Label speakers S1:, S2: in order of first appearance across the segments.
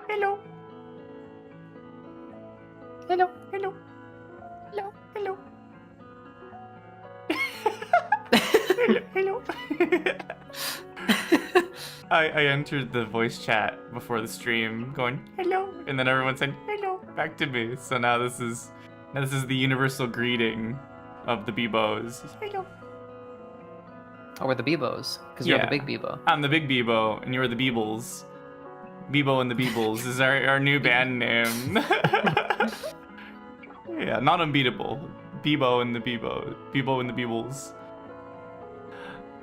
S1: Hello. Hello, hello. Hello, hello. Hello, hello. I entered the voice chat before the stream going, hello, and then everyone said, hello, back to me. So now this is the universal greeting of the Beebos. Hello.
S2: Oh, we're the Beebos, because you're the big Beebo.
S1: I'm the big Beebo, and you're the Beebles. Beebo and the Beebles is our new band name. Yeah, not Unbeatable. Beebo and the Beebo. Beebo and the Beebles.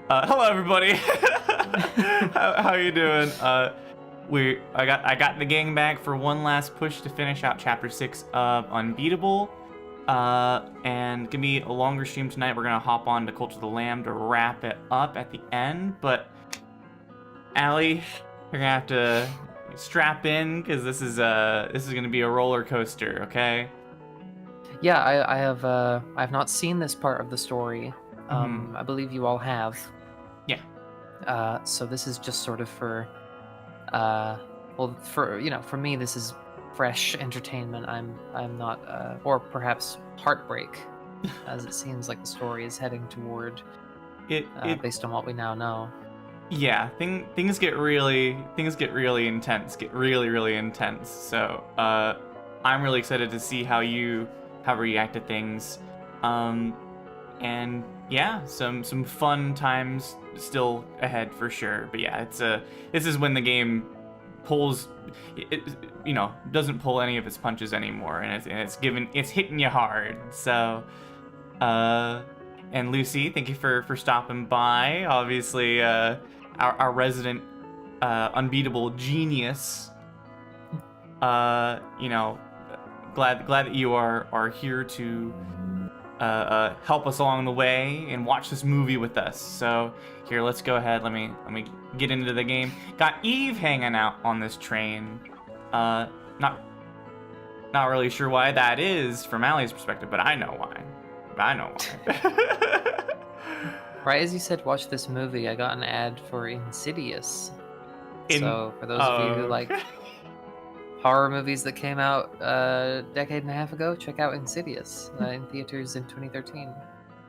S1: Hello, everybody. How you doing? I got the gang back for one last push to finish out Chapter 6 of Unbeatable. And gonna be a longer stream tonight. We're gonna hop on to Cult of the Lamb to wrap it up at the end. But Allie, you're gonna have to strap in because this is gonna be a roller coaster. Okay?
S2: Yeah, I have not seen this part of the story. I believe you all have.
S1: Yeah.
S2: So this is just sort of for for me this is fresh entertainment. I'm not or perhaps heartbreak, as it seems like the story is heading toward. Based on what we now know.
S1: Yeah, things get really intense. Get really intense. So I'm really excited to see how you react to things. And yeah, some fun times still ahead for sure. But yeah, this is when the game pulls, doesn't pull any of its punches anymore, and it's hitting you hard. So, and Lucy, thank you for stopping by. Obviously, our resident unbeatable genius. Glad that you are here to help us along the way and watch this movie with us. So here, let's go ahead. Let me get into the game. Got Eve hanging out on this train. Not really sure why that is from Allie's perspective, but I know why.
S2: Right as you said, watch this movie, I got an ad for Insidious. So for those of you who like horror movies that came out a decade and a half ago, check out Insidious in theaters in 2013.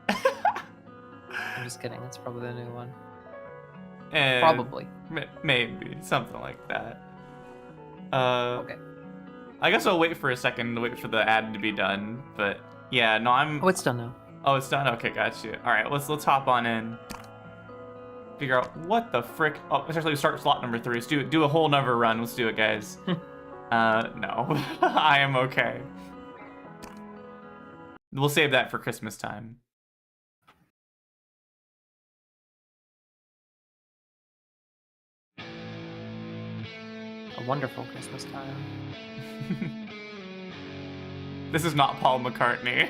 S2: I'm just kidding. That's probably the new one. Probably.
S1: Maybe something like that.
S2: Okay.
S1: I guess I'll wait for a second to wait for the ad to be done. But yeah, no,
S2: Oh, it's done now.
S1: Oh, it's done. Okay, gotcha. All right, let's hop on in. Figure out what the frick. Oh, especially start slot number 3. Let's do a whole nother run. Let's do it, guys. No, I am okay. We'll save that for Christmas time.
S2: A wonderful Christmas time.
S1: This is not Paul McCartney.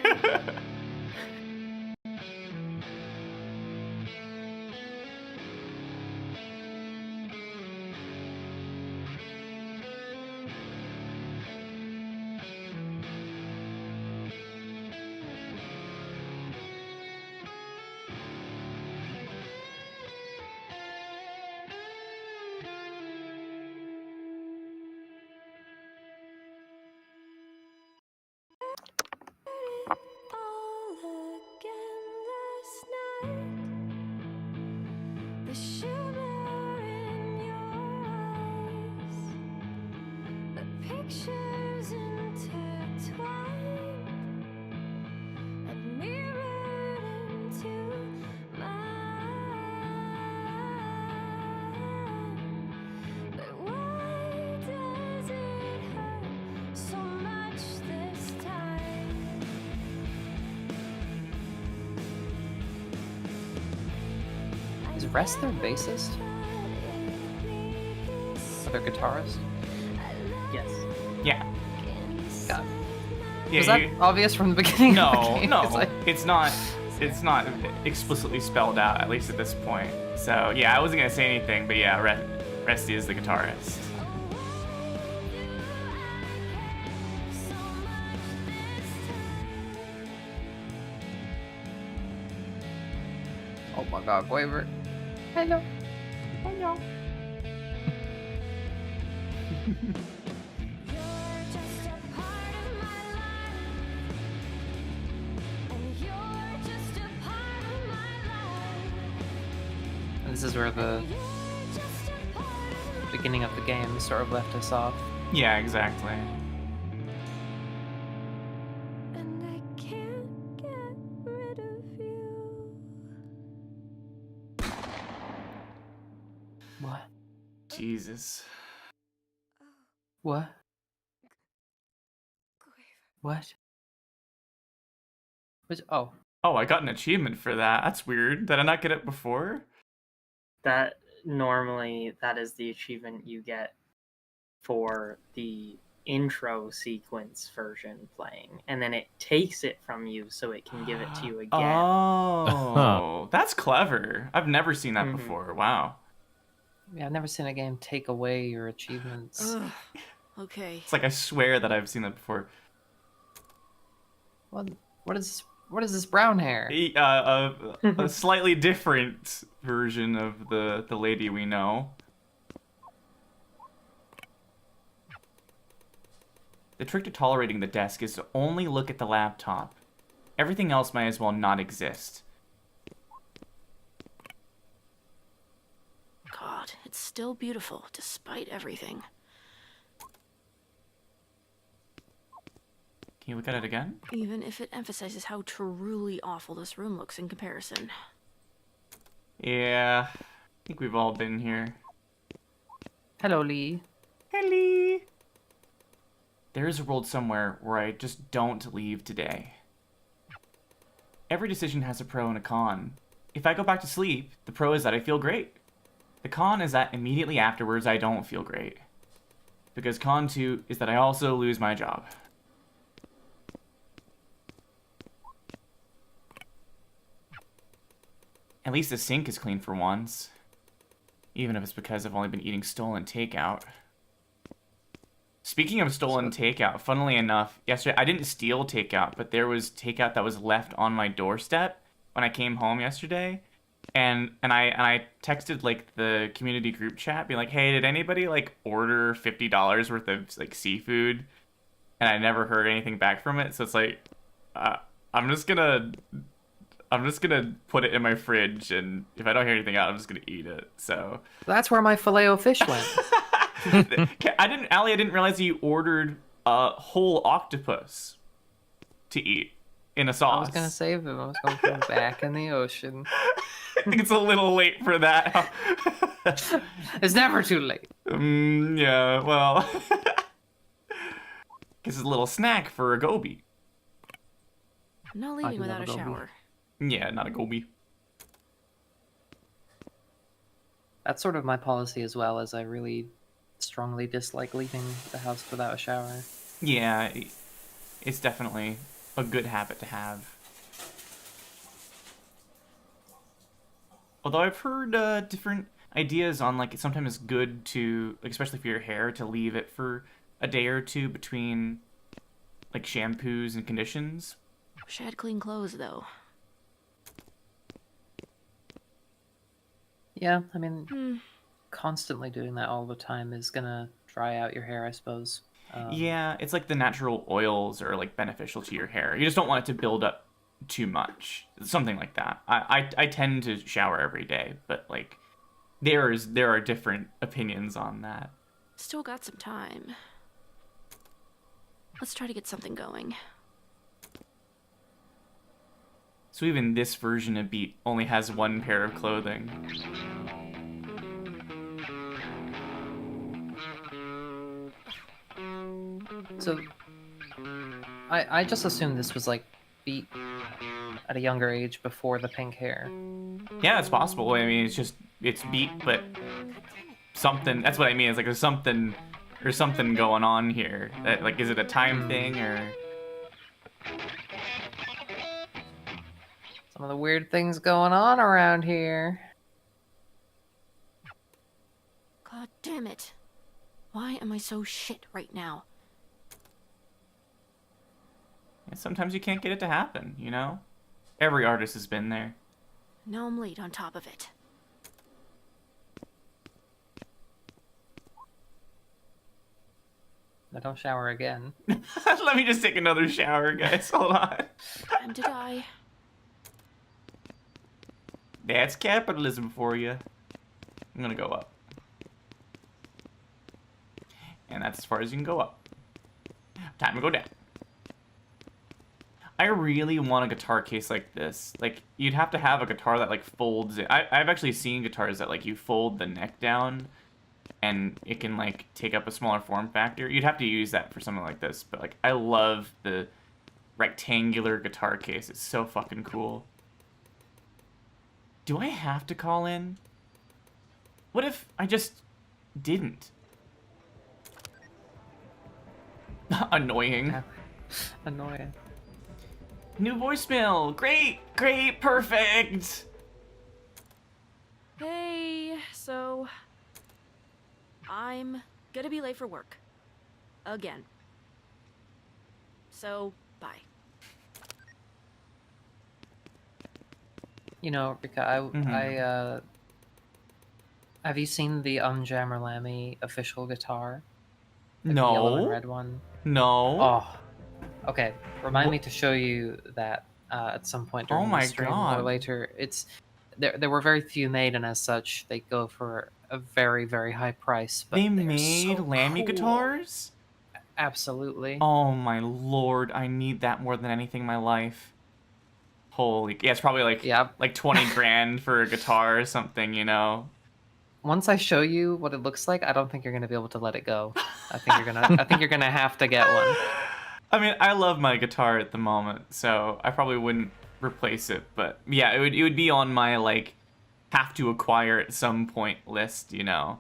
S2: Is Rest their bassist? Or their guitarist?
S3: Yes.
S1: Yeah.
S2: God.
S1: Yeah,
S2: Was that obvious from the beginning?
S1: No,
S2: of the game?
S1: no,
S2: Like...
S1: it's not explicitly spelled out, at least at this point. So yeah, I wasn't gonna say anything, but yeah, Resty is the guitarist.
S2: Oh my God, Quaver. Hello. Hello. And this is where the beginning of the game sort of left us off.
S1: Yeah, exactly.
S2: What?
S1: Jesus.
S2: What? What? Oh.
S1: Oh, I got an achievement for that. That's weird. Did I not get it before?
S3: That is the achievement you get for the intro sequence version playing, and then it takes it from you so it can give it to you again.
S1: Oh, that's clever. I've never seen that before. Wow.
S2: Yeah, I've never seen a game take away your achievements.
S4: Ugh. Okay.
S1: It's like I swear that I've seen that before.
S2: What is this brown hair?
S1: A slightly different version of the lady we know. The trick to tolerating the desk is to only look at the laptop. Everything else might as well not exist.
S4: God, it's still beautiful despite everything.
S1: you look at it again?
S4: Even if it emphasizes how truly awful this room looks in comparison.
S1: Yeah, I think we've all been here.
S2: Hello, Lee.
S1: Hello. There is a world somewhere where I just don't leave today. Every decision has a pro and a con. If I go back to sleep, the pro is that I feel great. The con is that immediately afterwards I don't feel great. Because con 2 is that I also lose my job. At least the sink is clean for once. Even if it's because I've only been eating stolen takeout. Speaking of stolen takeout, funnily enough, yesterday I didn't steal takeout, but there was takeout that was left on my doorstep when I came home yesterday. And I texted like the community group chat, being like, "Hey, did anybody like order $50 worth of like seafood?" And I never heard anything back from it. So it's like, I'm just gonna put it in my fridge, and if I don't hear anything out, I'm just gonna eat it. So
S2: That's where my filet-o-fish went.
S1: I didn't realize that you ordered a whole octopus to eat in a sauce.
S2: I was gonna save him. I was gonna put him back in the ocean.
S1: I think it's a little late for that.
S2: It's never too late.
S1: Yeah, well, this is a little snack for a goby.
S4: I'm not
S2: I
S4: leaving
S2: do
S4: without a
S2: love a goby.
S4: shower.
S1: Yeah, not a goby.
S2: That's sort of my policy as well, as I really strongly dislike leaving the house without a shower.
S1: Yeah, it's definitely a good habit to have. Although I've heard different ideas on like sometimes it's good to, like, especially for your hair, to leave it for a day or two between like shampoos and conditions.
S4: Wish I had clean clothes though.
S2: Yeah, I mean, constantly doing that all the time is gonna dry out your hair, I suppose.
S1: Yeah, it's like the natural oils are like beneficial to your hair. You just don't want it to build up too much. Something like that. I tend to shower every day, but like there are different opinions on that.
S4: Still got some time. Let's try to get something going.
S1: So even this version of Beat only has one pair of clothing.
S2: So, I just assumed this was like Beat at a younger age before the pink hair.
S1: Yeah, it's possible. I mean, it's Beat, but something. That's what I mean. It's like there's something going on here. That, like, is it a time thing or?
S2: Some of the weird things going on around here.
S4: God damn it. Why am I so shit right now?
S1: Sometimes you can't get it to happen, you know? Every artist has been there.
S4: Now I'm late on top of it.
S2: I don't shower again.
S1: Let me just take another shower, guys. Hold on.
S4: Time to die.
S1: That's capitalism for you. I'm gonna go up. And that's as far as you can go up. Time to go down. I really want a guitar case like this. Like, you'd have to have a guitar that, like, folds it. I've actually seen guitars that, like, you fold the neck down and it can, like, take up a smaller form factor. You'd have to use that for something like this. But, like, I love the rectangular guitar case. It's so fucking cool. Do I have to call in? What if I just didn't? Annoying.
S2: Annoying.
S1: New voicemail. Great, great, perfect.
S4: Hey, so I'm gonna be late for work. Again. So, bye.
S2: You know, Rika, have you seen the Jammer Lammy official guitar? Like the yellow and
S1: No.
S2: red one?
S1: No.
S2: Oh, okay. Remind me to show you that at some point during
S1: my
S2: the stream
S1: God.
S2: or later. It's there were very few made, and as such, they go for a very, very high price. But
S1: They
S2: they're
S1: made
S2: so
S1: Lammy
S2: cool.
S1: guitars?
S2: Absolutely.
S1: Oh my lord, I need that more than anything in my life. Holy, yeah, it's probably like
S2: Yep.
S1: like 20 grand for a guitar or something, you know.
S2: Once I show you what it looks like, I don't think you're gonna be able to let it go. I think you're gonna have to get one.
S1: I mean, I love my guitar at the moment, so I probably wouldn't replace it, but yeah, it would be on my like have to acquire at some point list, you know.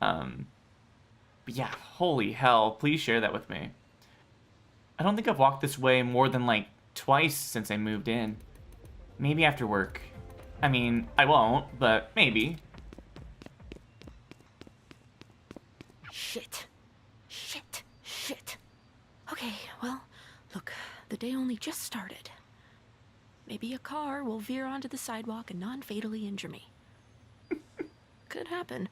S1: But yeah, holy hell, please share that with me. I don't think I've walked this way more than like twice since I moved in. Maybe after work. I mean, I won't, but maybe.
S4: Shit. Shit. Shit. Okay, well, look, the day only just started. Maybe a car will veer onto the sidewalk and non-fatally injure me. Could happen.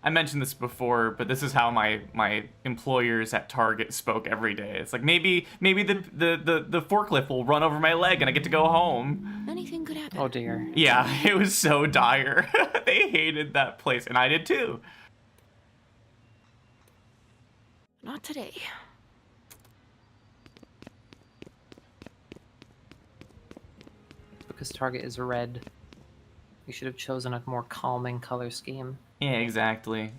S1: I mentioned this before, but this is how my employers at Target spoke every day. It's like maybe the forklift will run over my leg and I get to go home.
S4: Anything could happen.
S2: Oh dear.
S1: Yeah, it was so dire. They hated that place, and I did too.
S4: Not today.
S2: Because Target is red. You should have chosen a more calming color scheme.
S1: Yeah, exactly.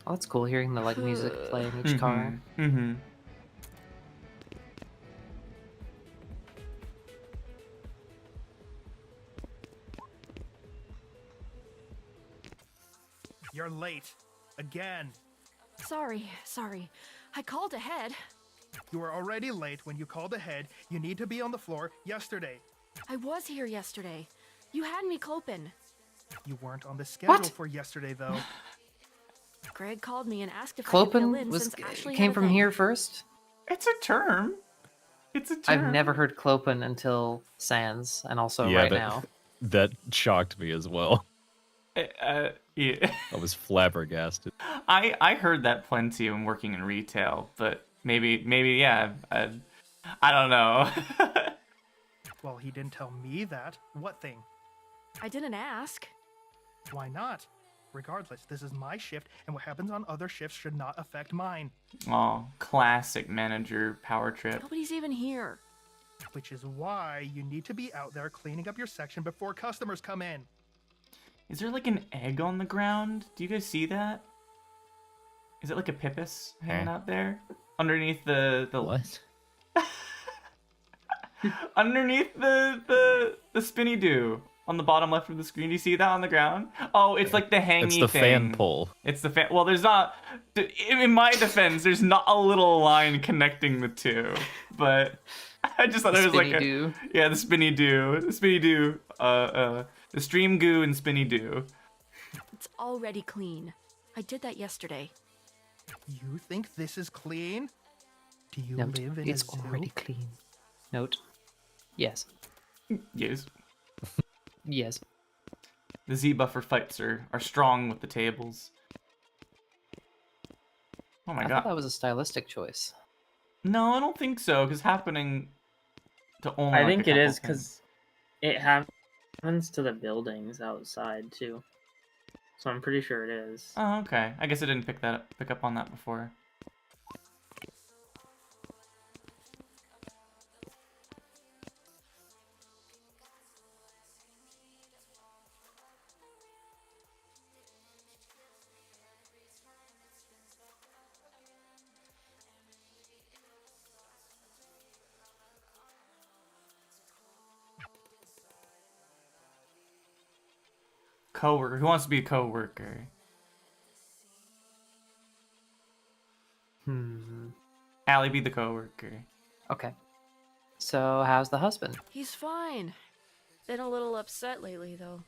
S2: Oh, that's cool hearing the like music play in each car.
S1: Mm-hmm.
S5: You're late. Again.
S4: Sorry. I called ahead.
S5: You were already late when you called ahead. You need to be on the floor yesterday.
S4: I was here yesterday. You had me clopin'.
S5: You weren't on the schedule
S2: What?
S5: for yesterday, though.
S4: Greg called me and asked if I could fill
S2: Clopin
S4: in
S2: was
S4: since Ashley
S2: came
S4: had a
S2: from
S4: thing.
S2: here first.
S1: It's a term.
S2: I've never heard Clopin until Sans, and also right now.
S6: That shocked me as well.
S1: Yeah.
S6: I was flabbergasted.
S1: I heard that plenty when working in retail, but maybe yeah. I don't know.
S5: Well, he didn't tell me that. What thing?
S4: I didn't ask.
S5: Why not? Regardless, this is my shift, and what happens on other shifts should not affect mine.
S1: Oh, classic manager power trip.
S4: Nobody's even here.
S5: Which is why you need to be out there cleaning up your section before customers come in.
S1: Is there like an egg on the ground? Do you guys see that? Is it like a pippus hanging out there? Underneath the
S6: What?
S1: underneath the spinny do on the bottom left of the screen. Do you see that on the ground? Oh, it's like the hangy
S6: It's the
S1: thing.
S6: fan pole.
S1: It's the fan. Well, there's not. In my defense, there's not a little line connecting the two. But I just thought
S2: The
S1: it was like
S2: spinny do.
S1: the spinny do, the stream goo and spinny do.
S4: It's already clean. I did that yesterday.
S5: You think this is clean? Do you
S2: Note,
S5: live in
S2: it's
S5: a zoo?
S2: already clean. Note. Yes.
S1: Yes.
S2: Yes.
S1: The Z buffer fights are strong with the tables. Oh my
S2: I
S1: god.
S2: thought that was a stylistic choice.
S1: No, I don't think so, because happening to only
S3: I
S1: like,
S3: think
S1: a
S3: it
S1: couple
S3: is
S1: things.
S3: because it happens to the buildings outside too. So I'm pretty sure it is.
S1: Oh, okay. I guess I didn't pick up on that before. Coworker. Who wants to be a coworker? Allie, be the coworker.
S2: Okay. So, how's the husband?
S4: He's fine. Been a little upset lately, though.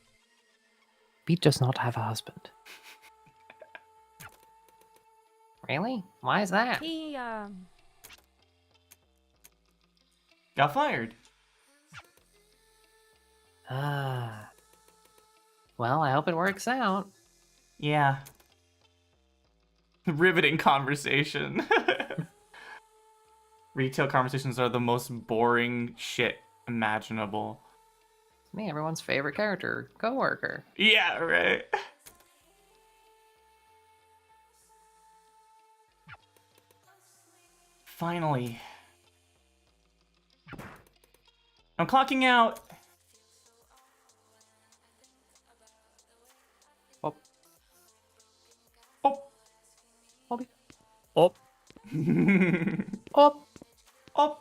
S2: Pete does not have a husband. Really? Why is that?
S4: He,
S1: Got fired.
S2: Ah. Well, I hope it works out.
S1: Yeah. Riveting conversation. Retail conversations are the most boring shit imaginable.
S2: Me, everyone's favorite character, coworker.
S1: Yeah, right. Finally. I'm clocking out.
S2: Oh,
S1: Oh.
S2: Bobby.
S6: Oh,
S2: Oh.
S1: Oh.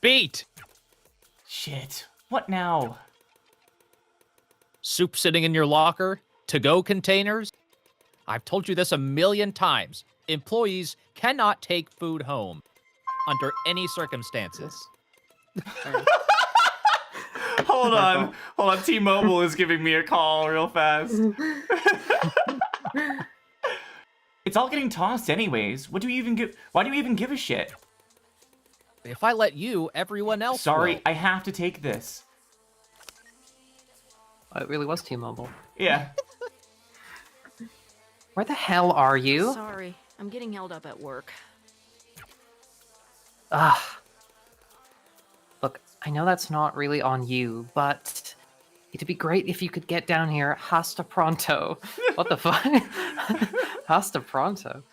S6: beat!
S1: Shit. What now?
S6: Soup sitting in your locker? To-go containers? I've told you this a million times. Employees cannot take food home under any circumstances.
S1: Hold on. Hold on. T-Mobile is giving me a call real fast. It's all getting tossed anyways. What do we even give? Why do we even give a shit?
S6: If I let you, everyone else
S1: Sorry,
S6: will.
S1: I have to take this.
S2: It really was T-Mobile.
S1: Yeah.
S2: Where the hell are you?
S4: Sorry, I'm getting held up at work.
S2: Ugh. Look, I know that's not really on you, but it'd be great if you could get down here hasta pronto. What the fuck? Hasta pronto.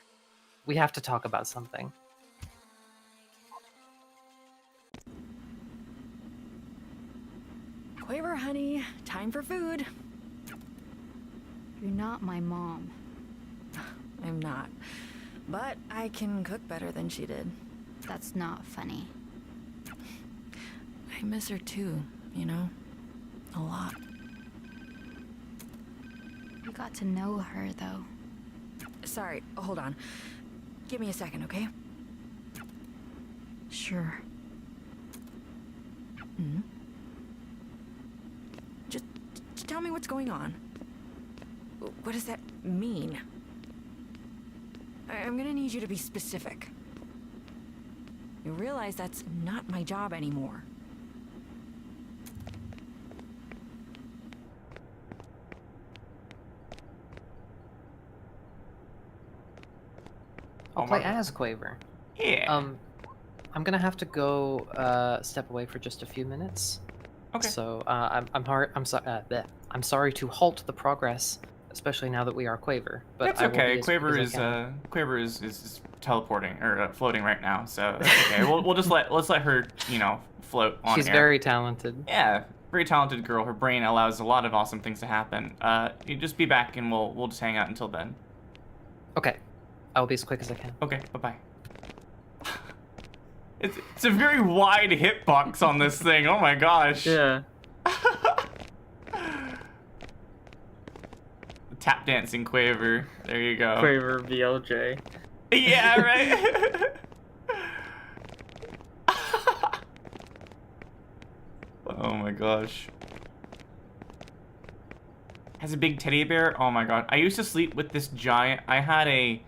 S2: We have to talk about something.
S7: Quaver, honey, time for food.
S8: You're not my mom.
S7: I'm not. But I can cook better than she did.
S8: That's not funny.
S7: I miss her too, you know? A lot.
S8: You got to know her, though.
S7: Sorry, hold on. Give me a second, okay?
S8: Sure.
S7: Hmm? Just tell me what's going on. What does that mean? I'm gonna need you to be specific. You realize that's not my job anymore.
S2: I'll
S1: Oh
S2: play
S1: my-
S2: as Quaver.
S1: Yeah.
S2: I'm gonna have to go step away for just a few minutes.
S1: Okay.
S2: So I'm sorry to halt the progress, especially now that we are Quaver. But
S1: That's
S2: I will be
S1: okay.
S2: as quick
S1: Quaver
S2: as I can.
S1: Quaver is teleporting or floating right now, so that's okay. we'll just let's let her, you know, float on
S2: She's
S1: air.
S2: very talented.
S1: Yeah, very talented girl. Her brain allows a lot of awesome things to happen. You just be back and we'll just hang out until then.
S2: Okay, I will be as quick as I can.
S1: Okay, bye-bye. It's a very wide hitbox on this thing. Oh my gosh.
S3: Yeah.
S1: Tap dancing Quaver. There you go.
S3: Quaver BLJ.
S1: Yeah, right. Oh my gosh. Has a big teddy bear. Oh my god. I used to sleep with this giant. I had a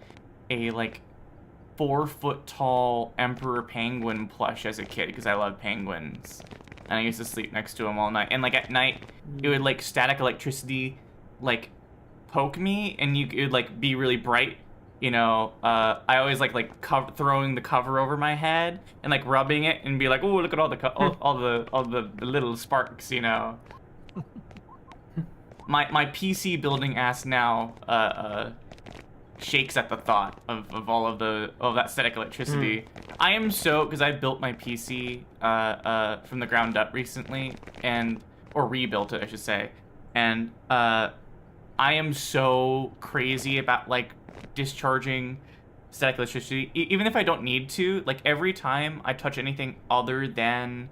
S1: like 4-foot tall emperor penguin plush as a kid because I love penguins. And I used to sleep next to him all night. And like at night, it would like static electricity like poke me, and it would like be really bright. You know, I always like throwing the cover over my head and like rubbing it and be like, oh, look at all the little sparks. You know. My PC building ass now shakes at the thought of all of that static electricity. I am so, because I built my PC from the ground up recently, or rebuilt it I should say, and I am so crazy about like discharging static electricity, even if I don't need to. Like every time I touch anything other than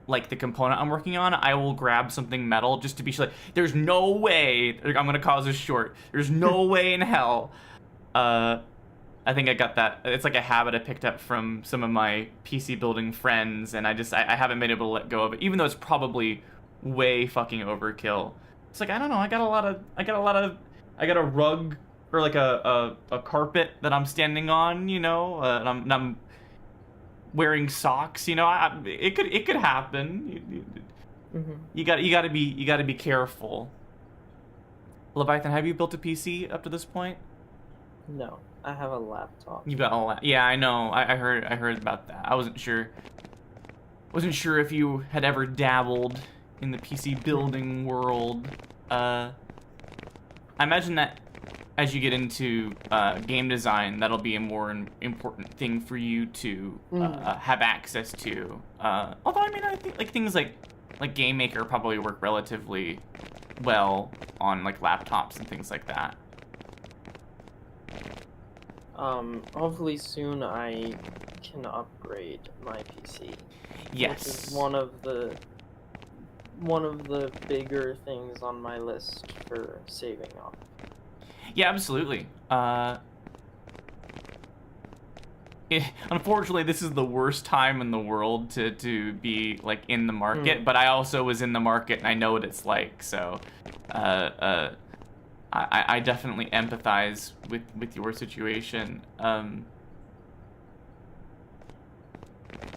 S1: like the component I'm working on, I will grab something metal just to be sure. Like, there's no way I'm gonna cause a short. There's no way in hell. I think I got that. It's like a habit I picked up from some of my PC building friends, and I haven't been able to let go of it, even though it's probably way fucking overkill. It's like I don't know. I got a rug or like a carpet that I'm standing on, you know, and I'm wearing socks, you know. It could happen. You gotta be careful. Leviathan, have you built a PC up to this point?
S3: No, I have a laptop.
S1: You've got all that. Yeah, I know. I heard about that. I wasn't sure if you had ever dabbled in the PC building world. I imagine that as you get into game design, that'll be a more important thing for you to have access to. Although I mean, I think like things like Game Maker probably work relatively well on like laptops and things like that.
S3: Hopefully soon I can upgrade my PC.
S1: Yes.
S3: Which is one of the bigger things on my list for saving up.
S1: Yeah, absolutely. Unfortunately, this is the worst time in the world to be like in the market, but I also was in the market and I know what it's like. So, I definitely empathize with your situation.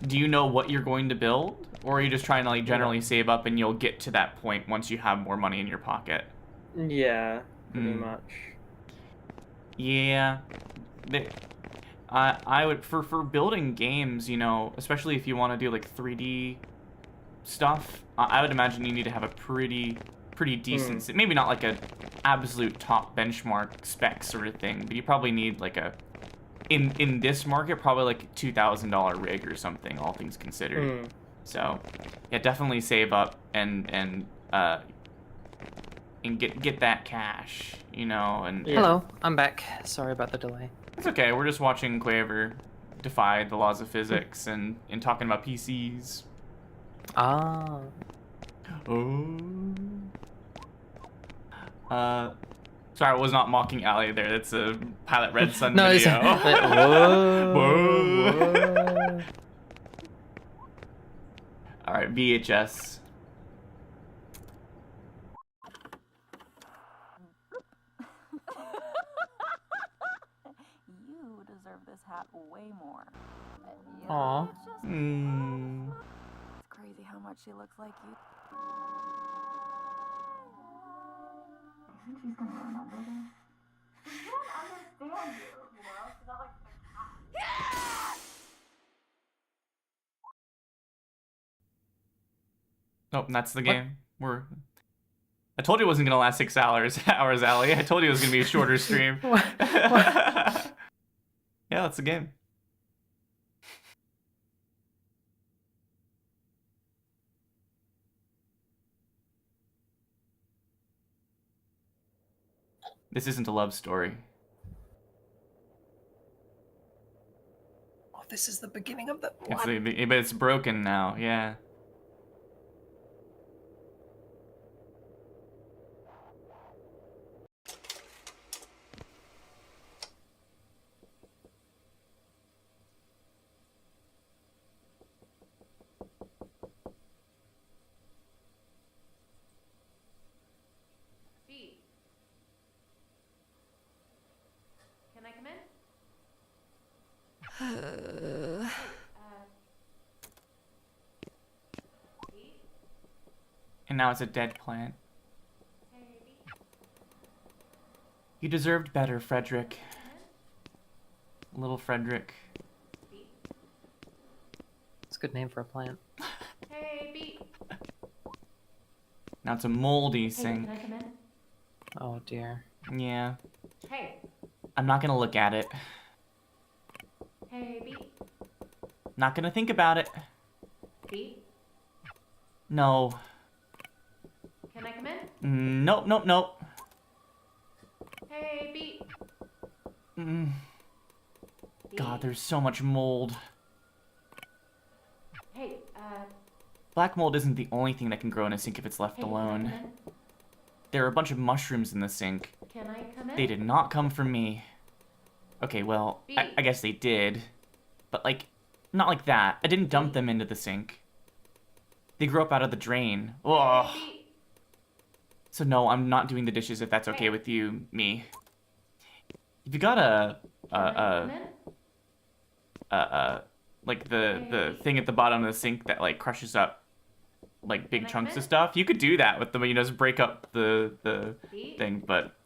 S1: Do you know what you're going to build, or are you just trying to like generally save up and you'll get to that point once you have more money in your pocket?
S3: Yeah, pretty much.
S1: Yeah. I would for building games, you know, especially if you want to do like 3D stuff, I would imagine you need to have a pretty decent, maybe not like a absolute top benchmark spec sort of thing, but you probably need like a in this market probably like a $2,000 rig or something, all things considered. So yeah, definitely save up and get that cash, you know. And
S2: Hello, I'm back. Sorry about the delay.
S1: It's okay. We're just watching Quaver defy the laws of physics and talking about PCs.
S2: Ah.
S1: Oh. Sorry, I was not mocking Ali there. That's a Pilot Red Sun video.
S2: Whoa.
S1: All right, VHS.
S9: You deserve this hat way more.
S2: Aw.
S9: It's crazy how much she looks like you. I think she's gonna remember this. She can't understand you know? She's not like the cat.
S1: Oh, and that's the game. I told you it wasn't gonna last 6 hours, Ali. I told you it was gonna be a shorter stream. Yeah, that's the game. This isn't a love story.
S2: Oh, this is the beginning of the.
S1: But it's broken now. Yeah.
S9: Can I come in?
S1: And now it's a dead plant. You deserved better, Frederick. Little Frederick.
S2: It's a good name for a plant.
S9: Hey, Beat.
S1: Now it's a moldy
S9: Hey,
S1: sink.
S9: can I come in?
S2: Oh dear.
S1: Yeah.
S9: Hey.
S1: I'm not gonna look at it.
S9: Hey, Beat.
S1: Not gonna think about it.
S9: Beat.
S1: No.
S9: Can I come in?
S1: Nope.
S9: Hey, Beat.
S1: God, there's so much mold.
S9: Hey,
S1: Black mold isn't the only thing that can grow in a sink if it's left
S9: hey,
S1: alone. There are a bunch of mushrooms in the sink.
S9: Can I come in?
S1: They did not come from me. Okay, well, I guess they did. But, like, not like that. I didn't dump them into the sink. They grew up out of the drain. Ugh. So no, I'm not doing the dishes if that's okay with you, me. If you got like the thing at the bottom of the sink that like crushes up like big chunks of stuff, you could do that with them, you know, just break up the thing, but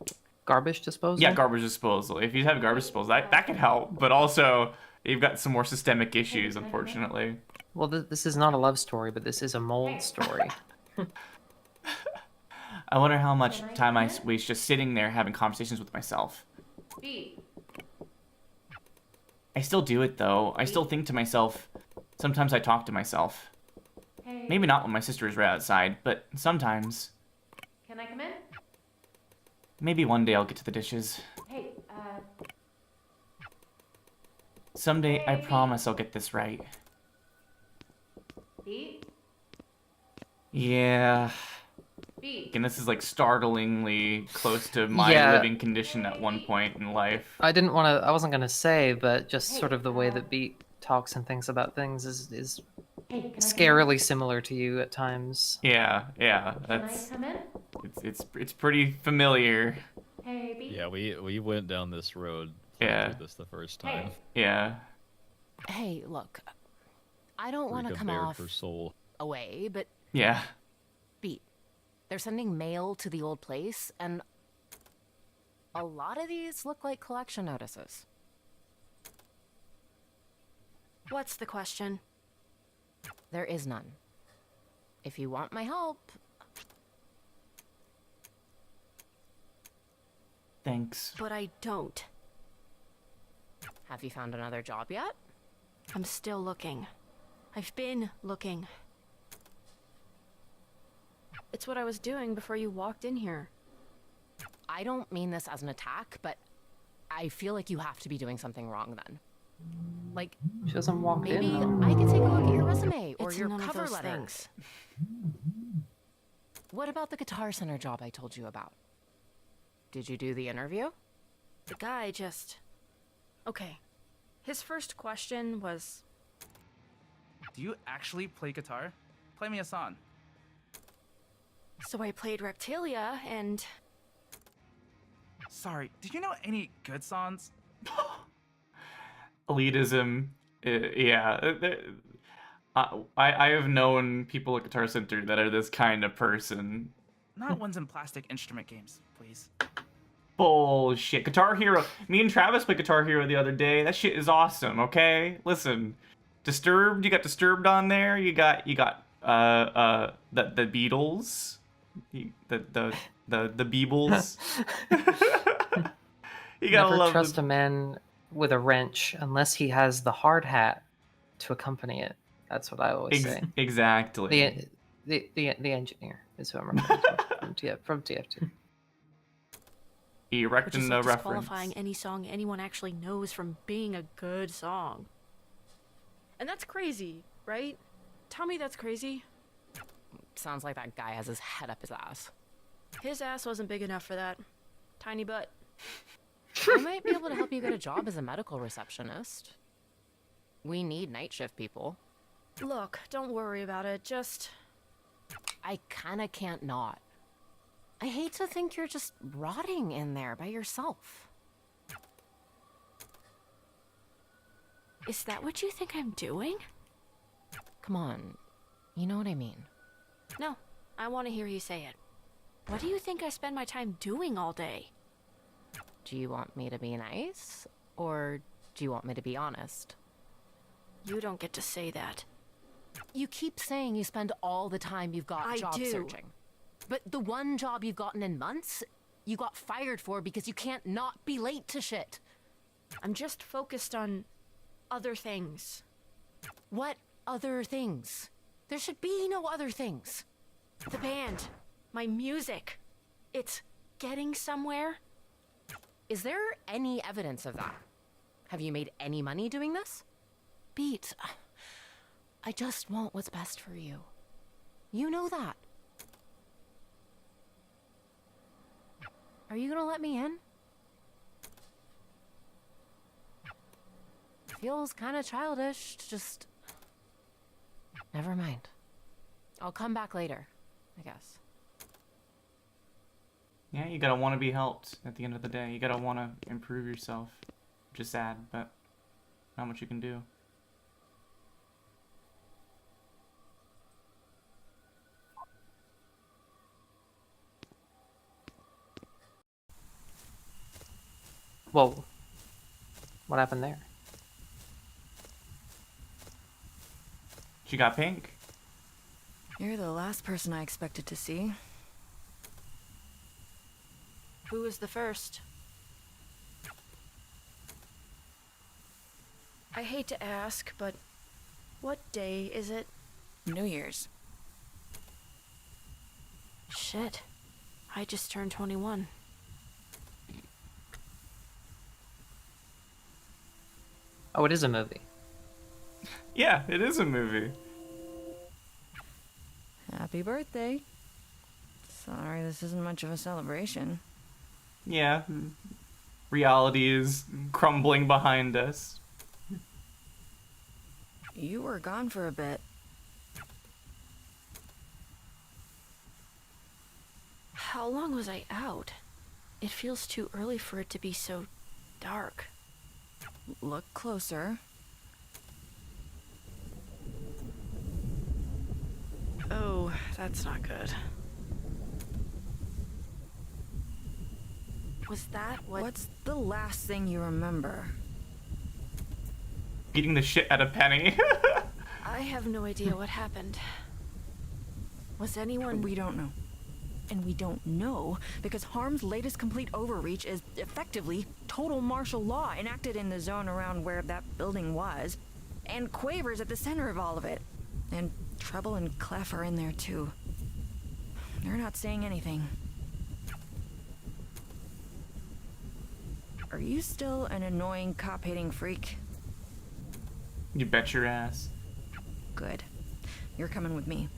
S2: Garbage disposal?
S1: Yeah, garbage disposal. If you have garbage disposal, that could help. But also, you've got some more systemic issues, unfortunately.
S2: Well, this is not a love story, but this is a mold story.
S1: I wonder how much time I waste just sitting there having conversations with myself. I still do it, though. I still think to myself. Sometimes I talk to myself. Maybe not when my sister is right outside, but sometimes.
S9: Can I come in?
S1: Maybe one day I'll get to the dishes.
S9: Hey,
S1: Someday, I promise I'll get this right.
S9: Pete?
S1: Yeah.
S9: Pete?
S1: And this is like startlingly close to my
S2: Yeah.
S1: living condition at one point in life.
S2: I wasn't gonna say, but just sort of the way that Beat talks and thinks about things is
S9: Hey, can
S2: scarily similar to you at times.
S1: Yeah,
S9: Can I
S1: that's
S9: come in?
S1: it's pretty familiar.
S9: Hey, Pete?
S10: Yeah, we went down this road.
S1: Yeah.
S10: Through this the first time.
S1: Yeah.
S11: Hey, look. I don't want to
S10: Rika
S11: come
S10: bared
S11: off
S10: her soul.
S11: away, but
S1: Yeah.
S11: Beat, they're sending mail to the old place, and a lot of these look like collection notices.
S4: What's the question?
S11: There is none. If you want my help,
S1: Thanks.
S4: But I don't.
S11: have you found another job yet?
S4: I'm still looking. I've been looking. It's what I was doing before you walked in here.
S11: I don't mean this as an attack, but I feel like you have to be doing something wrong then. Like,
S2: She doesn't walk
S11: maybe
S2: in though.
S11: I could take a look at your resume or
S4: It's
S11: your
S4: none of
S11: cover
S4: those
S11: letter.
S4: things.
S11: What about the Guitar Center job I told you about? Did you do the interview?
S4: The guy just... Okay. His first question was...
S12: Do you actually play guitar? Play me a song.
S4: So I played Reptilia, and...
S12: Sorry, do you know any good songs?
S1: Elitism. Yeah. I have known people at Guitar Center that are this kind of person.
S12: Not ones in plastic instrument games, please.
S1: Bullshit. Guitar Hero. Me and Travis played Guitar Hero the other day. That shit is awesome, okay? Listen. Disturbed, you got Disturbed on there. You got the Beatles. The Beebles. You gotta
S2: Never
S1: love
S2: trust a man with a wrench unless he has the hard hat to accompany it. That's what I always say.
S1: Exactly.
S2: The engineer is who I'm referring to from TF2.
S1: Erecting the reference.
S4: disqualifying any song anyone actually knows from being a good song. And that's crazy, right? Tell me that's crazy.
S11: Sounds like that guy has his head up his ass.
S4: His ass wasn't big enough for that. Tiny butt.
S11: I might be able to help you get a job as a medical receptionist. We need night shift people.
S4: Look, don't worry about it. Just...
S11: I kinda can't not. I hate to think you're just rotting in there by yourself.
S4: Is that what you think I'm doing?
S11: Come on, you know what I mean.
S4: No, I want to hear you say it. What do you think I spend my time doing all day?
S11: Do you want me to be nice, or do you want me to be honest?
S4: You don't get to say that.
S11: You keep saying you spend all the time you've got
S4: I
S11: job
S4: do.
S11: searching. But the one job you've gotten in months, you got fired for because you can't not be late to shit.
S4: I'm just focused on other things.
S11: What other things? There should be no other things.
S4: The band. My music. It's getting somewhere.
S11: Is there any evidence of that? Have you made any money doing this? Beat, I just want what's best for you. You know that. Are you gonna let me in? Feels kinda childish to just... Never mind. I'll come back later, I guess.
S1: Yeah, you gotta want to be helped at the end of the day. You gotta want to improve yourself. Which is sad, but not much you can do.
S2: Well, what happened there?
S1: She got pink.
S7: You're the last person I expected to see.
S4: Who was the first? I hate to ask, but what day is it?
S7: New Year's.
S4: Shit. I just turned 21.
S2: Oh, it is a movie.
S1: Yeah, it is a movie.
S7: Happy birthday. Sorry, this isn't much of a celebration.
S1: Yeah. Reality is crumbling behind us.
S7: You were gone for a bit.
S4: How long was I out? It feels too early for it to be so dark.
S7: Look closer.
S4: Oh, that's not good. Was that what...
S7: What's the last thing you remember?
S1: Beating the shit out of Penny.
S4: I have no idea what happened. Was anyone...
S7: We don't know. And we don't know because Harm's latest complete overreach is effectively total martial law enacted in the zone around where that building was. And Quaver's at the center of all of it. And Treble and Clef are in there too. They're not saying anything. Are you still an annoying cop-hating freak?
S1: You bet your ass.
S7: Good. You're coming with me.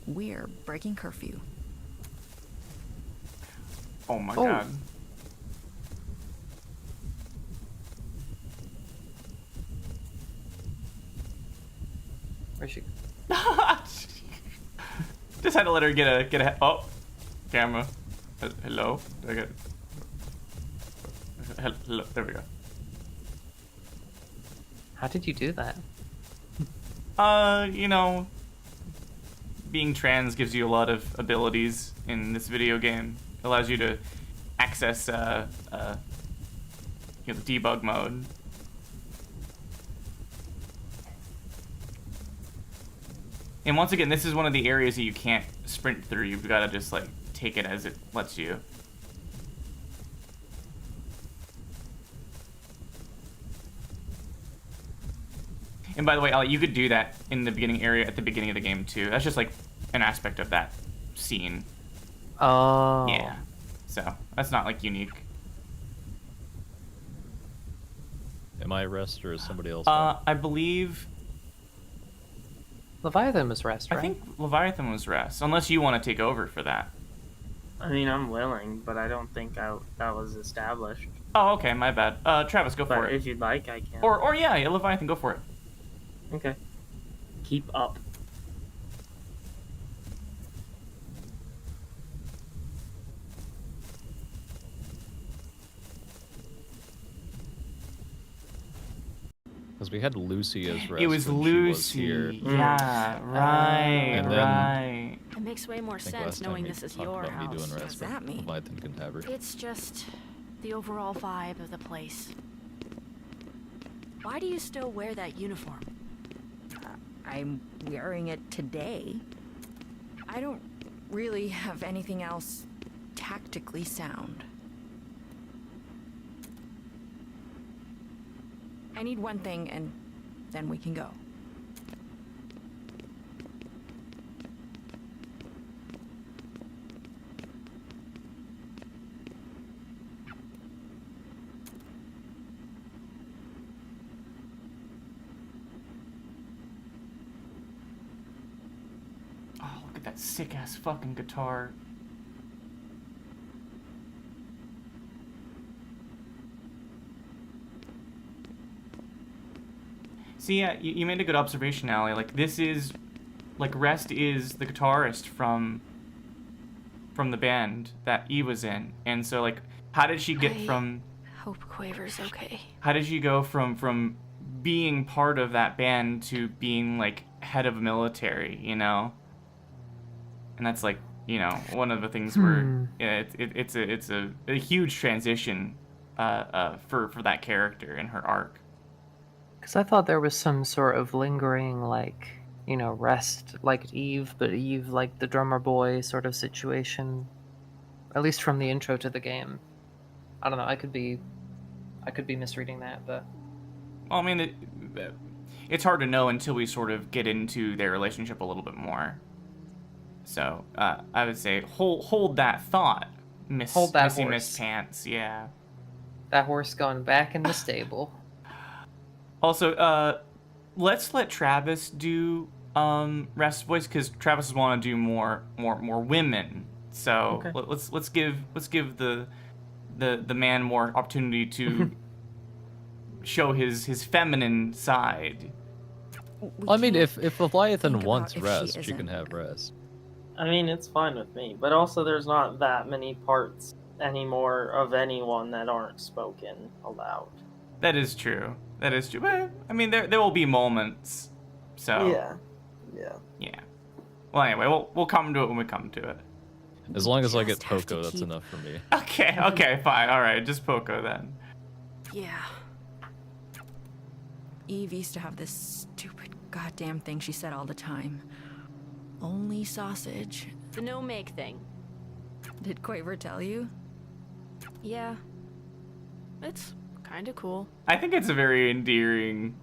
S7: We're breaking curfew.
S1: Oh my god.
S2: Where's she?
S1: Just had to let her get a oh, camera. Hello. Did I get? Hello. There we go.
S2: How did you do that?
S1: You know, being trans gives you a lot of abilities in this video game. It allows you to access the debug mode. And once again, this is one of the areas that you can't sprint through. You've got to just like take it as it lets you. And by the way, you could do that in the beginning area at the beginning of the game too. That's just like an aspect of that scene.
S2: Oh.
S1: Yeah. So that's not like unique.
S10: Am I rest or is somebody else?
S1: I believe
S2: Leviathan was rest, right?
S1: I think Leviathan was rest, unless you want to take over for that.
S3: I mean, I'm willing, but I don't think that was established.
S1: Oh, okay, my bad. Travis, go
S3: But
S1: for it.
S3: if you'd like, I can.
S1: Or yeah, Leviathan, go for it.
S3: Okay. Keep up.
S10: Because we had Lucy as rest.
S1: It was
S10: when
S1: Lucy.
S10: She was here.
S1: Yeah, right,
S10: And then,
S1: right.
S4: It makes way more
S10: I think
S4: sense
S10: last time
S4: knowing
S10: we
S4: this is
S10: talked
S4: your
S10: about me
S4: house.
S10: doing
S7: What
S10: rest,
S7: does that mean?
S10: Leviathan can have her.
S4: It's just the overall vibe of the place. Why do you still wear that uniform?
S7: I'm wearing it today. I don't really have anything else tactically sound. I need one thing and then we can go.
S1: Oh, look at that sick ass fucking guitar. See, yeah, you made a good observation, Allie. Like, this is, like, Rest is the guitarist from the band that E was in. And so, like, how did she get from...
S4: Hope Quaver's okay.
S1: How did you go from being part of that band to being, like, head of military, you know? And that's, like, you know, one of the things where it's a huge transition for that character and her arc.
S2: Because I thought there was some sort of lingering, like, you know, rest like Eve, but Eve like the drummer boy sort of situation. At least from the intro to the game. I don't know. I could be misreading that, but.
S1: Well, I mean, it's hard to know until we sort of get into their relationship a little bit more. So I would say hold that thought,
S2: Hold that
S1: Missy
S2: horse.
S1: Miss Pants. Yeah.
S2: That horse going back in the stable.
S1: Also, let's let Travis do Rest's voice, because Travis want to do more women. So
S3: Okay.
S1: let's give the man more opportunity to show his feminine side.
S10: I mean, if Leviathan
S7: think about
S10: wants
S7: if she
S10: rest, she
S7: isn't.
S10: can have rest.
S3: I mean, it's fine with me, but also there's not that many parts anymore of anyone that aren't spoken aloud.
S1: That is true. But I mean, there will be moments. So
S3: Yeah.
S1: Well, anyway, we'll come to it when we come to it.
S10: As long as I get
S7: Just have to
S10: Poco, that's
S7: keep-
S10: enough for me.
S1: Okay, fine. All right, just Poco then.
S7: Yeah. Eve used to have this stupid goddamn thing she said all the time. Only sausage.
S4: The no make thing.
S7: Did Quaver tell you?
S4: Yeah. It's kind of cool.
S1: I think it's a very endearing,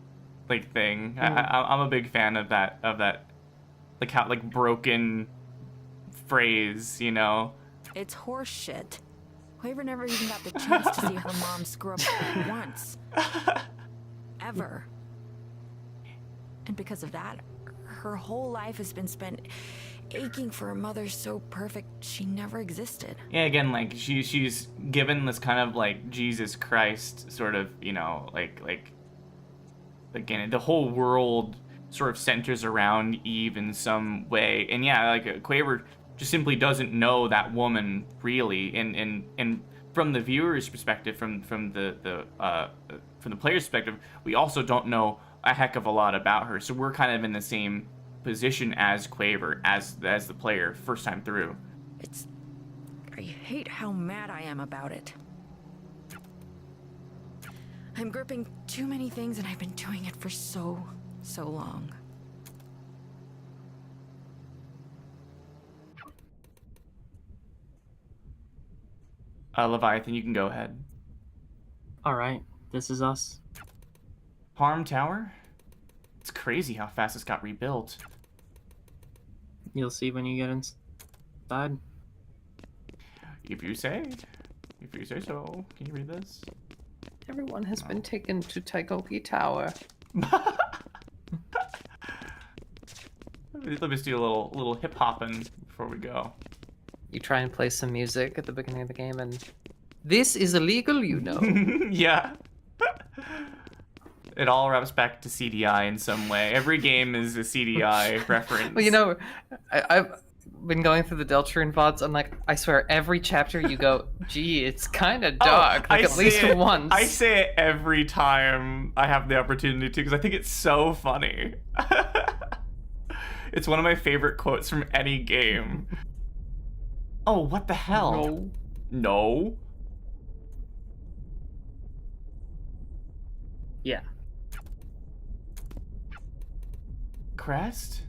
S1: like, thing. I'm a big fan of that, like, how, like, broken phrase, you know.
S7: It's horse shit. Quaver never even got the chance to see her mom screw up once. Ever. And because of that, her whole life has been spent aching for a mother so perfect she never existed.
S1: Yeah, again, like, she's given this kind of, like, Jesus Christ sort of, you know, like again, the whole world sort of centers around Eve in some way. And yeah, like, Quaver just simply doesn't know that woman really, and from the viewer's perspective, from the player's perspective, we also don't know a heck of a lot about her. So we're kind of in the same position as Quaver, as the player, first time through.
S7: I hate how mad I am about it. I'm gripping too many things and I've been doing it for so long.
S1: Leviathan, you can go ahead.
S3: Alright, this is us.
S1: Harm Tower? It's crazy how fast this got rebuilt.
S3: You'll see when you get inside.
S1: If you say so. Can you read this?
S2: Everyone has been taken to Taigoki Tower.
S1: Let me just do a little hip hopping before we go.
S2: You try and play some music at the beginning of the game, and this is illegal, you know.
S1: Yeah. It all wraps back to CDI in some way. Every game is a CDI reference.
S2: Well, you know, I've been going through the Deltarune VODs, and like, I swear, every chapter you go, gee, it's kind of dark. Like, at least once.
S1: I say it every time I have the opportunity to, because I think it's so funny. It's one of my favorite quotes from any game. Oh, what the hell? No.
S3: Yeah.
S1: Crest?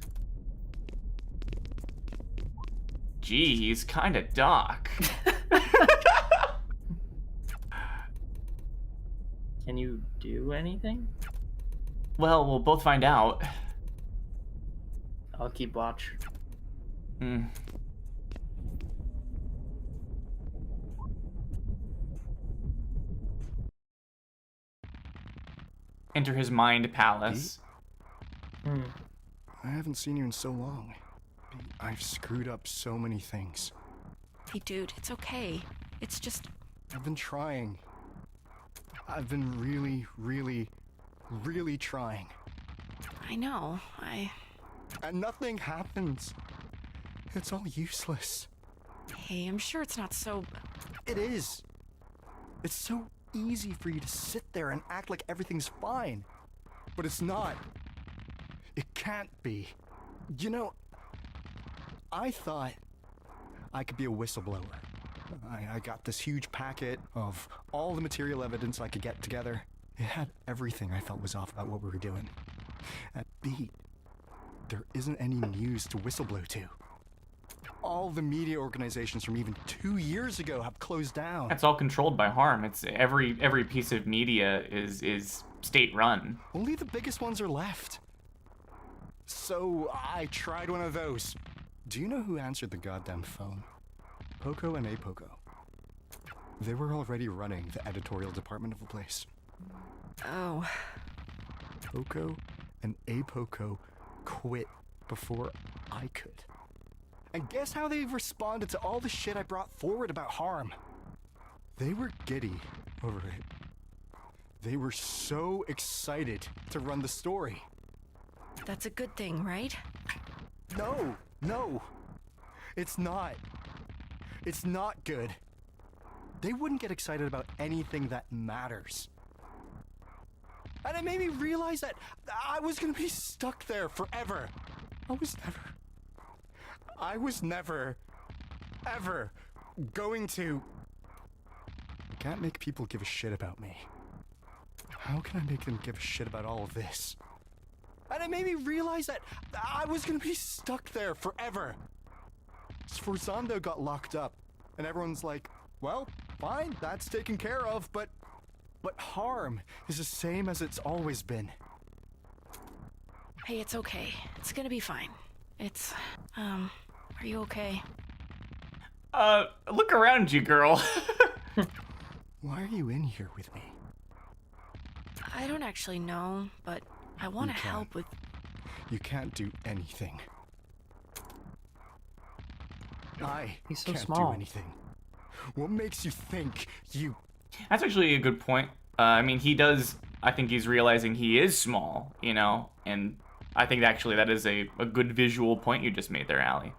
S1: Gee, he's kinda dark.
S3: Can you do anything?
S1: Well, we'll both find out.
S3: I'll keep watch.
S1: Enter his mind palace.
S13: I haven't seen you in so long. I've screwed up so many things.
S4: Hey, dude, it's okay. It's just...
S13: I've been trying. I've been really, really, really trying.
S4: I know,
S13: And nothing happens. It's all useless.
S4: Hey, I'm sure it's not so...
S13: It is. It's so easy for you to sit there and act like everything's fine. But it's not. It can't be. You know, I thought I could be a whistleblower. I got this huge packet of all the material evidence I could get together. It had everything I felt was off about what we were doing. At Beat, there isn't any news to whistleblow to. All the media organizations from even 2 years ago have closed down.
S1: That's all controlled by Harm. It's every piece of media is state run.
S13: Only the biggest ones are left. So I tried one of those. Do you know who answered the goddamn phone? Poco and Apoco. They were already running the editorial department of the place.
S4: Oh.
S13: Poco and Apoco quit before I could. And guess how they responded to all the shit I brought forward about Harm? They were giddy over it. They were so excited to run the story.
S4: That's a good thing, right?
S13: No. It's not. It's not good. They wouldn't get excited about anything that matters. And it made me realize that I was gonna be stuck there forever. I was never, ever going to... I can't make people give a shit about me. How can I make them give a shit about all of this? And it made me realize that I was gonna be stuck there forever. Sforzando got locked up, and everyone's like, well, fine, that's taken care of, but Harm is the same as it's always been.
S4: Hey, it's okay. It's gonna be fine. It's, are you okay?
S1: Look around you, girl.
S13: Why are you in here with me?
S4: I don't actually know, but I want to help with...
S13: You can't do anything.
S2: He's so
S13: can't
S2: small.
S13: do anything. What makes you think you...
S1: That's actually a good point. I mean, I think he's realizing he is small, you know, and I think actually that is a good visual point you just made there, Allie.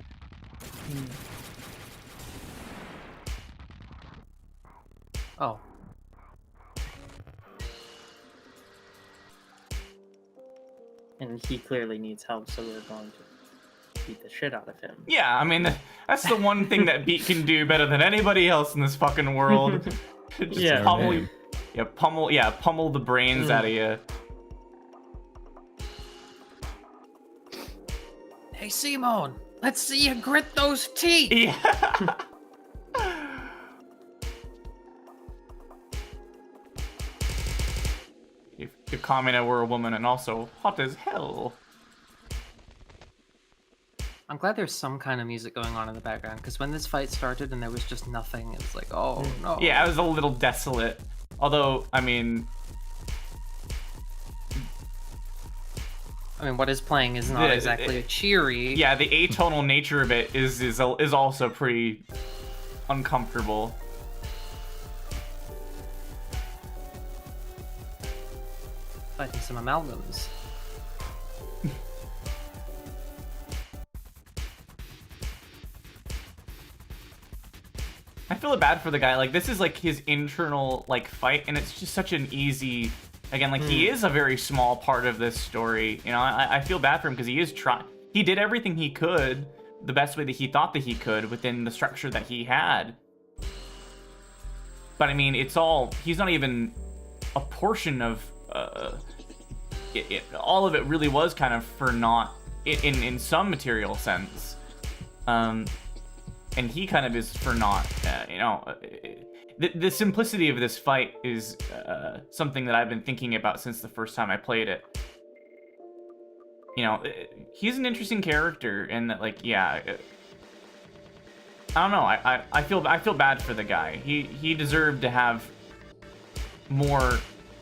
S2: Oh.
S3: And he clearly needs help, so we're going to beat the shit out of him.
S1: Yeah, I mean, that's the one thing that Beat can do better than anybody else in this fucking world. Just pummel the brains out of you.
S2: Hey, Simone, let's see you grit those teeth.
S1: Yeah. If Kamina were a woman and also hot as hell.
S2: I'm glad there's some kind of music going on in the background, because when this fight started and there was just nothing, it was like, oh no.
S1: Yeah, it was a little desolate. Although, I mean,
S2: what is playing is not exactly cheery.
S1: Yeah, the atonal nature of it is also pretty uncomfortable.
S2: Fighting some amalgams.
S1: I feel bad for the guy. Like, this is like his internal like fight, and it's just such an easy. Again, like he is a very small part of this story. You know, I feel bad for him because he is trying. He did everything he could, the best way that he thought that he could within the structure that he had. But I mean, it's all. He's not even a portion of. All of it really was kind of for naught in some material sense. And he kind of is for naught, you know. The simplicity of this fight is something that I've been thinking about since the first time I played it. You know, he's an interesting character, and that, like, yeah. I don't know. I feel bad for the guy. He deserved to have more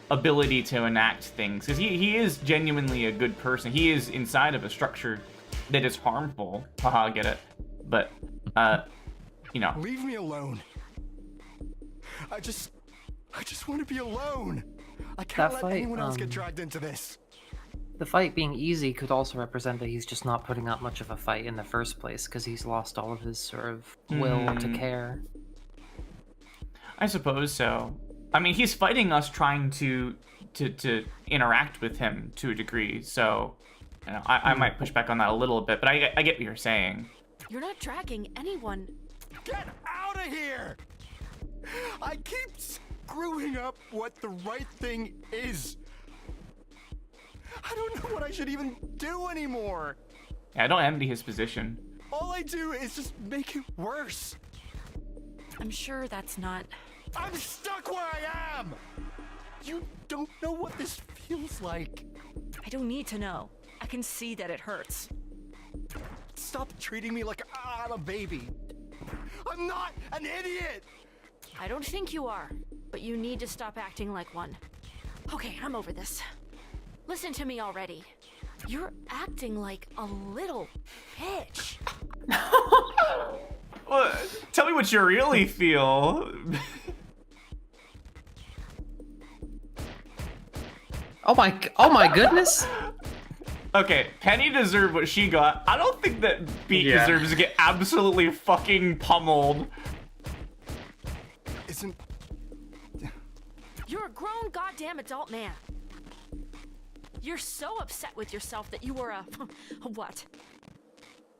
S1: ability to enact things, because he is genuinely a good person. He is inside of a structure that is harmful. Haha, get it? But you know.
S13: Leave me alone. I just want to be alone. I can't let anyone else get dragged into this.
S2: The fight being easy could also represent that he's just not putting up much of a fight in the first place, because he's lost all of his sort of will to care.
S1: I suppose so. I mean, he's fighting us trying to interact with him to a degree, so you know, I might push back on that a little bit, but I get what you're saying.
S4: You're not dragging anyone
S13: Get out of here! I keep screwing up what the right thing is. I don't know what I should even do anymore.
S1: Yeah, I don't envy his position.
S13: All I do is just make it worse.
S4: I'm sure that's not...
S13: I'm stuck where I am! You don't know what this feels like.
S7: I don't need to know. I can see that it hurts.
S13: Stop treating me like I'm a baby. I'm not an idiot!
S4: I don't think you are, but you need to stop acting like one. Okay, I'm over this. Listen to me already. You're acting like a little bitch.
S1: Well, tell me what you really feel.
S2: Oh my goodness.
S1: Okay, Penny deserved what she got. I don't think that Beat deserves to get absolutely fucking pummeled.
S13: Isn't...
S4: You're a grown goddamn adult man. You're so upset with yourself that you were a what?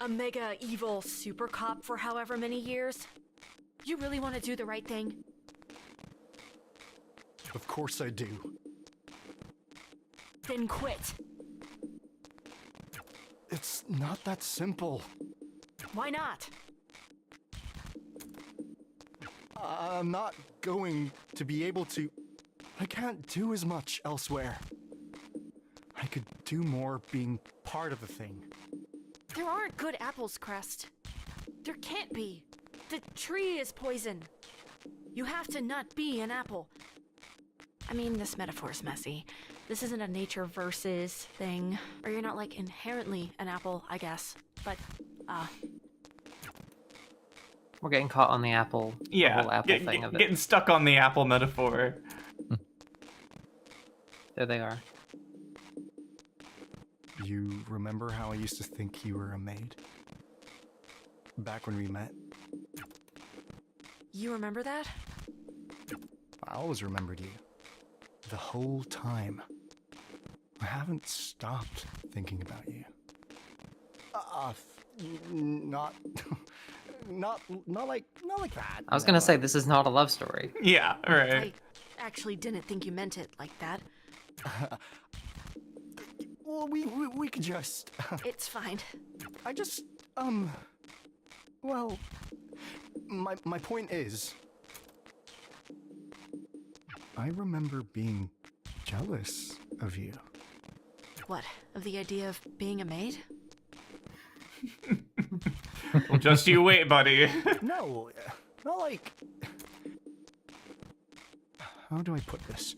S4: A mega evil super cop for however many years? You really want to do the right thing?
S13: Of course I do.
S4: Then quit.
S13: It's not that simple.
S4: Why not?
S13: I'm not going to be able to... I can't do as much elsewhere. I could do more being part of the thing.
S4: There aren't good apples, Crest. There can't be. The tree is poison. You have to not be an apple. I mean, this metaphor's messy. This isn't a nature versus thing. Or you're not, like, inherently an apple, I guess. But,
S2: We're getting caught on the apple.
S1: Yeah,
S2: the whole apple thing of it.
S1: Getting stuck on the apple metaphor.
S2: There they are.
S13: You remember how I used to think you were a maid? Back when we met?
S4: You remember that?
S13: I always remembered you. The whole time. I haven't stopped thinking about you. Not like that.
S2: I was gonna say, this is not a love story.
S1: Yeah, right.
S4: I actually didn't think you meant it like that.
S13: Well, we could just...
S4: It's fine.
S13: I just, well, my point is, I remember being jealous of you.
S4: What, of the idea of being a maid?
S1: Well, just you wait, buddy.
S13: No, not like... How do I put this?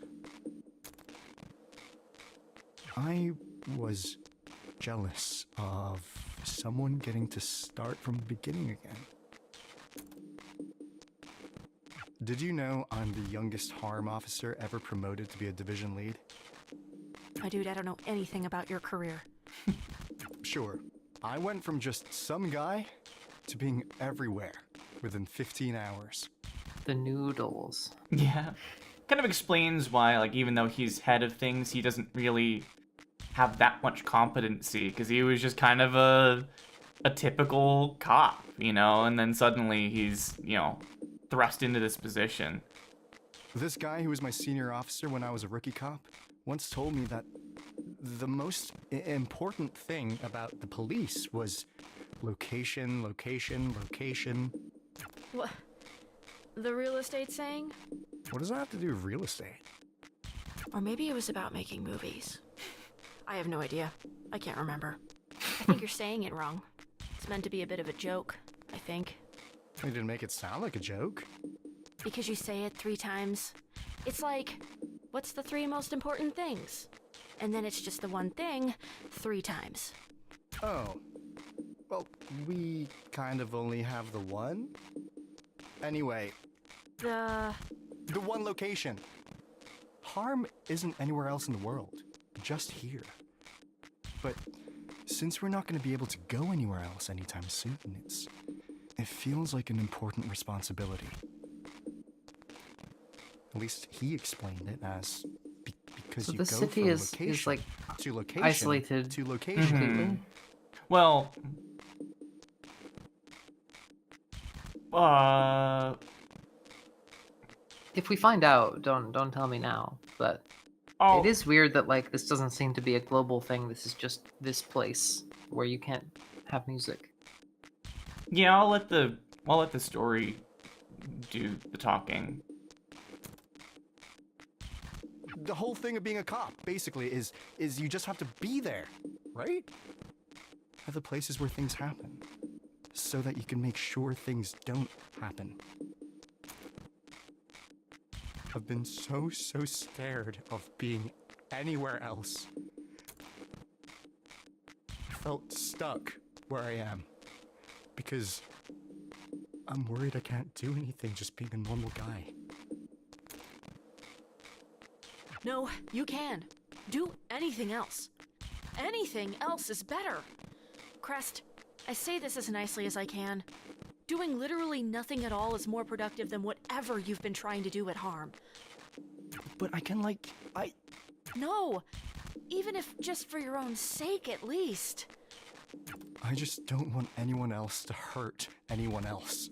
S13: I was jealous of someone getting to start from the beginning again. Did you know I'm the youngest harm officer ever promoted to be a division lead?
S4: My dude, I don't know anything about your career.
S13: Sure. I went from just some guy to being everywhere within 15 hours.
S2: The noodles.
S1: Yeah. Kind of explains why, like, even though he's head of things, he doesn't really have that much competency, because he was just kind of a typical cop, you know, and then suddenly he's, you know, thrust into this position.
S13: This guy who was my senior officer when I was a rookie cop once told me that the most important thing about the police was location, location, location.
S4: What? The real estate saying?
S13: What does that have to do with real estate?
S4: Or maybe it was about making movies. I have no idea. I can't remember. I think you're saying it wrong. It's meant to be a bit of a joke, I think.
S13: You didn't make it sound like a joke.
S4: Because you say it 3 times. It's like, what's the 3 most important things? And then it's just the one thing 3 times.
S13: Oh. Well, we kind of only have the one. Anyway. The one location. Harm isn't anywhere else in the world. Just here. But since we're not going to be able to go anywhere else anytime soon, it feels like an important responsibility. At least he explained it as because
S2: so
S13: you
S2: the
S13: go
S2: city
S13: from
S2: is
S13: location
S2: like
S13: to location
S2: isolated
S13: to location.
S1: Well,
S2: If we find out, don't tell me now. But
S1: Oh.
S2: it is weird that like this doesn't seem to be a global thing. This is just this place where you can't have music.
S1: Yeah, I'll let the story do the talking.
S13: The whole thing of being a cop, basically, is you just have to be there, right? Have the places where things happen, so that you can make sure things don't happen. I've been so scared of being anywhere else. I felt stuck where I am, because I'm worried I can't do anything just being a normal guy.
S4: No, you can. Do anything else. Anything else is better. Crest, I say this as nicely as I can. Doing literally nothing at all is more productive than whatever you've been trying to do at Harm.
S13: But I can,
S4: No! Even if just for your own sake, at least.
S13: I just don't want anyone else to hurt anyone else.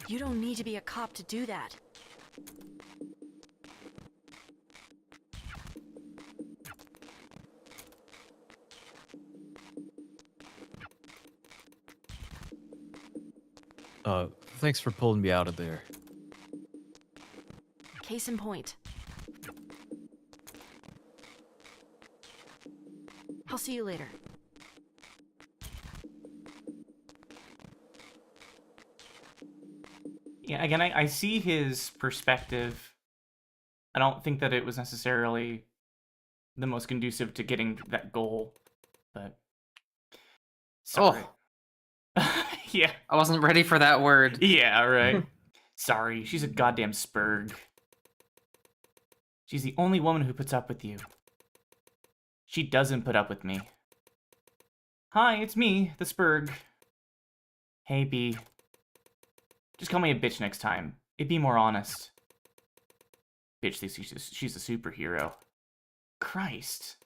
S4: You don't need to be a cop to do that.
S10: Thanks for pulling me out of there.
S4: Case in point. I'll see you later.
S1: Yeah, again, I see his perspective. I don't think that it was necessarily the most conducive to getting that goal, but... Sorry.
S2: Oh!
S1: Yeah.
S2: I wasn't ready for that word.
S1: Yeah, right. Sorry, she's a goddamn spurg. She's the only woman who puts up with you. She doesn't put up with me. Hi, it's me, the spurg. Hey, B. Just call me a bitch next time. It'd be more honest. Bitch thinks she's a superhero. Christ.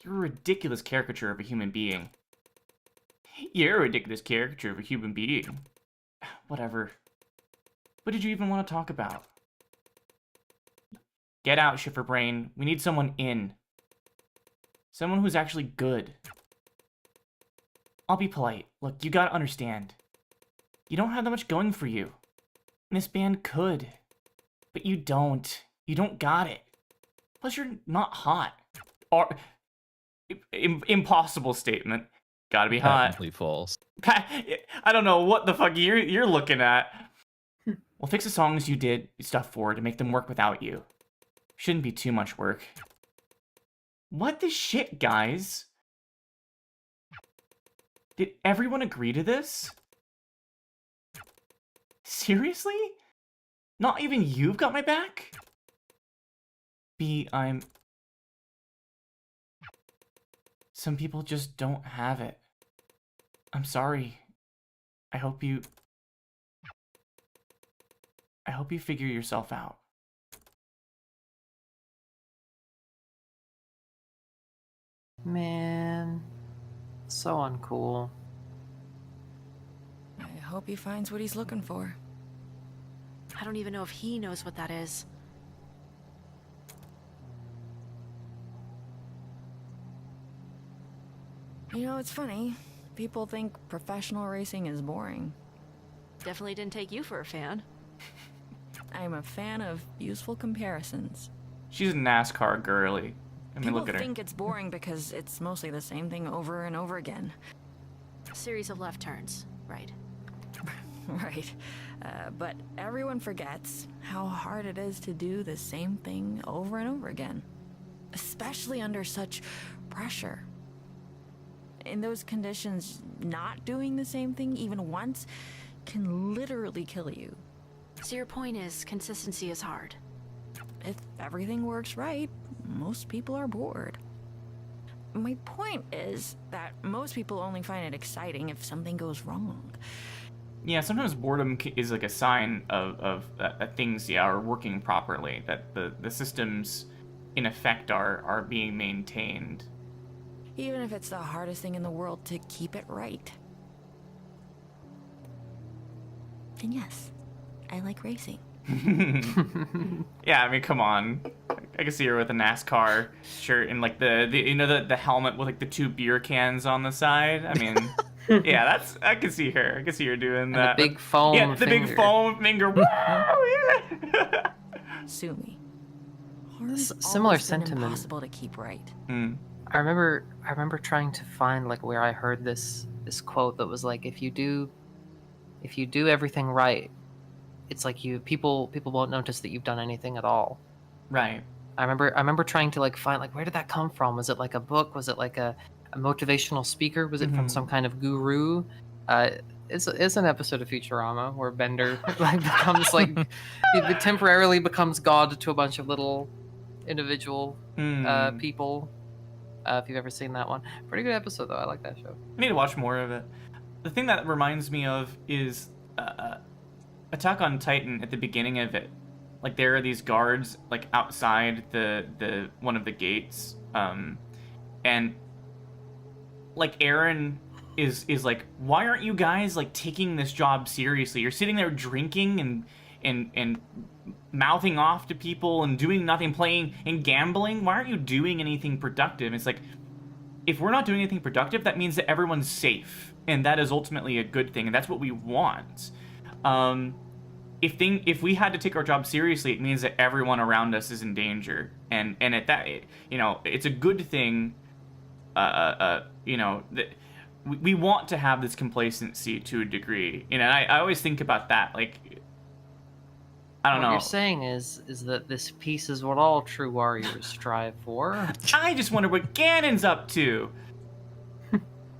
S1: You're a ridiculous caricature of a human being. You're a ridiculous caricature of a human being. Whatever. What did you even want to talk about? Get out, Schifferbrain. We need someone in. Someone who's actually good. I'll be polite. Look, you gotta understand. You don't have that much going for you. And this band could. But you don't. You don't got it. Plus, you're not hot. Or... impossible statement. Gotta be hot.
S10: Patently false.
S1: I don't know what the fuck you're looking at. Well, fix the songs you did stuff for to make them work without you. Shouldn't be too much work. What the shit, guys? Did everyone agree to this? Seriously? Not even you've got my back? B, some people just don't have it. I'm sorry. I hope you figure yourself out.
S2: Man, so uncool.
S7: I hope he finds what he's looking for.
S4: I don't even know if he knows what that is.
S7: You know, it's funny. People think professional racing is boring.
S4: Definitely didn't take you for a fan.
S7: I'm a fan of useful comparisons.
S1: She's a NASCAR girly. I mean,
S7: People
S1: look at her.
S7: think it's boring because it's mostly the same thing over and over again.
S4: A series of left turns, right?
S7: Right. But everyone forgets how hard it is to do the same thing over and over again. Especially under such pressure. In those conditions, not doing the same thing even once can literally kill you.
S4: So your point is, consistency is hard.
S7: If everything works right, most people are bored. My point is that most people only find it exciting if something goes wrong.
S1: Yeah, sometimes boredom is like a sign of that things are working properly, that the systems in effect are being maintained.
S7: Even if it's the hardest thing in the world to keep it right.
S4: then yes, I like racing.
S1: Yeah, I mean, come on. I can see her with a NASCAR shirt and like the helmet with like the 2 beer cans on the side. I mean, yeah, I can see her. I can see her doing
S2: And
S1: that.
S2: the big foam
S1: Yeah, the big
S2: finger.
S1: foam finger. Woo, yeah.
S4: Sue me. Harm's
S2: Similar
S4: always been
S2: sentiment.
S4: impossible to keep right.
S2: I remember trying to find like where I heard this quote that was like, if you do everything right, it's like people won't notice that you've done anything at all.
S1: Right.
S2: I remember trying to like find like, where did that come from? Was it like a book? Was it like a motivational speaker? Was it from some kind of guru? It's an episode of Futurama where Bender like becomes like he temporarily becomes God to a bunch of little individual people. If you've ever seen that one, pretty good episode though. I like that show.
S1: I need to watch more of it. The thing that reminds me of is Attack on Titan. At the beginning of it, like there are these guards like outside the one of the gates, and like Eren is like, why aren't you guys like taking this job seriously? You're sitting there drinking and mouthing off to people and doing nothing, playing and gambling. Why aren't you doing anything productive? It's like, if we're not doing anything productive, that means that everyone's safe, and that is ultimately a good thing, and that's what we want. If we had to take our job seriously, it means that everyone around us is in danger, and at that, you know, it's a good thing. You know, that we want to have this complacency to a degree. You know, and I always think about that. Like, I don't know.
S2: What you're saying is that this peace is what all true warriors strive for.
S1: I just wonder what Ganon's up to.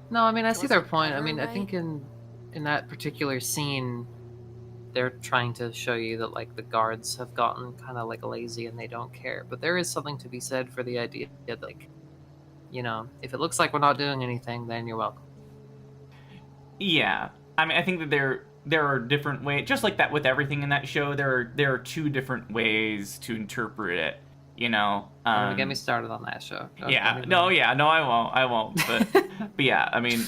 S2: No, I mean, I see their point. I mean, I think in that particular scene, they're trying to show you that like the guards have gotten kind of like lazy and they don't care. But there is something to be said for the idea that, like, you know, if it looks like we're not doing anything, then you're welcome.
S1: Yeah, I mean, I think that there are different ways, just like that with everything in that show. There are 2 different ways to interpret it. You know,
S2: Don't get me started on that show.
S1: I won't. But yeah, I mean,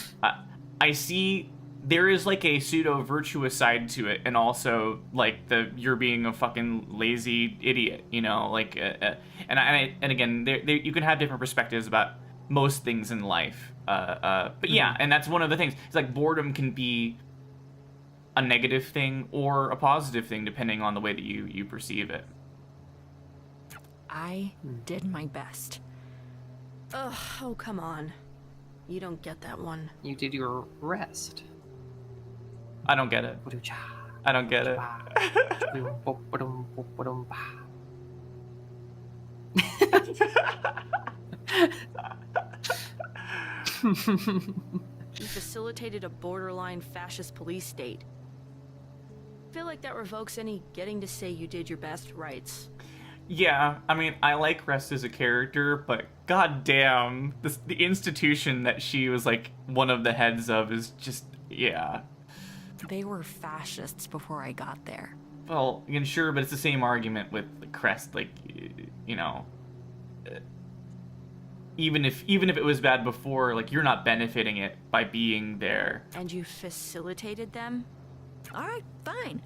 S1: I see there is like a pseudo virtuous side to it, and also like you're being a fucking lazy idiot. You know, like and again, you can have different perspectives about most things in life. But yeah, and that's one of the things. It's like boredom can be a negative thing or a positive thing depending on the way that you perceive it.
S4: I did my best. Ugh, oh, come on. You don't get that one.
S2: You did your rest.
S1: I don't get it. I don't get it.
S4: You facilitated a borderline fascist police state. I feel like that revokes any getting to say you did your best rights.
S1: Yeah, I mean, I like Rest as a character, but goddamn, the institution that she was like one of the heads of is just, yeah.
S4: They were fascists before I got there.
S1: Well, again, sure, but it's the same argument with the Crest, like, you know, even if it was bad before, like, you're not benefiting it by being there.
S4: And you facilitated them?
S7: All right, fine.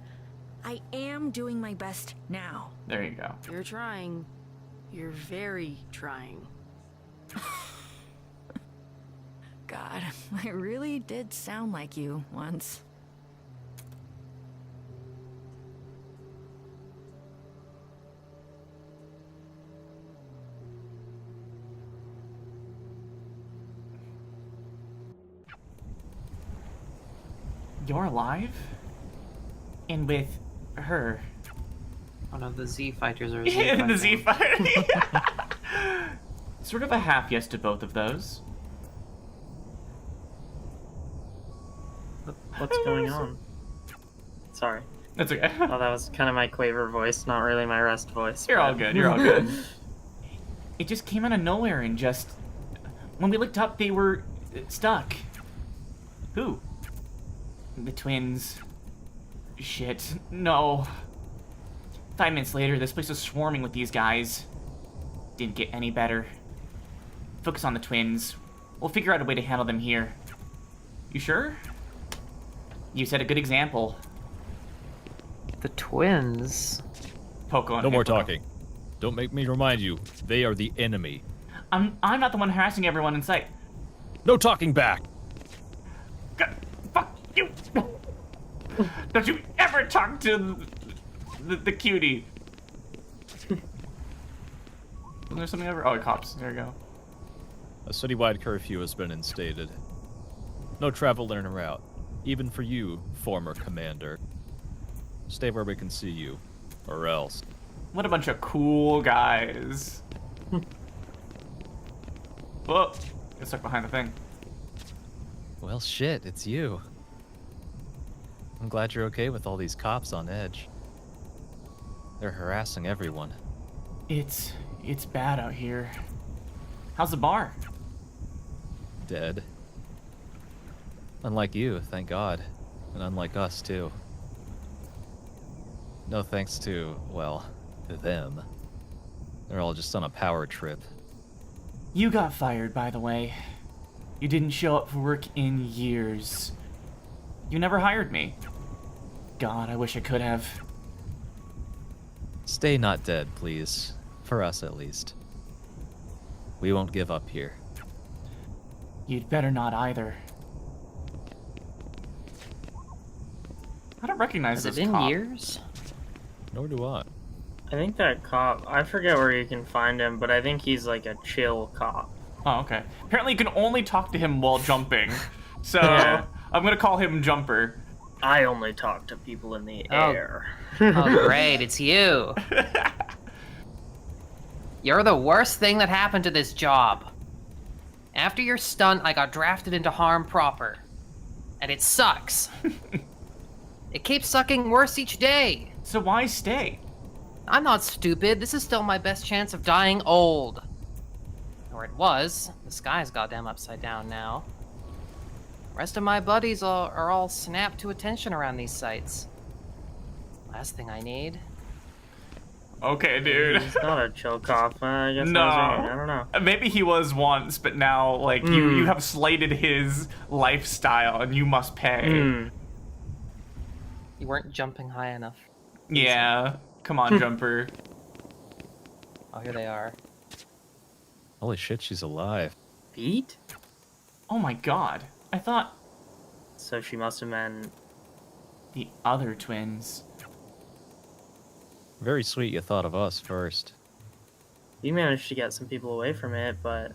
S7: I am doing my best now.
S1: There you go.
S4: You're trying. You're very trying.
S7: God, I really did sound like you once.
S1: You're alive? And with her?
S2: Oh no, the Z fighters are Z
S1: Yeah, the
S2: fighters.
S1: Z fighter. Sort of a half yes to both of those.
S3: What's going on? Sorry.
S1: That's okay.
S3: Oh, that was kind of my quaver voice, not really my rest voice.
S1: You're all good. You're all good. It just came out of nowhere and just... When we looked up, they were stuck. Who? The twins. Shit. No. 5 minutes later, this place was swarming with these guys. Didn't get any better. Focus on the twins. We'll figure out a way to handle them here. You sure? You set a good example.
S2: The twins.
S1: Poco and
S10: No more
S1: Hippo.
S10: talking. Don't make me remind you, they are the enemy.
S1: I'm not the one harassing everyone in sight.
S10: No talking back!
S1: God, fuck you! Don't you ever talk to the cutie. Isn't there something over? Oh, cops. There we go.
S10: A citywide curfew has been instated. No travel in or out, even for you, former commander. Stay where we can see you, or else.
S1: What a bunch of cool guys. Whoa, get stuck behind the thing.
S10: Well, shit, it's you. I'm glad you're okay with all these cops on edge. They're harassing everyone.
S1: It's bad out here. How's the bar?
S10: Dead. Unlike you, thank God. And unlike us, too. No thanks to, well, them. They're all just on a power trip.
S1: You got fired, by the way. You didn't show up for work in years. You never hired me. God, I wish I could have.
S10: Stay not dead, please. For us, at least. We won't give up here.
S1: You'd better not either. I don't recognize
S2: Has
S1: this
S2: it been
S1: cop.
S2: years?
S10: Nor do I.
S3: I think that cop, I forget where you can find him, but I think he's like a chill cop.
S1: Oh, okay. Apparently you can only talk to him while jumping. So,
S3: Yeah.
S1: I'm gonna call him Jumper.
S3: I only talk to people in the
S2: Oh.
S3: air.
S2: Oh, great, it's you. You're the worst thing that happened to this job. After your stunt, I got drafted into Harm proper. And it sucks. It keeps sucking worse each day.
S1: So why stay?
S2: I'm not stupid. This is still my best chance of dying old. Or it was. The sky's goddamn upside down now. Rest of my buddies are all snapped to attention around these sites. Last thing I need.
S1: Okay, dude.
S3: He's not a chill cop. I guess
S1: No.
S3: I don't know.
S1: Maybe he was once, but now, like, you have slated his lifestyle and you must pay.
S2: You weren't jumping high enough.
S1: Yeah. Come on, Jumper.
S2: Oh, here they are.
S10: Holy shit, she's alive.
S3: Pete?
S1: Oh my god. I thought
S3: So she must have been...
S1: the other twins.
S10: Very sweet you thought of us first.
S3: You managed to get some people away from it, but...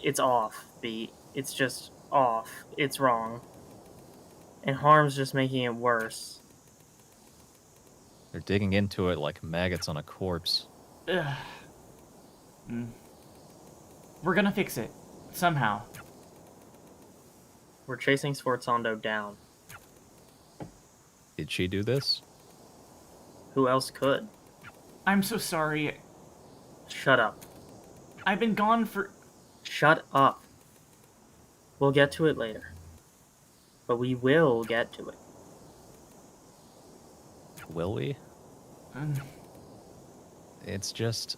S3: It's off, Pete. It's just off. It's wrong. And Harm's just making it worse.
S10: They're digging into it like maggots on a corpse.
S1: Ugh. We're gonna fix it. Somehow.
S3: We're chasing Sforzando down.
S10: Did she do this?
S3: Who else could?
S1: I'm so sorry.
S3: Shut up.
S1: I've been gone for...
S3: Shut up. We'll get to it later. But we will get to it.
S10: Will we? It's just...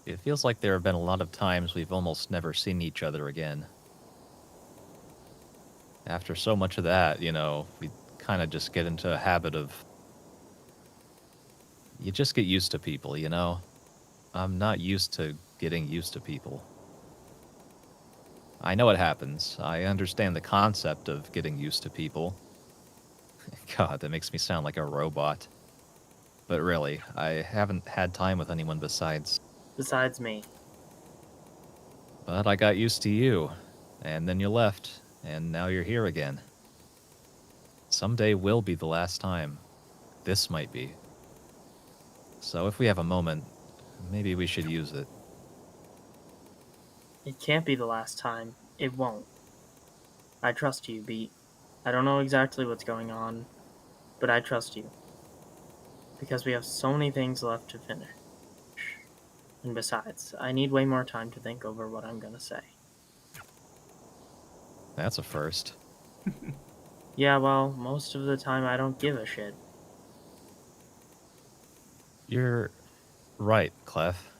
S10: It feels like there have been a lot of times we've almost never seen each other again. After so much of that, you know, we kind of just get into a habit of... You just get used to people, you know? I'm not used to getting used to people. I know it happens. I understand the concept of getting used to people. God, that makes me sound like a robot. But really, I haven't had time with anyone besides
S3: me.
S10: But I got used to you, and then you left, and now you're here again. Someday will be the last time. This might be. So if we have a moment, maybe we should use it.
S3: It can't be the last time. It won't. I trust you, Beat. I don't know exactly what's going on, but I trust you. Because we have so many things left to finish. And besides, I need way more time to think over what I'm gonna say.
S10: That's a first.
S3: Yeah, well, most of the time I don't give a shit.
S10: You're right, Clef.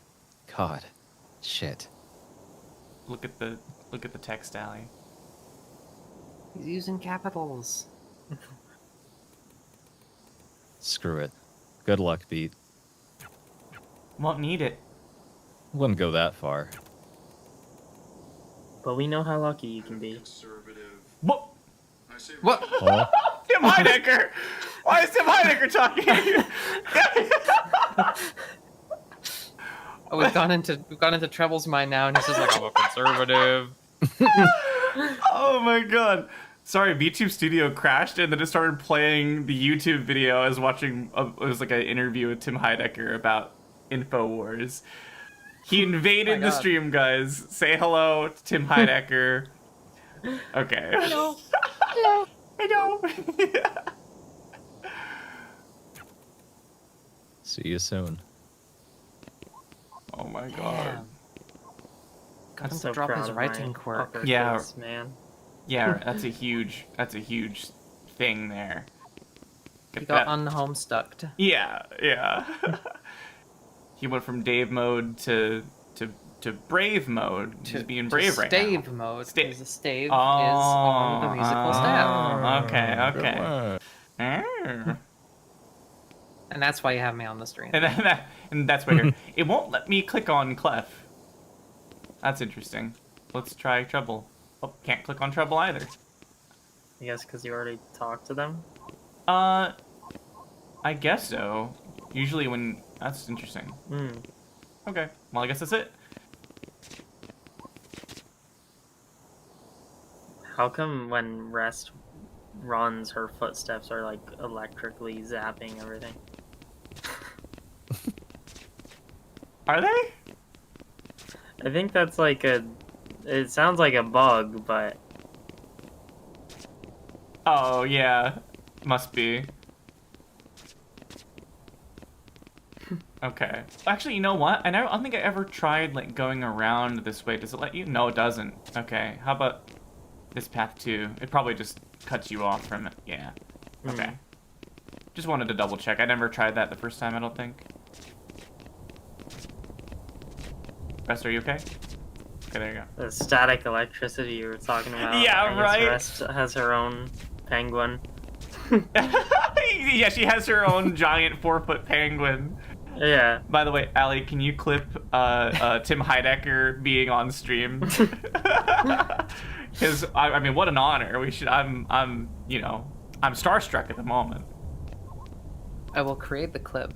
S10: God. Shit.
S1: Look at the text, Allie.
S2: He's using capitals.
S10: Screw it. Good luck, Beat.
S1: Won't need it.
S10: Wouldn't go that far.
S3: But we know how lucky you can be.
S1: What?
S2: What?
S10: Oh,
S1: Tim Heidecker! Why is Tim Heidecker talking?
S2: Oh, we've gone into Treble's mind now, and he's just like, I'm a conservative.
S1: Oh my god. Sorry, VTube Studio crashed and then it started playing the YouTube video. I was watching, it was like an interview with Tim Heidecker about InfoWars. He invaded the stream, guys. Say hello to Tim Heidecker. Okay.
S2: Hello. Hello.
S1: Hello.
S10: see you soon.
S1: Oh my god.
S2: Got him
S3: so
S2: to drop
S3: proud
S2: his
S3: of
S2: writing
S3: my
S2: quirk.
S3: upper
S1: Yeah.
S3: case, man.
S1: Yeah, that's a huge thing there.
S2: He got unhomestucked.
S1: Yeah, yeah. He went from Dave mode to brave mode. He's being brave right now.
S2: Stave mode. Because the stave is on the musical staff.
S1: Okay.
S2: And that's why you have me on the stream.
S1: And that's why here. It won't let me click on Clef. That's interesting. Let's try Treble. Oh, can't click on Treble either.
S3: I guess because you already talked to them?
S1: I guess so. Usually when... That's interesting. Okay. Well, I guess that's it.
S3: How come when Rest runs, her footsteps are like electrically zapping everything?
S1: Are they?
S3: I think that's like a... It sounds like a bug, but...
S1: Oh, yeah. Must be. Okay. Actually, you know what? I don't think I ever tried, like, going around this way. Does it let you? No, it doesn't. Okay. How about this path, too? It probably just cuts you off from it. Yeah. Okay. Just wanted to double check. I never tried that the first time, I don't think. Rest, are you okay? Okay, there you go.
S3: The static electricity you were talking about.
S1: Yeah,
S3: I guess
S1: right?
S3: Rest has her own penguin.
S1: Yeah, she has her own giant 4-foot penguin.
S3: Yeah.
S1: By the way, Allie, can you clip Tim Heidecker being on stream? Because I mean, what an honor. We should. I'm starstruck at the moment.
S2: I will create the clip,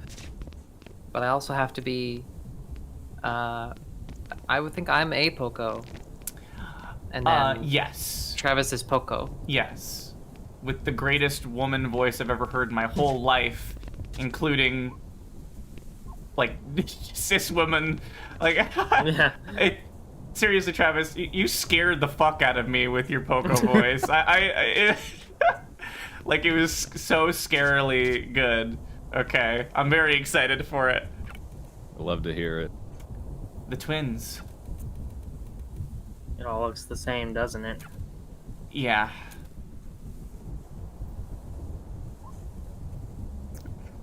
S2: but I also have to be. I would think I'm a Poco. And then
S1: yes.
S2: Travis is Poco.
S1: Yes. With the greatest woman voice I've ever heard in my whole life, including like cis women. Like
S3: yeah.
S1: Seriously, Travis, you scared the fuck out of me with your Poco voice. Like it was so scarily good. Okay, I'm very excited for it.
S10: I love to hear it.
S1: The twins.
S3: It all looks the same, doesn't it?
S1: Yeah.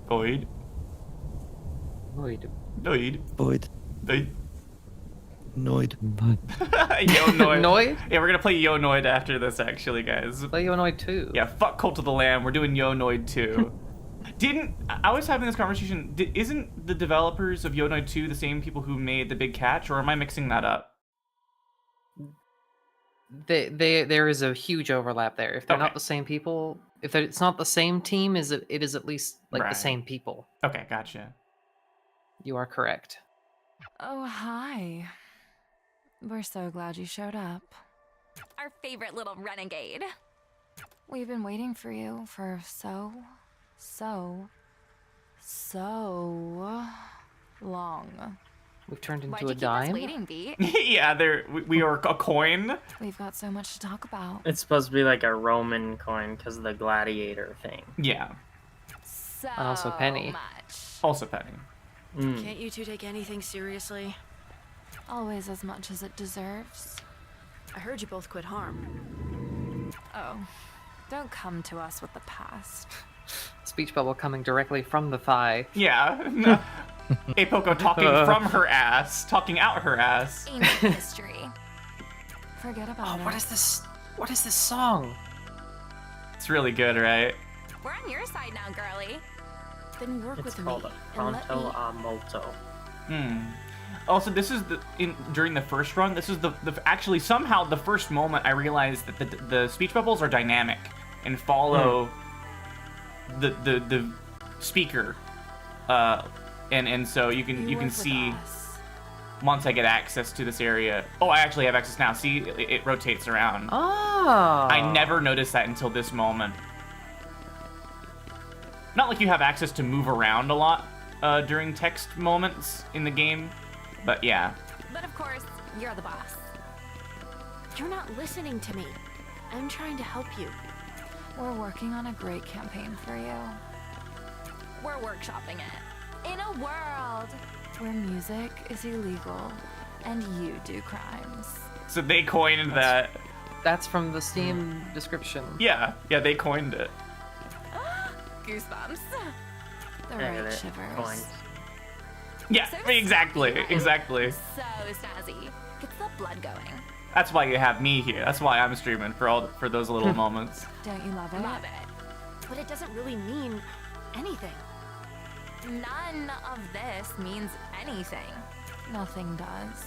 S1: Boyd.
S2: Boyd.
S1: Boyd.
S14: Boyd.
S1: Boyd.
S14: Noid.
S1: Yo Noid.
S2: Noid?
S1: Yeah, we're gonna play Yo Noid after this, actually, guys.
S2: Play Yo Noid 2.
S1: Yeah, fuck Cult of the Lamb. We're doing Yo Noid 2. I was having this conversation. Isn't the developers of Yo Noid 2 the same people who made The Big Catch, or am I mixing that up?
S2: There is a huge overlap there. If they're not the same people, if it's not the same team, it is at least like the same people.
S1: Okay, gotcha.
S2: You are correct.
S7: Oh, hi. We're so glad you showed up.
S4: Our favorite little renegade.
S7: We've been waiting for you for so long.
S2: We've turned into
S7: Why'd you
S2: a
S7: keep
S2: dime.
S7: us waiting, Beat?
S1: Yeah, we are a coin.
S7: We've got so much to talk about.
S3: It's supposed to be like a Roman coin because of the gladiator thing.
S1: Yeah.
S4: So
S2: And also Penny.
S4: much.
S1: Also Penny.
S4: Can't you two take anything seriously?
S7: Always as much as it deserves.
S4: I heard you both quit harm.
S7: Oh, don't come to us with the past.
S2: Speech bubble coming directly from the thigh.
S1: Yeah. No. Apoko talking from her ass, talking out her ass.
S7: Ancient history. Forget about it.
S2: What is this? What is this song?
S1: It's really good, right?
S4: We're on your side now, girly. Then work
S3: It's
S4: with me
S3: called
S4: and let
S3: Pronto
S4: me...
S3: a Molto.
S1: Also, this is during the first run. This is actually somehow the first moment I realized that the speech bubbles are dynamic and follow the speaker, and so you can see once I get access to this area. Oh, I actually have access now. See, it rotates around.
S2: Oh.
S1: I never noticed that until this moment. Not like you have access to move around a lot during text moments in the game, but yeah.
S4: But of course, you're the boss. You're not listening to me. I'm trying to help you.
S7: We're working on a great campaign for you.
S4: We're workshopping it. In a world
S7: where music is illegal and you do crimes.
S1: So they coined that.
S2: That's from the Steam description.
S1: Yeah, they coined it.
S4: Goosebumps.
S7: The right shivers.
S1: Yeah, exactly.
S4: So snazzy. Gets the blood going.
S1: That's why you have me here. That's why I'm streaming for those little moments.
S7: Don't you love it?
S4: Love it. But it doesn't really mean anything. None of this means anything.
S7: Nothing does.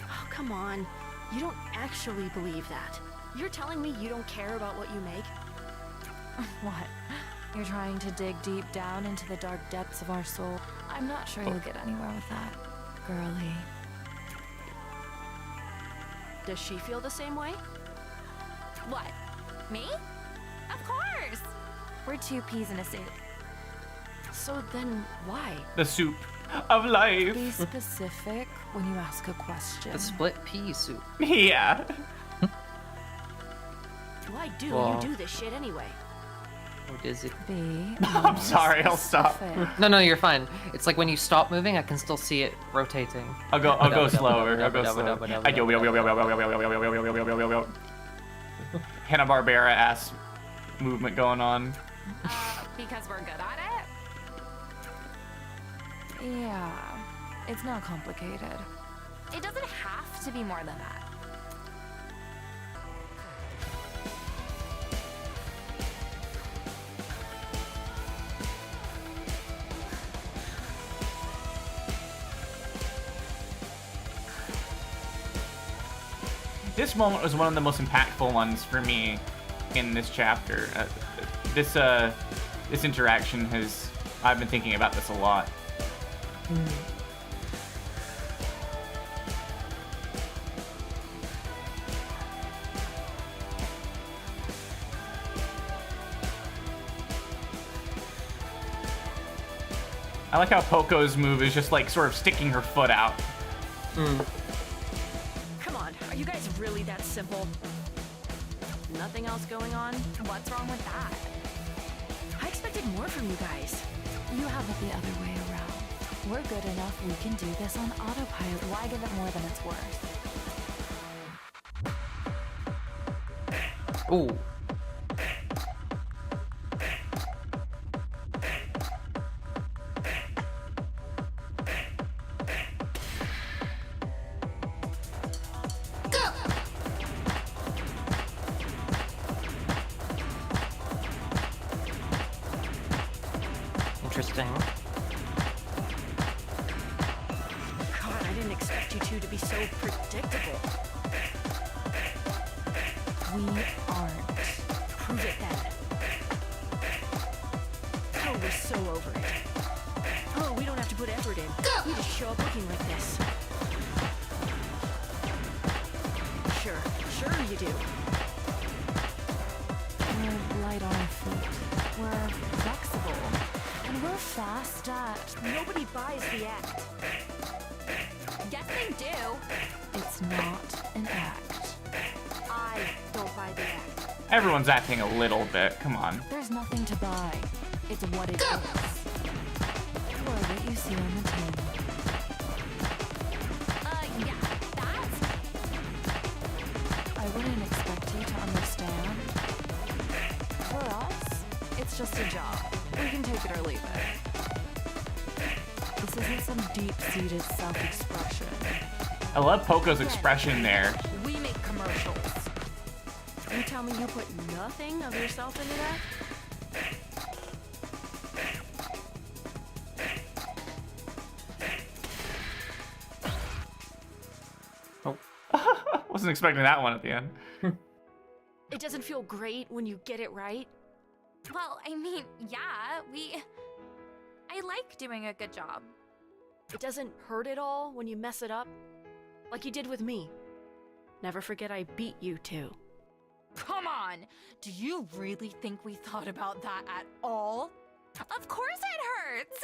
S4: Oh, come on. You don't actually believe that. You're telling me you don't care about what you make?
S7: What? You're trying to dig deep down into the dark depths of our soul. I'm not sure you'll get anywhere with that, girlie.
S4: Does she feel the same way?
S7: What? Me? Of course! We're two peas in a soup.
S4: So then why?
S1: The soup of life.
S7: Be specific when you ask a question.
S2: The split pea soup.
S1: Yeah.
S4: Why do
S2: Well,
S4: you do this shit anyway?
S2: What is it?
S1: I'm sorry, I'll stop.
S2: No, you're fine. It's like when you stop moving, I can still see it rotating.
S1: I'll go slower. Hanna-Barbera ass movement going on.
S4: Because we're good at it?
S7: Yeah, it's not complicated.
S4: It doesn't have to be more than that.
S1: This moment was one of the most impactful ones for me in this chapter. This interaction has... I've been thinking about this a lot. I like how Poco's move is just like sort of sticking her foot out.
S4: Come on, are you guys really that simple? Nothing else going on? What's wrong with that? I expected more from you guys.
S7: You have it the other way around. We're good enough, we can do this on autopilot. Why give it more than it's worth?
S2: Ooh. Interesting.
S4: God, I didn't expect you two to be so predictable.
S7: We aren't.
S4: Prove it then. Oh, we're so over it. Oh, we don't have to put effort in. We just show up looking like this. Sure you do.
S7: We're light on our feet. We're flexible. And we're fast at...
S4: Nobody buys the act.
S7: Yes, they do. It's not an act.
S4: I don't buy the act.
S1: Everyone's acting a little bit. Come on.
S7: There's nothing to buy. It's what it is. Or what you see on the tin.
S4: Yeah, that's...
S7: I wouldn't expect you to understand. For us, it's just a job. We can take it or leave it. This isn't some deep-seated self-expression.
S1: I love Poco's expression there.
S4: We make commercials. You tell me you put nothing of yourself into that?
S1: Wasn't expecting that one at the end.
S4: It doesn't feel great when you get it right.
S15: Well, I mean, yeah, I like doing a good job.
S4: It doesn't hurt at all when you mess it up. Like you did with me. Never forget I beat you too.
S15: Come on! Do you really think we thought about that at all? Of course it hurts!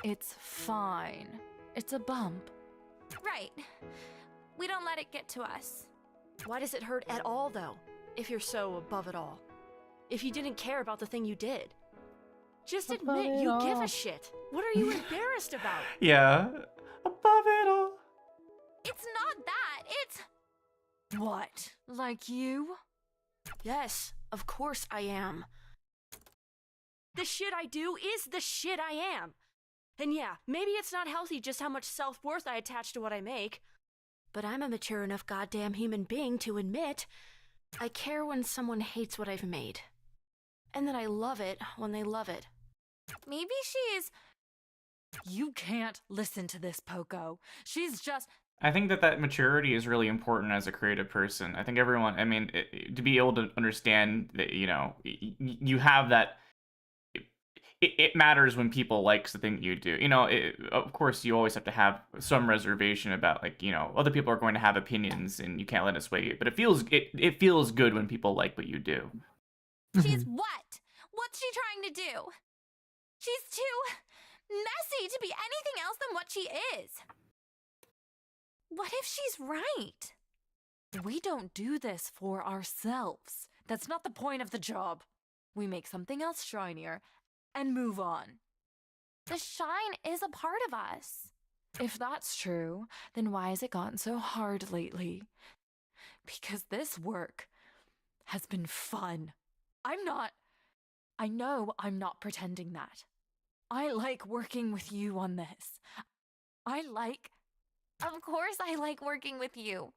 S16: It's fine. It's a bump.
S15: Right. We don't let it get to us.
S4: Why does it hurt at all, though? If you're so above it all. If you didn't care about the thing you did. Just admit you give a shit. What are you embarrassed about?
S1: Yeah. Above it all.
S15: It's not that. It's...
S16: What? Like you?
S4: Yes, of course I am. The shit I do is the shit I am. And yeah, maybe it's not healthy just how much self-worth I attach to what I make. But I'm a mature enough goddamn human being to admit I care when someone hates what I've made. And that I love it when they love it.
S15: Maybe she's...
S16: You can't listen to this, Poco. She's just...
S1: I think that maturity is really important as a creative person. I think everyone, I mean, to be able to understand that, you know, you have that, it matters when people like the thing you do. You know, of course, you always have to have some reservation about, like, you know, other people are going to have opinions and you can't let it sway you. But it feels good when people like what you do.
S15: She's what? What's she trying to do? She's too messy to be anything else than what she is. What if she's right?
S16: We don't do this for ourselves. That's not the point of the job. We make something else shinier and move on.
S15: The shine is a part of us.
S16: If that's true, then why has it gotten so hard lately? Because this work has been fun. I know I'm not pretending that. I like working with you on this.
S15: Of course I like working with you.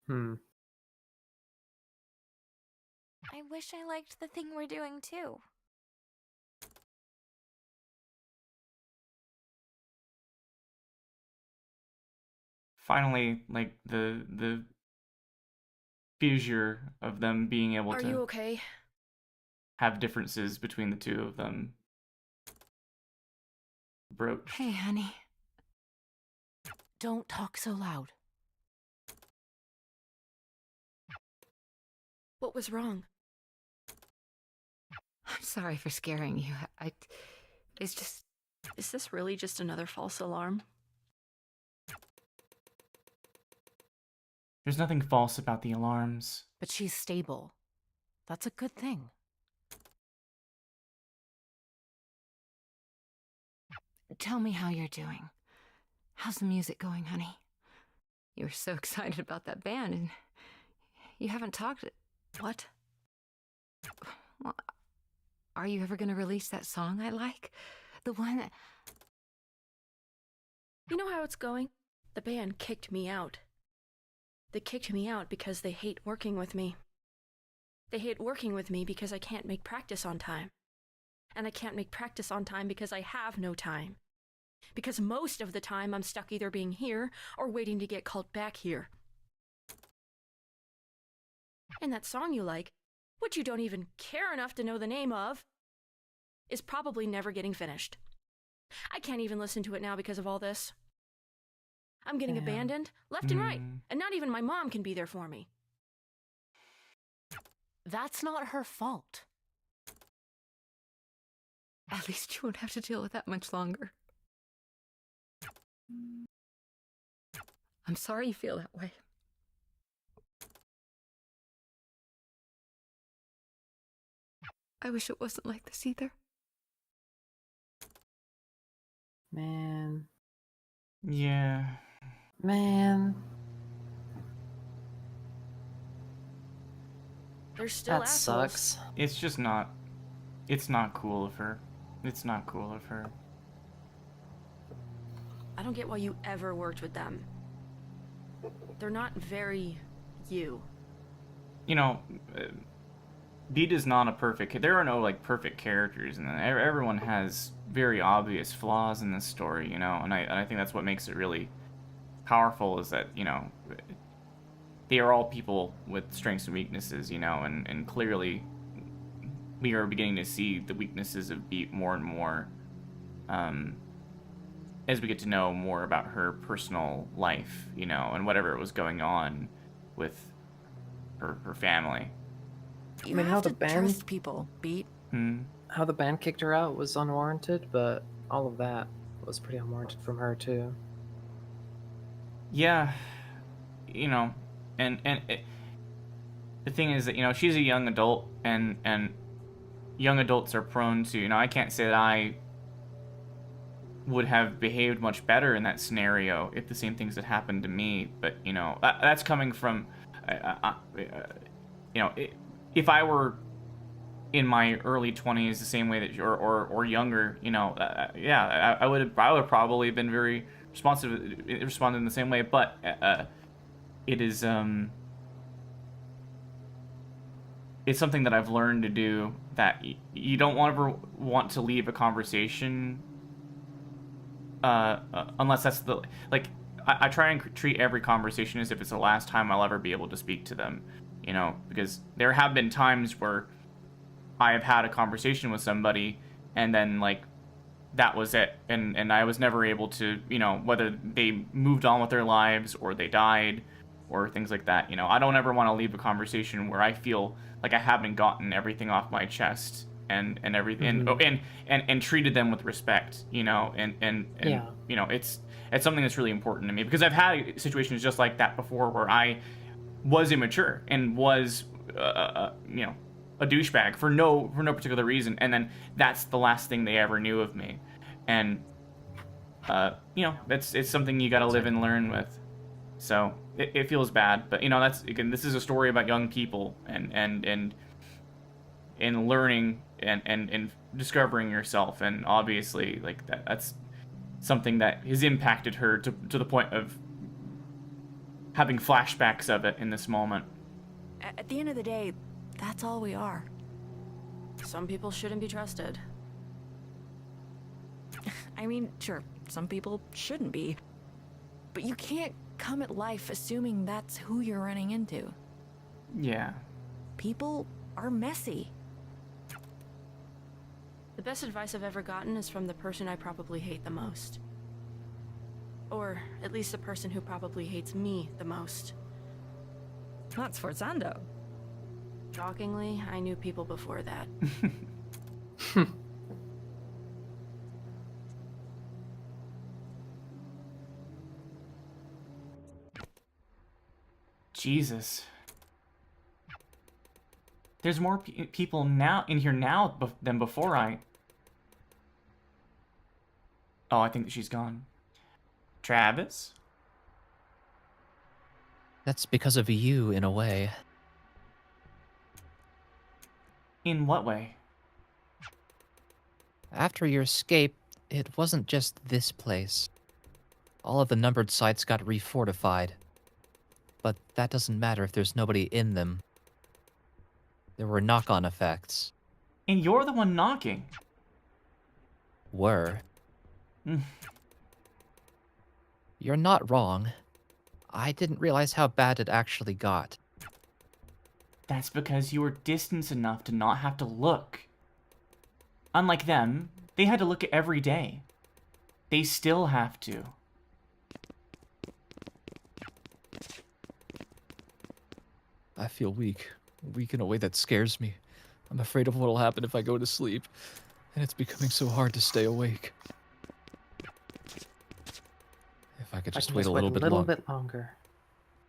S15: I wish I liked the thing we're doing too.
S1: Finally, like, the fissure of them being able
S4: Are
S1: to
S4: you okay?
S1: have differences between the two of them broached.
S16: Hey, honey. Don't talk so loud.
S4: What was wrong?
S17: I'm sorry for scaring you. It's just...
S4: Is this really just another false alarm?
S1: There's nothing false about the alarms.
S16: But she's stable. That's a good thing.
S17: Tell me how you're doing. How's the music going, honey? You were so excited about that band, and you haven't talked...
S4: What?
S17: Well, are you ever going to release that song I like? The one that...
S4: You know how it's going? The band kicked me out. They kicked me out because they hate working with me. They hate working with me because I can't make practice on time. And I can't make practice on time because I have no time. Because most of the time I'm stuck either being here or waiting to get called back here. And that song you like, which you don't even care enough to know the name of, is probably never getting finished. I can't even listen to it now because of all this. I'm getting abandoned left and right, and not even my mom can be there for me.
S16: That's not her fault.
S17: At least you won't have to deal with that much longer. I'm sorry you feel that way. I wish it wasn't like this either.
S2: Man.
S1: Yeah.
S2: Man.
S4: There's still
S2: That
S4: assholes.
S2: sucks.
S1: It's just not... It's not cool of her. It's not cool of her.
S4: I don't get why you ever worked with them. They're not very you.
S1: You know, Beat is not a perfect. There are no like perfect characters, and everyone has very obvious flaws in this story, you know. And I think that's what makes it really powerful, is that, you know, they are all people with strengths and weaknesses, you know, and clearly we are beginning to see the weaknesses of Beat more and more, as we get to know more about her personal life, you know, and whatever was going on with her family.
S2: I mean, how the band
S7: trust people, Beat.
S2: How the band kicked her out was unwarranted, but all of that was pretty unwarranted from her too.
S1: Yeah, you know, and the thing is that, you know, she's a young adult, and young adults are prone to, you know, I can't say that I would have behaved much better in that scenario if the same things had happened to me, but, you know, that's coming from, you know, if I were in my early 20s the same way that or younger, you know, yeah, I would probably been very responded in the same way, but it is it's something that I've learned to do, that you don't ever want to leave a conversation unless that's the, like, I try and treat every conversation as if it's the last time I'll ever be able to speak to them, you know, because there have been times where I have had a conversation with somebody and then, like, that was it, and I was never able to, you know, whether they moved on with their lives or they died or things like that, you know. I don't ever want to leave a conversation where I feel like I haven't gotten everything off my chest and everything, and treated them with respect, you know, and
S2: Yeah.
S1: you know, it's something that's really important to me, because I've had situations just like that before where I was immature and was you know, a douchebag for no particular reason, and then that's the last thing they ever knew of me, and you know, it's something you got to live and learn with. So it feels bad, but, you know, that's, again, this is a story about young people and learning and discovering yourself, and obviously, like, that's something that has impacted her to the point of having flashbacks of it in this moment.
S7: At the end of the day, that's all we are. Some people shouldn't be trusted. I mean, sure, some people shouldn't be. But you can't come at life assuming that's who you're running into.
S1: Yeah.
S7: People are messy.
S4: The best advice I've ever gotten is from the person I probably hate the most. Or at least the person who probably hates me the most.
S7: That's Forzando.
S4: Shockingly, I knew people before that.
S1: Jesus. There's more people now in here now than before I... Oh, I think that she's gone. Travis?
S6: That's because of you, in a way.
S1: In what way?
S6: After your escape, it wasn't just this place. All of the numbered sites got refortified. But that doesn't matter if there's nobody in them. There were knock-on effects.
S1: And you're the one knocking.
S6: Were. You're not wrong. I didn't realize how bad it actually got.
S1: That's because you were distant enough to not have to look. Unlike them, they had to look every day. They still have to.
S10: I feel weak. Weak in a way that scares me. I'm afraid of what'll happen if I go to sleep. And it's becoming so hard to stay awake. If I could just wait a little bit
S2: longer.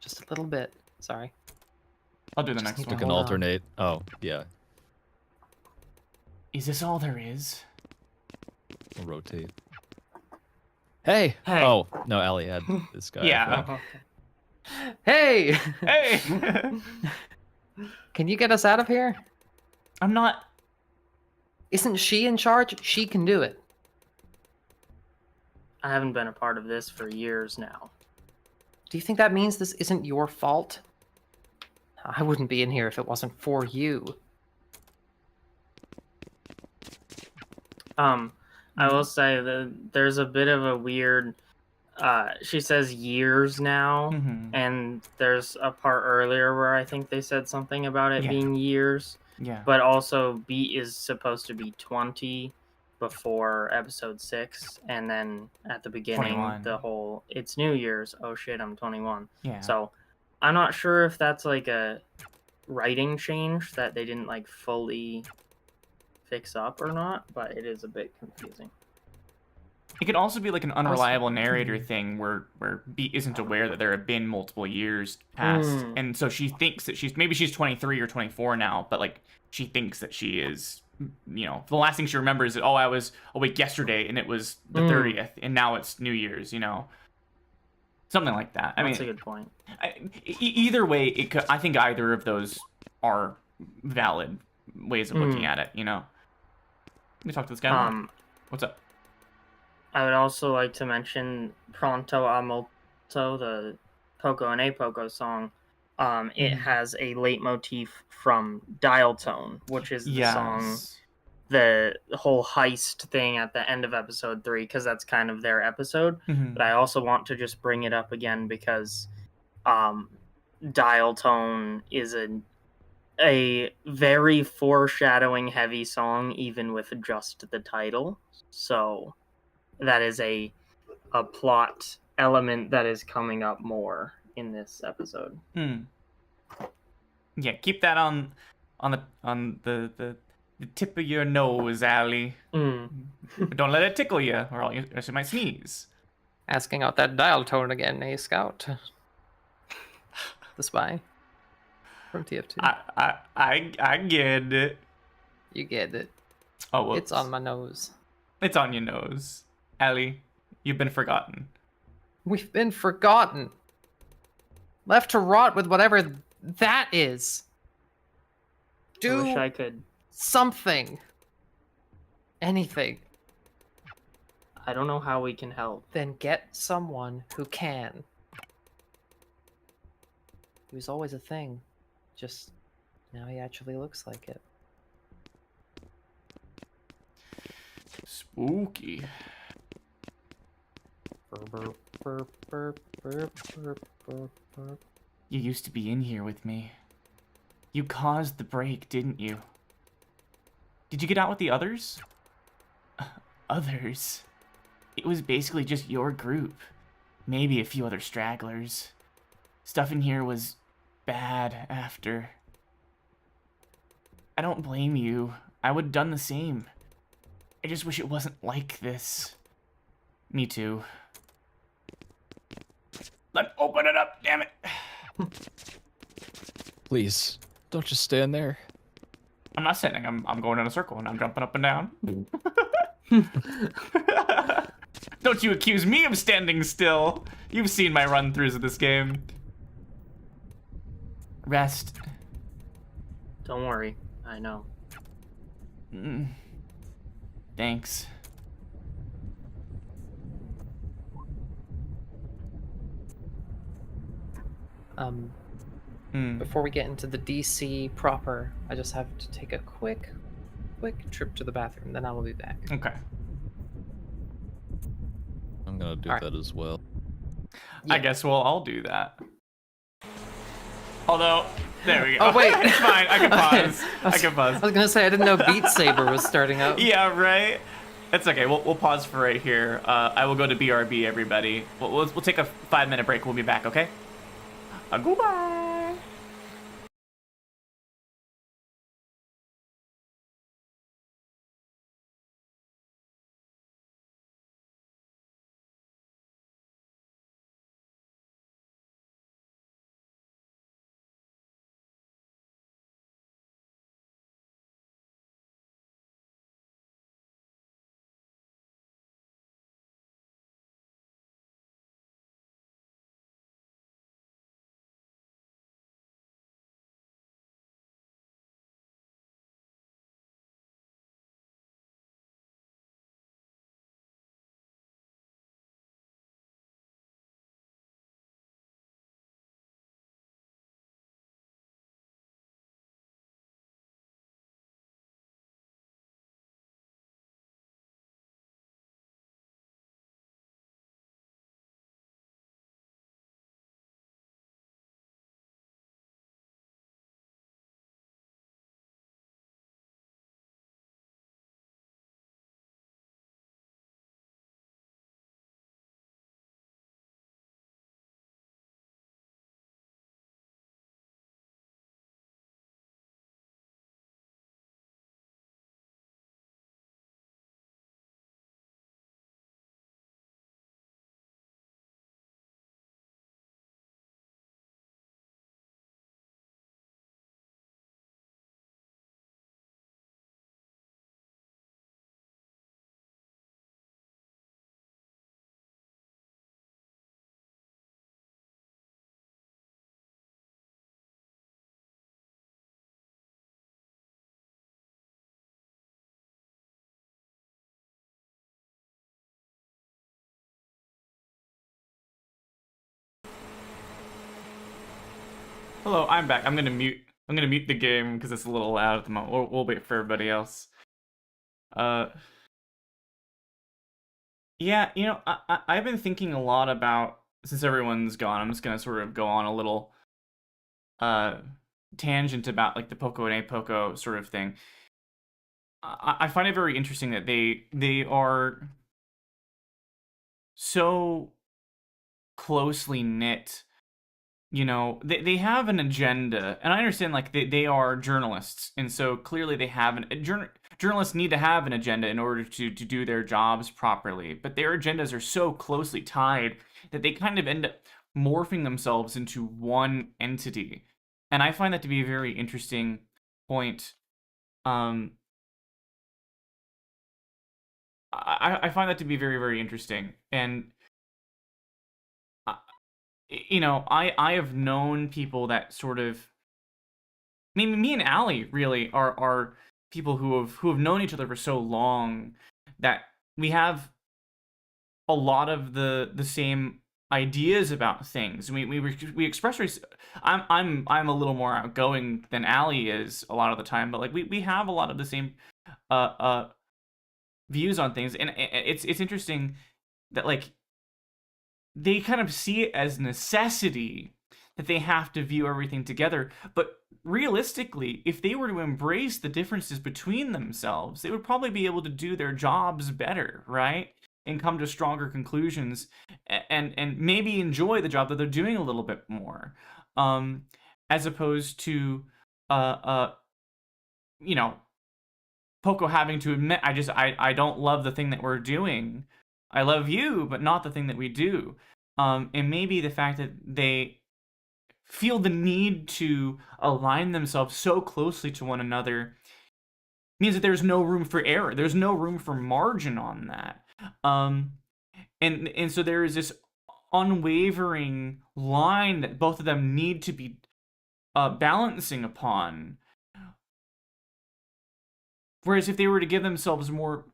S2: Just a little bit. Sorry.
S1: I'll do the next one.
S10: We can alternate. Oh, yeah.
S1: Is this all there is?
S10: We'll rotate. Hey!
S1: Hey.
S10: Oh, no, Allie had this guy.
S1: Yeah.
S2: Hey!
S1: Hey!
S2: Can you get us out of here?
S1: I'm not...
S2: Isn't she in charge? She can do it.
S3: I haven't been a part of this for years now.
S2: Do you think that means this isn't your fault? I wouldn't be in here if it wasn't for you.
S3: I will say that there's a bit of a weird. She says years now, and there's a part earlier where I think they said something about it being years.
S1: Yeah.
S3: But also, Beat is supposed to be 20 before episode 6, and then at the beginning,
S1: 21.
S3: the whole it's New Year's. Oh shit, I'm 21.
S1: Yeah.
S3: So I'm not sure if that's like a writing change that they didn't like fully fix up or not, but it is a bit confusing.
S1: It could also be like an unreliable narrator thing where Beat isn't aware that there have been multiple years past, and so she thinks that she's 23 or 24 now, but like she thinks that she is, you know, the last thing she remembers is, oh, I was awake yesterday and it was the 30th and now it's New Year's, you know, something like that.
S3: That's a good point.
S1: Either way, I think either of those are valid ways of looking at it, you know. Let me talk to this guy. What's up?
S3: I would also like to mention Pronto a Molto, the Poco and a Poco song. It has a leitmotif from Dial Tone, which is the song, the whole heist thing at the end of episode 3, because that's kind of their episode. But I also want to just bring it up again because Dial Tone is a very foreshadowing heavy song, even with just the title. So that is a plot element that is coming up more in this episode.
S1: Yeah, keep that on the tip of your nose, Allie. Don't let it tickle you, or else you might sneeze.
S2: Asking out that dial tone again, eh, Scout? The spy from TF2.
S1: I get it.
S2: You get it.
S1: Oh, whoops.
S2: It's on my nose.
S1: It's on your nose. Allie, you've been forgotten.
S2: We've been forgotten. Left to rot with whatever that is.
S3: I wish I could.
S2: Something. Anything.
S3: I don't know how we can help.
S2: Then get someone who can. He was always a thing. Just now he actually looks like it.
S1: Spooky. You used to be in here with me. You caused the break, didn't you? Did you get out with the others? Others? It was basically just your group. Maybe a few other stragglers. Stuff in here was bad after. I don't blame you. I would have done the same. I just wish it wasn't like this. Me too. Let's open it up, damn it!
S10: Please, don't just stand there.
S1: I'm not sitting, I'm going in a circle and I'm jumping up and down. Don't you accuse me of standing still. You've seen my run-throughs of this game. Rest.
S3: Don't worry, I know.
S1: Thanks.
S2: Before we get into the DC proper, I just have to take a quick trip to the bathroom, then I will be back.
S1: Okay.
S10: I'm gonna do that as well.
S1: Yeah. I guess we'll all do that. Although, there we go.
S2: Oh, wait.
S1: It's fine, I can pause. I can pause.
S2: I was gonna say, I didn't know Beat Saber was starting up.
S1: Yeah, right? It's okay, we'll pause for right here. I will go to BRB, everybody. We'll take a 5-minute break, we'll be back, okay? Goodbye! Hello, I'm back. I'm gonna mute the game because it's a little loud at the moment. We'll wait for everybody else. Yeah, I've been thinking a lot about, since everyone's gone, I'm just gonna sort of go on a little tangent about like the Poco and Apoco sort of thing. I find it very interesting that they are so closely knit. They have an agenda, and I understand like they are journalists, and so clearly they have journalists need to have an agenda in order to do their jobs properly, but their agendas are so closely tied that they kind of end up morphing themselves into one entity. And I find that to be a very interesting point. I find that to be very, very interesting. And I have known people that sort of, maybe me and Allie really are people who have known each other for so long that we have a lot of the same ideas about things. We express I'm a little more outgoing than Allie is a lot of the time, but like we have a lot of the same views on things, and it's interesting that like they kind of see it as necessity that they have to view everything together. But realistically, if they were to embrace the differences between themselves, they would probably be able to do their jobs better, right? And come to stronger conclusions, and maybe enjoy the job that they're doing a little bit more, as opposed to Poco having to admit, I don't love the thing that we're doing. I love you, but not the thing that we do. And maybe the fact that they feel the need to align themselves so closely to one another means that there's no room for error. There's no room for margin on that. And so there is this unwavering line that both of them need to be balancing upon. Whereas if they were to give themselves more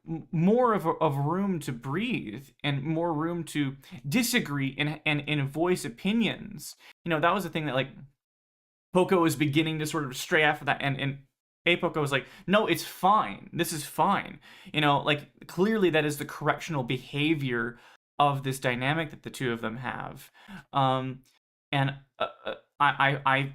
S1: of room to breathe and more room to disagree and voice opinions, that was the thing that like Poco was beginning to sort of stray after that, and Apoco was like, no, it's fine. This is fine. Like clearly that is the correctional behavior of this dynamic that the two of them have, and I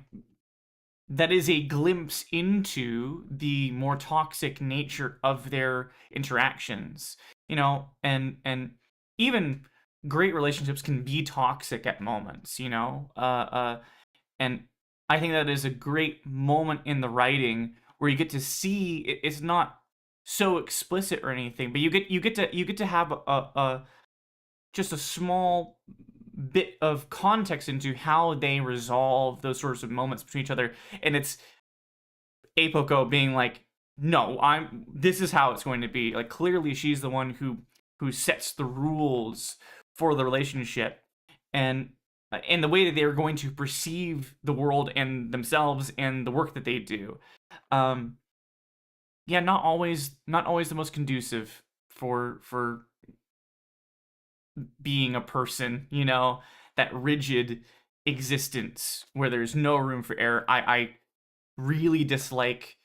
S1: that is a glimpse into the more toxic nature of their interactions, and even great relationships can be toxic at moments, and I think that is a great moment in the writing where you get to see it's not so explicit or anything, but you get to have a just a small bit of context into how they resolve those sorts of moments between each other, and it's Apoco being like, no, this is how it's going to be. Like clearly she's the one who sets the rules for the relationship, and the way that they're going to perceive the world and themselves and the work that they do. Yeah, not always the most conducive for being a person, that rigid existence where there's no room for error. I really dislike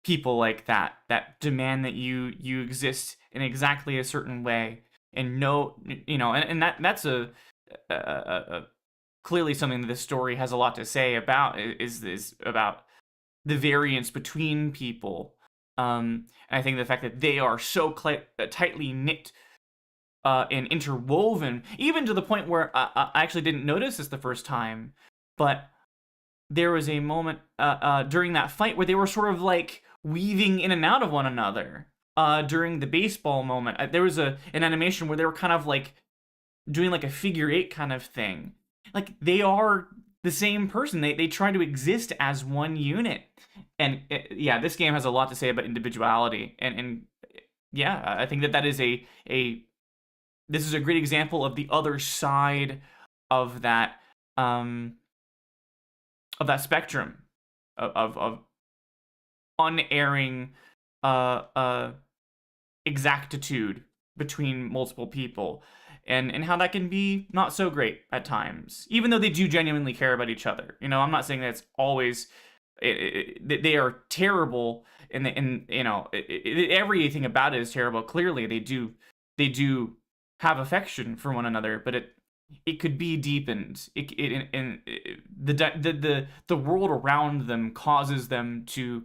S1: people like that demand that you exist in exactly a certain way, and that's a clearly something that this story has a lot to say about, is about the variance between people. And I think the fact that they are so tightly knit and interwoven, even to the point where I actually didn't notice this the first time, but there was a moment during that fight where they were sort of like weaving in and out of one another. During the baseball moment, there was an animation where they were kind of like doing like a figure eight kind of thing. Like they are the same person. They try to exist as one unit. And yeah, this game has a lot to say about individuality. And yeah, I think that is this is a great example of the other side of that spectrum of unerring exactitude between multiple people, and how that can be not so great at times, even though they do genuinely care about each other. You know, I'm not saying that it's always they are terrible, and you know, everything about it is terrible. Clearly, they do have affection for one another, but it could be deepened. The world around them causes them to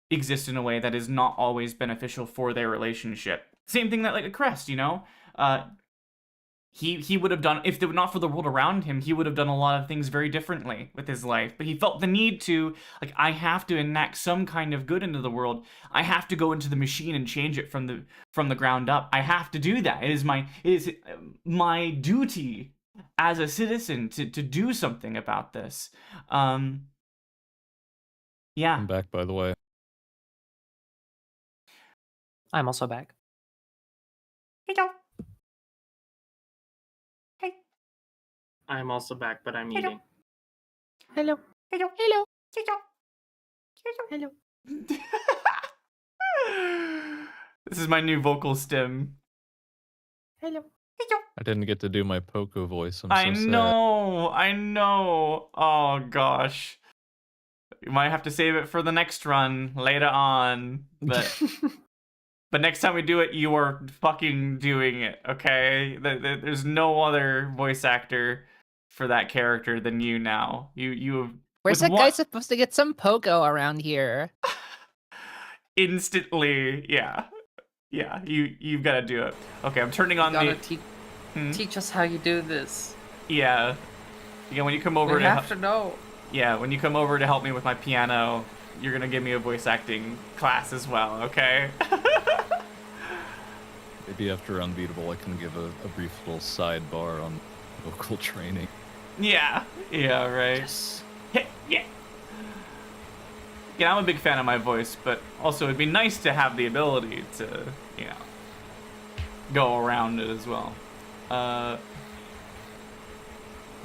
S1: exist in a way that is not always beneficial for their relationship. Same thing that like a Crest, you know, he would have done, if not for the world around him, he would have done a lot of things very differently with his life. But he felt the need to, like, I have to enact some kind of good into the world. I have to go into the machine and change it from the ground up. I have to do that. It is my duty as a citizen to do something about this. Yeah.
S10: I'm back, by the way.
S2: I'm also back.
S1: Hello.
S3: I'm also back, but I'm eating.
S2: Hello.
S1: Hello.
S2: Hello.
S1: Hello. This is my new vocal stem.
S2: Hello.
S10: I didn't get to do my Poco voice. I'm so
S1: I
S10: sad.
S1: know. Oh gosh. You might have to save it for the next run later on, but but next time we do it, you are fucking doing it, okay? There's no other voice actor for that character than you now. You have.
S6: Where's that guy supposed to get some Poco around here?
S1: Instantly, yeah. You've got to do it. Okay, I'm turning on the.
S2: Teach us how you do this.
S1: Yeah. When you come over
S2: We have to know.
S1: Yeah, when you come over to help me with my piano, you're gonna give me a voice acting class as well, okay?
S10: Maybe after Unbeatable, I can give a brief little sidebar on vocal training.
S1: Yeah, right.
S10: Yes.
S1: Yeah. Yeah, I'm a big fan of my voice, but also it'd be nice to have the ability to, you know, go around it as well.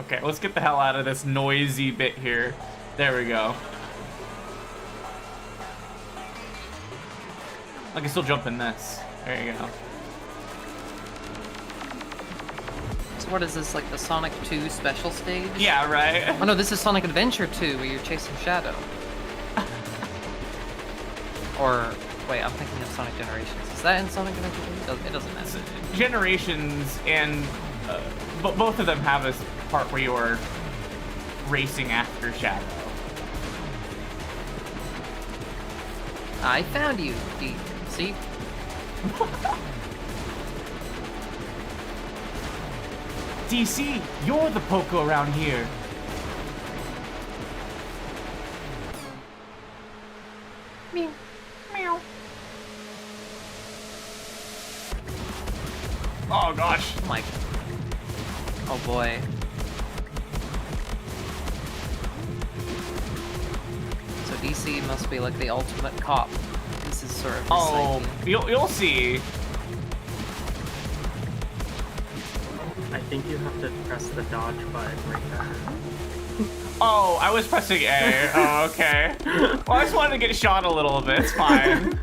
S1: Okay, let's get the hell out of this noisy bit here. There we go. I can still jump in this. There you go.
S2: So what is this, like the Sonic 2 special stage?
S1: Yeah, right?
S2: Oh no, this is Sonic Adventure 2, where you're chasing Shadow. Or, wait, I'm thinking of Sonic Generations. Is that in Sonic Adventure 2? It doesn't matter.
S1: Generations and... but both of them have a part where you're racing after Shadow.
S2: I found you, Pete. See?
S1: DC, you're the Poco around here.
S2: Meow. Meow.
S1: Oh gosh.
S2: Like, oh boy. So DC must be like the ultimate cop. This is sort of his psyche.
S1: You'll see.
S3: I think you have to press the dodge button right there.
S1: Oh, I was pressing A. Oh, okay. Well, I just wanted to get shot a little bit. It's fine.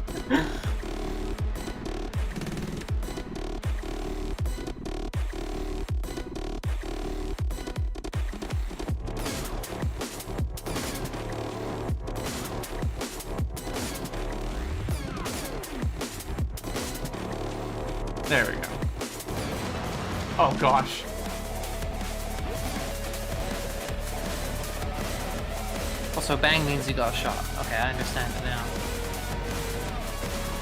S1: There we go. Oh gosh.
S2: Also, bang means you got shot. Okay, I understand it now.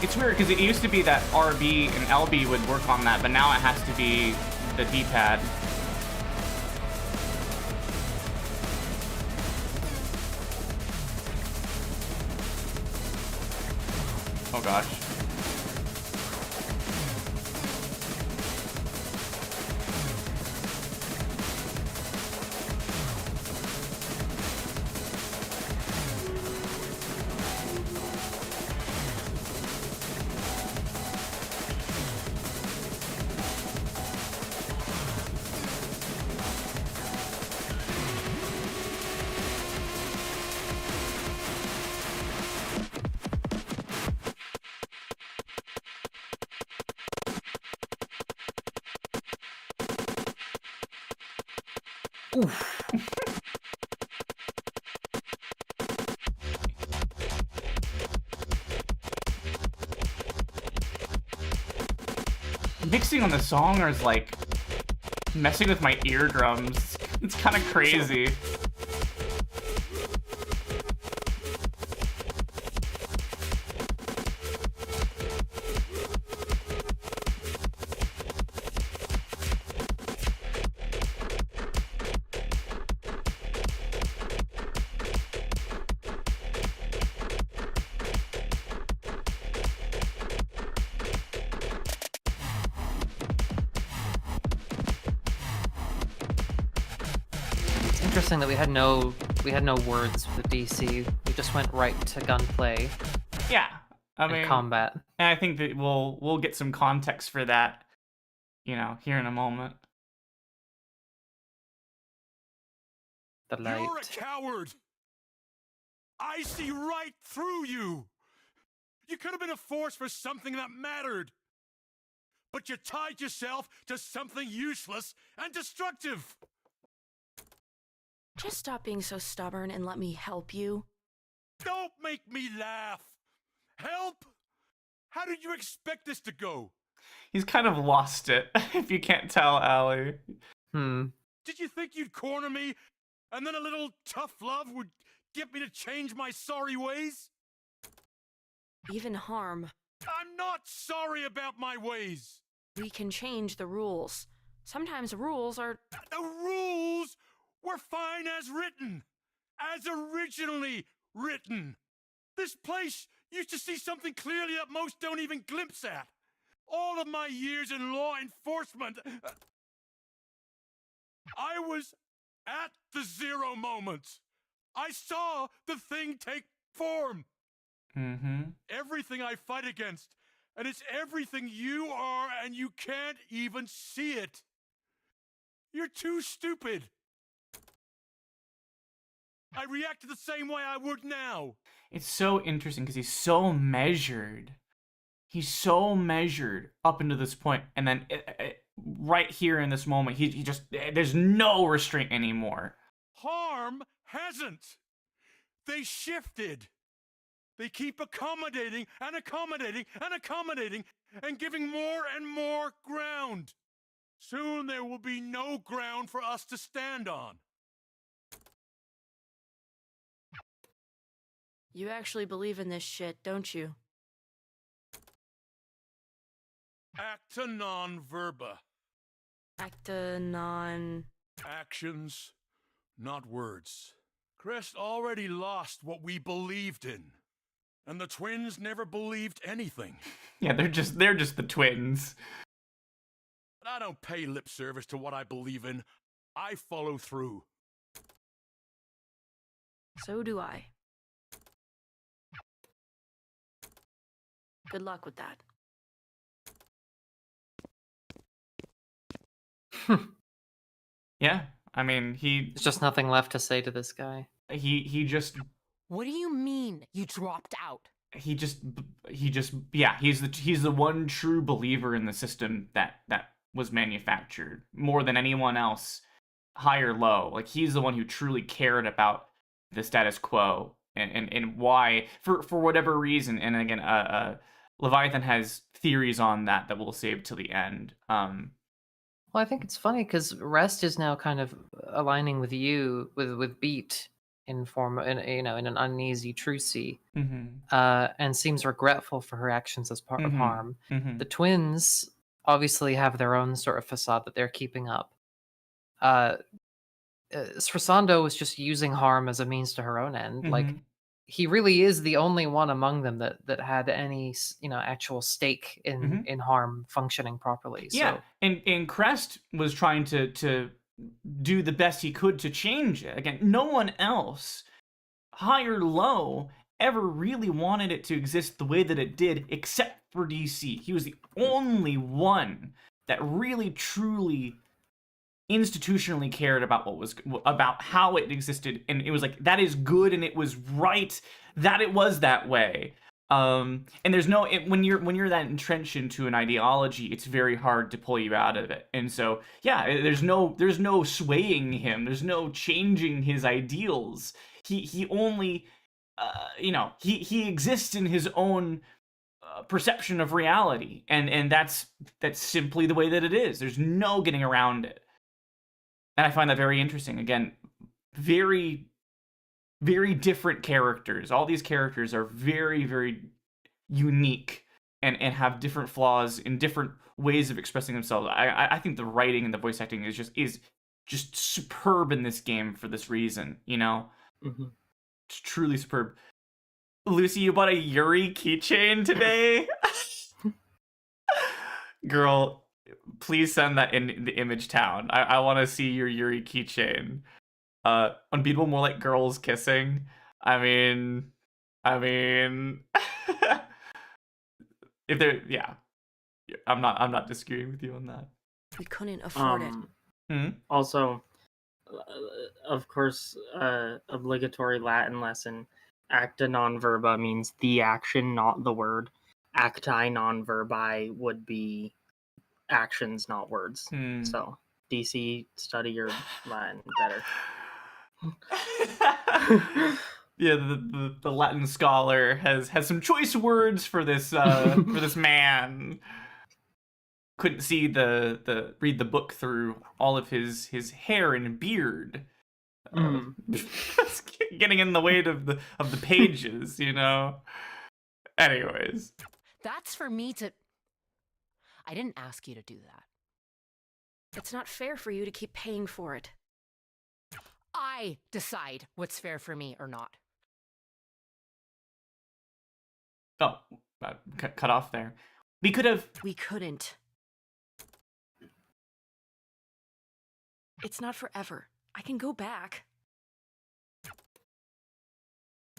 S1: It's weird because it used to be that RB and LB would work on that, but now it has to be the D-pad. Oh gosh. Mixing on the song is like messing with my eardrums. It's kind of crazy.
S2: Interesting that we had no words with DC. We just went right to gunplay.
S1: Yeah, I mean
S2: combat.
S1: And I think that we'll get some context for that, you know, here in a moment.
S2: The light.
S18: You're a coward. I see right through you. You could have been a force for something that mattered. But you tied yourself to something useless and destructive.
S4: Just stop being so stubborn and let me help you.
S18: Don't make me laugh. Help? How did you expect this to go?
S1: He's kind of lost it, if you can't tell, Allie.
S18: Did you think you'd corner me, and then a little tough love would get me to change my sorry ways?
S4: Even harm.
S18: I'm not sorry about my ways.
S4: We can change the rules. Sometimes rules are...
S18: The rules were fine as written. As originally written. This place used to see something clearly that most don't even glimpse at. All of my years in law enforcement, I was at the zero moment. I saw the thing take form. Everything I fight against, and it's everything you are, and you can't even see it. You're too stupid. I reacted the same way I would now.
S1: It's so interesting because he's so measured. He's so measured up until this point, and then right here in this moment, he just, there's no restraint anymore.
S18: Harm hasn't. They shifted. They keep accommodating and accommodating and accommodating and giving more and more ground. Soon there will be no ground for us to stand on.
S4: You actually believe in this shit, don't you?
S18: Acta non verba.
S4: Acta non...
S18: Actions, not words. Crest already lost what we believed in. And the twins never believed anything.
S1: Yeah, they're just the twins.
S18: But I don't pay lip service to what I believe in. I follow through.
S4: So do I. Good luck with that.
S1: Yeah, I mean,
S2: There's just nothing left to say to this guy.
S1: He just...
S11: What do you mean you dropped out?
S1: He just yeah, he's the one true believer in the system that was manufactured more than anyone else, high or low. Like, he's the one who truly cared about the status quo and why, for whatever reason. And again, Leviathan has theories on that we'll save till the end.
S2: Well, I think it's funny because Rest is now kind of aligning with you, with Beat in an uneasy trucy, and seems regretful for her actions as part of Harm. The twins obviously have their own sort of facade that they're keeping up. Srasando was just using Harm as a means to her own end. Like, he really is the only one among them that had any actual stake in Harm functioning properly.
S1: Yeah,
S2: so.
S1: and Crest was trying to do the best he could to change it. Again, no one else, high or low, ever really wanted it to exist the way that it did, except for DC. He was the only one that really, truly, institutionally cared about how it existed, and it was like, that is good, and it was right that it was that way. And there's no when you're that entrenched into an ideology, it's very hard to pull you out of it. And so yeah, there's no swaying him. There's no changing his ideals. He only he exists in his own perception of reality, and that's simply the way that it is. There's no getting around it. And I find that very interesting. Again, very, very different characters. All these characters are very, very unique and have different flaws in different ways of expressing themselves. I think the writing and the voice acting is just superb in this game for this reason, you know?
S3: Mm-hmm.
S1: It's truly superb. Lucy, you bought a Yuri keychain today? Girl, please send that in the image town. I want to see your Yuri keychain. Unbeatable, more like girls kissing. I mean, if they're, yeah, I'm not disagreeing with you on that.
S4: We couldn't afford it.
S3: Also, of course, obligatory Latin lesson. Acta non verba means the action, not the word. Acti non verbi would be actions, not words. So, DC, study your Latin better.
S1: Yeah, the Latin scholar has some choice words for this for this man. Couldn't see read the book through all of his hair and beard. Getting in the way of the pages, you know. Anyways,
S11: that's for me to. I didn't ask you to do that.
S4: It's not fair for you to keep paying for it.
S11: I decide what's fair for me or not.
S1: Oh, cut off there. We
S4: couldn't. It's not forever. I can go back.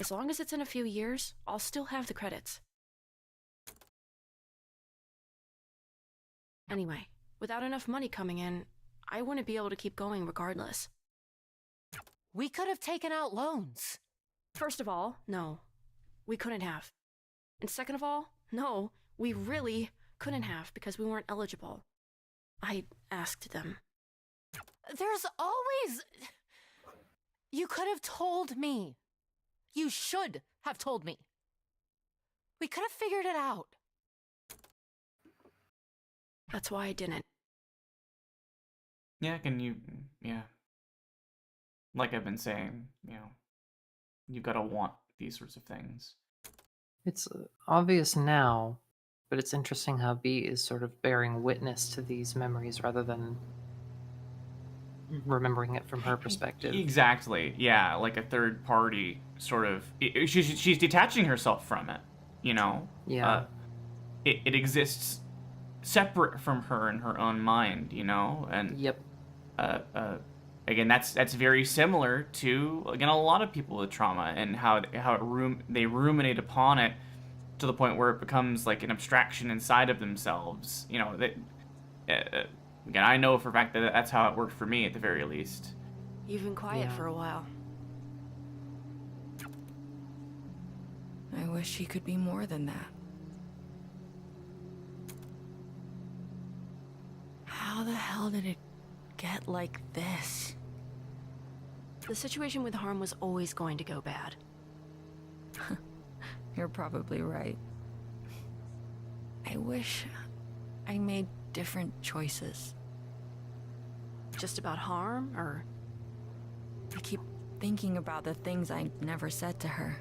S4: As long as it's in a few years, I'll still have the credits. Anyway, without enough money coming in, I wouldn't be able to keep going regardless.
S11: We could have taken out loans.
S4: First of all, no, we couldn't have. And second of all, no, we really couldn't have because we weren't eligible. I asked them.
S11: There's always... You could have told me. You should have told me. We could have figured it out.
S4: That's why I didn't.
S1: Yeah, like I've been saying, you know, you gotta want these sorts of things.
S2: It's obvious now, but it's interesting how B is sort of bearing witness to these memories rather than remembering it from her perspective.
S1: Exactly, yeah, like a third party sort of. She's detaching herself from it, you know?
S2: Yeah.
S1: It exists separate from her in her own mind, you know? And
S2: yep.
S1: Again, that's very similar to, again, a lot of people with trauma and how they ruminate upon it to the point where it becomes like an abstraction inside of themselves. You know, that again, I know for a fact that that's how it worked for me at the very least.
S4: You've been quiet for a while.
S7: I wish he could be more than that. How the hell did it get like this?
S4: The situation with Harm was always going to go bad.
S7: You're probably right. I wish I made different choices.
S4: Just about Harm, or?
S7: I keep thinking about the things I never said to her.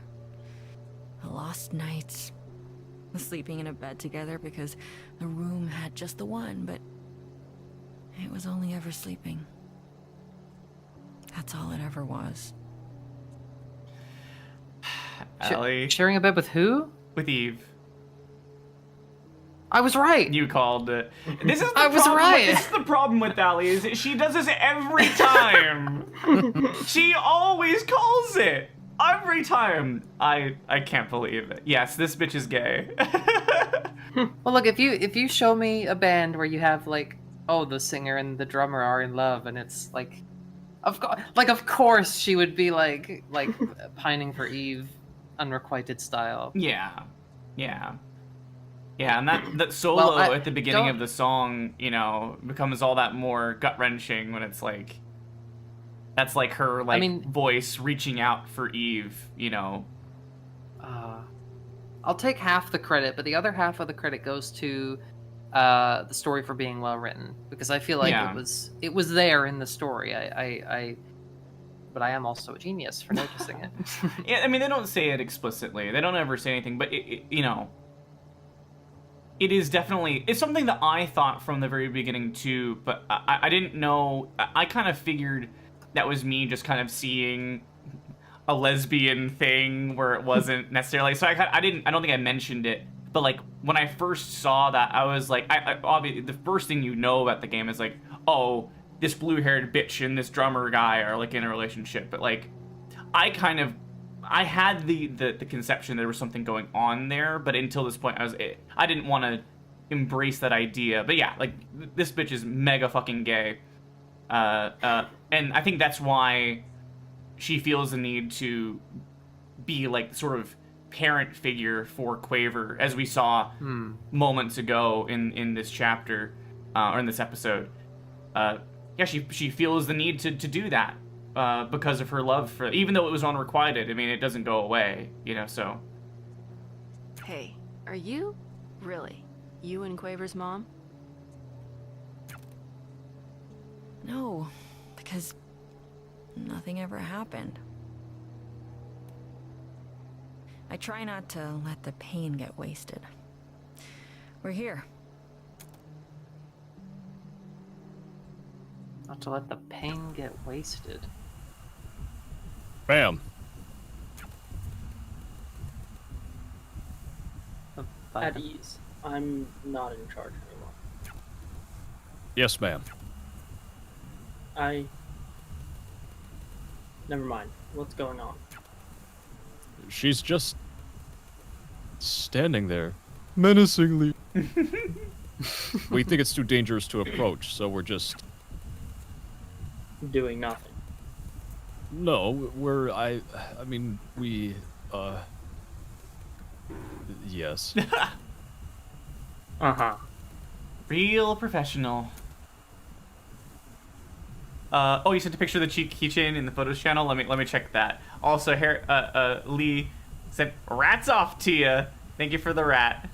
S7: The lost nights. The sleeping in a bed together because the room had just the one, but it was only ever sleeping. That's all it ever was.
S1: Allie.
S2: Sharing a bed with who?
S1: With Eve.
S2: I was right.
S1: You called it. This is the
S2: I was right.
S1: This is the problem with Allie, is that she does this every time. She always calls it. Every time. I can't believe it. Yes, this bitch is gay.
S2: Well, look, if you show me a band where you have like, oh, the singer and the drummer are in love, and it's like, of course she would be like pining for Eve, unrequited style.
S1: Yeah. Yeah. Yeah, and that solo
S2: Well,
S1: at the beginning of the song, you know, becomes all that more gut-wrenching when it's like, that's like her, like, voice reaching out for Eve, you know.
S2: I'll take half the credit, but the other half of the credit goes to the story for being well written, because I feel like it was there in the story. But I am also a genius for noticing it.
S1: Yeah, I mean, they don't say it explicitly. They don't ever say anything, but you know, it is definitely, it's something that I thought from the very beginning too, but I didn't know. I kind of figured that was me just kind of seeing a lesbian thing where it wasn't necessarily. So I don't think I mentioned it, but like when I first saw that, I was like, I obviously the first thing you know about the game is like, oh, this blue-haired bitch and this drummer guy are like in a relationship. But like, I had the conception there was something going on there, but until this point, I didn't want to embrace that idea. But yeah, like this bitch is mega fucking gay, and I think that's why she feels the need to be like sort of parent figure for Quaver, as we saw moments ago in this chapter or in this episode. Yeah, she feels the need to do that because of her love for, even though it was unrequited. I mean, it doesn't go away, you know. So.
S4: Hey, are you really you and Quaver's mom?
S7: No, because nothing ever happened. I try not to let the pain get wasted. We're here.
S2: Not to let the pain get wasted.
S10: Bam.
S3: At ease. I'm not in charge anymore.
S10: Yes, ma'am.
S3: Never mind. What's going on?
S10: She's just standing there, menacingly. We think it's too dangerous to approach, so we're just
S3: doing nothing.
S10: No, I mean, we, yes.
S3: Uh-huh.
S1: Real professional. Oh, you sent a picture of the keychain in the photos channel? Let me check that. Also, Lee said, "Rats off to ya." Thank you for the rat.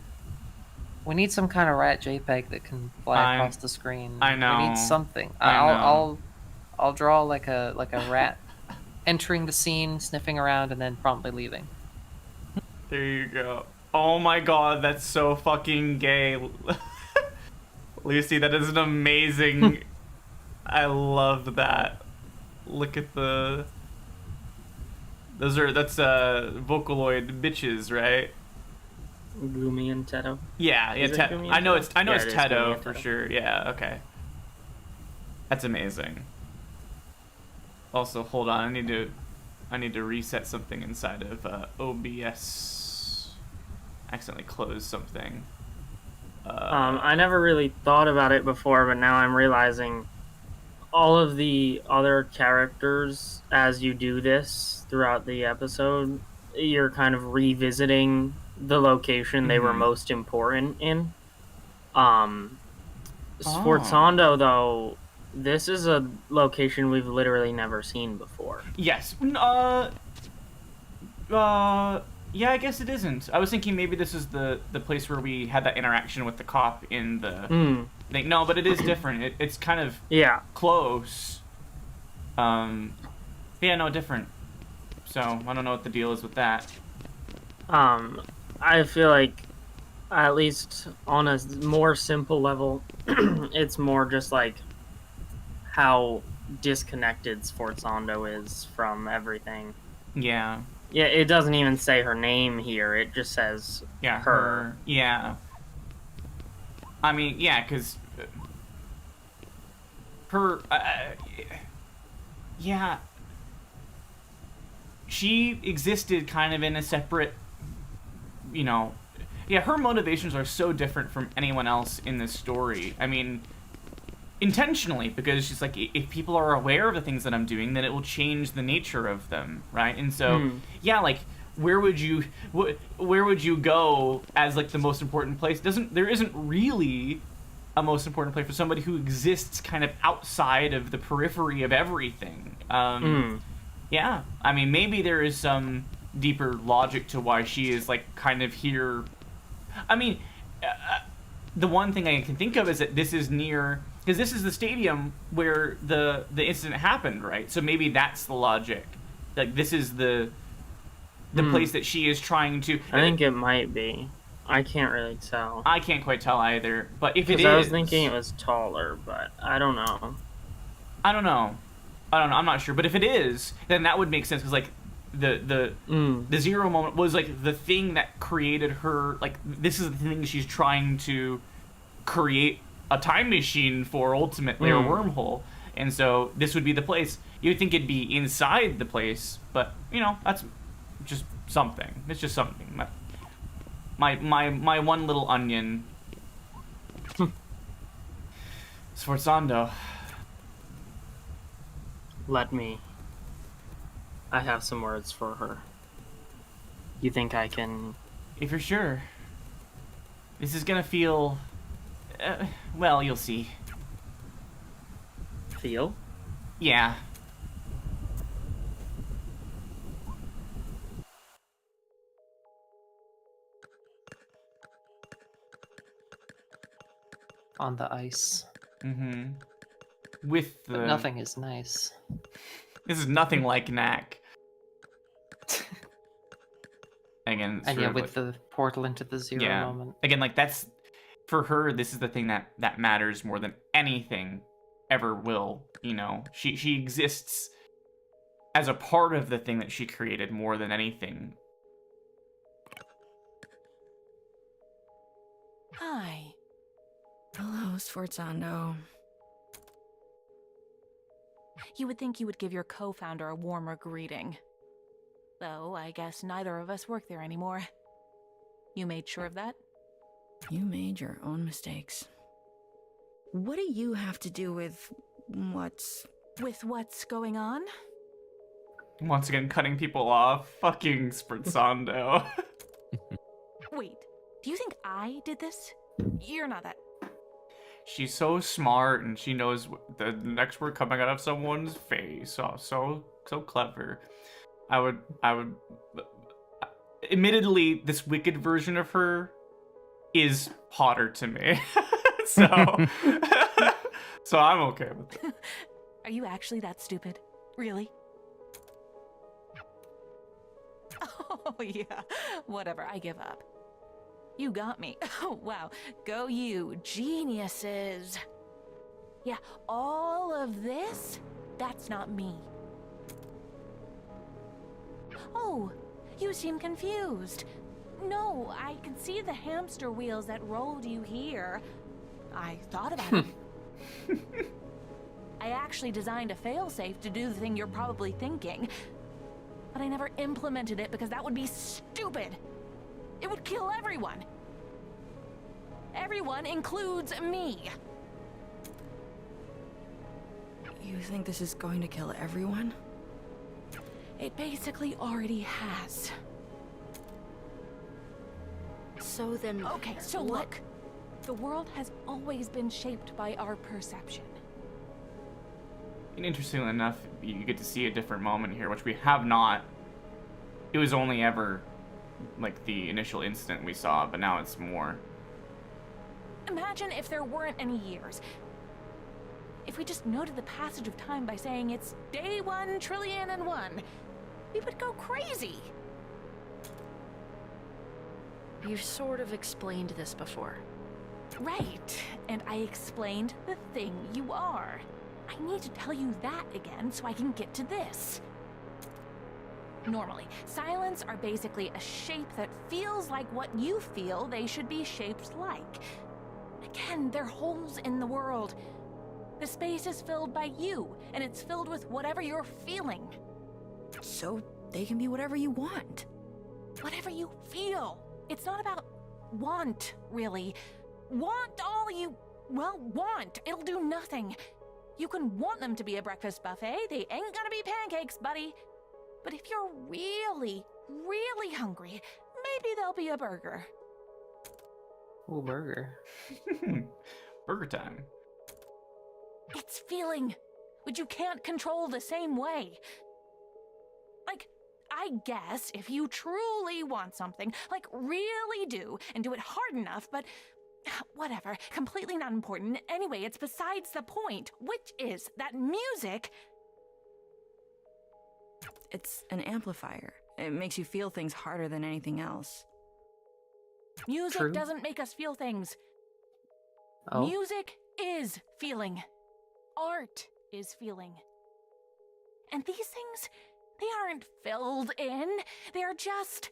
S2: We need some kind of rat JPEG that can fly across the screen.
S1: I know.
S2: We need something.
S1: I
S2: I'll draw like a rat entering the scene, sniffing around, and then promptly leaving.
S1: There you go. Oh my god, that's so fucking gay. Lucy, that is an amazing... I love that. Look at the... that's Vocaloid bitches, right?
S3: Gumi and Teto.
S1: Yeah, I know it's Teto for sure. Yeah, okay. That's amazing. Also, hold on, I need to reset something inside of OBS. Accidentally closed something.
S3: I never really thought about it before, but now I'm realizing all of the other characters, as you do this throughout the episode, you're kind of revisiting the location they were most important in. Sforzando, though, this is a location we've literally never seen before.
S1: Yes. Yeah, I guess it isn't. I was thinking maybe this is the place where we had that interaction with the cop in the thing. No, but it is different. It's kind of close. Yeah, no, different. So I don't know what the deal is with that.
S3: I feel like, at least on a more simple level, it's more just like how disconnected Sforzando is from everything.
S1: Yeah.
S3: Yeah, it doesn't even say her name here. It just says her.
S1: Yeah. I mean, yeah, because her... yeah. She existed kind of in a separate, you know... Yeah, her motivations are so different from anyone else in this story. I mean, intentionally, because she's like, if people are aware of the things that I'm doing, then it will change the nature of them, right? And so, yeah, like, where would you go as like the most important place? There isn't really a most important place for somebody who exists kind of outside of the periphery of everything. Yeah, I mean, maybe there is some deeper logic to why she is like kind of here. I mean, the one thing I can think of is that this is near, because this is the stadium where the incident happened, right? So maybe that's the logic. Like, this is the place that she is trying to...
S3: I think it might be. I can't really tell.
S1: I can't quite tell either. But if it is...
S3: I was thinking it was taller, but I don't know.
S1: I don't know. I'm not sure. But if it is, then that would make sense, because, like, the Zero moment was, like, the thing that created her... Like, this is the thing she's trying to create a time machine for, ultimately, or a wormhole. And so this would be the place. You'd think it'd be inside the place, but, you know, that's just something. It's just something. My one little onion. Sforzando.
S3: Let me. I have some words for her. You think I can...
S1: If you're sure. This is gonna feel... well, you'll see.
S3: Feel?
S1: Yeah.
S2: On the ice.
S1: Mm-hmm. With the...
S2: But nothing is nice.
S1: This is nothing like Knack. Again,
S2: and yeah, with the portal into the Zero moment.
S1: Again, like, that's... For her, this is the thing that matters more than anything ever will, you know? She exists as a part of the thing that she created more than anything.
S7: Hi.
S16: Hello, Sforzando.
S7: You would think you would give your co-founder a warmer greeting. Though, I guess neither of us work there anymore. You made sure of that?
S16: You made your own mistakes. What do you have to do with what's...
S7: With what's going on?
S1: Once again, cutting people off. Fucking Sforzando.
S7: Wait, do you think I did this? You're not that...
S1: She's so smart, and she knows the next word coming out of someone's face. Oh, so clever. I would... Admittedly, this wicked version of her is hotter to me. So I'm okay with it.
S7: Are you actually that stupid? Really? Oh, yeah. Whatever, I give up. You got me. Oh, wow. Go you, geniuses. Yeah, all of this? That's not me. Oh, you seem confused. No, I can see the hamster wheels that rolled you here. I thought about it. I actually designed a failsafe to do the thing you're probably thinking. But I never implemented it because that would be stupid. It would kill everyone. Everyone includes me.
S16: You think this is going to kill everyone?
S7: It basically already has.
S4: So then...
S7: Okay, so look. The world has always been shaped by our perception.
S1: And interestingly enough, you get to see a different moment here, which we have not. It was only ever, like, the initial incident we saw, but now it's more.
S7: Imagine if there weren't any years. If we just noted the passage of time by saying it's day 1,000,000,001, we would go crazy.
S4: You've sort of explained this before.
S7: Right, and I explained the thing you are. I need to tell you that again so I can get to this. Normally, silents are basically a shape that feels like what you feel they should be shaped like. Again, they're holes in the world. The space is filled by you, and it's filled with whatever you're feeling.
S16: So they can be whatever you want.
S7: Whatever you feel. It's not about want, really. Want all you, well, want. It'll do nothing. You can want them to be a breakfast buffet. They ain't gonna be pancakes, buddy. But if you're really,
S15: really hungry, maybe there'll be a burger.
S2: Ooh, burger.
S1: Burger time.
S15: It's feeling, which you can't control the same way. Like, I guess if you truly want something, like really do, and do it hard enough, but whatever, completely not important. Anyway, it's besides the point, which is that music...
S7: It's an amplifier. It makes you feel things harder than anything else.
S15: Music doesn't make us feel things.
S2: Oh.
S15: Music is feeling. Art is feeling. And these things, they aren't filled in. They're just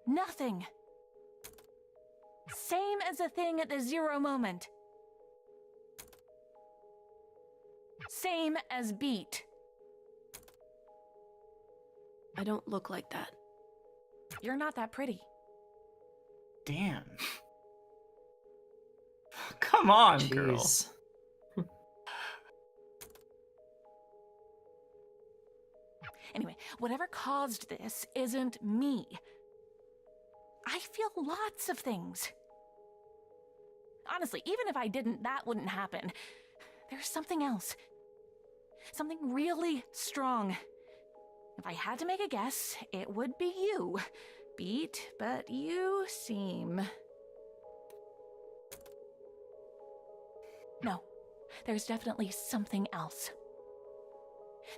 S15: nothing. Same as a thing at the zero moment. Same as beat.
S4: I don't look like that.
S15: You're not that pretty.
S1: Damn. Come on, girl.
S2: Jeez.
S15: Anyway, whatever caused this isn't me. I feel lots of things. Honestly, even if I didn't, that wouldn't happen. There's something else. Something really strong. If I had to make a guess, it would be you. Beat, but you seem... No, there's definitely something else.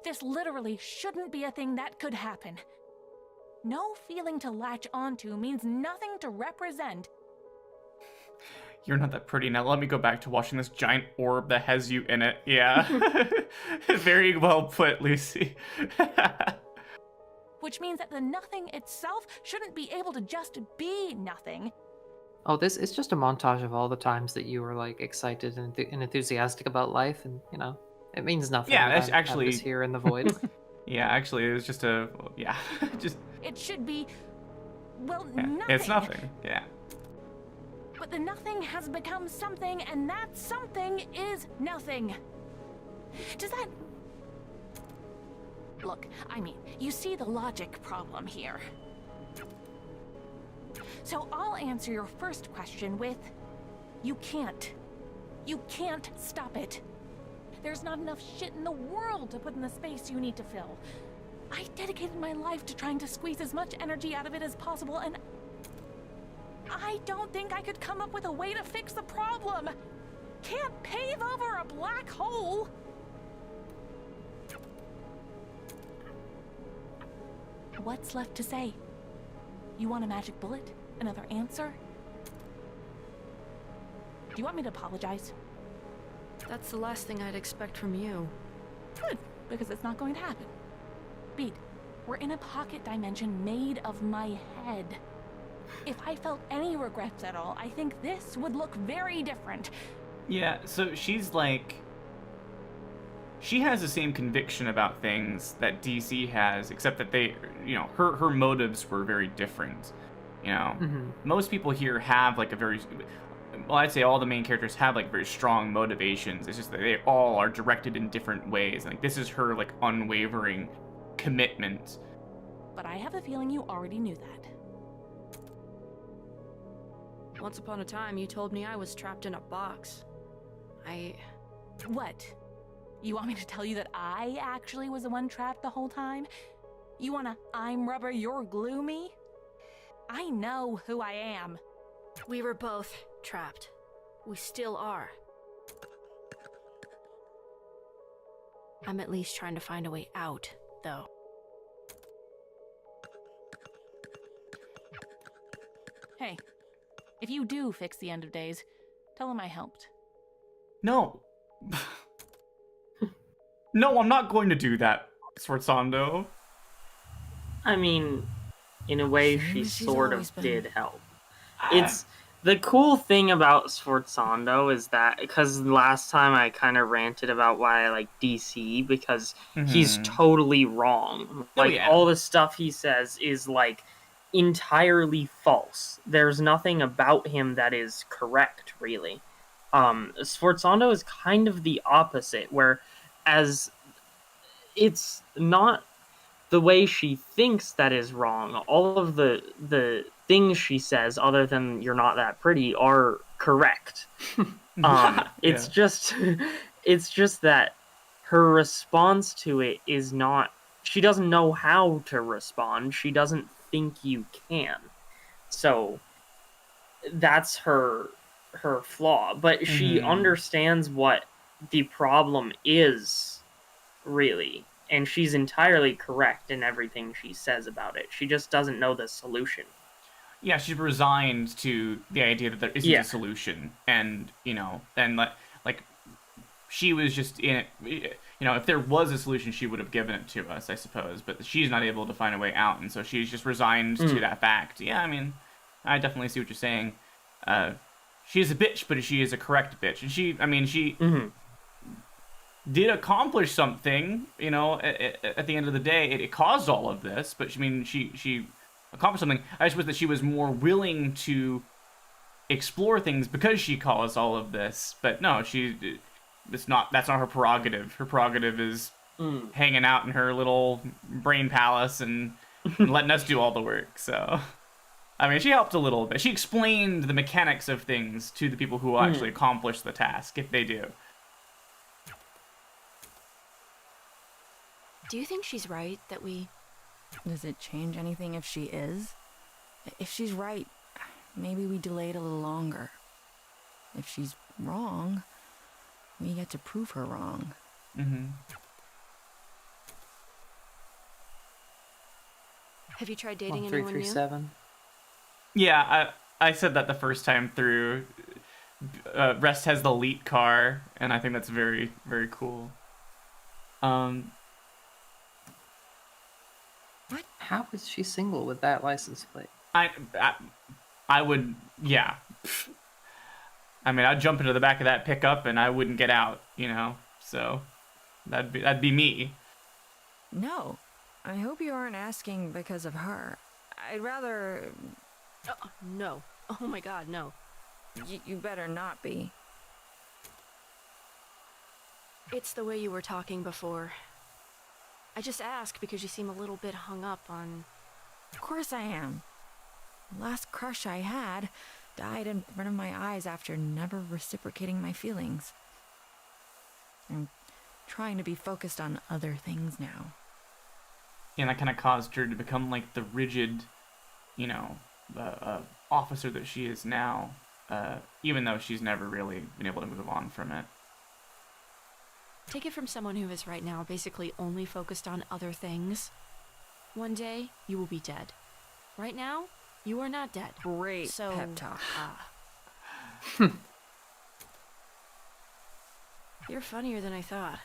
S15: This literally shouldn't be a thing that could happen. No feeling to latch onto means nothing to represent.
S1: You're not that pretty. Now let me go back to watching this giant orb that has you in it. Yeah. Very well put, Lucy.
S15: Which means that the nothing itself shouldn't be able to just be nothing.
S2: Oh, this is just a montage of all the times that you were like excited and enthusiastic about life, and you know, it means nothing.
S1: Yeah, it's
S2: have
S1: actually
S2: this here in the void.
S1: Yeah, actually, it was just a just.
S15: It should be, well,
S1: Yeah,
S15: nothing.
S1: it's nothing. Yeah.
S15: But the nothing has become something, and that something is nothing. Does that... Look, I mean, you see the logic problem here. So I'll answer your first question with, you can't. You can't stop it. There's not enough shit in the world to put in the space you need to fill. I dedicated my life to trying to squeeze as much energy out of it as possible, and I don't think I could come up with a way to fix the problem. Can't pave over a black hole. What's left to say? You want a magic bullet? Another answer? Do you want me to apologize?
S4: That's the last thing I'd expect from you.
S15: Good, because it's not going to happen. Beat, we're in a pocket dimension made of my head. If I felt any regrets at all, I think this would look very different.
S1: Yeah, so she's like... She has the same conviction about things that DC has, except that they, you know, her motives were very different. You know, most people here have like a very... Well, I'd say all the main characters have like very strong motivations. It's just that they all are directed in different ways. Like this is her like unwavering commitment.
S15: But I have a feeling you already knew that.
S4: Once upon a time, you told me I was trapped in a box.
S15: What? You want me to tell you that I actually was the one trapped the whole time? You wanna I'm rubber, you're glue me? I know who I am.
S4: We were both trapped. We still are. I'm at least trying to find a way out, though.
S15: Hey, if you do fix the end of days, tell him I helped.
S1: No. No, I'm not going to do that, Sforzando.
S3: I mean, in a way, she sort of did help. It's the cool thing about Sforzando is that, because last time I kind of ranted about why I like DC, because he's totally wrong. Like, all the stuff he says is, like, entirely false. There's nothing about him that is correct, really. Sforzando is kind of the opposite, where as it's not the way she thinks that is wrong. All of the things she says, other than "you're not that pretty," are correct. It's just that her response to it is not. She doesn't know how to respond. She doesn't think you can. So that's her flaw. But she understands what the problem is, really. And she's entirely correct in everything she says about it. She just doesn't know the solution.
S1: Yeah, she's resigned to the idea that there isn't a solution. And, you know, and like she was just in it. You know, if there was a solution, she would have given it to us, I suppose. But she's not able to find a way out, and so she's just resigned to that fact. Yeah, I mean, I definitely see what you're saying. She is a bitch, but she is a correct bitch. And she did accomplish something, you know, at the end of the day. It caused all of this, but she accomplished something. I suppose that she was more willing to explore things because she caused all of this. But no, that's not her prerogative. Her prerogative is hanging out in her little brain palace and letting us do all the work. So, I mean, she helped a little bit. She explained the mechanics of things to the people who actually accomplish the task, if they do.
S4: Do you think she's right that we...
S7: Does it change anything if she is? If she's right, maybe we delay it a little longer. If she's wrong, we get to prove her wrong.
S4: Have you tried dating anyone
S2: 337.
S4: new?
S1: Yeah, I said that the first time through. Rest has the elite car, and I think that's very, very cool.
S2: What? How is she single with that license plate?
S1: I would, yeah. I mean, I'd jump into the back of that pickup and I wouldn't get out, you know. So that'd be me.
S7: No, I hope you aren't asking because of her. I'd rather.
S4: No. Oh my God, no.
S7: You better not be.
S4: It's the way you were talking before. I just asked because you seem a little bit hung up on...
S7: Of course I am. The last crush I had died in front of my eyes after never reciprocating my feelings. I'm trying to be focused on other things now.
S1: And that kind of caused her to become like the rigid, you know, officer that she is now, even though she's never really been able to move on from it.
S4: Take it from someone who is right now basically only focused on other things. One day, you will be dead. Right now, you are not dead.
S7: Great
S4: so,
S7: pep talk.
S4: You're funnier than I thought.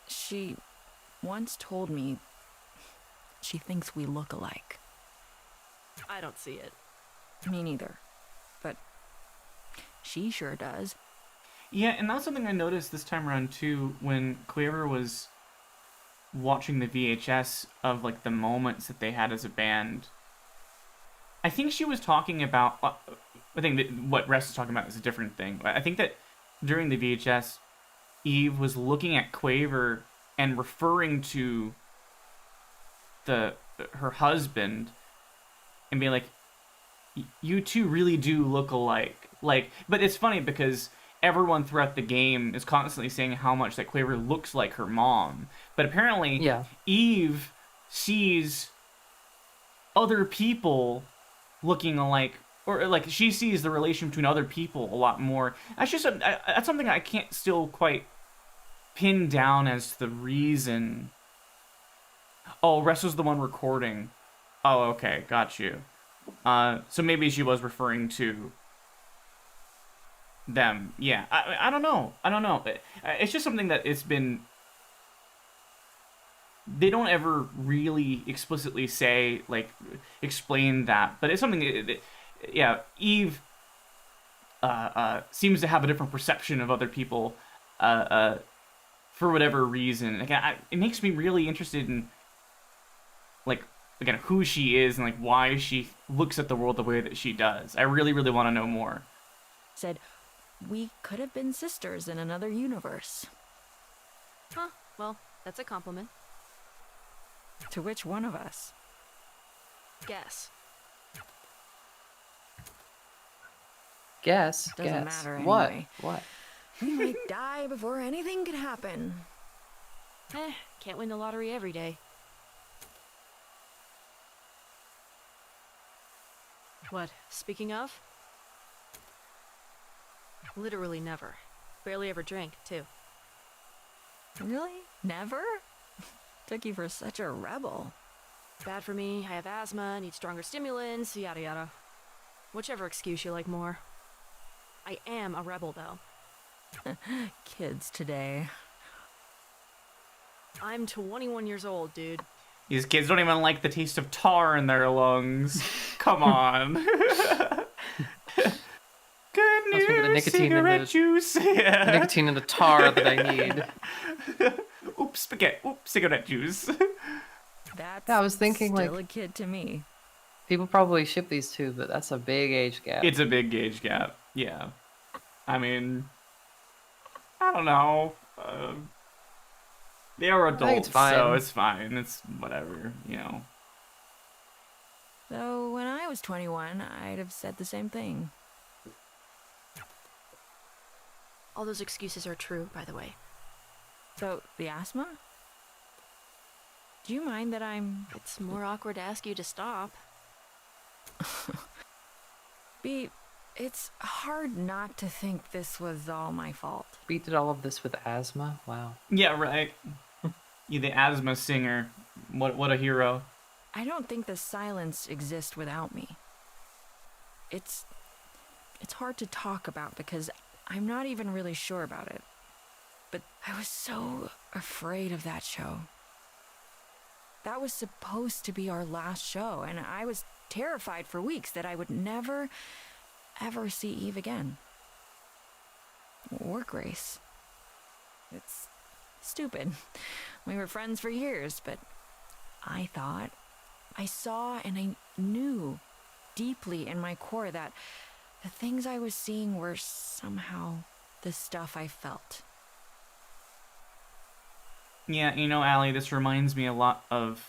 S7: She once told me she thinks we look alike.
S4: I don't see it.
S7: Me neither. But she sure does.
S1: Yeah, and that's something I noticed this time around too, when Quaver was watching the VHS of like the moments that they had as a band. I think she was talking about, I think that what Rest is talking about is a different thing. I think that during the VHS, Eve was looking at Quaver and referring to her husband and being like, you two really do look alike. Like, but it's funny because everyone throughout the game is constantly saying how much that Quaver looks like her mom. But apparently, Eve sees other people looking alike, or like she sees the relation between other people a lot more. That's just that's something I can't still quite pin down as the reason. Oh, Rest was the one recording. Oh, okay, got you. So maybe she was referring to them. Yeah, I don't know. It's just something that it's been... They don't ever really explicitly say, like, explain that. But it's something that, yeah, Eve seems to have a different perception of other people for whatever reason. Again, it makes me really interested in, like, again, who she is and, like, why she looks at the world the way that she does. I really, really want to know more.
S7: Said, we could have been sisters in another universe.
S4: Huh, well, that's a compliment.
S7: To which one of us?
S4: Guess.
S2: Guess.
S7: Doesn't
S2: guess.
S7: matter
S2: What?
S7: anyway.
S2: What?
S7: We might die before anything could happen.
S4: Can't win the lottery every day. What, speaking of? Literally never. Barely ever drank, too.
S7: Really? Never? Took you for such a rebel.
S4: Bad for me, I have asthma, need stronger stimulants, yada yada. Whichever excuse you like more. I am a rebel, though.
S7: Kids today.
S4: I'm 21 years old, dude.
S1: These kids don't even like the taste of tar in their lungs. Come on. Good news,
S2: the nicotine in
S1: cigarette
S2: the-
S1: juice. Yeah.
S2: Nicotine in the tar that I need.
S1: Oops, spaghetti. Oops, cigarette juice.
S7: That's
S2: Yeah, I was thinking,
S7: still
S2: like,
S7: a kid to me.
S2: people probably ship these two, but that's a big age gap.
S1: It's a big age gap. Yeah. I mean, I don't know. They are adults,
S2: it's fine.
S1: so it's fine. It's whatever, you know.
S7: Though when I was 21, I'd have said the same thing.
S4: All those excuses are true, by the way.
S7: So, the asthma? Do you mind that I'm...
S4: It's more awkward to ask you to stop.
S7: Beat, it's hard not to think this was all my fault.
S2: Beat did all of this with asthma? Wow.
S1: Yeah, right. You the asthma singer. What a hero.
S7: I don't think the silence exists without me. It's hard to talk about because I'm not even really sure about it. But I was so afraid of that show. That was supposed to be our last show, and I was terrified for weeks that I would never, ever see Eve again. Or Grace. It's stupid. We were friends for years, but I thought, I saw and I knew deeply in my core that the things I was seeing were somehow the stuff I felt.
S1: Yeah, you know, Allie, this reminds me a lot of,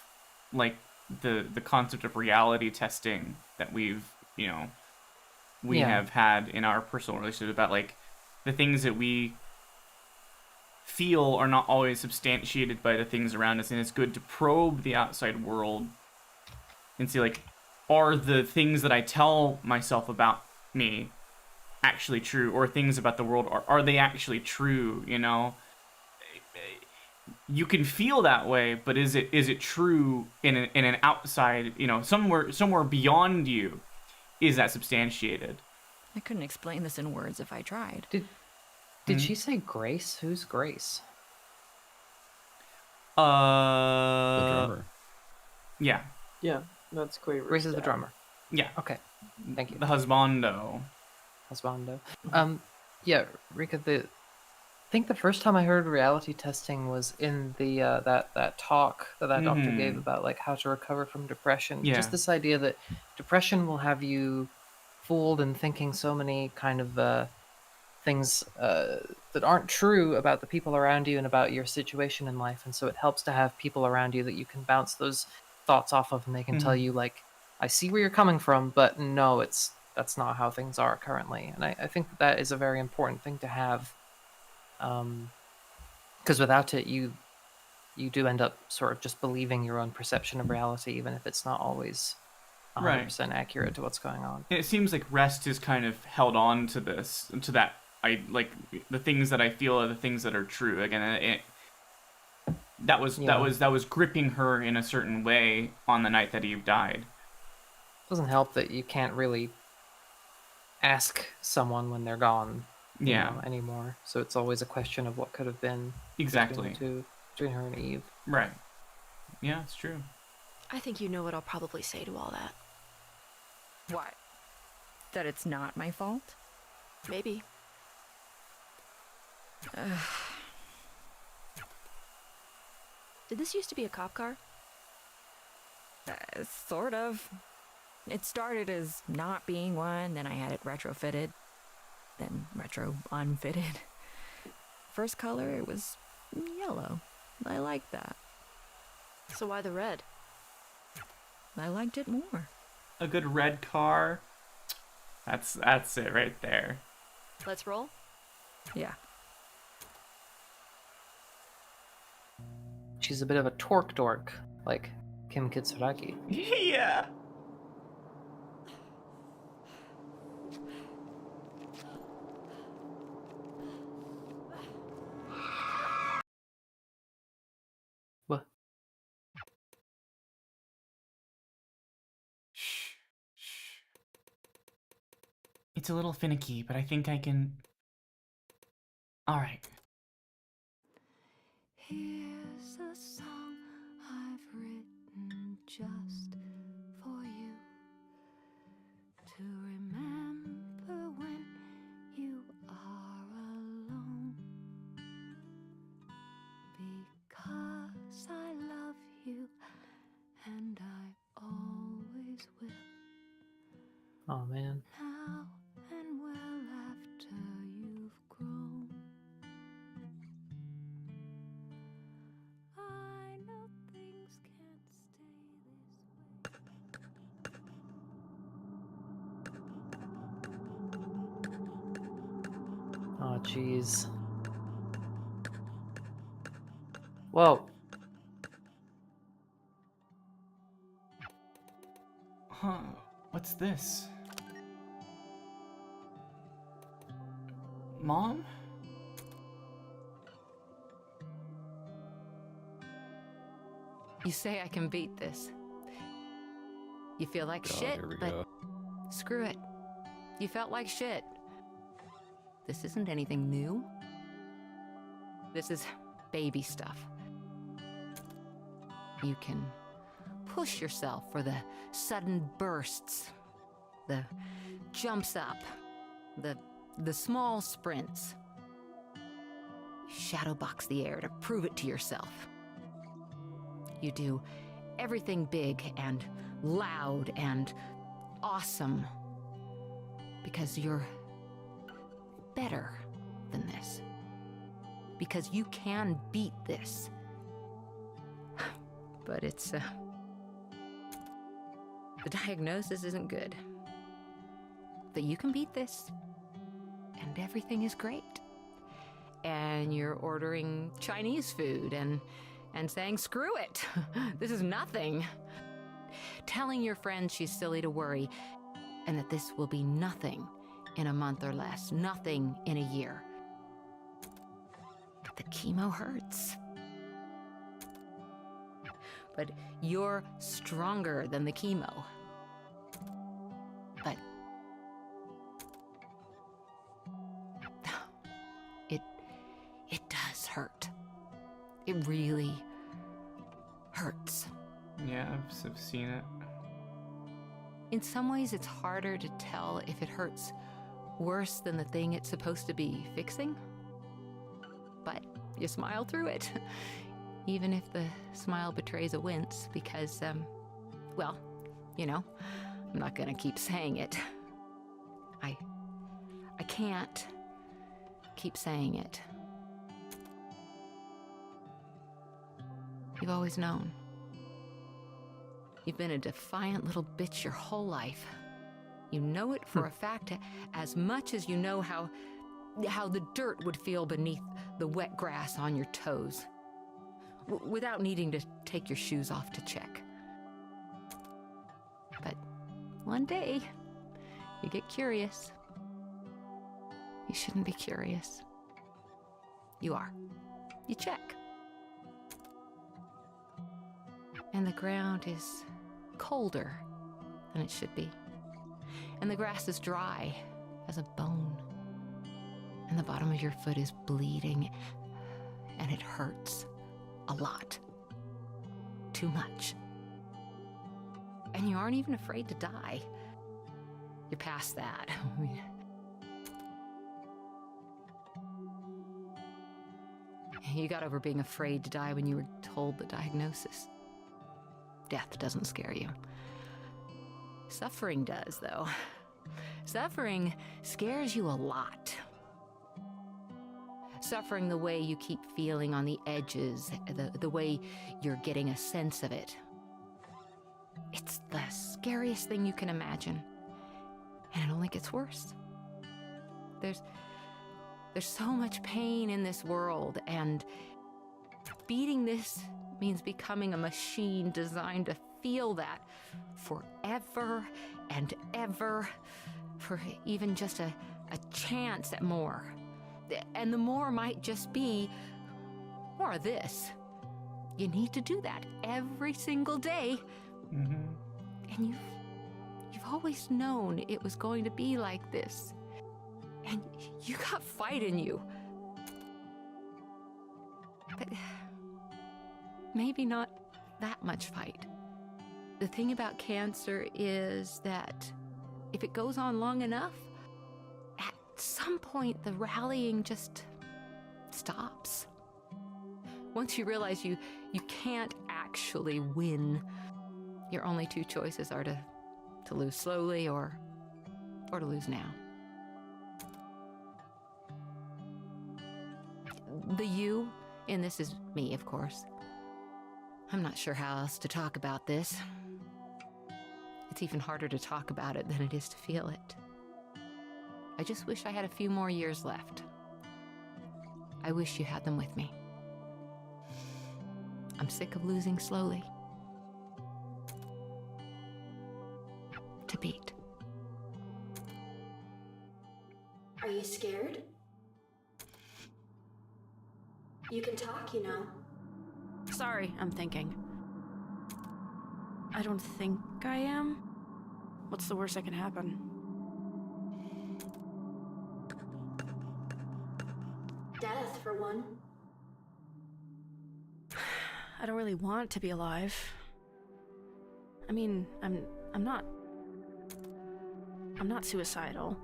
S1: like, the concept of reality testing that we have had in our personal relationship about, like, the things that we feel are not always substantiated by the things around us, and it's good to probe the outside world and see, like, are the things that I tell myself about me actually true, or things about the world, are they actually true, you know? You can feel that way, but is it true in an outside, you know, somewhere beyond you? Is that substantiated?
S7: I couldn't explain this in words if I tried.
S2: Did she say Grace? Who's Grace?
S1: The
S10: drummer.
S1: Yeah.
S3: Yeah, that's Quaver's
S2: Grace is the
S3: dad.
S2: drummer.
S1: Yeah.
S2: Okay. Thank you.
S1: The husbando.
S2: Yeah, Rika, I think the first time I heard reality testing was in the that talk that doctor gave about, like, how to recover from depression.
S1: Yeah.
S2: Just this idea that depression will have you fooled and thinking so many kind of things that aren't true about the people around you and about your situation in life, and so it helps to have people around you that you can bounce those thoughts off of, and they can tell you, like, I see where you're coming from, but no, that's not how things are currently. And I think that is a very important thing to have. Because without it, you do end up sort of just believing your own perception of reality, even if it's not always 100% accurate to what's going on.
S1: It seems like Rest is kind of held on to this, to that. I like the things that I feel are the things that are true. Again, that was gripping her in a certain way on the night that Eve died.
S2: Doesn't help that you can't really ask someone when they're gone. You know, anymore. So it's always a question of what could have been
S1: exactly
S2: between her and Eve.
S1: Right. Yeah, it's true.
S4: I think you know what I'll probably say to all that.
S7: What? That it's not my fault?
S4: Maybe. Did this used to be a cop car?
S7: Sort of. It started as not being one, then I had it retrofitted. Then retro unfitted. First color, it was yellow. I liked that. So why the red?
S17: I liked it more.
S1: A good red car. That's it right there.
S7: Let's roll?
S17: Yeah.
S2: She's a bit of a torque dork, like Kim Kitsuragi.
S1: Yeah.
S2: What?
S1: Shh. It's a little finicky, but I think I can... Alright.
S19: Here's a song I've written just for you to remember when you are alone, because I love you and I always will.
S2: Oh man.
S19: Now and well after you've grown, I know things can't stay
S2: Oh jeez. Whoa.
S1: Huh. What's this? Mom?
S17: You say I can beat this. You feel like shit,
S10: here we
S17: but
S10: go.
S17: screw it. You felt like shit. This isn't anything new. This is baby stuff. You can push yourself for the sudden bursts, the jumps up, the small sprints. Shadowbox the air to prove it to yourself. You do everything big and loud and awesome because you're better than this. Because you can beat this. But it's, the diagnosis isn't good. But you can beat this, and everything is great. And you're ordering Chinese food and saying, screw it, this is nothing. Telling your friend she's silly to worry, and that this will be nothing in a month or less, nothing in a year. But the chemo hurts. But you're stronger than the chemo. But it does hurt. It really hurts.
S1: Yeah, I've seen it.
S17: In some ways, it's harder to tell if it hurts worse than the thing it's supposed to be fixing. But you smile through it, even if the smile betrays a wince, because, well, you know, I'm not gonna keep saying it. I can't keep saying it. You've always known. You've been a defiant little bitch your whole life. You know it for a fact as much as you know how the dirt would feel beneath the wet grass on your toes, without needing to take your shoes off to check. But one day, you get curious. You shouldn't be curious. You are. You check. And the ground is colder than it should be. And the grass is dry as a bone. And the bottom of your foot is bleeding. And it hurts a lot. Too much. And you aren't even afraid to die. You're past that. I mean, you got over being afraid to die when you were told the diagnosis. Death doesn't scare you. Suffering does, though. Suffering scares you a lot. Suffering the way you keep feeling on the edges, the way you're getting a sense of it. It's the scariest thing you can imagine. And it only gets worse. There's so much pain in this world, and beating this means becoming a machine designed to feel that forever and ever, for even just a chance at more. And the more might just be more of this. You need to do that every single day. And you've always known it was going to be like this. And you got fight in you. But maybe not that much fight. The thing about cancer is that if it goes on long enough, at some point the rallying just stops. Once you realize you can't actually win, your only two choices are to lose slowly or to lose now. The you in this is me, of course. I'm not sure how else to talk about this. It's even harder to talk about it than it is to feel it. I just wish I had a few more years left. I wish you had them with me. I'm sick of losing slowly. To beat.
S4: Are you scared? You can talk, you know. Sorry, I'm thinking. I don't think I am. What's the worst that can happen? Death, for one. I don't really want to be alive. I mean, I'm not suicidal.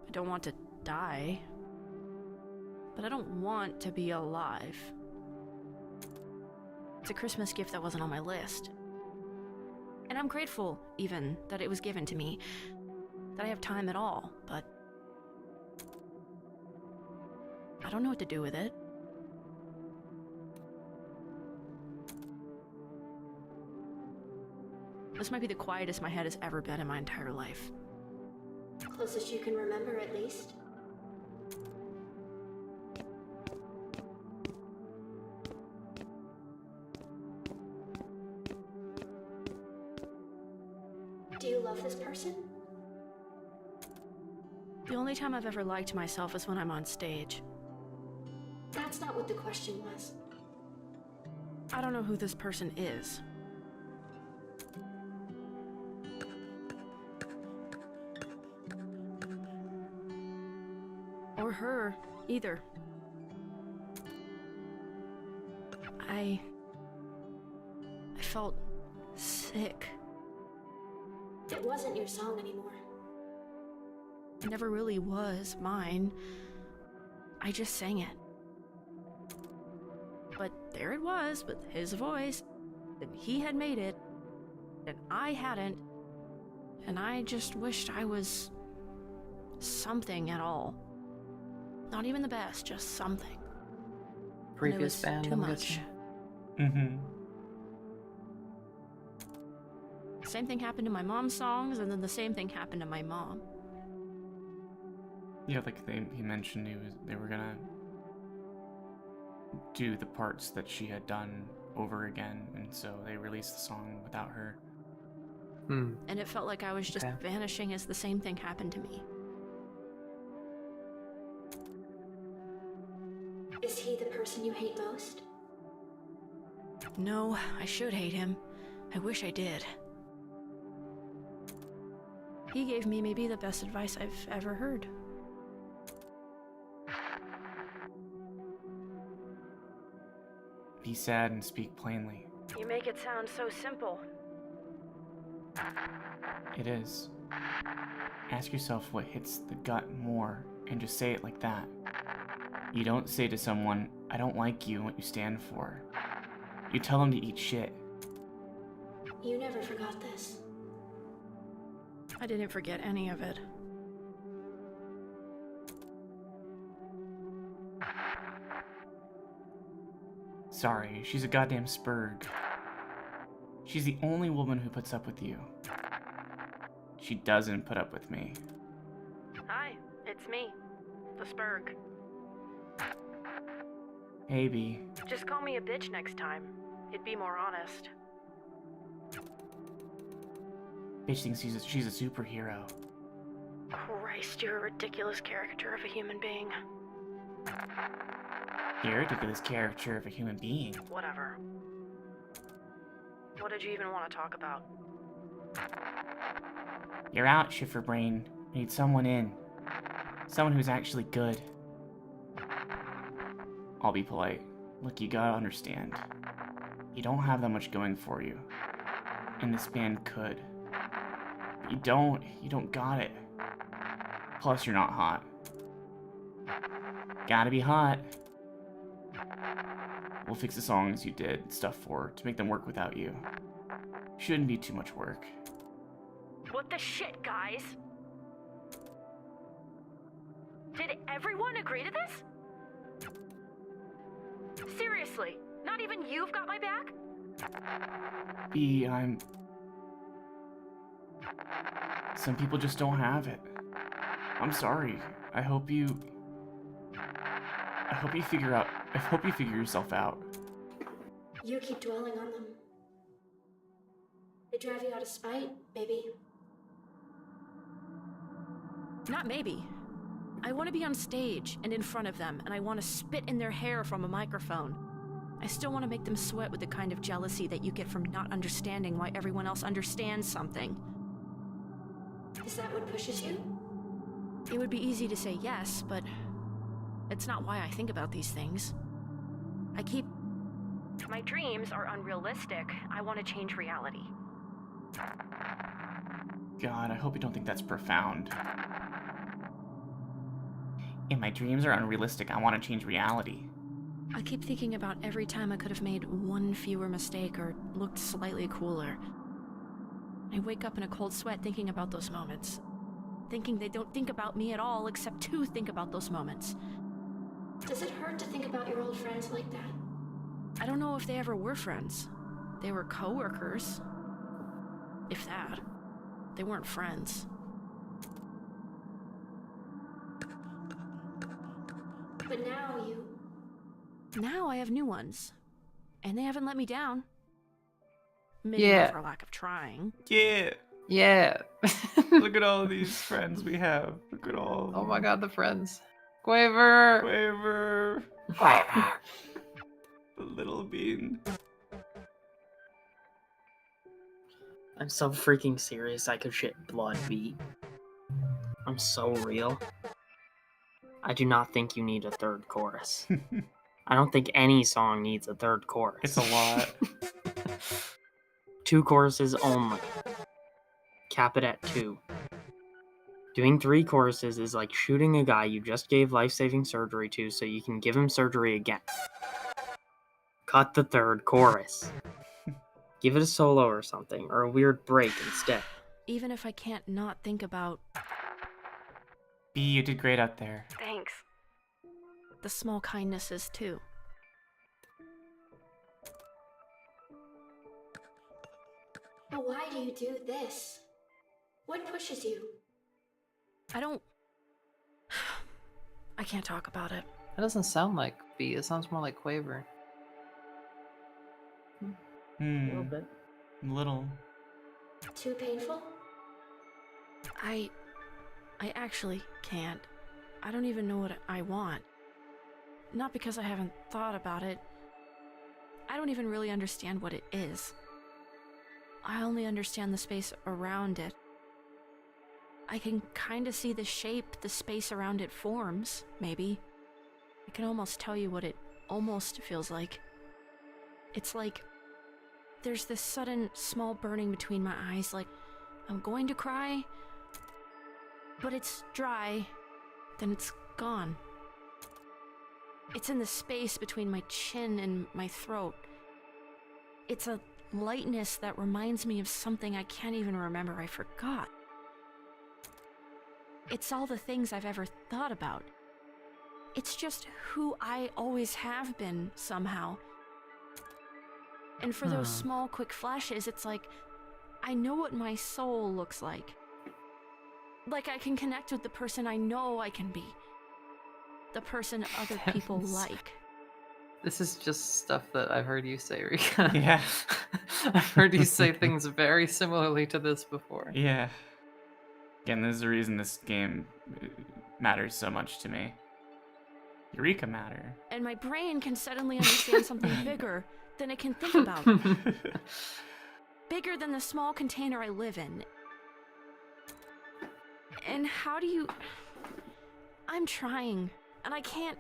S4: I don't want to die. But I don't want to be alive. It's a Christmas gift that wasn't on my list. And I'm grateful, even, that it was given to me. That I have time at all, but I don't know what to do with it. This might be the quietest my head has ever been in my entire life.
S20: Closest you can remember, at least. Do you love this person?
S4: The only time I've ever liked myself is when I'm on stage.
S20: That's not what the question was.
S4: I don't know who this person is. Or her, either. I felt sick.
S20: It wasn't your song anymore.
S4: It never really was mine. I just sang it. But there it was, with his voice. And he had made it. And I hadn't. And I just wished I was something at all. Not even the best, just something.
S2: Previous band,
S4: too
S2: I'm
S4: much.
S2: guessing.
S4: Same thing happened to my mom's songs, and then the same thing happened to my mom.
S1: Yeah, like he mentioned they were gonna do the parts that she had done over again, and so they released the song without her.
S4: And it felt like I was just vanishing as the same thing happened to me.
S20: Is he the person you hate most?
S4: No, I should hate him. I wish I did. He gave me maybe the best advice I've ever heard.
S1: Be sad and speak plainly.
S4: You make it sound so simple.
S1: It is. Ask yourself what hits the gut more, and just say it like that. You don't say to someone, I don't like you and what you stand for. You tell them to eat shit.
S20: You never forgot this.
S4: I didn't forget any of it.
S1: Sorry, she's a goddamn spurg. She's the only woman who puts up with you. She doesn't put up with me.
S4: Hi, it's me, the Spurg.
S1: Hey, B.
S4: Just call me a bitch next time. It'd be more honest.
S1: Bitch thinks she's a superhero.
S4: Christ, you're a ridiculous caricature of a human being.
S1: You're a ridiculous caricature of a human being.
S4: Whatever. What did you even want to talk about?
S1: You're out, Shifter Brain. I need someone in. Someone who's actually good. I'll be polite. Look, you gotta understand. You don't have that much going for you. And this band could. But you don't got it. Plus, you're not hot. Gotta be hot. We'll fix the songs you did stuff for to make them work without you. Shouldn't be too much work.
S4: What the shit, guys? Did everyone agree to this? Seriously, not even you've got my back?
S1: B, some people just don't have it. I'm sorry. I hope you figure yourself out.
S20: You keep dwelling on them. They drive you out of spite, maybe.
S4: Not maybe. I want to be on stage and in front of them, and I want to spit in their hair from a microphone. I still want to make them sweat with the kind of jealousy that you get from not understanding why everyone else understands something.
S20: Is that what pushes you?
S4: It would be easy to say yes, but it's not why I think about these things. My dreams are unrealistic. I want to change reality.
S1: God, I hope you don't think that's profound. And my dreams are unrealistic. I want to change reality.
S4: I keep thinking about every time I could have made one fewer mistake or looked slightly cooler. I wake up in a cold sweat thinking about those moments. Thinking they don't think about me at all except to think about those moments.
S20: Does it hurt to think about your old friends like that?
S4: I don't know if they ever were friends. They were co-workers. If that. They weren't friends.
S20: But
S4: now I have new ones. And they haven't let me down. Maybe
S2: Yeah.
S4: not for lack of trying.
S1: Yeah.
S2: Yeah.
S1: Look at all these friends we have. Look at all.
S2: Oh my god, the friends. Quaver.
S1: Quaver. The little bean.
S3: I'm so freaking serious I could shit blood, beat. I'm so real. I do not think you need a third chorus. I don't think any song needs a third chorus.
S1: It's a lot.
S3: 2 choruses only. Cap it at 2. Doing 3 choruses is like shooting a guy you just gave life-saving surgery to so you can give him surgery again. Cut the 3rd chorus. Give it a solo or something, or a weird break instead.
S4: Even if I can't not think about...
S1: B, you did great out there.
S4: Thanks. The small kindnesses, too.
S20: But why do you do this? What pushes you?
S4: I can't talk about it.
S2: That doesn't sound like B. It sounds more like Quaver.
S3: A little bit.
S1: Little.
S20: Too painful?
S4: I actually can't. I don't even know what I want. Not because I haven't thought about it. I don't even really understand what it is. I only understand the space around it. I can kind of see the shape the space around it forms, maybe. I can almost tell you what it almost feels like. It's like there's this sudden small burning between my eyes, like I'm going to cry, but it's dry, then it's gone. It's in the space between my chin and my throat. It's a lightness that reminds me of something I can't even remember I forgot. It's all the things I've ever thought about. It's just who I always have been, somehow. And for those small, quick flashes, it's like, I know what my soul looks like. Like I can connect with the person I know I can be. The person other people like.
S2: This is just stuff that I've heard you say, Rika.
S1: Yeah.
S2: I've heard you say things very similarly to this before.
S1: Yeah. Again, this is the reason this game matters so much to me. Eureka matter.
S4: And my brain can suddenly understand something bigger than it can think about. Bigger than the small container I live in. And how do you... I'm trying, and I can't...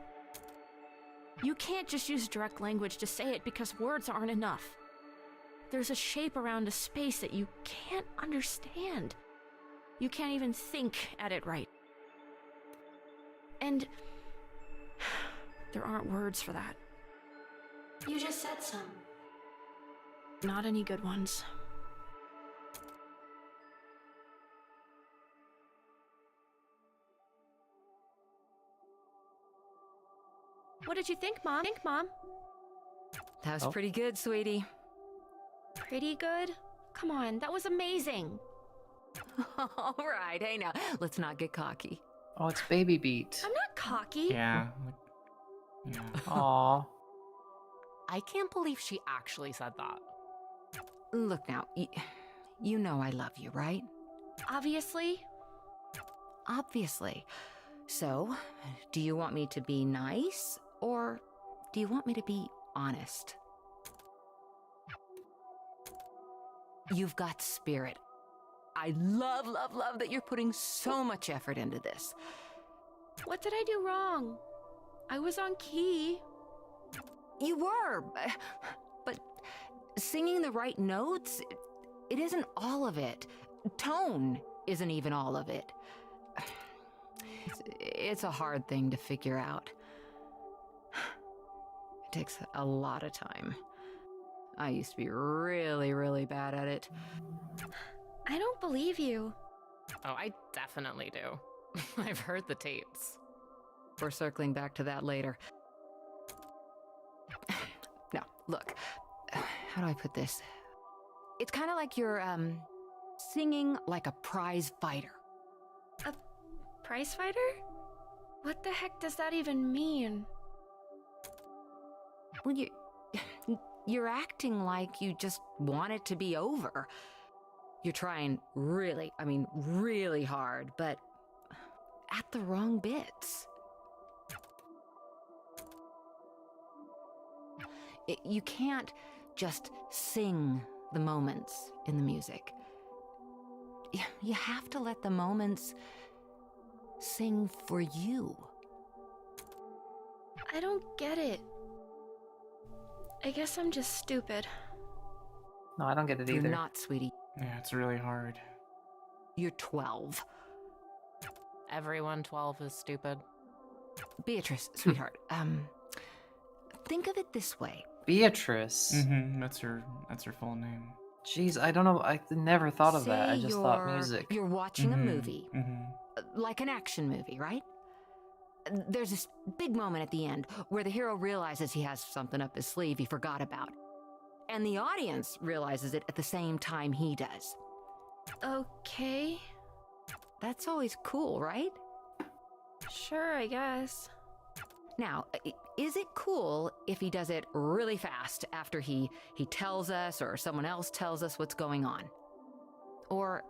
S4: You can't just use direct language to say it because words aren't enough. There's a shape around a space that you can't understand. You can't even think at it right. And there aren't words for that.
S20: You just said some.
S4: Not any good ones. What did you think, Mom?
S17: That was pretty good, sweetie.
S4: Pretty good? Come on, that was amazing.
S17: All right, hey now, let's not get cocky.
S2: Oh, it's Baby Beat.
S4: I'm not cocky.
S1: Yeah.
S2: Aww.
S11: I can't believe she actually said that.
S17: Look now, you know I love you, right?
S4: Obviously.
S17: Obviously. So, do you want me to be nice, or do you want me to be honest? You've got spirit. I love that you're putting so much effort into this.
S4: What did I do wrong? I was on key.
S17: You were, but singing the right notes, it isn't all of it. Tone isn't even all of it. It's a hard thing to figure out. It takes a lot of time. I used to be really bad at it.
S4: I don't believe you.
S11: Oh, I definitely do. I've heard the tapes.
S17: We're circling back to that later. Now, look. How do I put this? It's kind of like you're, singing like a prize fighter.
S4: A prize fighter? What the heck does that even mean?
S17: Well, you're acting like you just want it to be over. You're trying really hard, but at the wrong bits. You can't just sing the moments in the music. You have to let the moments sing for you.
S4: I don't get it. I guess I'm just stupid.
S2: No, I don't get it either.
S17: You're not, sweetie.
S1: Yeah, it's really hard.
S17: You're 12.
S11: Everyone 12 is stupid.
S17: Beatrice, sweetheart, think of it this way.
S2: Beatrice.
S1: Mm-hmm. That's her full name.
S2: Jeez, I don't know. I never thought of that. I just thought music.
S17: You're watching a movie,
S1: Mm-hmm.
S17: like an action movie, right? There's this big moment at the end where the hero realizes he has something up his sleeve he forgot about. And the audience realizes it at the same time he does.
S4: Okay.
S17: That's always cool, right?
S4: Sure, I guess.
S17: Now, is it cool if he does it really fast after he tells us or someone else tells us what's going on? Or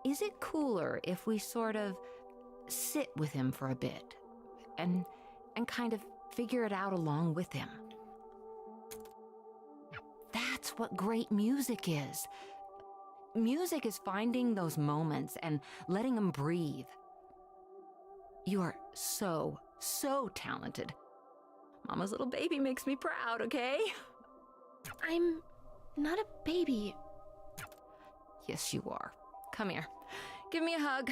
S17: is it cooler if we sort of sit with him for a bit and kind of figure it out along with him? That's what great music is. Music is finding those moments and letting them breathe. You are so talented. Mama's little baby makes me proud, okay?
S4: I'm not a baby.
S17: Yes, you are. Come here. Give me a hug.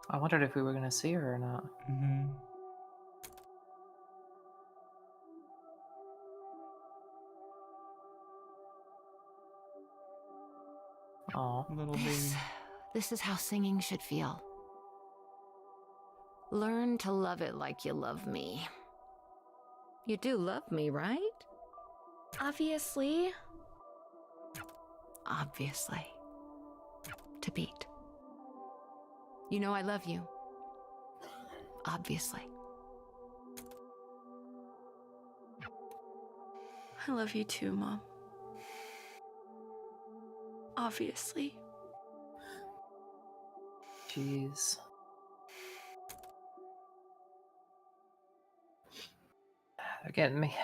S2: I wondered if we were gonna see her or not.
S1: Mm-hmm.
S2: Aw,
S1: little baby.
S17: This is how singing should feel. Learn to love it like you love me. You do love me, right?
S4: Obviously.
S17: Obviously. To beat. You know I love you. Obviously.
S4: I love you too, Mom. Obviously.
S2: Jeez. They're getting me.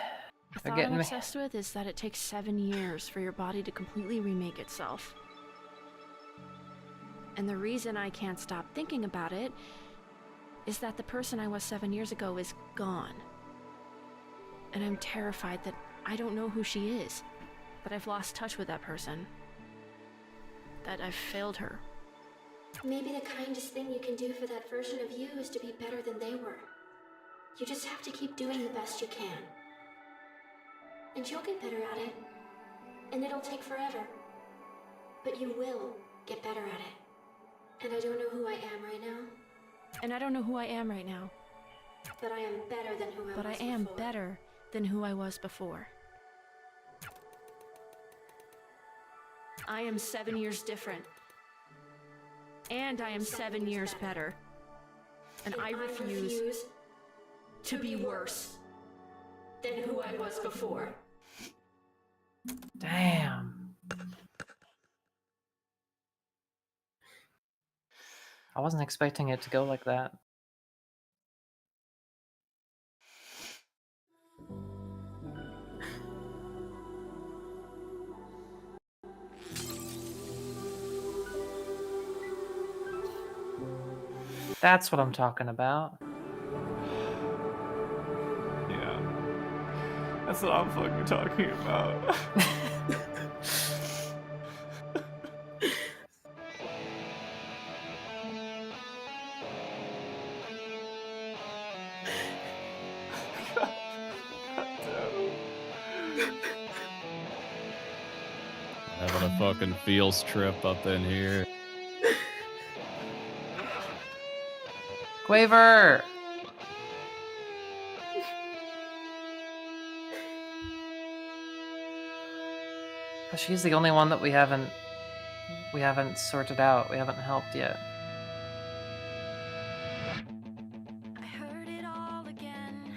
S4: The
S2: They're
S4: thought
S2: getting
S4: I'm
S2: me.
S4: obsessed with is that it takes 7 years for your body to completely remake itself. And the reason I can't stop thinking about it is that the person I was 7 years ago is gone. And I'm terrified that I don't know who she is, that I've lost touch with that person, that I've failed her.
S20: Maybe the kindest thing you can do for that version of you is to be better than they were. You just have to keep doing the best you can. And you'll get better at it. And it'll take forever. But you will get better at it. And I don't know who I am right now.
S4: And I don't know who I am right now.
S20: But I am better than who I was
S4: But I am
S20: before.
S4: better than who I was before. I am 7 years different. And I am 7 years better. And I refuse to be worse
S20: than who I was before.
S2: Damn. I wasn't expecting it to go like that. That's what I'm talking about.
S1: Yeah. That's what I'm fucking talking about.
S10: Having a fucking feels trip up in here.
S2: Quaver! She's the only one that we haven't sorted out. We haven't helped yet.
S4: I heard it all again.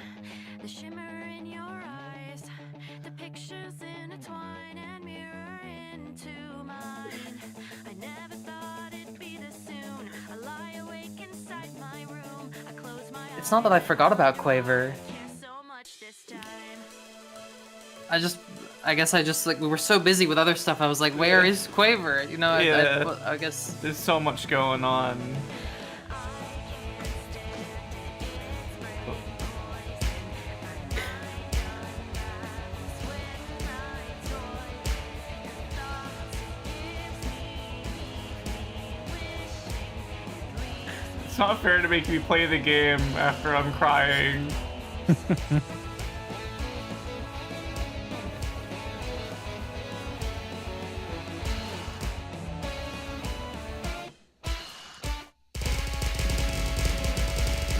S4: The shimmer in your eyes. The pictures intertwine and mirror into mine. I never thought it'd be this soon. I lie awake inside my room. I close my eyes.
S2: It's not that I forgot about Quaver. I guess I just like we were so busy with other stuff. I was like, where is Quaver? You know,
S1: Yeah.
S2: I guess
S1: there's so much going on. It's not fair to make me play the game after I'm crying.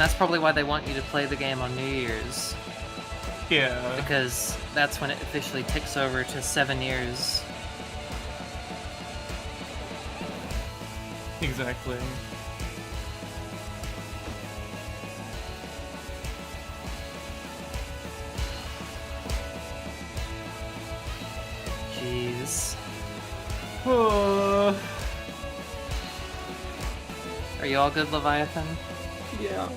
S2: that's probably why they want you to play the game on New Year's.
S1: Yeah.
S2: Because that's when it officially ticks over to 7 years.
S1: Exactly.
S2: Jeez.
S1: Oh.
S2: Are you all good, Leviathan?
S3: Yeah.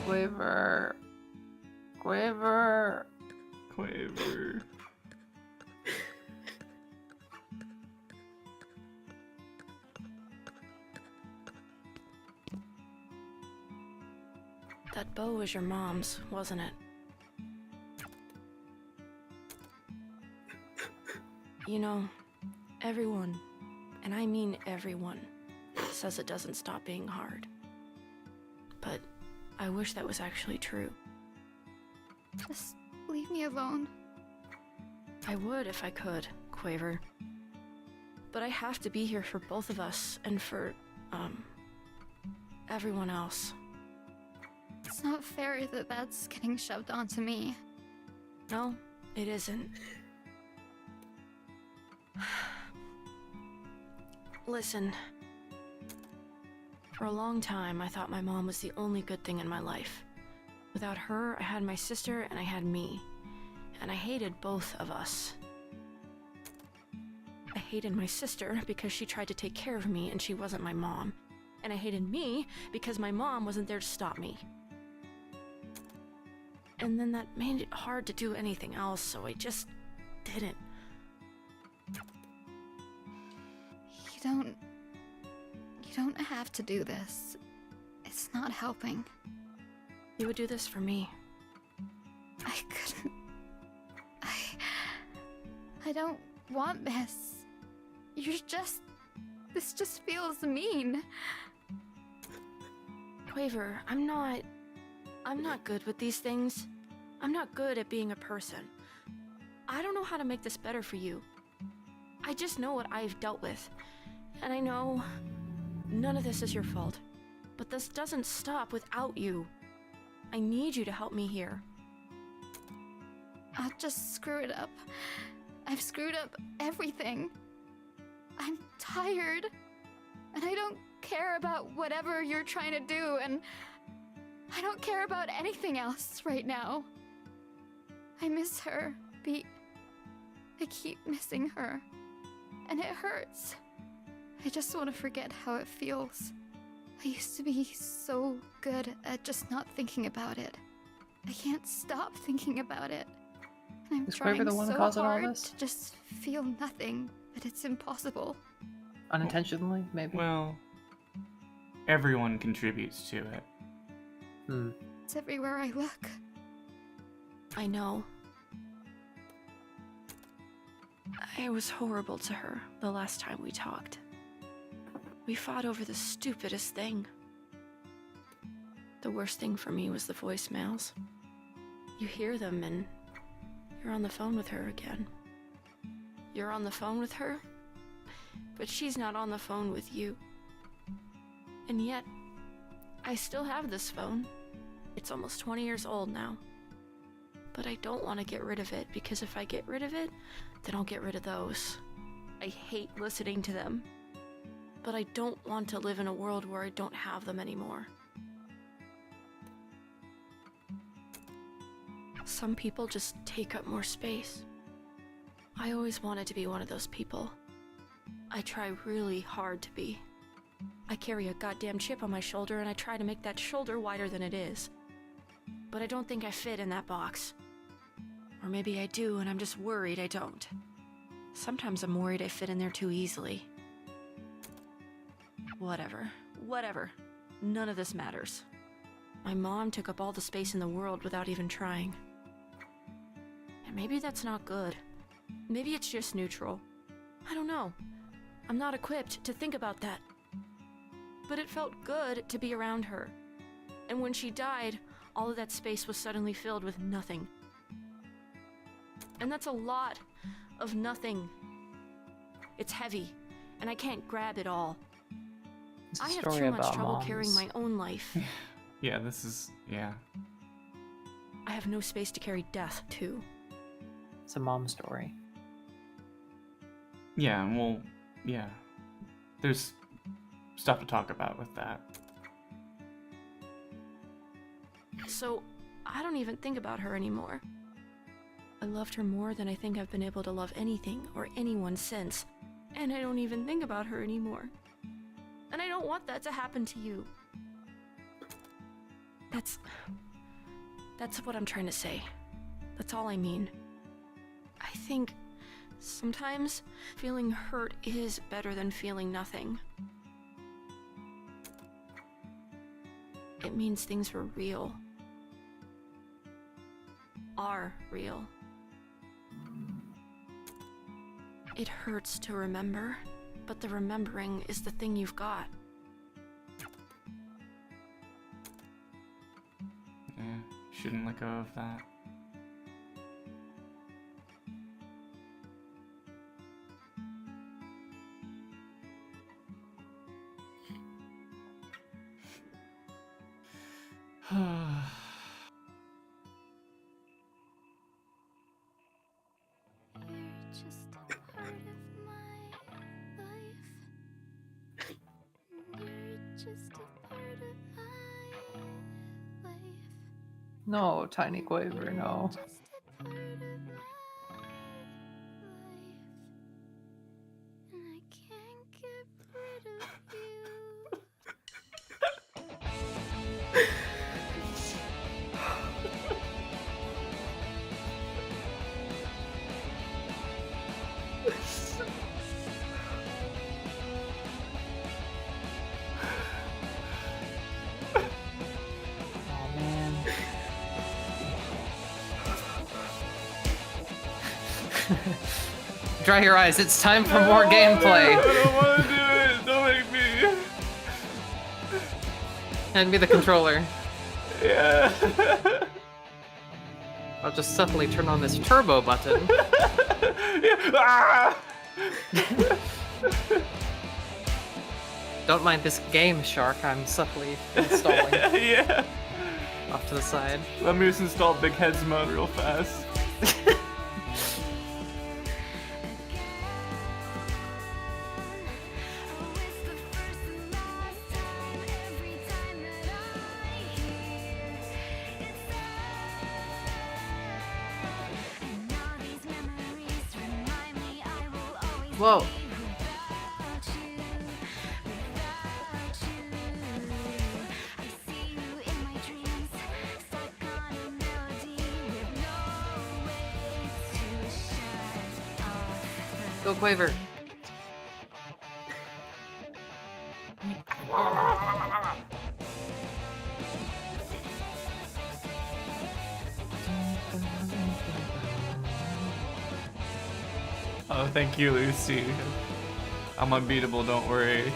S2: Quaver. Quaver.
S1: Quaver.
S4: That bow was your mom's, wasn't it? You know, everyone, and I mean everyone, says it doesn't stop being hard. But I wish that was actually true.
S8: Just leave me alone.
S4: I would if I could, Quaver. But I have to be here for both of us and for, everyone else.
S8: It's not fair that that's getting shoved onto me.
S4: No, it isn't. Listen. For a long time, I thought my mom was the only good thing in my life. Without her, I had my sister and I had me. And I hated both of us. I hated my sister because she tried to take care of me and she wasn't my mom. And I hated me because my mom wasn't there to stop me. And then that made it hard to do anything else, so I just didn't.
S8: You don't have to do this. It's not helping.
S4: You would do this for me.
S8: I couldn't. I don't want this. This just feels mean.
S4: Quaver, I'm not good with these things. I'm not good at being a person. I don't know how to make this better for you. I just know what I've dealt with. And I know none of this is your fault. But this doesn't stop without you. I need you to help me here.
S8: I'll just screw it up. I've screwed up everything. I'm tired. And I don't care about whatever you're trying to do, and I don't care about anything else right now. I miss her, Beat. I keep missing her. And it hurts. I just want to forget how it feels. I used to be so good at just not thinking about it. I can't stop thinking about it. And I'm
S2: Is
S8: trying
S2: Quaver the one
S8: so
S2: causing all
S8: hard
S2: this?
S8: to just feel nothing, but it's impossible.
S2: Unintentionally, maybe?
S1: Well, everyone contributes to it.
S8: It's everywhere I look.
S4: I know. I was horrible to her the last time we talked. We fought over the stupidest thing. The worst thing for me was the voicemails. You hear them and you're on the phone with her again. You're on the phone with her, but she's not on the phone with you. And yet, I still have this phone. It's almost 20 years old now. But I don't want to get rid of it, because if I get rid of it, then I'll get rid of those. I hate listening to them. But I don't want to live in a world where I don't have them anymore. Some people just take up more space. I always wanted to be one of those people. I try really hard to be. I carry a goddamn chip on my shoulder and I try to make that shoulder wider than it is. But I don't think I fit in that box. Or maybe I do and I'm just worried I don't. Sometimes I'm worried I fit in there too easily. Whatever. None of this matters. My mom took up all the space in the world without even trying. And maybe that's not good. Maybe it's just neutral. I don't know. I'm not equipped to think about that. But it felt good to be around her. And when she died, all of that space was suddenly filled with nothing. And that's a lot of nothing. It's heavy, and I can't grab it all. I have too much trouble carrying my own life.
S1: Yeah, this is... yeah.
S4: I have no space to carry death, too.
S2: It's a mom story.
S1: Yeah, well, yeah. There's stuff to talk about with that.
S4: So, I don't even think about her anymore. I loved her more than I think I've been able to love anything or anyone since. And I don't even think about her anymore. And I don't want that to happen to you. That's what I'm trying to say. That's all I mean. I think sometimes feeling hurt is better than feeling nothing. It means things were real. Are real. It hurts to remember, but the remembering is the thing you've got.
S1: Yeah, shouldn't let go of that.
S2: No, Tiny Quaver, no. Oh man. Dry your eyes, it's time for more gameplay.
S1: I don't want to do it. Don't make me.
S2: Hand me the controller.
S1: Yeah.
S2: I'll just subtly turn on this turbo button.
S1: Ah!
S2: Don't mind this game, Shark. I'm subtly installing.
S1: Yeah.
S2: Off to the side.
S1: Let me just install Big Heads mode real fast.
S2: Whoa. Go Quaver.
S1: Oh, thank you, Lucy. I'm unbeatable, don't worry.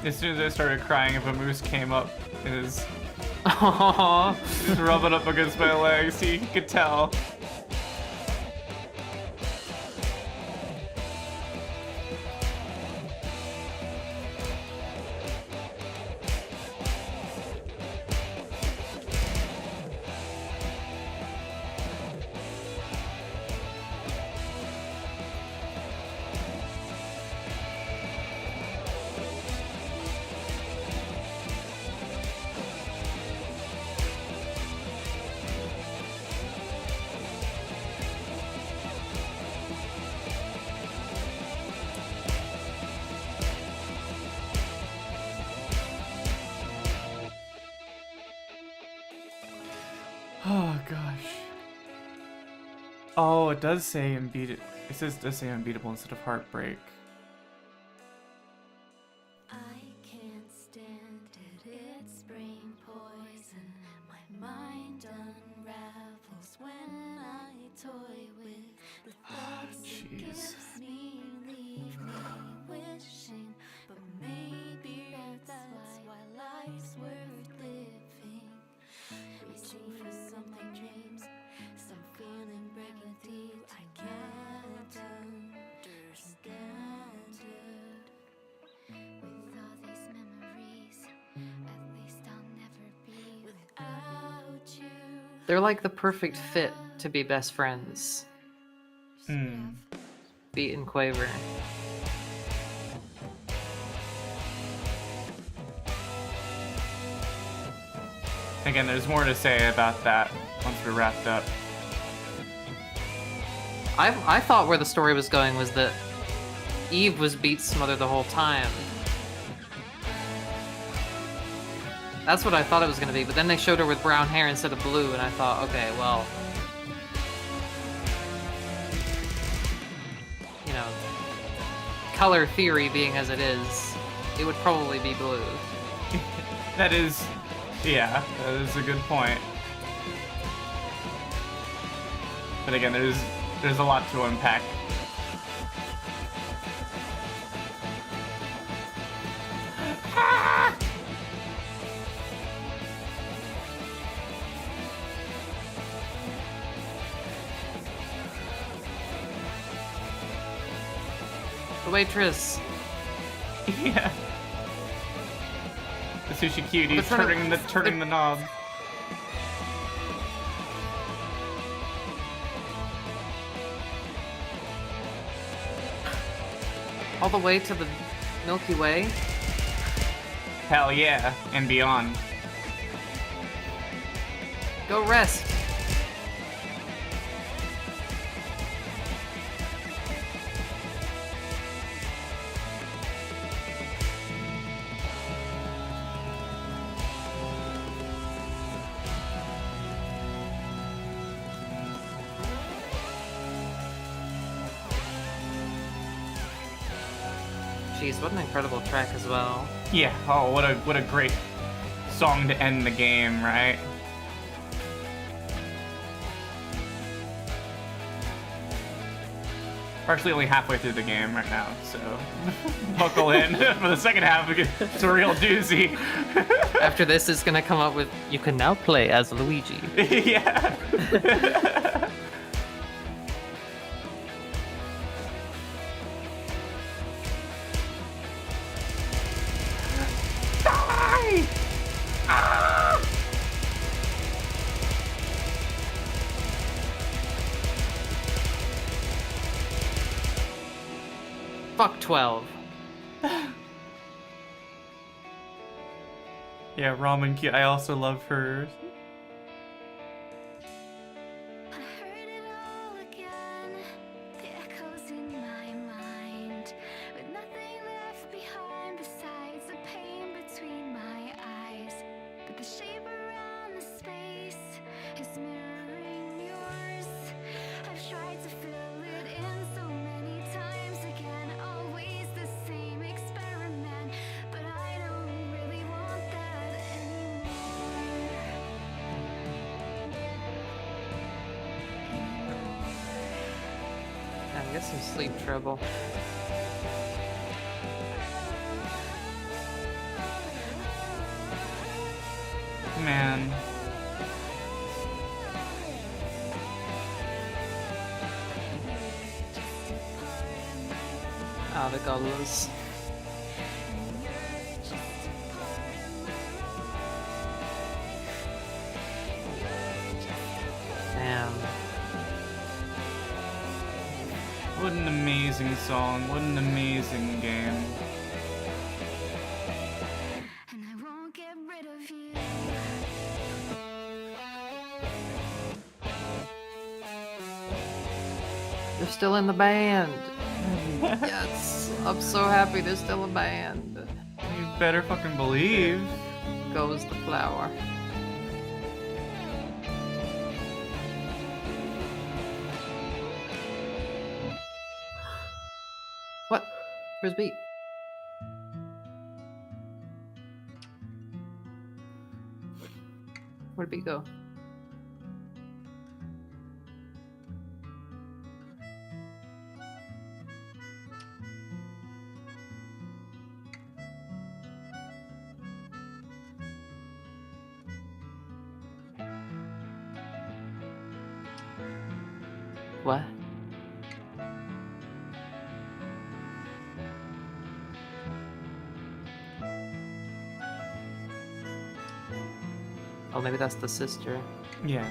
S1: As soon as I started crying, if a moose came up, is just rubbing up against my legs, so you could tell. Oh gosh. Oh, it does say unbeatable. It does say unbeatable instead of heartbreak.
S19: I can't stand it. It's brain poison. My mind unravels when I toy with the thoughts it gives me. Leave me wishing, but maybe that's why life's worth living. Reaching for something dreams, some feeling breaking deep. I can't understand it. With all these memories, at least I'll never be without you.
S2: They're like the perfect fit to be best friends. Beat and Quaver.
S1: Again, there's more to say about that once we're wrapped up.
S2: I thought where the story was going was that Eve was Beat's mother the whole time. That's what I thought it was going to be, but then they showed her with brown hair instead of blue, and I thought, okay, well... You know, color theory being as it is, it would probably be blue.
S1: That is... Yeah, that is a good point. But again, there's a lot to unpack.
S2: The waitress.
S1: Yeah. Sushi Cutie's turning the knob.
S2: All the way to the Milky Way?
S1: Hell yeah, and beyond.
S2: Go rest. Jeez, what an incredible track as well.
S1: Yeah, oh, what a great song to end the game, right? We're actually only halfway through the game right now, so buckle in for the second half. It's a real doozy.
S2: After this, it's gonna come up with, you can now play as Luigi.
S1: Yeah. Die! Ah!
S2: Fuck 12.
S1: Yeah, Ramen Cute. I also love her.
S19: The echoes in my mind, with nothing left behind besides the pain between my eyes. But the shape around the space is mirroring yours. I've tried to fill it in so many times again, always the same experiment. But I don't really want that
S2: I get some sleep trouble.
S1: Man.
S2: Ah, the goblins. Damn.
S1: What an amazing song. What an amazing game.
S19: and I won't get rid of you.
S2: They're still in the band. Yes, I'm so happy they're still a band.
S1: You better fucking believe.
S2: Goes the flower. What? Where's Beat? Where'd Beat go? What? Oh, maybe that's the sister.
S1: Yeah.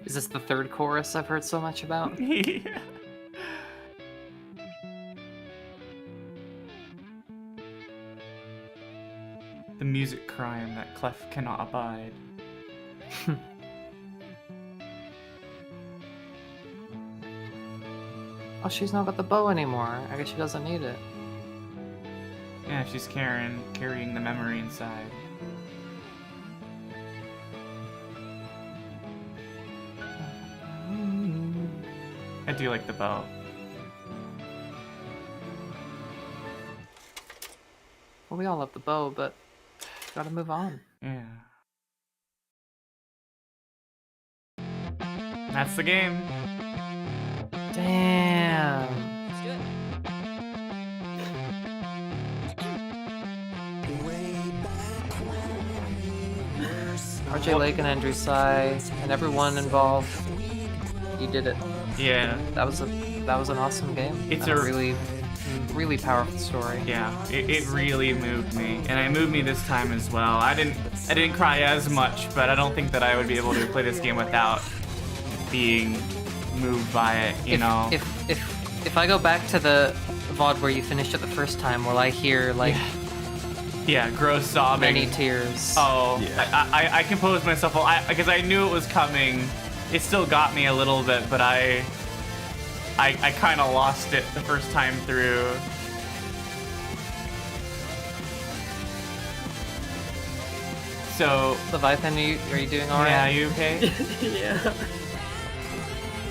S2: Is this the third chorus I've heard so much about?
S1: Yeah. The music crime that Clef cannot abide.
S2: Oh, she's not got the bow anymore. I guess she doesn't need it.
S1: Yeah, she's carrying the memory inside. I do like the bow.
S2: Well, we all love the bow, but gotta move on.
S1: Yeah. That's the game.
S2: Damn.
S11: Let's do it.
S2: RJ Lake and Andrew Tsai and everyone involved. You did it.
S1: Yeah.
S2: That was an awesome game.
S1: It's
S2: and
S1: a
S2: really powerful story.
S1: Yeah, it really moved me, and it moved me this time as well. I didn't cry as much, but I don't think that I would be able to play this game without being moved by it. You know.
S2: If I go back to the VOD where you finished it the first time, will I hear like?
S1: Yeah, gross sobbing.
S2: Many tears.
S1: Oh, yeah. I composed myself because I knew it was coming. It still got me a little bit, but I kind of lost it the first time through. So,
S2: Leviathan, are you doing all right?
S1: Yeah, are you okay?
S3: Yeah.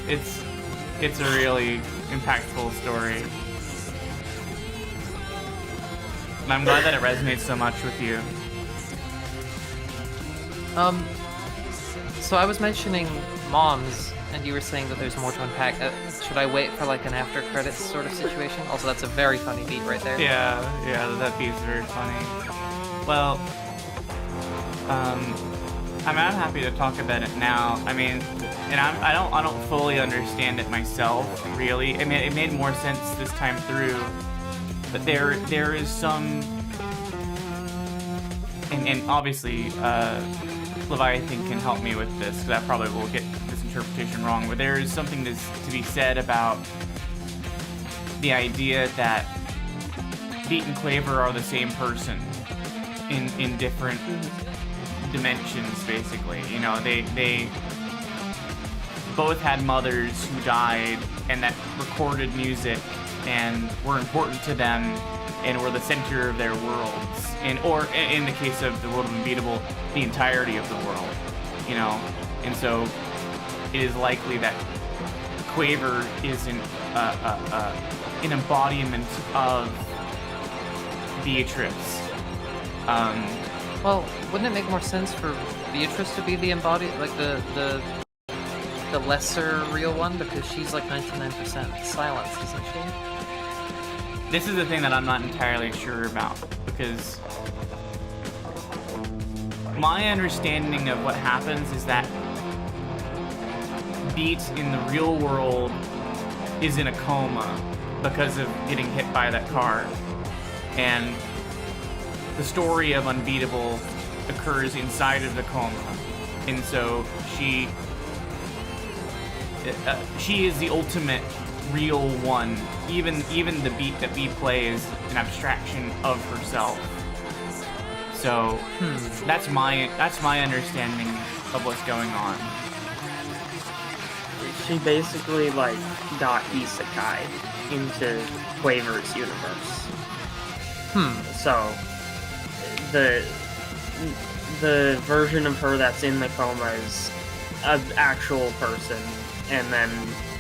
S1: It's a really impactful story. And I'm glad that it resonates so much with you.
S2: So I was mentioning moms, and you were saying that there's more to unpack. Should I wait for like an after credits sort of situation? Also, that's a very funny beat right there.
S1: Yeah, that beat's very funny. Well, I'm happy to talk about it now. I mean, and I don't fully understand it myself, really. I mean, it made more sense this time through, but there is some, and obviously, Leviathan can help me with this, because I probably will get this interpretation wrong, but there is something to be said about the idea that Beat and Quaver are the same person in different dimensions, basically. You know, they both had mothers who died and that recorded music and were important to them and were the center of their worlds. Or in the case of the world of Unbeatable, the entirety of the world, you know? And so it is likely that Quaver is an embodiment of Beatrice.
S2: Well, wouldn't it make more sense for Beatrice to be the embodied, like the lesser real one, because she's like 99% silenced, isn't she?
S1: This is the thing that I'm not entirely sure about, because my understanding of what happens is that Beat in the real world is in a coma because of getting hit by that car, and the story of Unbeatable occurs inside of the coma, and so she is the ultimate real one. Even the Beat that we play is an abstraction of herself. So that's my understanding of what's going on.
S3: She basically like got isekai into Quaver's universe. So the version of her that's in the coma is an actual person, and then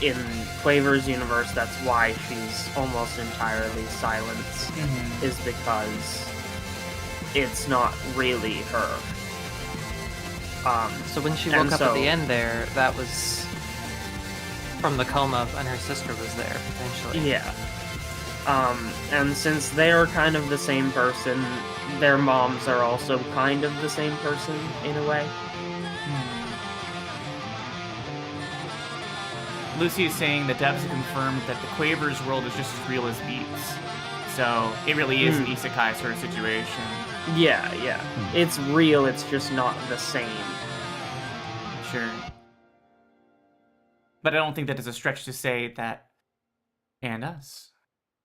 S3: in Quaver's universe, that's why she's almost entirely silenced, is because it's not really her.
S2: So when she woke up at the end there, that was from the coma, and her sister was there, potentially.
S3: Yeah. And since they're kind of the same person, their moms are also kind of the same person, in a way.
S1: Lucy is saying that devs have confirmed that the Quaver's world is just as real as Beat's. So it really is an isekai sort of situation.
S3: Yeah. It's real, it's just not the same.
S1: Sure. But I don't think that is a stretch to say that, and us,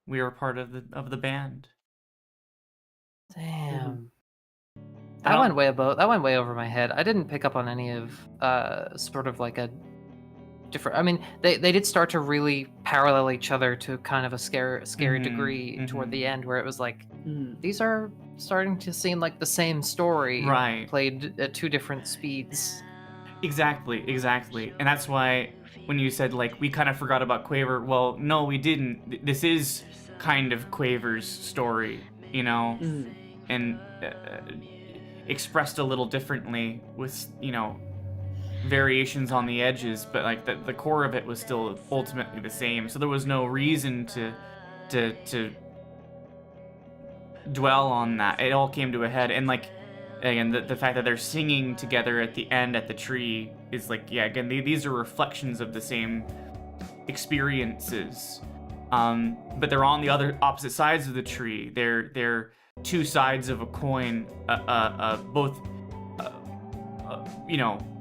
S1: we are part of the band.
S2: Damn. That went way over my head. I didn't pick up on any of sort of like a different. I mean, they did start to really parallel each other to kind of a scary degree toward the end, where it was like these are starting to seem like the same story,
S1: right,
S2: played at two different speeds.
S1: Exactly, and that's why when you said like we kind of forgot about Quaver, well, no, we didn't. This is kind of Quaver's story, you know, and expressed a little differently with, you know, variations on the edges, but like the core of it was still ultimately the same. So there was no reason to dwell on that. It all came to a head, and like again, the fact that they're singing together at the end at the tree is like, yeah, again, these are reflections of the same experiences. But they're on the opposite sides of the tree. They're two sides of a coin, both,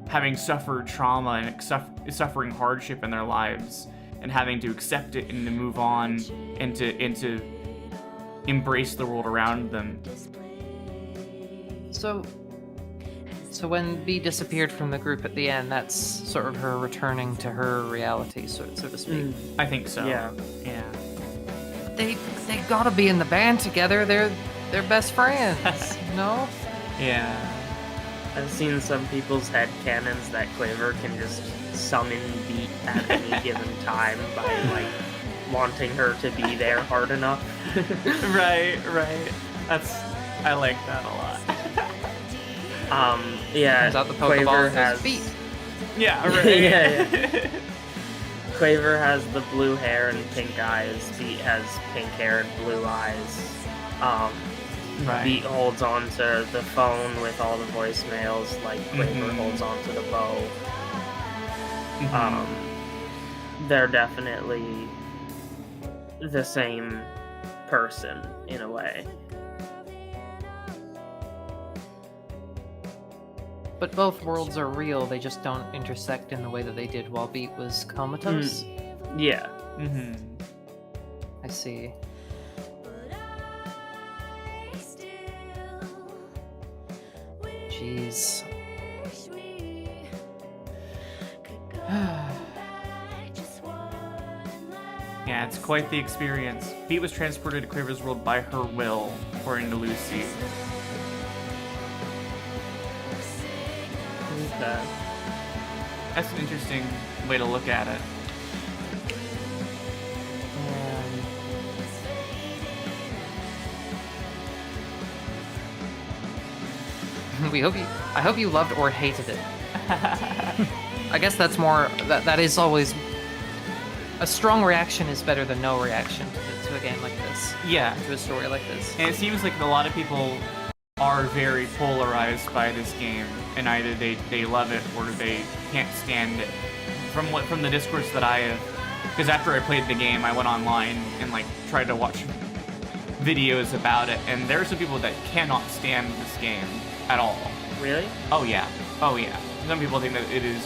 S1: having suffered trauma and suffering hardship in their lives, and having to accept it and to move on and to embrace the world around them.
S2: So when Bee disappeared from the group at the end, that's sort of her returning to her reality, so to speak.
S1: I think so.
S3: Yeah.
S2: They gotta be in the band together. They're best friends. No?
S1: Yeah.
S3: I've seen some people's headcanons that Quaver can just summon Beat at any given time by like wanting her to be there hard enough.
S1: Right. I like that a lot.
S3: Yeah.
S2: Turns out the
S3: Quaver
S2: Pokeball
S3: has
S2: has Beat.
S1: Yeah, right.
S3: yeah. Quaver has the blue hair and pink eyes. Beat has pink hair and blue eyes.
S1: Right.
S3: Beat holds on to the phone with all the voicemails, like Quaver holds on to the bow. They're definitely the same person in a way.
S2: But both worlds are real, they just don't intersect in the way that they did while Beat was comatose.
S3: Yeah.
S2: I see. Jeez.
S1: Yeah, it's quite the experience. Beat was transported to Quaver's world by her will, according to Lucy.
S3: Okay.
S1: That's an interesting way to look at it.
S2: I hope you loved or hated it. I guess that's more, that is always, a strong reaction is better than no reaction to a game like this.
S1: Yeah.
S2: To a story like this.
S1: And it seems like a lot of people are very polarized by this game, and either they love it or they can't stand it. From the discourse that I have, because after I played the game, I went online and like tried to watch videos about it, and there are some people that cannot stand this game at all.
S3: Really?
S1: Oh yeah. Some people think that it is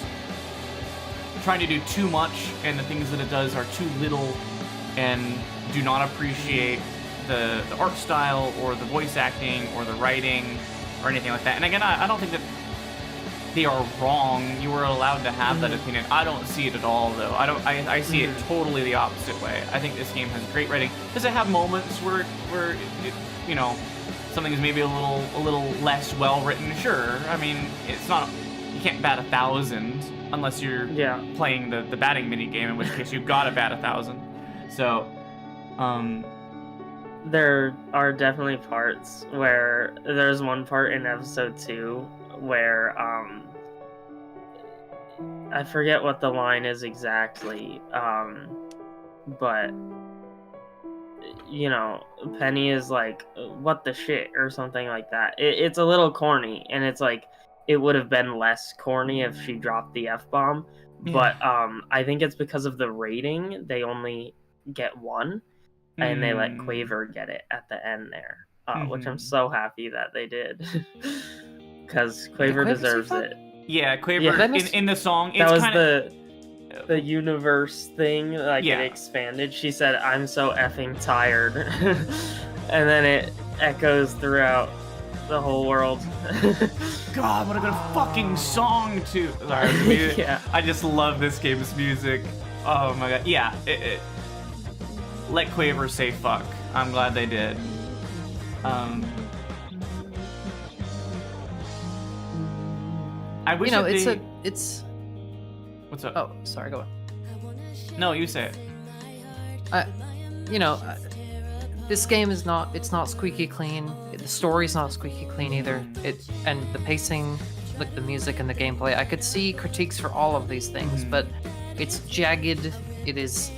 S1: trying to do too much, and the things that it does are too little, and do not appreciate the art style or the voice acting or the writing or anything like that. And again, I don't think that they are wrong. You are allowed to have that opinion. I don't see it at all, though. I see it totally the opposite way. I think this game has great writing. Does it have moments where it, something is maybe a little less well written? Sure. I mean, it's not. You can't bat 1,000 unless you're playing the batting mini game, in which case you've got to bat 1,000. So,
S3: there are definitely parts where there's one part in episode 2 where I forget what the line is exactly, but Penny is like, what the shit, or something like that. It's a little corny, and it's like, it would have been less corny if she dropped the F-bomb, but I think it's because of the rating, they only get 1, and they let Quaver get it at the end there, which I'm so happy that they did, because Quaver deserves it.
S1: Yeah, Quaver, in the song, it's
S3: that was
S1: kinda...
S3: the universe thing, like it expanded. She said, "I'm so effing tired," and then it echoes throughout the whole world.
S1: God, what a good fucking song too. Sorry,
S3: Yeah.
S1: I just love this game's music. Oh my god, yeah. Let Quaver say fuck. I'm glad they did. I wish
S2: it's.
S1: What's up?
S2: Oh, sorry, go on.
S1: No, you say it.
S2: This game is not. It's not squeaky clean. The story's not squeaky clean either. And the pacing, like the music and the gameplay, I could see critiques for all of these things, but it's jagged. It is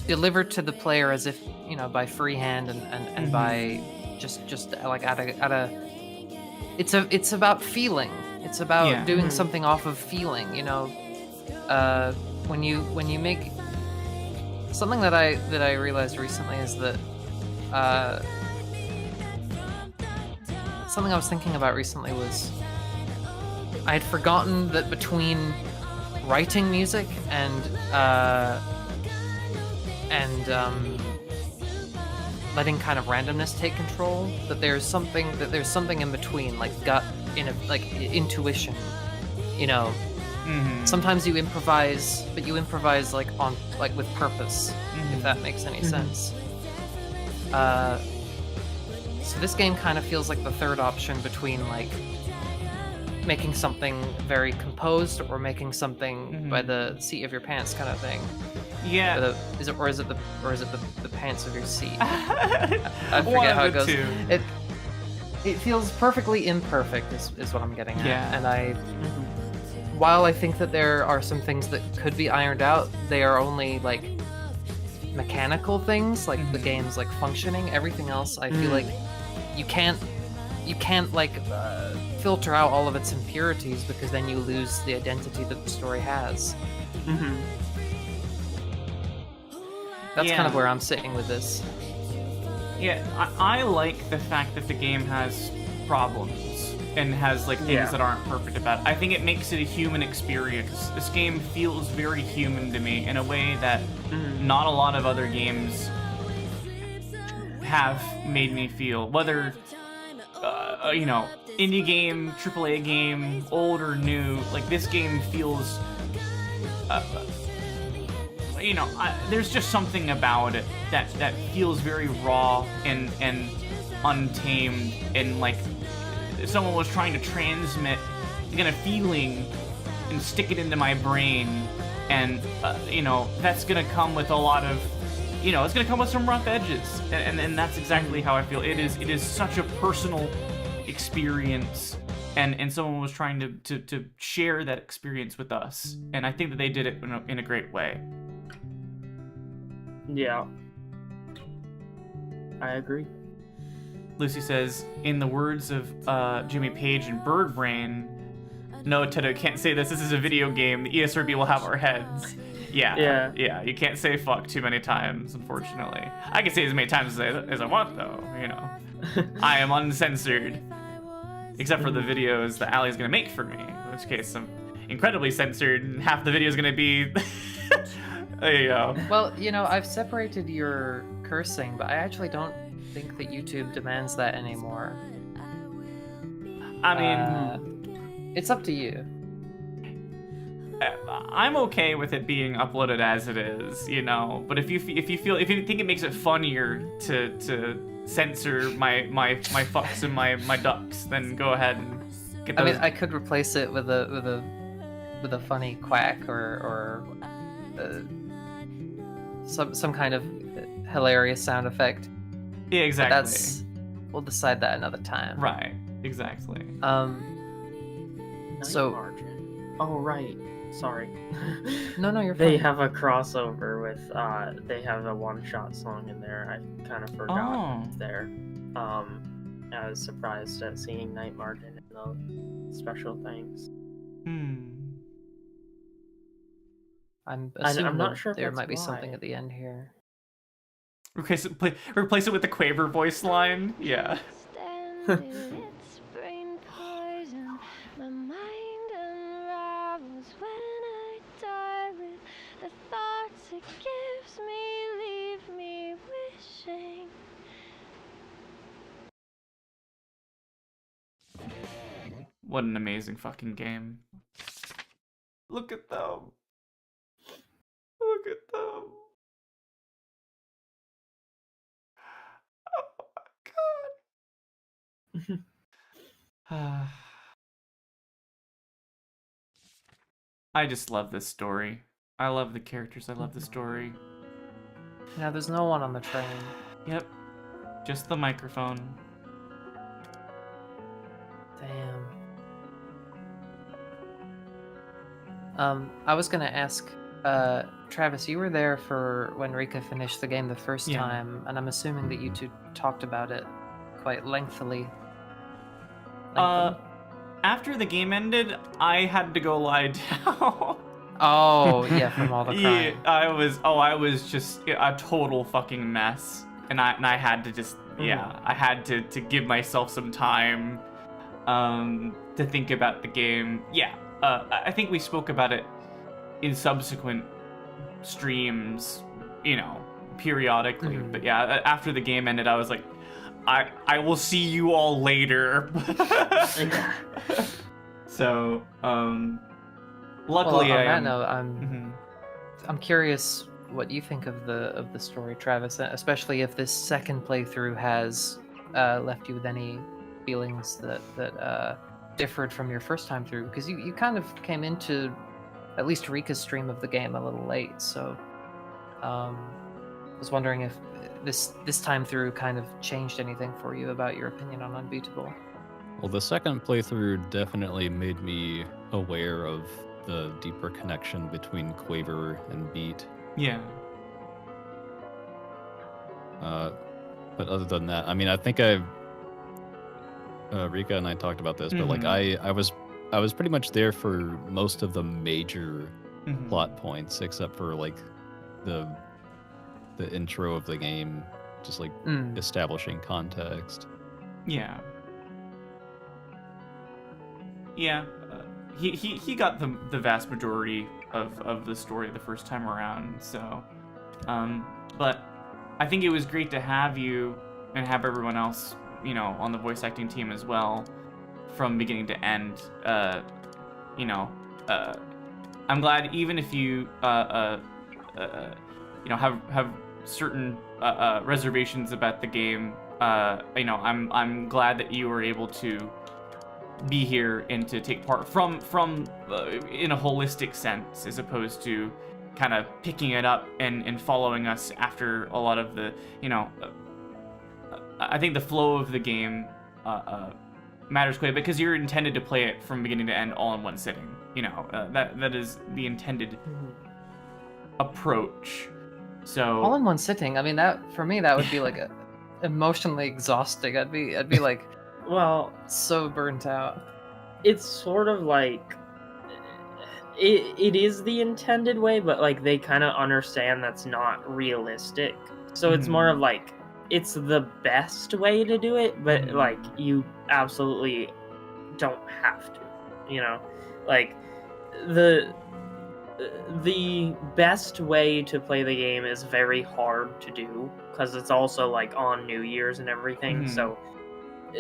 S2: delivered to the player as if by freehand and by just like at a. It's about feeling. It's about doing something off of feeling. You know, when you make something that I realized recently is that something I was thinking about recently was I had forgotten that between writing music and letting kind of randomness take control, that there's something in between, like intuition, you know. Sometimes you improvise, but you improvise like with purpose, if that makes any sense. So this game kind of feels like the third option between like making something very composed or making something by the seat of your pants kind of thing.
S1: Yeah.
S2: Is it the pants of your seat? I forget how it goes. It feels perfectly imperfect is what I'm getting at.
S1: Yeah.
S2: And while I think that there are some things that could be ironed out, they are only like mechanical things, like the game's like functioning. Everything else, I feel like you can't like filter out all of its impurities, because then you lose the identity that the story has. That's kind of where I'm sitting with this.
S1: Yeah, I like the fact that the game has problems and has like things that aren't perfect about it. I think it makes it a human experience. This game feels very human to me in a way that not a lot of other games have made me feel. Whether you know, indie game, AAA game, old or new, like this game feels you know, there's just something about it that feels very raw and untamed, and like someone was trying to transmit again a feeling and stick it into my brain, and you know, that's gonna come with a lot of, you know, it's gonna come with some rough edges, and that's exactly how I feel. It is such a personal experience, and someone was trying to share that experience with us, and I think that they did it in a great way.
S3: Yeah, I agree.
S1: Lucy says, in the words of Jimmy Page and Bird Brain, no, Tedo, can't say this. This is a video game. The ESRB will have our heads. Yeah. You can't say fuck too many times, unfortunately. I can say as many times as I want, though. You know, I am uncensored, except for the videos that Allie's gonna make for me. In which case, I'm incredibly censored, and half the video is gonna be. There you go.
S2: Well, you know, I've separated your cursing, but I actually don't think that YouTube demands that anymore.
S1: I mean,
S2: it's up to you.
S1: I'm okay with it being uploaded as it is, you know. But if you think it makes it funnier to censor my fucks and my ducks, then go ahead and get those.
S2: I mean, I could replace it with a funny quack or some kind of hilarious sound effect.
S1: Yeah, exactly.
S2: But we'll decide that another time.
S1: Right. Exactly.
S2: So.
S3: Margin. Oh right. Sorry.
S2: No, you're fine.
S3: They have a crossover with they have a one-shot song in there. I kind of forgot there. I was surprised at seeing Night Margin in the special things.
S2: I'm assuming
S3: not sure if
S2: there
S3: that's
S2: might be
S3: why.
S2: something at the end here.
S1: Replace it with the Quaver voice line. Yeah. What an amazing fucking game. Look at them. Look at them. Oh my god. I just love this story. I love the characters. I love the story.
S2: Yeah, there's no one on the train.
S1: Yep. Just the microphone.
S2: Damn. I was gonna ask, Travis, you were there for when Rika finished the game the first time, and I'm assuming that you two talked about it quite lengthily.
S1: After the game ended, I had to go lie down.
S2: Oh, yeah, from all the crying.
S1: Yeah, I was just a total fucking mess. And I had to just, I had to give myself some time to think about the game. Yeah, I think we spoke about it in subsequent streams, periodically. But yeah, after the game ended, I was like, I will see you all later. So, luckily,
S2: well, on
S1: I
S2: that
S1: am.
S2: note, I'm curious what you think of the story, Travis, especially if this second playthrough has left you with any feelings that differed from your first time through, because you kind of came into at least Rika's stream of the game a little late, so I was wondering if this time through kind of changed anything for you about your opinion on Unbeatable.
S10: Well, the second playthrough definitely made me aware of the deeper connection between Quaver and Beat.
S1: Yeah.
S10: But other than that, I mean, I think Rika and I talked about this, but like I was pretty much there for most of the major plot points, except for like the intro of the game, just like establishing context.
S1: Yeah. Yeah. He got the vast majority of the story the first time around, so but I think it was great to have you and have everyone else, on the voice acting team as well, from beginning to end. I'm glad, even if you have certain reservations about the game, I'm glad that you were able to be here and to take part from in a holistic sense, as opposed to kind of picking it up and following us after a lot of the, I think the flow of the game matters quite a bit, because you're intended to play it from beginning to end all in one sitting. That is the intended approach. So
S2: all in one sitting. I mean, that for me that would be like emotionally exhausting. I'd be like,
S3: well,
S2: so burnt out.
S3: It's sort of like it is the intended way, but like they kind of understand that's not realistic. So it's more of like it's the best way to do it, but like you absolutely don't have to. Like the best way to play the game is very hard to do, because it's also like on New Year's and everything. So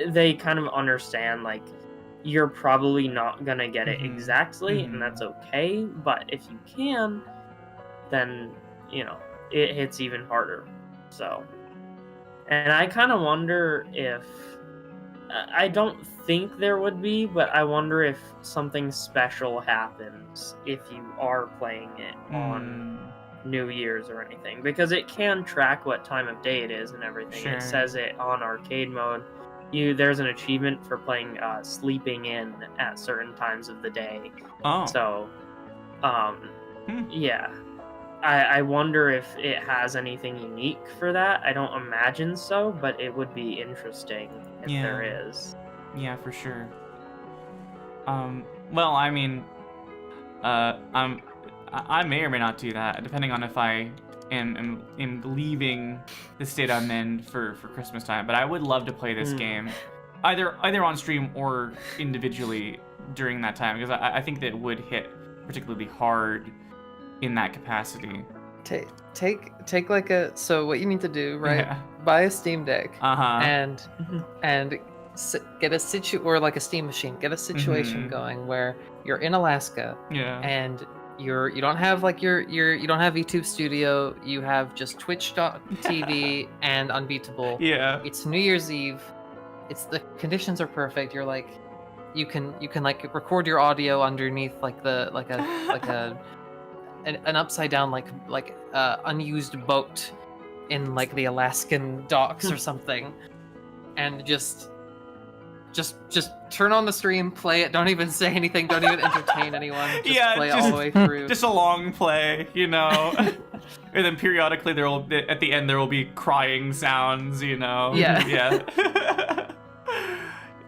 S3: they kind of understand like you're probably not gonna get it exactly, and that's okay. But if you can, then it hits even harder. So, and I kind of wonder if I don't think there would be, but I wonder if something special happens if you are playing it on New Year's or anything, because it can track what time of day it is and everything.
S1: Sure.
S3: It says it on arcade mode. There's an achievement for playing sleeping in at certain times of the day.
S1: Oh.
S3: So, yeah. I wonder if it has anything unique for that. I don't imagine so, but it would be interesting if there is.
S1: Yeah, for sure. Well, I mean, I may or may not do that, depending on if I am leaving the state I'm in for Christmas time. But I would love to play this game, either on stream or individually during that time, because I think that it would hit particularly hard in that capacity.
S2: Take like so what you need to do, right?
S1: Yeah.
S2: Buy a Steam Deck and get a or like a Steam machine. Get a situation going where you're in Alaska.
S1: Yeah.
S2: And you don't have like you don't have YouTube Studio. You have just Twitch.tv and Unbeatable.
S1: Yeah.
S2: It's New Year's Eve. The conditions are perfect. You're like you can like record your audio underneath like an upside down like unused boat in like the Alaskan docks or something, and just just turn on the stream, play it. Don't even say anything. Don't even entertain anyone. Just play all the way through.
S1: Just a long play, you know. And then periodically at the end there will be crying sounds, you know.
S2: Yeah.
S1: Yeah.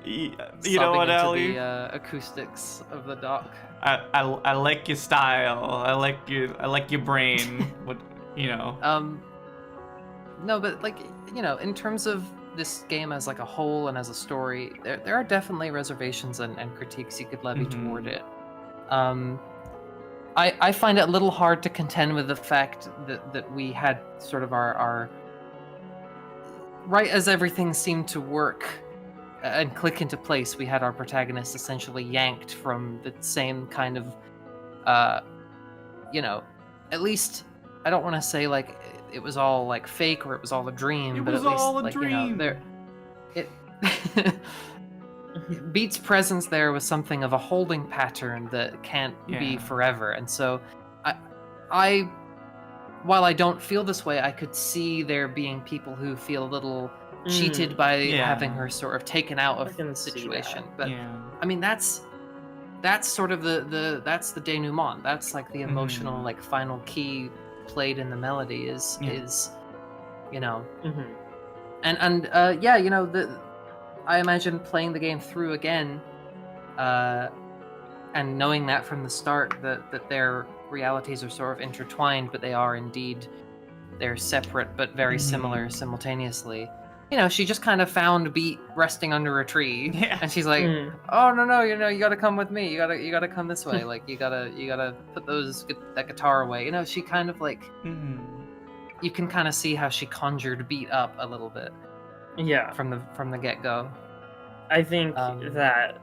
S1: You know what, Ellie?
S2: The acoustics of the dock.
S1: I like your style. I like your brain. What, you know?
S2: No, but like, you know, in terms of this game as like a whole and as a story, there are definitely reservations and critiques you could levy toward it. I find it a little hard to contend with the fact that we had sort of our right as everything seemed to work and click into place, we had our protagonist essentially yanked from the same kind of, you know, at least I don't want to say like it was all like fake or it was all a dream, but at least like you know, there Beat's presence there was something of a holding pattern that can't be forever, and so I while I don't feel this way, I could see there being people who feel a little cheated by having her sort of taken out of the situation. But I mean, that's sort of that's the denouement. That's like the emotional like final key played in the melody is you know, and yeah, you know, I imagine playing the game through again, and knowing that from the start that their realities are sort of intertwined, but they are indeed they're separate but very similar simultaneously. You know, she just kind of found Beat resting under a tree, and she's like, "Oh no, you know, you gotta come with me. You gotta come this way. Like, you gotta put that guitar away." You know, she kind of like, you can kind of see how she conjured Beat up a little bit.
S3: Yeah,
S2: from the get go.
S3: I think that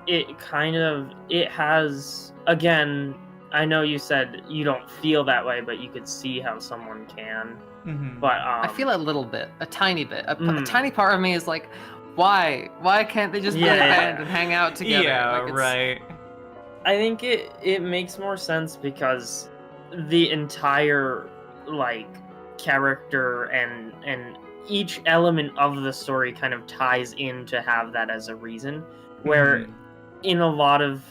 S3: it has, again. I know you said you don't feel that way, but you could see how someone can. But
S2: I feel a little bit, a tiny bit. A tiny part of me is like, why can't they just be a band and hang out together?
S1: Yeah,
S2: like,
S1: right.
S3: I think it makes more sense because the entire like character and each element of the story kind of ties in to have that as a reason, where in a lot of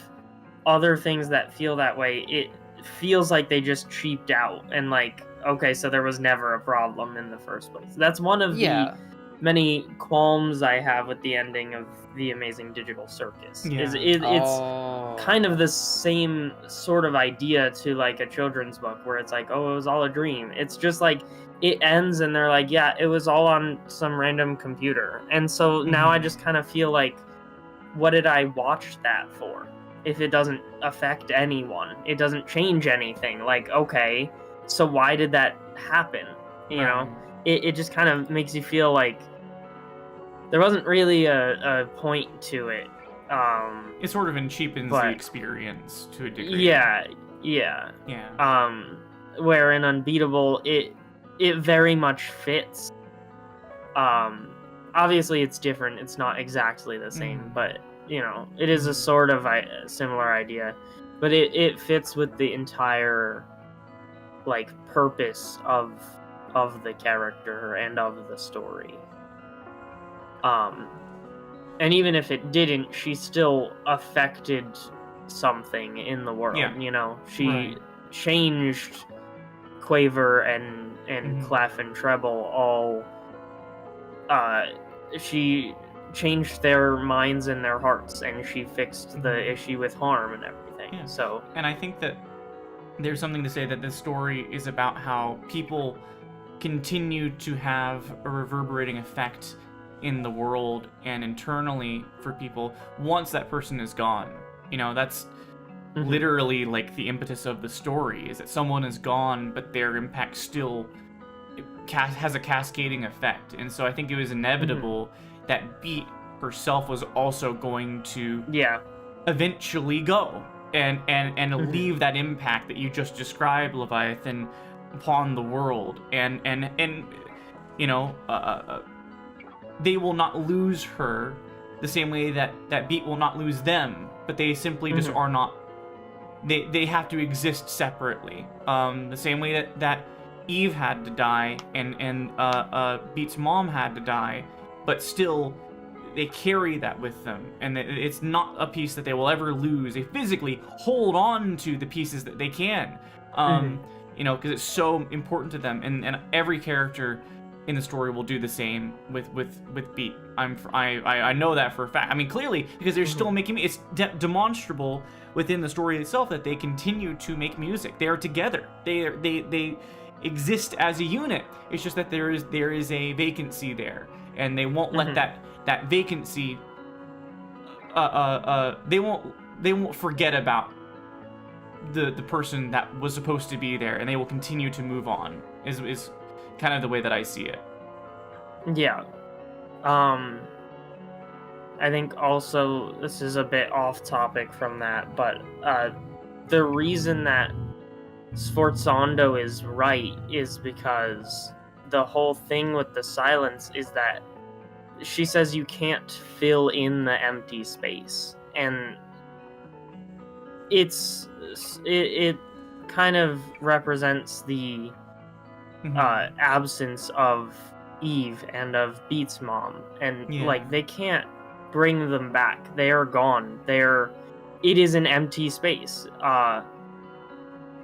S3: other things that feel that way, it feels like they just cheaped out and like, okay, so there was never a problem in the first place. That's one of the many qualms I have with the ending of The Amazing Digital Circus. It's kind of the same sort of idea to like a children's book where it's like, oh, it was all a dream. It's just like it ends and they're like, yeah, it was all on some random computer. And so now I just kind of feel like, what did I watch that for? If it doesn't affect anyone, it doesn't change anything. Like, okay, so why did that happen? You know, it just kind of makes you feel like there wasn't really a point to it.
S1: It sort of cheapens the experience to a degree.
S3: Yeah. Where in Unbeatable, it very much fits. Obviously, it's different. It's not exactly the same, but you know, it is a sort of similar idea. But it fits with the entire like purpose of the character and of the story. And even if it didn't, she still affected something in the world. You know, she changed Quaver and Clef and Treble all. She changed their minds and their hearts, and she fixed the issue with Harm and everything. So,
S1: and I think that there's something to say that this story is about how people continue to have a reverberating effect in the world and internally for people once that person is gone. You know, that's literally like the impetus of the story, is that someone is gone, but their impact still has a cascading effect. And so I think it was inevitable that Beat herself was also going to eventually go and leave that impact that you just described, Leviathan, upon the world. And you know, they will not lose her the same way that Beat will not lose them, but they simply just are not. They have to exist separately. The same way that Eve had to die and Beat's mom had to die, but still they carry that with them, and it's not a piece that they will ever lose. They physically hold on to the pieces that they can, you know, because it's so important to them. And every character in the story will do the same with Beat. I know that for a fact. I mean, clearly, because they're still making it's demonstrable within the story itself that they continue to make music. They are together. They exist as a unit. It's just that there is a vacancy there, and they won't let that vacancy. They won't forget about the person that was supposed to be there, and they will continue to move on. Is kind of the way that I see it.
S3: Yeah. I think also, this is a bit off topic from that, but the reason that Sforzando is right is because the whole thing with the silence is that she says you can't fill in the empty space, and it kind of represents the absence of Eve and of Beat's mom, and like they can't bring them back. They are gone. It is an empty space.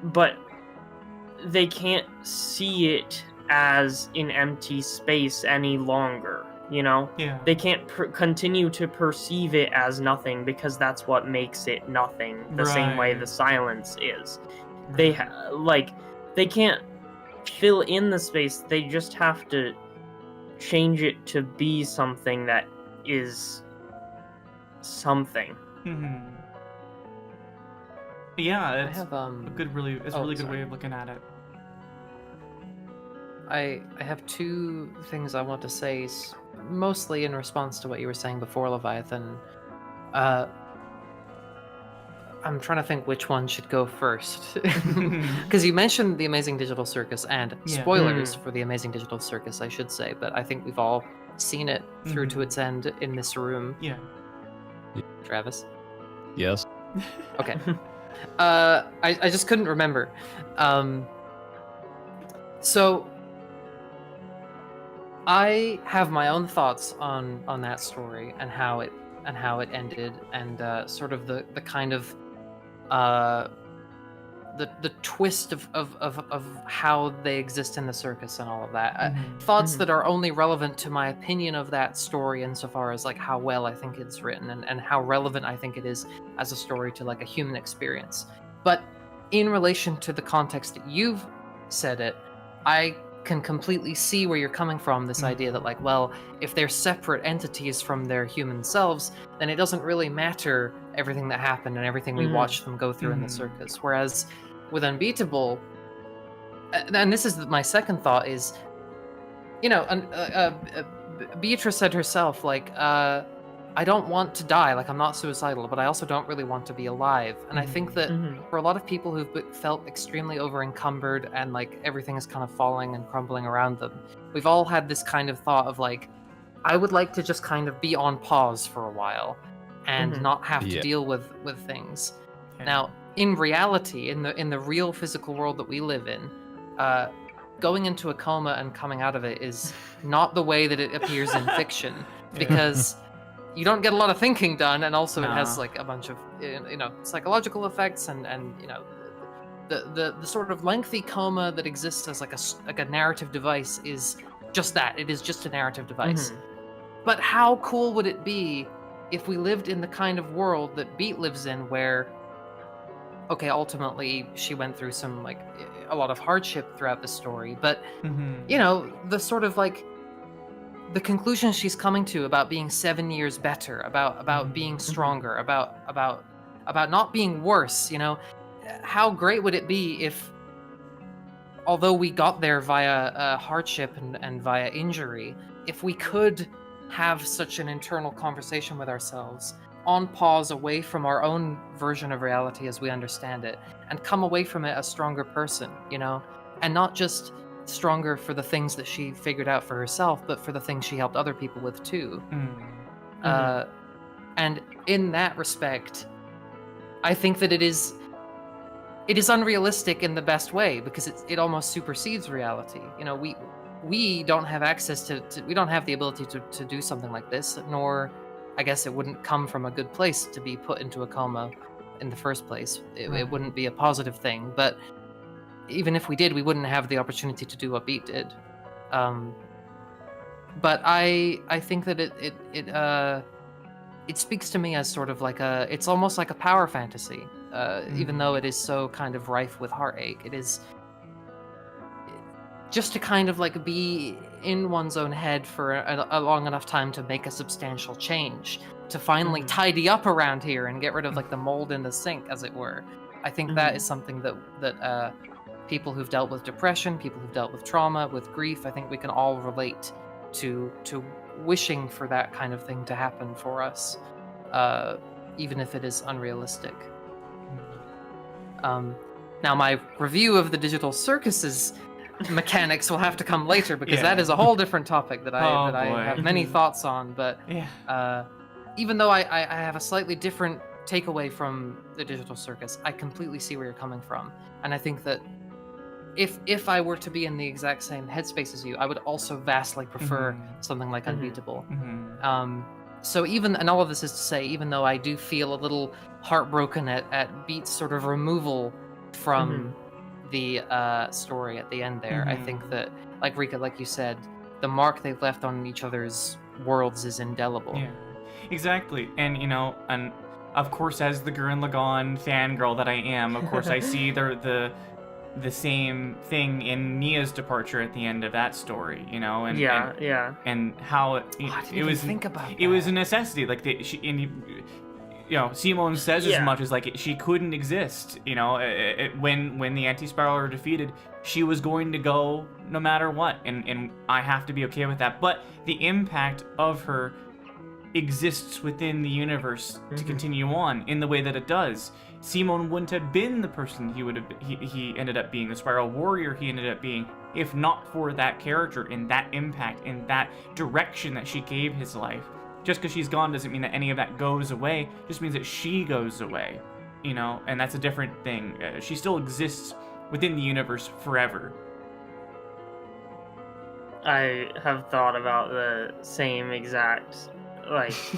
S3: But they can't see it as an empty space any longer. You know, they can't continue to perceive it as nothing, because that's what makes it nothing. The same way the silence is. They can't fill in the space. They just have to change it to be something that is something.
S1: Yeah, it's a really good way of looking at it.
S2: I have two things I want to say, mostly in response to what you were saying before, Leviathan. I'm trying to think which one should go first. Because you mentioned The Amazing Digital Circus, and spoilers for The Amazing Digital Circus, I should say, but I think we've all seen it through to its end in this room.
S1: Yeah.
S2: Travis?
S10: Yes.
S2: Okay. I just couldn't remember. So I have my own thoughts on that story and how it ended, and sort of the kind of the twist of how they exist in the circus and all of that. Thoughts that are only relevant to my opinion of that story, insofar as like how well I think it's written and how relevant I think it is as a story to like a human experience. But in relation to the context that you've said it, I can completely see where you're coming from, this idea that like, well, if they're separate entities from their human selves, then it doesn't really matter everything that happened and everything we watched them go through in the circus. Whereas with Unbeatable, and this is my second thought, is, you know, Beatrice said herself, like, I don't want to die, like I'm not suicidal, but I also don't really want to be alive. And I think that for a lot of people who've felt extremely over-encumbered and like everything is kind of falling and crumbling around them, we've all had this kind of thought of like, I would like to just kind of be on pause for a while and not have to deal with things. Now, in reality, in the real physical world that we live in, going into a coma and coming out of it is not the way that it appears in fiction, because you don't get a lot of thinking done, and also it has like a bunch of psychological effects, and you know, the sort of lengthy coma that exists as like a narrative device is just that. It is just a narrative device. But how cool would it be if we lived in the kind of world that Beat lives in, where, okay, ultimately she went through some like a lot of hardship throughout the story, but you know, the sort of like the conclusion she's coming to about being 7 years better, about being stronger, about not being worse, you know, how great would it be if, although we got there via hardship and via injury, if we could have such an internal conversation with ourselves, on pause, away from our own version of reality as we understand it, and come away from it a stronger person, you know, and not just stronger for the things that she figured out for herself, but for the things she helped other people with too. And in that respect, I think that it is unrealistic in the best way, because it almost supersedes reality. You know, we don't have access to we don't have the ability to do something like this, nor I guess it wouldn't come from a good place to be put into a coma in the first place. It wouldn't be a positive thing. But even if we did, we wouldn't have the opportunity to do what Beat did. But I think that it speaks to me as sort of like it's almost like a power fantasy. Even though it is so kind of rife with heartache, it is just to kind of like be in one's own head for a long enough time to make a substantial change, to finally tidy up around here and get rid of like the mold in the sink, as it were. I think that is something that people who've dealt with depression, people who've dealt with trauma, with grief, I think we can all relate to wishing for that kind of thing to happen for us, even if it is unrealistic. Now, my review of the Digital Circus's mechanics will have to come later, because that is a whole different topic that I have many thoughts on. But even though I have a slightly different takeaway from the Digital Circus, I completely see where you're coming from, and I think that if I were to be in the exact same headspace as you, I would also vastly prefer something like Unbeatable. So and all of this is to say, even though I do feel a little heartbroken at Beat's sort of removal from the story at the end there, I think that, like Rika, like you said, the mark they've left on each other's worlds is indelible.
S1: Yeah, exactly. And, and of course, as the Gurren Lagann fangirl that I am, of course I see the same thing in Nia's departure at the end of that story, and and how it was
S2: think about that.
S1: It was a necessity, like Simone says as much as like she couldn't exist, when the anti-spiral are defeated, she was going to go no matter what, and I have to be okay with that. But the impact of her exists within the universe to continue on in the way that it does. Simone wouldn't have been the person he ended up being, the Spiral Warrior he ended up being, if not for that character and that impact and that direction that she gave his life. Just because she's gone doesn't mean that any of that goes away, just means that she goes away, and that's a different thing. She still exists within the universe forever.
S3: I have thought about the same exact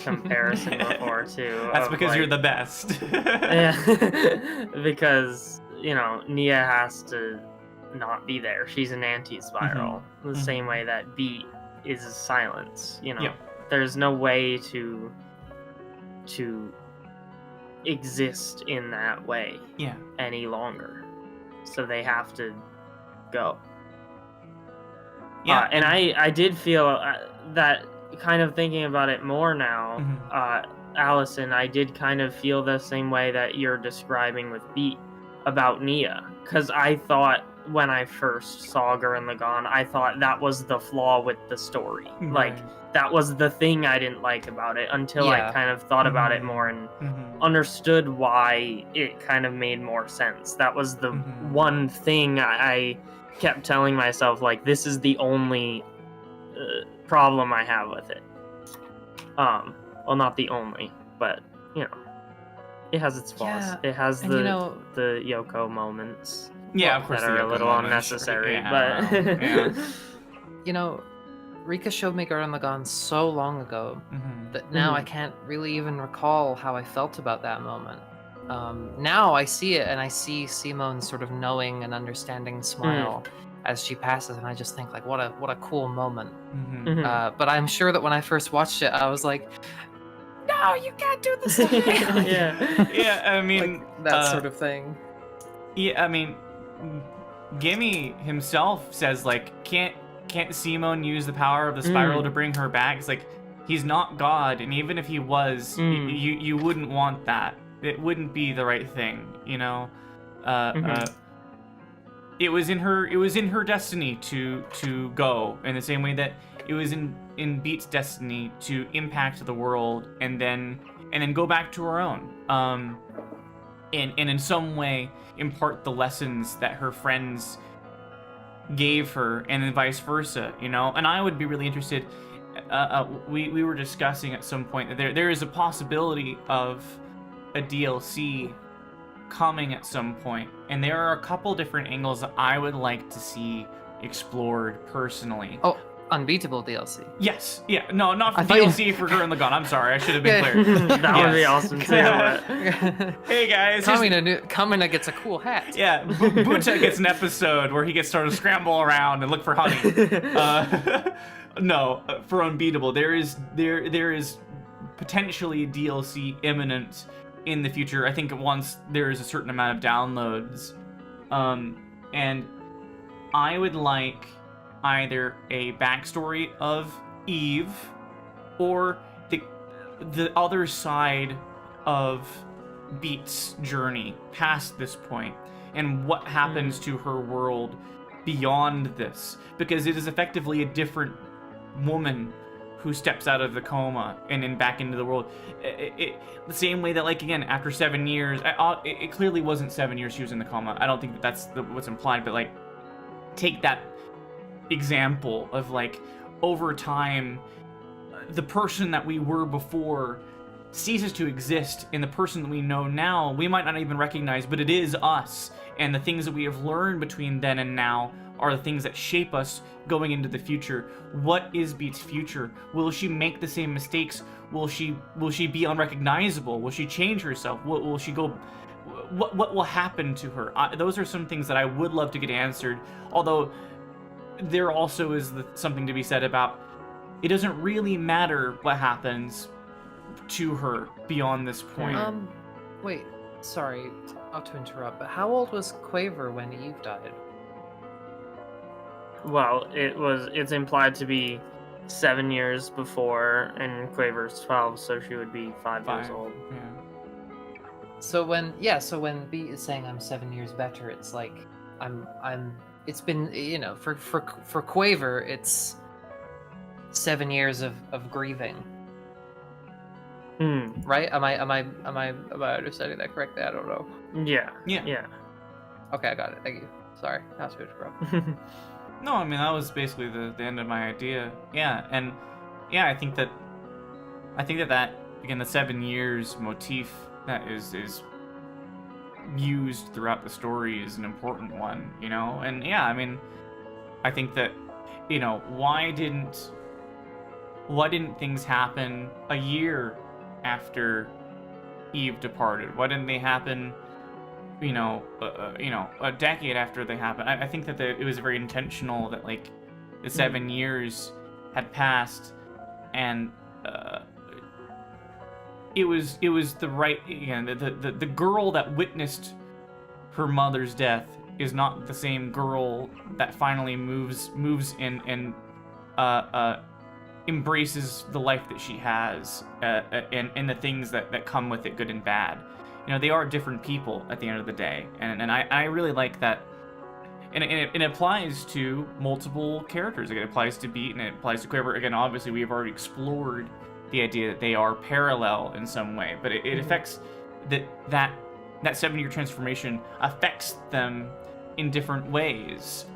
S3: comparison before too.
S1: That's because you're the best.
S3: Yeah, because Nia has to not be there. She's an anti-spiral, the same way that Beat is a silence. There's no way to exist in that way any longer, so they have to go. And I did feel that, kind of thinking about it more now, Allison, I did kind of feel the same way that you're describing with Beat about Nia, because I thought when I first saw Gurren Lagann, I thought that was the flaw with the story. Like, that was the thing I didn't like about it, until I kind of thought about it more and understood why it kind of made more sense. That was the one thing I kept telling myself, like, this is the only problem I have with it. Well, not the only, but it has its flaws. It has the Yoko moments.
S1: Yeah, of course,
S3: that are a little unnecessary, but
S2: Rika showed me Gurren Lagann so long ago that now I can't really even recall how I felt about that moment. Now I see it, and I see Simone's sort of knowing and understanding smile as she passes, and I just think, like, what a cool moment. But I'm sure that when I first watched it, I was like, no, you can't do this to me.
S1: Yeah, I mean,
S2: like, that sort of thing.
S1: Yeah, I mean, Gimme himself says, like, can't Simone use the power of the spiral to bring her back? It's like, he's not God, and even if he was, you wouldn't want that. It wouldn't be the right thing, It was in her destiny to go, in the same way that it was in Beat's destiny to impact the world and then go back to her own. And in some way impart the lessons that her friends gave her, and then vice versa, And I would be really interested. We were discussing at some point that there is a possibility of a DLC coming at some point, and there are a couple different angles that I would like to see explored personally.
S2: Unbeatable DLC.
S1: Yes. Yeah. No, not for
S2: I thought you-
S1: DLC for Gurren Lagann. I'm sorry. I should have been
S2: Yeah.
S1: clear.
S3: That would be awesome too.
S1: Hey guys.
S2: Kamina gets a cool hat.
S1: Yeah, Buta gets an episode where he gets to sort of scramble around and look for honey. No, for Unbeatable, there is potentially DLC imminent in the future. I think once there is a certain amount of downloads, and I would like either a backstory of Eve or the other side of Beat's journey past this point and what happens to her world beyond this, because it is effectively a different woman who steps out of the coma and then back into the world. The same way that, like, again, after 7 years, it clearly wasn't 7 years she was in the coma. I don't think that's what's implied, but like, take that example of like, over time, the person that we were before ceases to exist, and the person that we know now we might not even recognize, but it is us, and the things that we have learned between then and now are the things that shape us going into the future. What is Beat's future? Will she make the same mistakes? Will she be unrecognizable? Will she change herself? Will she go? What will happen to her? Those are some things that I would love to get answered, although there also is something to be said about it doesn't really matter what happens to her beyond this point.
S2: Wait, sorry, not to interrupt, but how old was Quaver when Eve died?
S3: Well, it's implied to be 7 years before, and Quaver's 12, so she would be 5 years old.
S1: Yeah.
S2: So when Beat is saying I'm 7 years better, it's like it's been, you know, for Quaver, it's 7 years of grieving. Right? Am I understanding that correctly? I don't know.
S3: Yeah.
S2: Okay, I got it. Thank you. Sorry, not to interrupt.
S1: No, I mean, that was basically the end of my idea. Yeah, and yeah, I think that again, the 7 years motif that is used throughout the story is an important one, you know? And yeah, I mean, I think that, you know, why didn't things happen a year after Eve departed? Why didn't they happen, you know, a decade after they happened? I think that it was very intentional that, like, the 7 years had passed, and it was the right, again, the girl that witnessed her mother's death is not the same girl that finally moves in and embraces the life that she has, and the things that come with it, good and bad. You know, they are different people at the end of the day, and I really like that. And it applies to multiple characters. It applies to Beat, and it applies to Quaver. Again, obviously, we have already explored the idea that they are parallel in some way, but it affects that 7-year transformation affects them in different ways.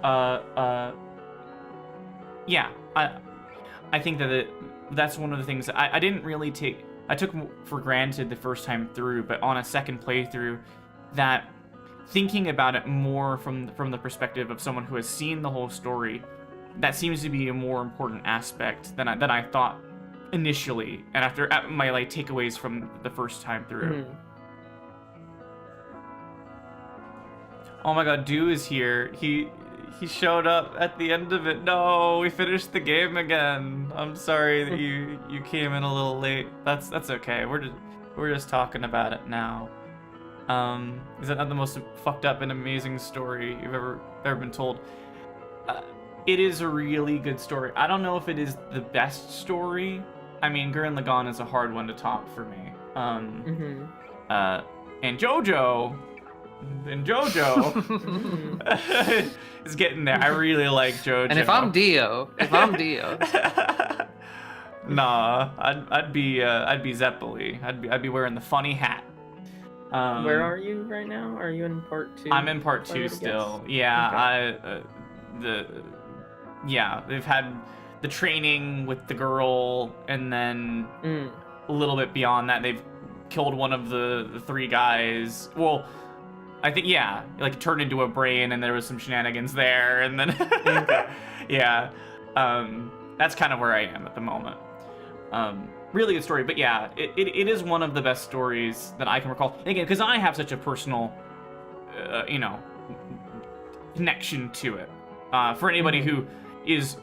S1: Yeah, I think that that's one of the things that I didn't really take. I took for granted the first time through, but on a second playthrough, that thinking about it more from the perspective of someone who has seen the whole story, that seems to be a more important aspect than I thought initially, and after my like takeaways from the first time through. Oh my god, Dew is here. He showed up at the end of it. No, we finished the game again. I'm sorry that you came in a little late. That's okay. We're just talking about it now. Is that not the most fucked up and amazing story you've ever been told? It is a really good story. I don't know if it is the best story. I mean, Gurren Lagann is a hard one to top for me. And JoJo is getting there. I really like JoJo.
S2: And if I'm Dio,
S1: nah, I'd be Zeppeli. I'd be wearing the funny hat.
S3: Where are you right now? Are you in part 2?
S1: I'm in part 2 still. Yeah, okay. They've had the training with the girl, and then a little bit beyond that, they've killed one of the 3 guys. Well, I think, yeah, like turned into a brain, and there was some shenanigans there, and then yeah. that's kind of where I am at the moment. Really good story, but yeah, it is one of the best stories that I can recall. And again, because I have such a personal, connection to it. For anybody who is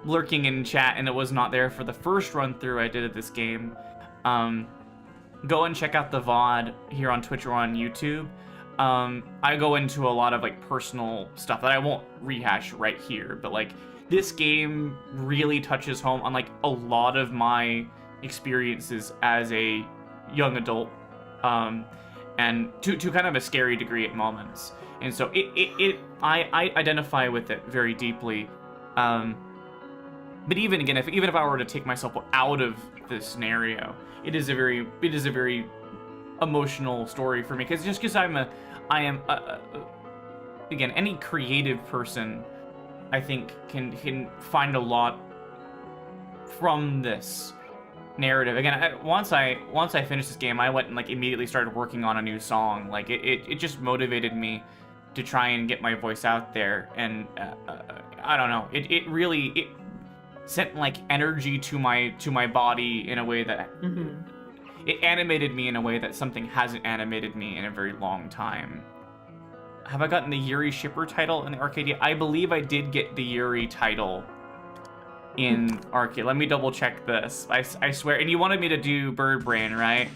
S1: lurking in chat and it was not there for the first run through I did of this game, go and check out the VOD here on Twitch or on YouTube. I go into a lot of like personal stuff that I won't rehash right here, but like this game really touches home on like a lot of my experiences as a young adult, and to kind of a scary degree at moments. And so I identify with it very deeply. But even again, even if I were to take myself out of this scenario, it is a very emotional story for me, because I am again, any creative person I think can find a lot from this narrative. Again, once I finished this game, I went and like immediately started working on a new song. Like it just motivated me to try and get my voice out there, and I don't know, it really sent like energy to my body in a way that it animated me in a way that something hasn't animated me in a very long time. Have I gotten the Yuri shipper title in the arcade? I believe I did get the Yuri title in arcade. Let me double check this. I swear. And you wanted me to do Bird Brain, right?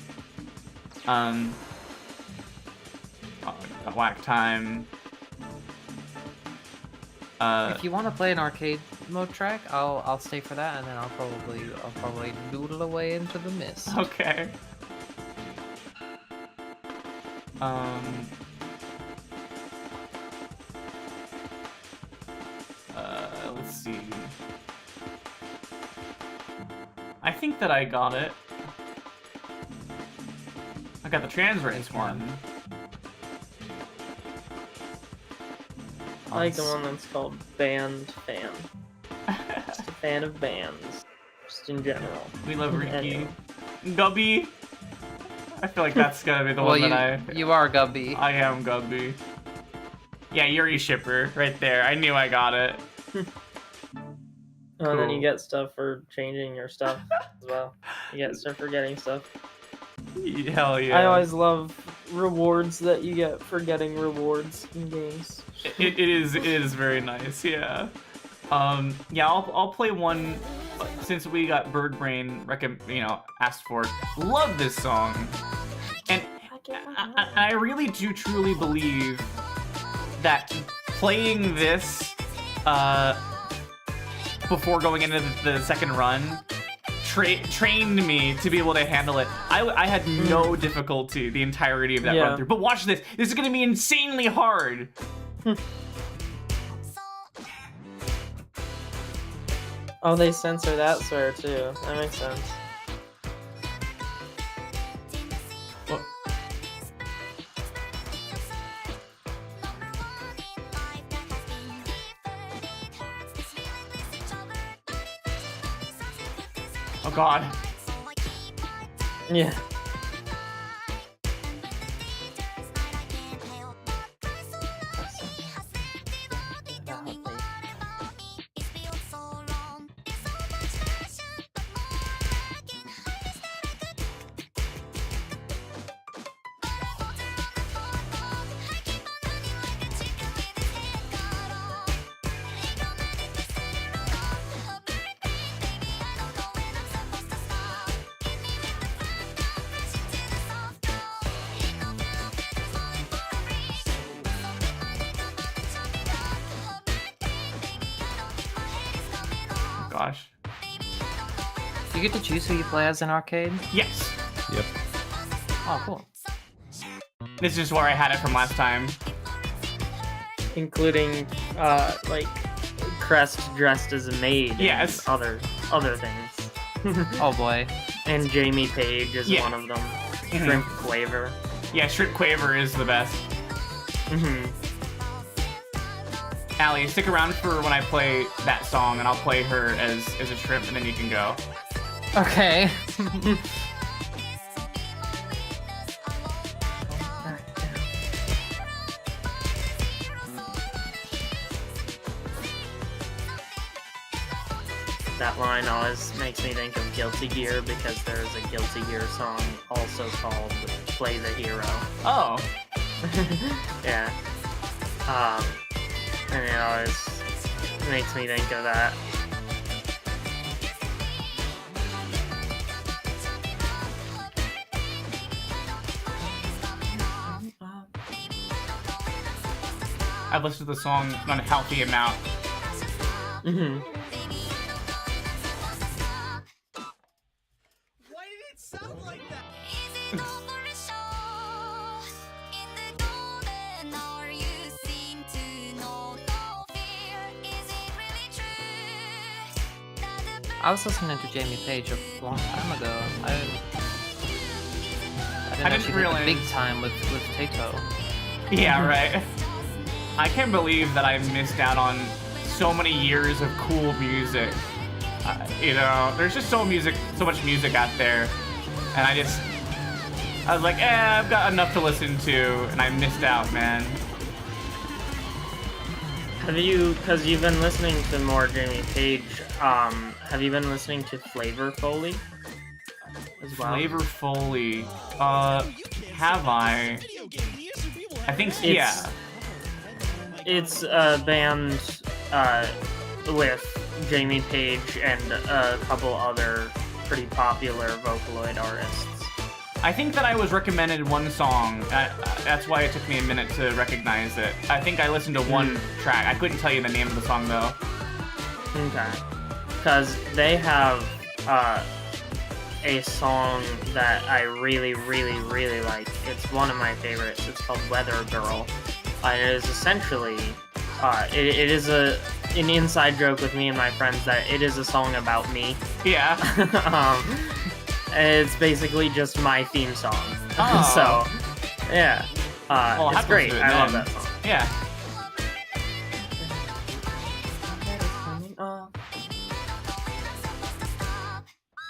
S1: Whack time.
S2: If you want to play an arcade mode track, I'll stay for that, and then I'll probably doodle away into the mist.
S1: Okay. Let's see. I think that I got it. I got the Transrace one.
S3: I like the one that's called Band Fan. Just a fan of bands, just in general.
S1: We love Riki. Gubby. I feel like that's gonna be the one that
S2: you are Gubby.
S1: I am Gubby. Yeah, Yuri shipper right there. I knew I got it.
S3: Oh, and then you get stuff for changing your stuff as well. You get stuff for getting stuff.
S1: Hell yeah.
S3: I always love rewards that you get for getting rewards in games.
S1: It is very nice, yeah. Yeah, I'll play one since we got Bird Brain asked for. Love this song. And I really do truly believe that playing this before going into the second run trained me to be able to handle it. I had no difficulty the entirety of that run through. But watch this. This is going to be insanely hard.
S3: Oh, they censor that swear too. That makes sense.
S1: What? Oh god.
S3: Yeah.
S1: Gosh.
S2: You get to choose who you play as in arcade?
S1: Yes.
S10: Yep.
S2: Oh, cool.
S1: This is where I had it from last time.
S3: Including, like, Crest dressed as a maid.
S1: Yes.
S3: And other things.
S2: Oh boy.
S3: And Jamie Page is one of them. Shrimp Quaver.
S1: Yeah, Shrimp Quaver is the best. Allie, stick around for when I play that song, and I'll play her as a shrimp, and then you can go.
S2: Okay.
S3: That line always makes me think of Guilty Gear because there's a Guilty Gear song also called Play the Hero.
S1: Oh.
S3: Yeah. And it always makes me think of that.
S1: I've listened to the song an unhealthy amount.
S3: Mm-hmm.
S12: Why did it sound like that?
S2: I was listening to Jamie Page a long time ago. I didn't actually
S1: realize
S2: big time with Tato.
S1: Yeah, right. I can't believe that I missed out on so many years of cool music. You know, there's just so much music out there, and I was like, I've got enough to listen to, and I missed out, man.
S3: Have you, because you've been listening to more Jamie Page, have you been listening to Flavor Foley as well?
S1: Flavor Foley, have I? I think so, yeah.
S3: It's a band with Jamie Page and a couple other pretty popular Vocaloid artists.
S1: I think that I was recommended one song. That's why it took me a minute to recognize it. I think I listened to one track. I couldn't tell you the name of the song, though.
S3: Okay. Because they have a song that I really, really, really like. It's one of my favorites. It's called Weather Girl. It is essentially, it is an inside joke with me and my friends that it is a song about me.
S1: Yeah.
S3: It's basically just my theme song.
S1: Oh.
S3: So, yeah.
S1: Well,
S3: it's great. I love that song.
S1: Yeah.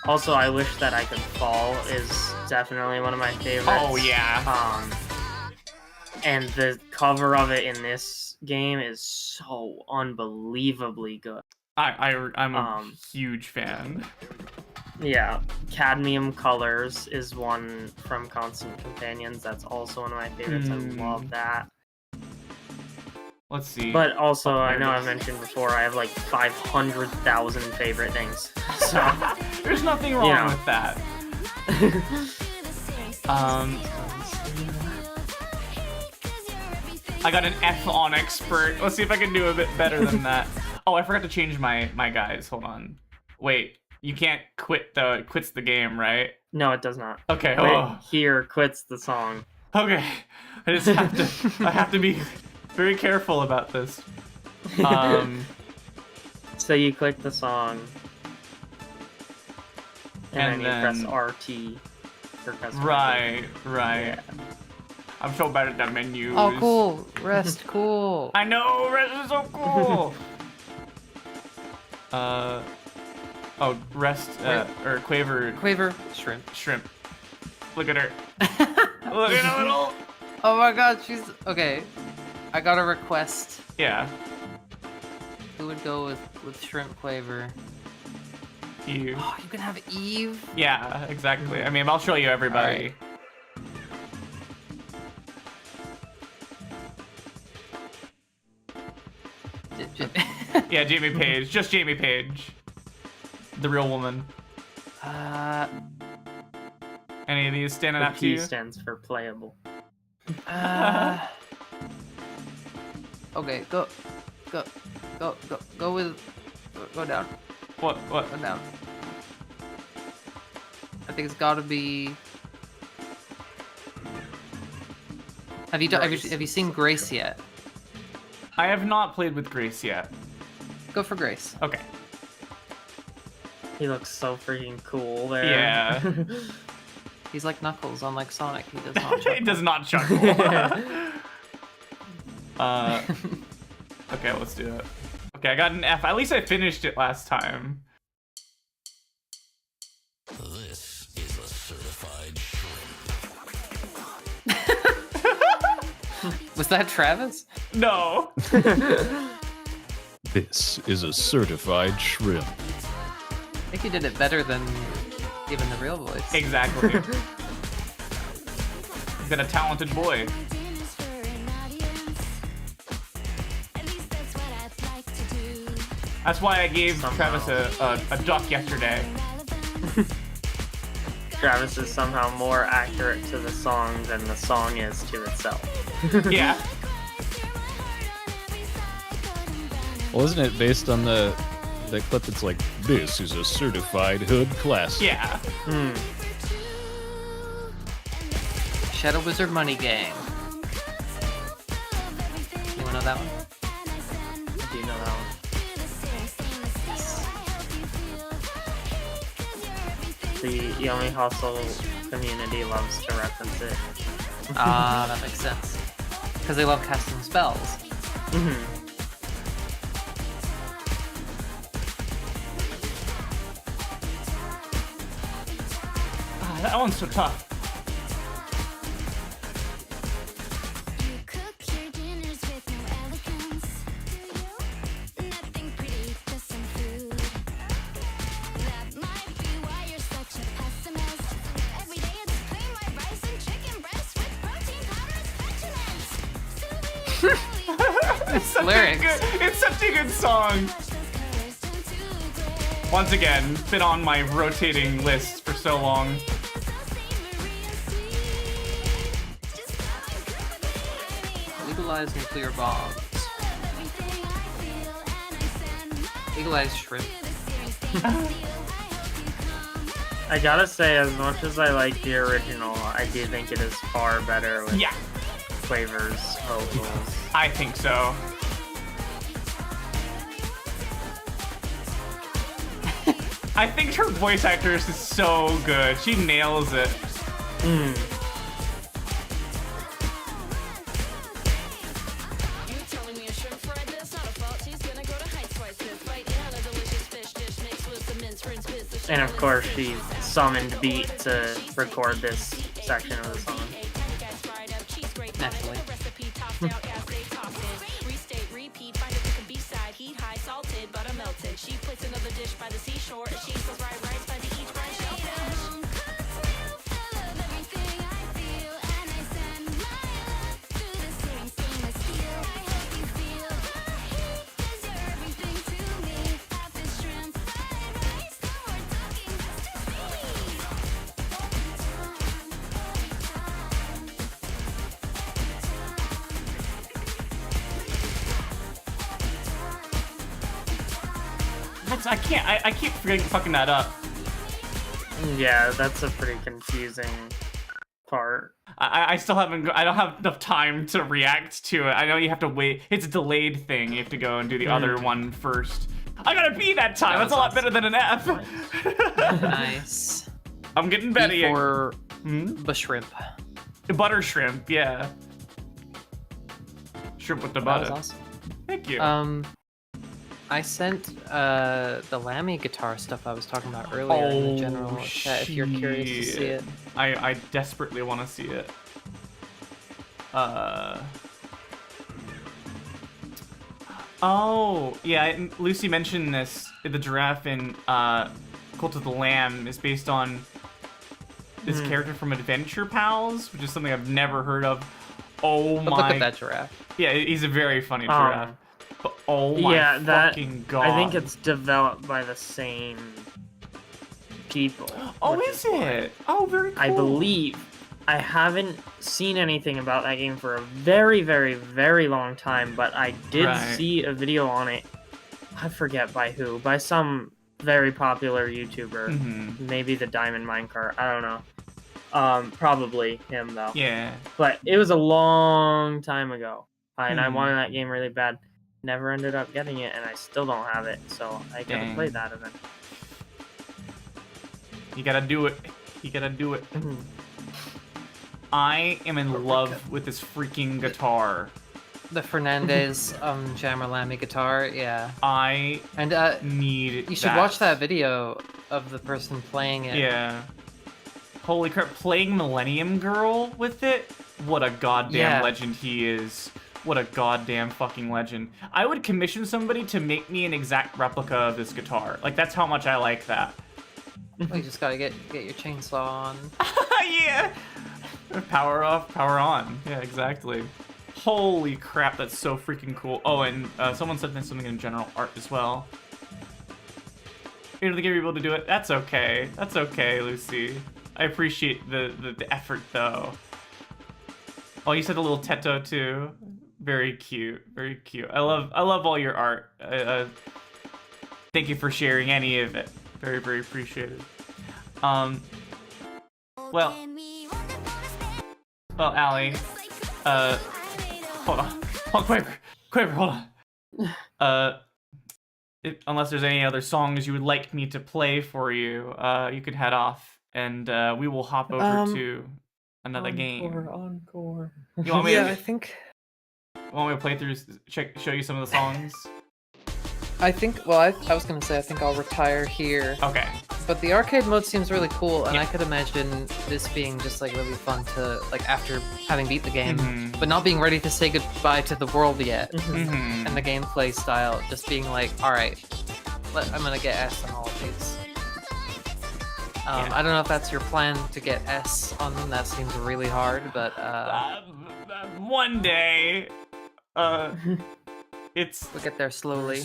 S3: Also, I Wish That I Could Fall is definitely one of my favorites.
S1: Oh, yeah.
S3: And the cover of it in this game is so unbelievably good.
S1: I'm a huge fan.
S3: Yeah, Cadmium Colors is one from Constant Companions. That's also one of my favorites. I love that.
S1: Let's see.
S3: But also, I know I've mentioned before, I have like 500,000 favorite things. So
S1: there's nothing wrong with that. I got an F on expert. Let's see if I can do a bit better than that. Oh, I forgot to change my guys. Hold on. Wait, you can't quits the game, right?
S3: No, it does not.
S1: Okay.
S3: Here quits the song.
S1: Okay. I just have to be very careful about this.
S3: So you click the song, and then you press RT for custom.
S1: Right. Yeah. I'm so bad at the menus.
S2: Oh, cool. Rest, cool.
S1: I know, rest is so cool. Rest, or Quaver.
S2: Quaver, shrimp.
S1: Look at her. Look at her little.
S2: Oh my god, she's okay. I got a request.
S1: Yeah.
S2: Who would go with Shrimp Quaver?
S1: Eve.
S2: Oh, you can have Eve?
S1: Yeah, exactly. I mean, I'll show you everybody. Yeah, Jamie Page. Just Jamie Page. The real woman. Any of these standing out to you?
S3: P stands for playable.
S2: Okay, go down.
S1: What?
S2: Go down. I think it's gotta be. Have you seen Grace yet?
S1: I have not played with Grace yet.
S2: Go for Grace.
S1: Okay.
S3: He looks so freaking cool there.
S1: Yeah.
S2: He's like Knuckles on like Sonic. He does not chuckle.
S1: He does not chuckle. Okay, let's do it. Okay, I got an F. At least I finished it last time.
S18: This is a certified shrimp.
S2: Was that Travis?
S1: No.
S10: This is a certified shrimp.
S2: I think he did it better than even the real voice.
S1: Exactly. He's been a talented boy. That's why I gave Travis a duck yesterday.
S3: Travis is somehow more accurate to the song than the song is to itself.
S1: Yeah.
S10: Well, isn't it based on the clip that's like, this is a certified hood classic?
S1: Yeah.
S2: Shadow Wizard Money Gang. You wanna know that one?
S3: I do know that one. The Yomi Hustle community loves to reference it.
S2: Ah, that makes sense. Because they love casting spells.
S3: Mm-hmm.
S1: That one's so tough. It's such a good song. Once again, been on my rotating list for so long.
S2: Legalize nuclear bombs. Legalize shrimp.
S3: I gotta say, as much as I like the original, I do think it is far better with Quaver's vocals.
S1: I think so. I think her voice actress is so good. She nails it.
S3: And of course, she summoned Beat to record this section of the song.
S2: Naturally.
S1: I keep fucking that up.
S3: Yeah, that's a pretty confusing part.
S1: I still haven't. I don't have enough time to react to it. I know you have to wait. It's a delayed thing. You have to go and do the other one first. I got a B that time. That's a lot better than an F.
S2: Nice.
S1: I'm getting Betty.
S2: For the shrimp.
S1: The butter shrimp, yeah. Shrimp with the butter.
S2: That was awesome.
S1: Thank you.
S2: I sent the Lammy guitar stuff I was talking about earlier in the general chat if you're curious to see it.
S1: I desperately want to see it. Oh, yeah, Lucy mentioned this. The giraffe in Cult of the Lamb is based on this character from Adventure Pals, which is something I've never heard of. Oh
S2: but
S1: my...
S2: Look at that giraffe.
S1: Yeah, he's a very funny giraffe. But oh my fucking god.
S3: I think it's developed by the same people.
S1: Oh, is it? Oh, very cool.
S3: I believe. I haven't seen anything about that game for a very, very, very long time, but I did see a video on it. I forget by who. By some very popular YouTuber. Maybe the Diamond Minecart. I don't know. Probably him, though.
S1: Yeah.
S3: But it was a long time ago. And I wanted that game really bad. Never ended up getting it, and I still don't have it, so I gotta play that event.
S1: You gotta do it. You gotta do it. I am in love with this freaking guitar.
S2: The Fernandez Jammer Lammy guitar, yeah.
S1: I need
S2: You should watch that video of the person playing it.
S1: Yeah. Holy crap, playing Millennium Girl with it? What a goddamn legend he is. What a goddamn fucking legend. I would commission somebody to make me an exact replica of this guitar. Like, that's how much I like that.
S2: Well, you just gotta get your chainsaw on.
S1: Yeah! Power off, power on. Yeah, exactly. Holy crap, that's so freaking cool. Oh, and someone said something in general art as well. You don't think you're able to do it? That's okay. That's okay, Lucy. I appreciate the effort, though. Oh, you said a little Teto, too. Very cute. Very cute. I love all your art. Thank you for sharing any of it. Very, very appreciated. Well, Allie, hold on. Oh, Quaver, hold on. Unless there's any other songs you would like me to play for you, you could head off, and we will hop over to another game.
S2: Encore.
S1: You want me?
S2: Yeah,
S1: to,
S2: I think.
S1: Want me to play through, show you some of the songs?
S2: I think. Well, I was gonna say I think I'll retire here.
S1: Okay.
S2: But the arcade mode seems really cool, and I could imagine this being just like really fun to like after having beat the game, but not being ready to say goodbye to the world yet, and the gameplay style just being like, all right, I'm gonna get S on all of these. I don't know if that's your plan to get S on them. That seems really hard, but
S1: one day,
S2: we'll get there slowly.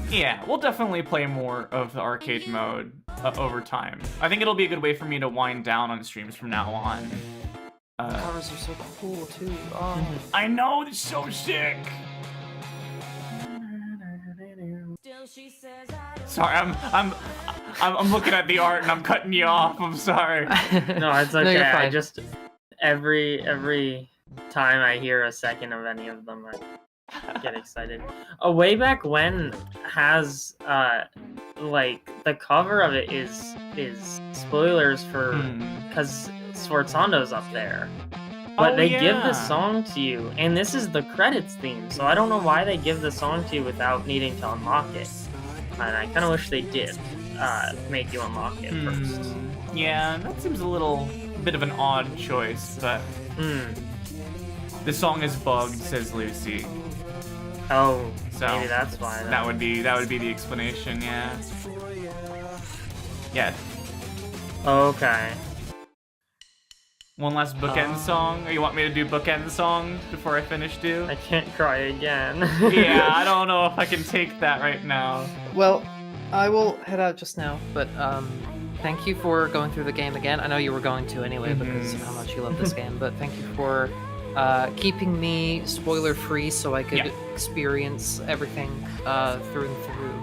S1: Yeah, we'll definitely play more of the arcade mode over time. I think it'll be a good way for me to wind down on streams from now on.
S2: The covers are so cool too. Oh.
S1: I know, it's so sick. Sorry, I'm looking at the art and I'm cutting you off. I'm sorry.
S3: No, it's okay.
S2: No, you're fine.
S3: I just every time I hear a second of any of them, I get excited. Way back when has like the cover of it is spoilers for because Sforzando's up there. But they give the song to you, and this is the credits theme, so I don't know why they give the song to you without needing to unlock it. And I kind of wish they did make you unlock it first.
S1: Yeah, that seems a bit of an odd choice, but the song is bugged, says Lucy.
S3: Oh,
S1: so
S3: maybe that's why.
S1: That would be the explanation. Yeah. Yeah.
S3: Okay.
S1: One last bookend song? Or you want me to do bookend song before I finish, too?
S3: I can't cry again.
S1: Yeah, I don't know if I can take that right now.
S2: Well, I will head out just now, but thank you for going through the game again. I know you were going to anyway because of how much you love this game, but thank you for keeping me spoiler-free so I could experience everything through and through.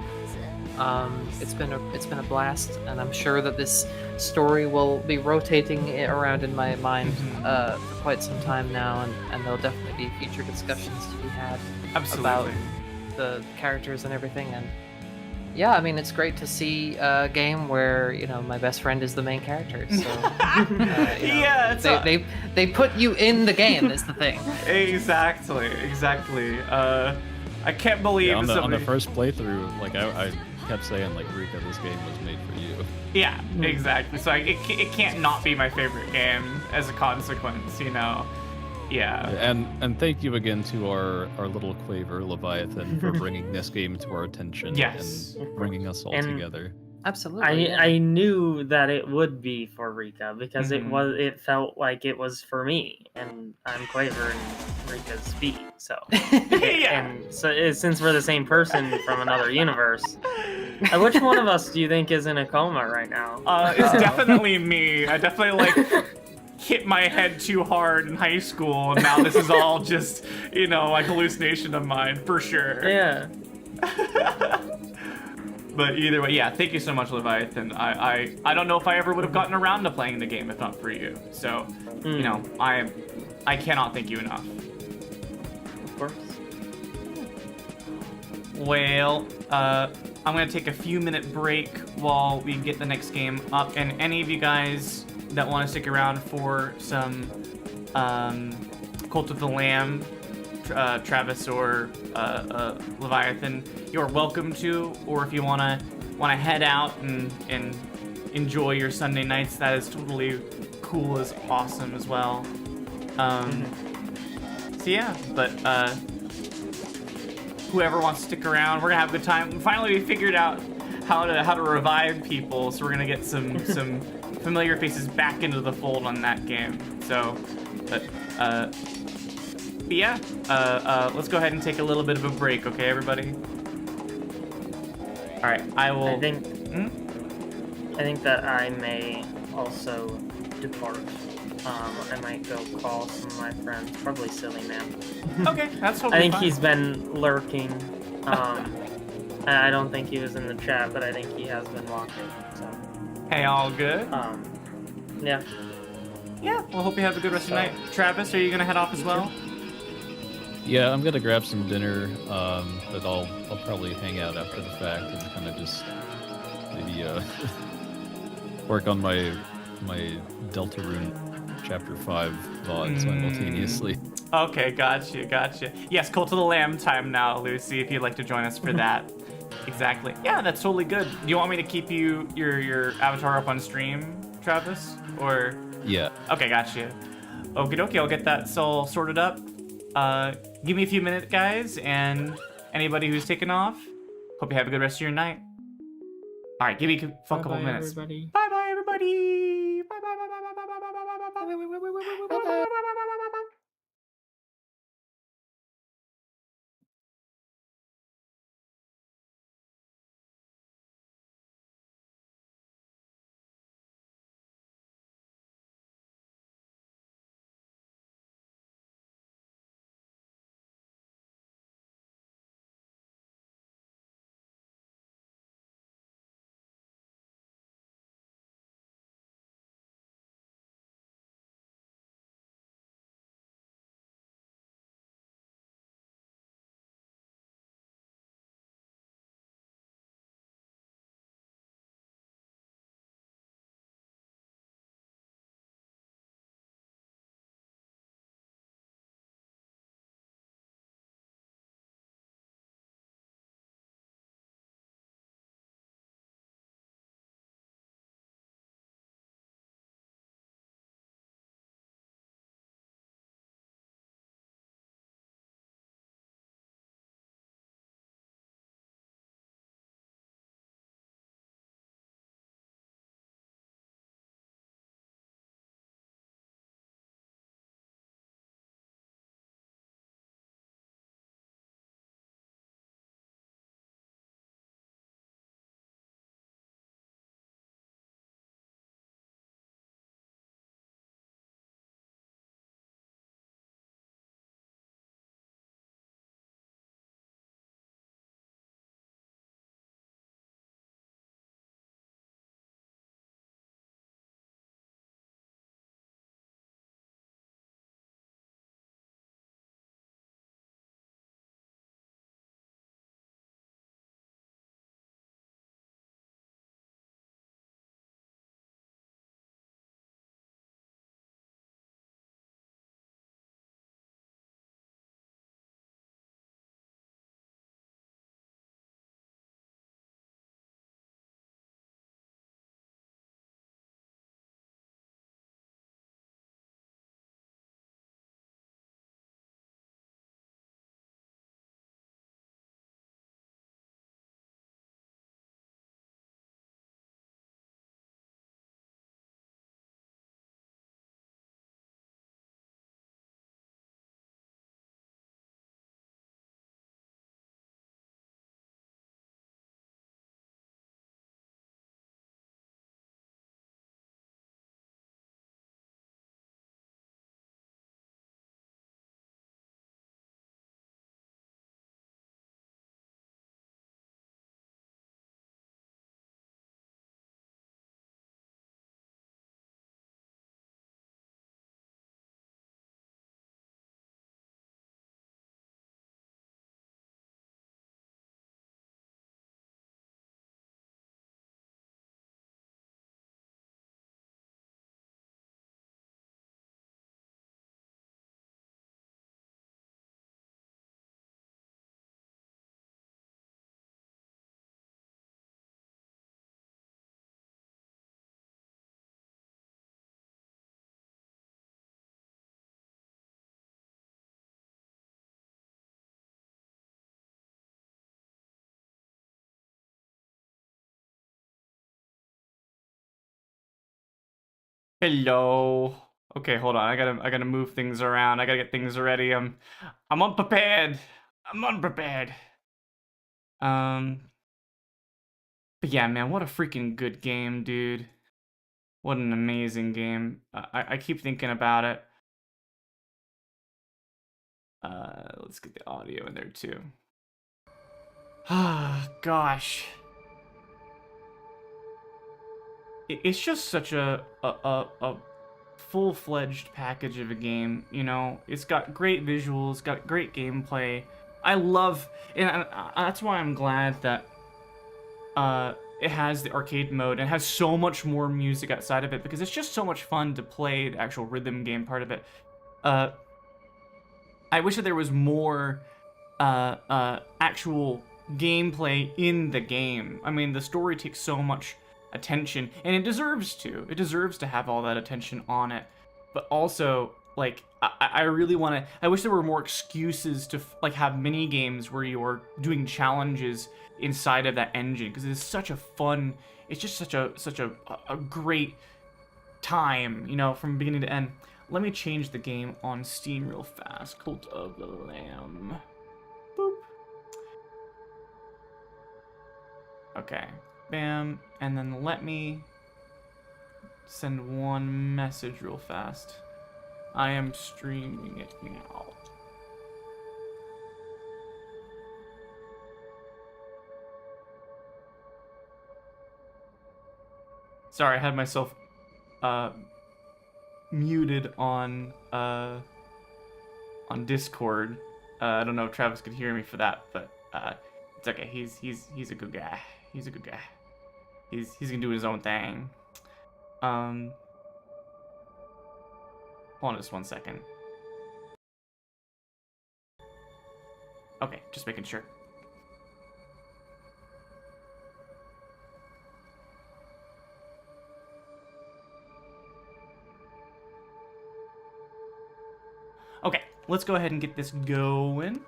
S2: It's been a blast, and I'm sure that this story will be rotating it around in my mind for quite some time now, and there'll definitely be future discussions to be had about the characters and everything. And yeah, I mean, it's great to see a game where my best friend is the main character. So they put you in the game is the thing.
S1: Exactly. I can't believe
S10: on the first playthrough, like I kept saying, like, Rika, this game was made for you.
S1: Yeah, exactly. So it can't not be my favorite game as a consequence, Yeah.
S10: And thank you again to our little Quaver Leviathan for bringing this game to our attention and bringing us all together.
S2: Absolutely.
S3: I knew that it would be for Rika because it felt like it was for me, and I'm Quaver and Rika's Speed, so and so since we're the same person from another universe, which one of us do you think is in a coma right now?
S1: It's definitely me. I definitely hit my head too hard in high school, and now this is all just like hallucination of mine for sure.
S3: Yeah.
S1: But either way, yeah, thank you so much, Leviathan. I don't know if I ever would have gotten around to playing the game if not for you. So, I cannot thank you enough.
S3: Of course.
S1: Well, I'm gonna take a few minute break while we get the next game up, and any of you guys that want to stick around for some Cult of the Lamb, Travis or Leviathan, you're welcome to. Or if you wanna head out and enjoy your Sunday nights, that is totally cool, as awesome as well. So yeah, but whoever wants to stick around, we're gonna have a good time. Finally, we figured out how to revive people, so we're gonna get some familiar faces back into the fold on that game. So, but yeah, let's go ahead and take a little bit of a break, okay, everybody? All right, I will.
S3: I think that I may also depart. I might go call some of my friends. Probably Silly Man.
S1: Okay, that's totally
S3: I think
S1: fine.
S3: he's been lurking. I don't think he was in the chat, but I think he has been walking. So.
S1: Hey, all good?
S3: Yeah.
S1: Yeah, well, hope you have a good rest of the night. Travis, are you gonna head off as well?
S10: Yeah, I'm gonna grab some dinner, but I'll probably hang out after the fact and kind of just maybe work on my Deltarune Chapter 5 VOD simultaneously.
S1: Okay, gotcha. Yes, Cult of the Lamb time now, Lucy, if you'd like to join us for that. Exactly. Yeah, that's totally good. Do you want me to keep your avatar up on stream, Travis? Or
S10: Yeah.
S1: Okay, gotcha. Okie dokie, I'll get that all sorted up. Give me a few minutes, guys, and anybody who's taken off, hope you have a good rest of your night. All right, give me a couple minutes.
S3: Everybody.
S1: Bye, everybody. Bye. Hello. Okay, hold on. I gotta move things around. I gotta get things ready. I'm unprepared. I'm unprepared. But yeah, man, what a freaking good game, dude. What an amazing game. I keep thinking about it. Let's get the audio in there too. Ah, gosh. It's just such a full-fledged package of a game, you know? It's got great visuals, got great gameplay. I love, and that's why I'm glad that it has the arcade mode and has so much more music outside of it, because it's just so much fun to play the actual rhythm game part of it. I wish that there was more actual gameplay in the game. I mean, the story takes so much attention, and it deserves to. It deserves to have all that attention on it. But also, like, I really want to. I wish there were more excuses to like have mini games where you're doing challenges inside of that engine, because it's such a fun. It's just such a great time, you know, from beginning to end. Let me change the game on Steam real fast. Cult of the Lamb. Boop. Okay. Bam. And then let me send one message real fast. I am streaming it now. Sorry, I had myself muted on Discord. I don't know if Travis could hear me for that, but it's okay. He's a good guy. He's a good guy. He's gonna do his own thing. Hold on just 1 second. Okay, just making sure. Okay, let's go ahead and get this going.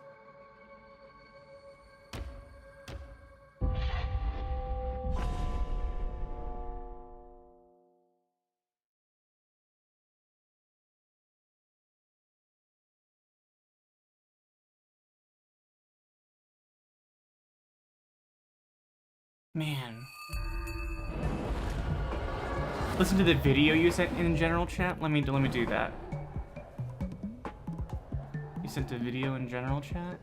S1: Man. Listen to the video you sent in general chat. Let me do that. You sent a video in general chat?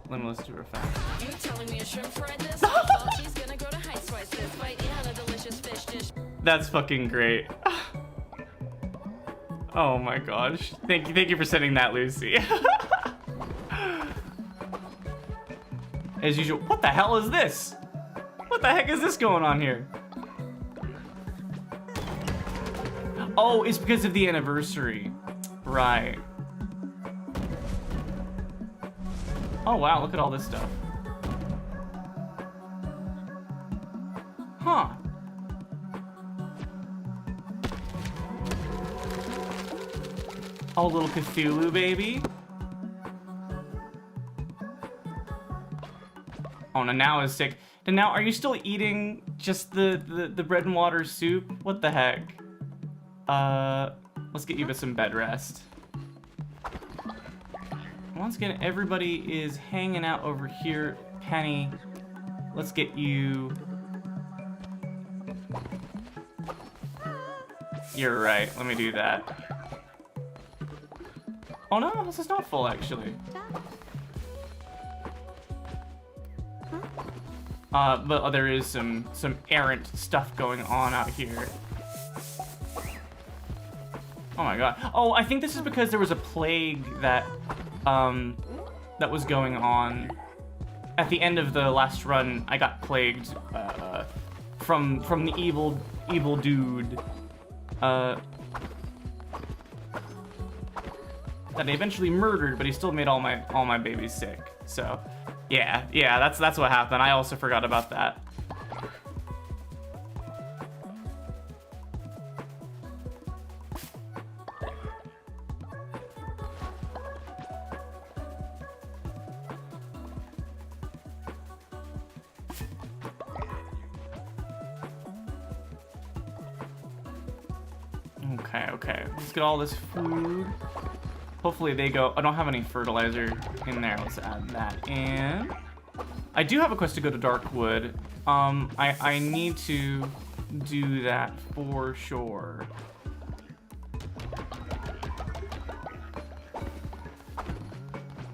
S1: Let me listen to it real fast. You telling me a shrimp fried this? She's gonna go to Heights twice this bite in a delicious fish dish. That's fucking great. Oh my gosh. Thank you for sending that, Lucy. As usual. What the hell is this? What the heck is this going on here? Oh, it's because of the anniversary. Right. Oh wow, look at all this stuff. Huh. Oh, little Cthulhu baby. Oh, no, now is sick. And now, are you still eating just the bread and water soup? What the heck? Let's get you some bed rest. Once again, everybody is hanging out over here. Penny, let's get you... You're right, let me do that. Oh no, this is not full actually. But there is some errant stuff going on out here. Oh my god. Oh, I think this is because there was a plague that was going on. At the end of the last run, I got plagued from the evil dude that I eventually murdered, but he still made all my babies sick. So, yeah, that's what happened. I also forgot about that. Okay. Let's get all this food. Hopefully they go... I don't have any fertilizer in there. Let's add that in. I do have a quest to go to Darkwood. I need to do that for sure.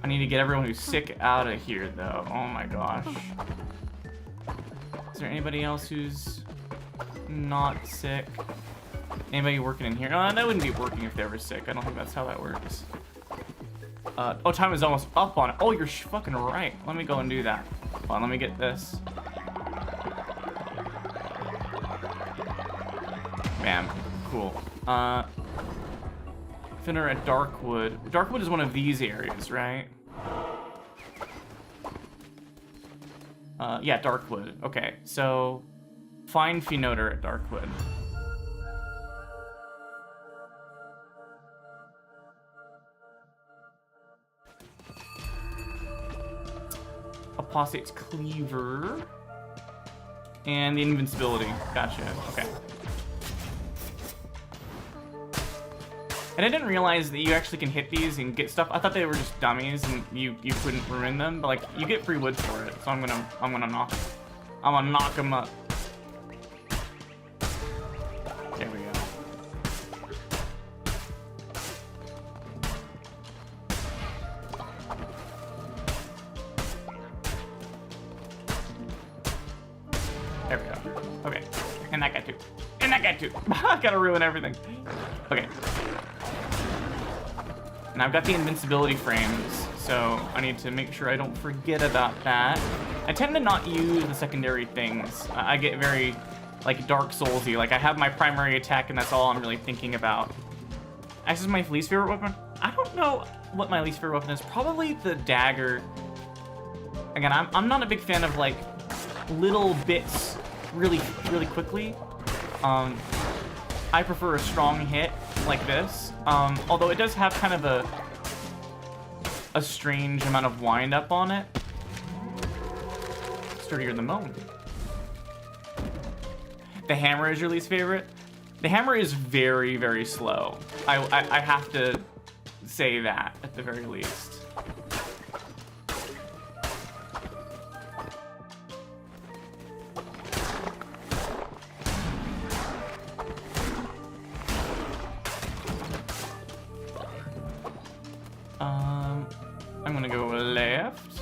S1: I need to get everyone who's sick out of here, though. Oh my gosh. Is there anybody else who's not sick? Anybody working in here? That wouldn't be working if they were sick. I don't think that's how that works. Oh, time is almost up on it. Oh, you're fucking right. Let me go and do that. Hold on, let me get this. Bam. Cool. Finner at Darkwood. Darkwood is one of these areas, right? Yeah, Darkwood. Okay, so find Finoder at Darkwood. Apostate's Cleaver. And the Invincibility. Gotcha. Okay. And I didn't realize that you actually can hit these and get stuff. I thought they were just dummies and you couldn't ruin them, but like you get free wood for it. So I'm gonna knock them up. There we go. There we go. Okay. And that guy too. And that guy too. I gotta ruin everything. Okay. And I've got the invincibility frames, so I need to make sure I don't forget about that. I tend to not use the secondary things. I get very, like, Dark Souls-y. Like, I have my primary attack, and that's all I'm really thinking about. Axe is my least favorite weapon. I don't know what my least favorite weapon is. Probably the dagger. Again, I'm not a big fan of, like, little bits really quickly. I prefer a strong hit like this. Although it does have kind of a strange amount of wind up on it. Sturdier than bone. The hammer is your least favorite? The hammer is very, very slow. I have to say that at the very least. I'm gonna go left.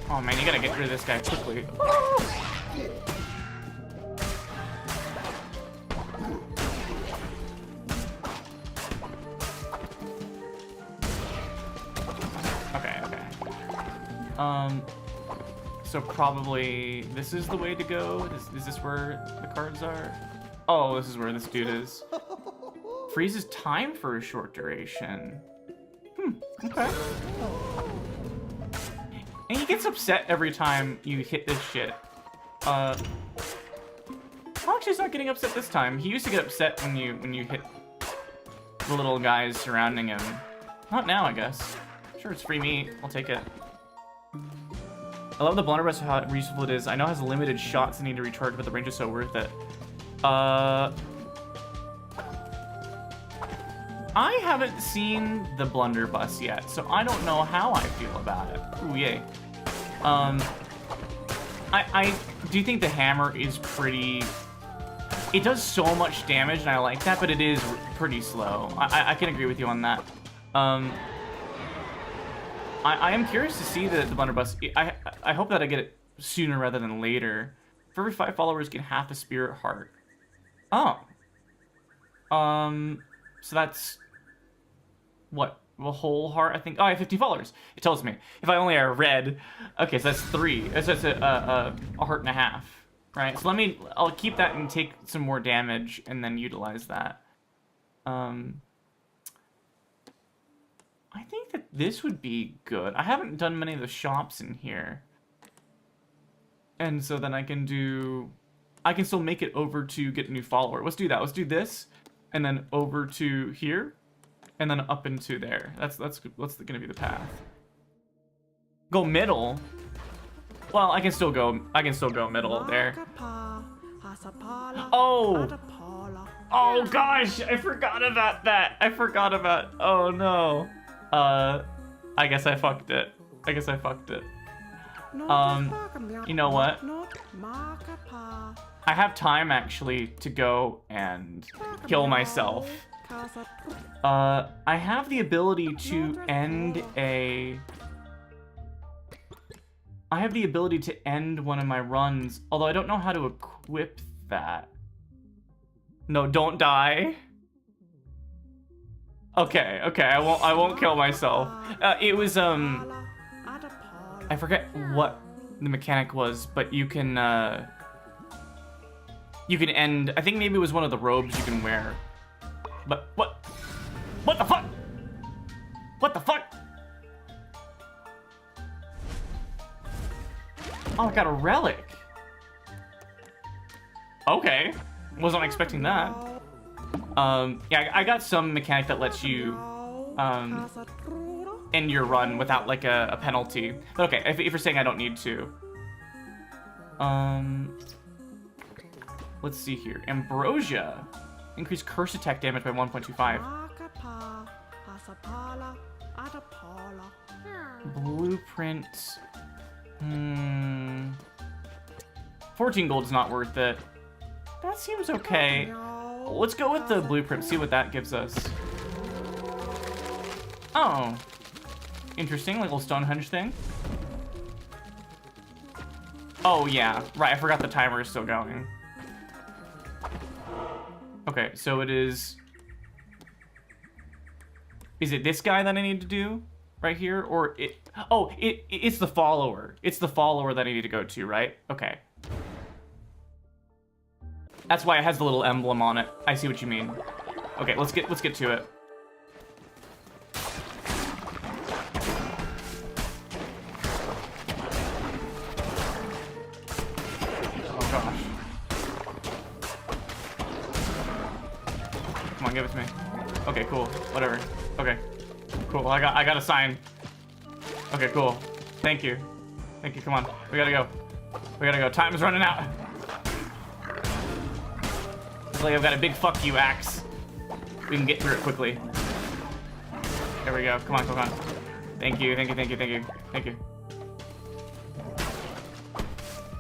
S1: Oh man, you gotta get rid of this guy quickly. Okay. So probably this is the way to go. Is this where the cards are? Oh, this is where this dude is. Freezes time for a short duration. Okay. And he gets upset every time you hit this shit. Actually, he's not getting upset this time. He used to get upset when you hit the little guys surrounding him. Not now, I guess. Sure, it's free meat. I'll take it. I love the blunderbuss, how useful it is. I know it has limited shots that need to recharge, but the range is so worth it. I haven't seen the blunderbuss yet, so I don't know how I feel about it. Ooh, yay. I do think the hammer is pretty... It does so much damage, and I like that, but it is pretty slow. I can agree with you on that. I am curious to see the blunderbuss. I hope that I get it sooner rather than later. For every 5 followers, get half a spirit heart. Oh. So that's... What? A whole heart, I think? Oh, I have 50 followers. It tells me. If I only are red... Okay, so that's 3. So that's a heart and a half. Right? So I'll keep that and take some more damage and then utilize that. I think that this would be good. I haven't done many of the shops in here. And so then I can still make it over to get a new follower. Let's do that. Let's do this, and then over to here, and then up into there. That's gonna be the path. Go middle. Well, I can still go middle there. Oh! Oh gosh, I forgot about that. Oh no. I guess I fucked it. You know what? I have time actually to go and kill myself. I have the ability to end one of my runs, although I don't know how to equip that. No, don't die. Okay, I won't kill myself. It was I forget what the mechanic was, but you can end, I think maybe it was one of the robes you can wear. But what the fuck? What the fuck? Oh, I got a relic. Okay, wasn't expecting that. Yeah, I got some mechanic that lets you end your run without like a penalty. But okay, if you're saying I don't need to. Let's see here. Ambrosia. Increase curse attack damage by 1.25. Blueprint. 14 gold is not worth it. That seems okay. Let's go with the blueprint, see what that gives us. Oh. Interesting, like a little Stonehenge thing. Oh yeah, right, I forgot the timer is still going. Okay, so it is... Is it this guy that I need to do? Right here? Or it... Oh, it's the follower. It's the follower that I need to go to, right? Okay. That's why it has the little emblem on it. I see what you mean. Okay, let's get to it. Oh gosh. Come on, give it to me. Okay, cool. Whatever. Okay. Cool. I got a sign. Okay, cool. Thank you. Come on. We gotta go. Time's running out. It's like I've got a big fuck you axe. We can get through it quickly. There we go. Come on. Thank you.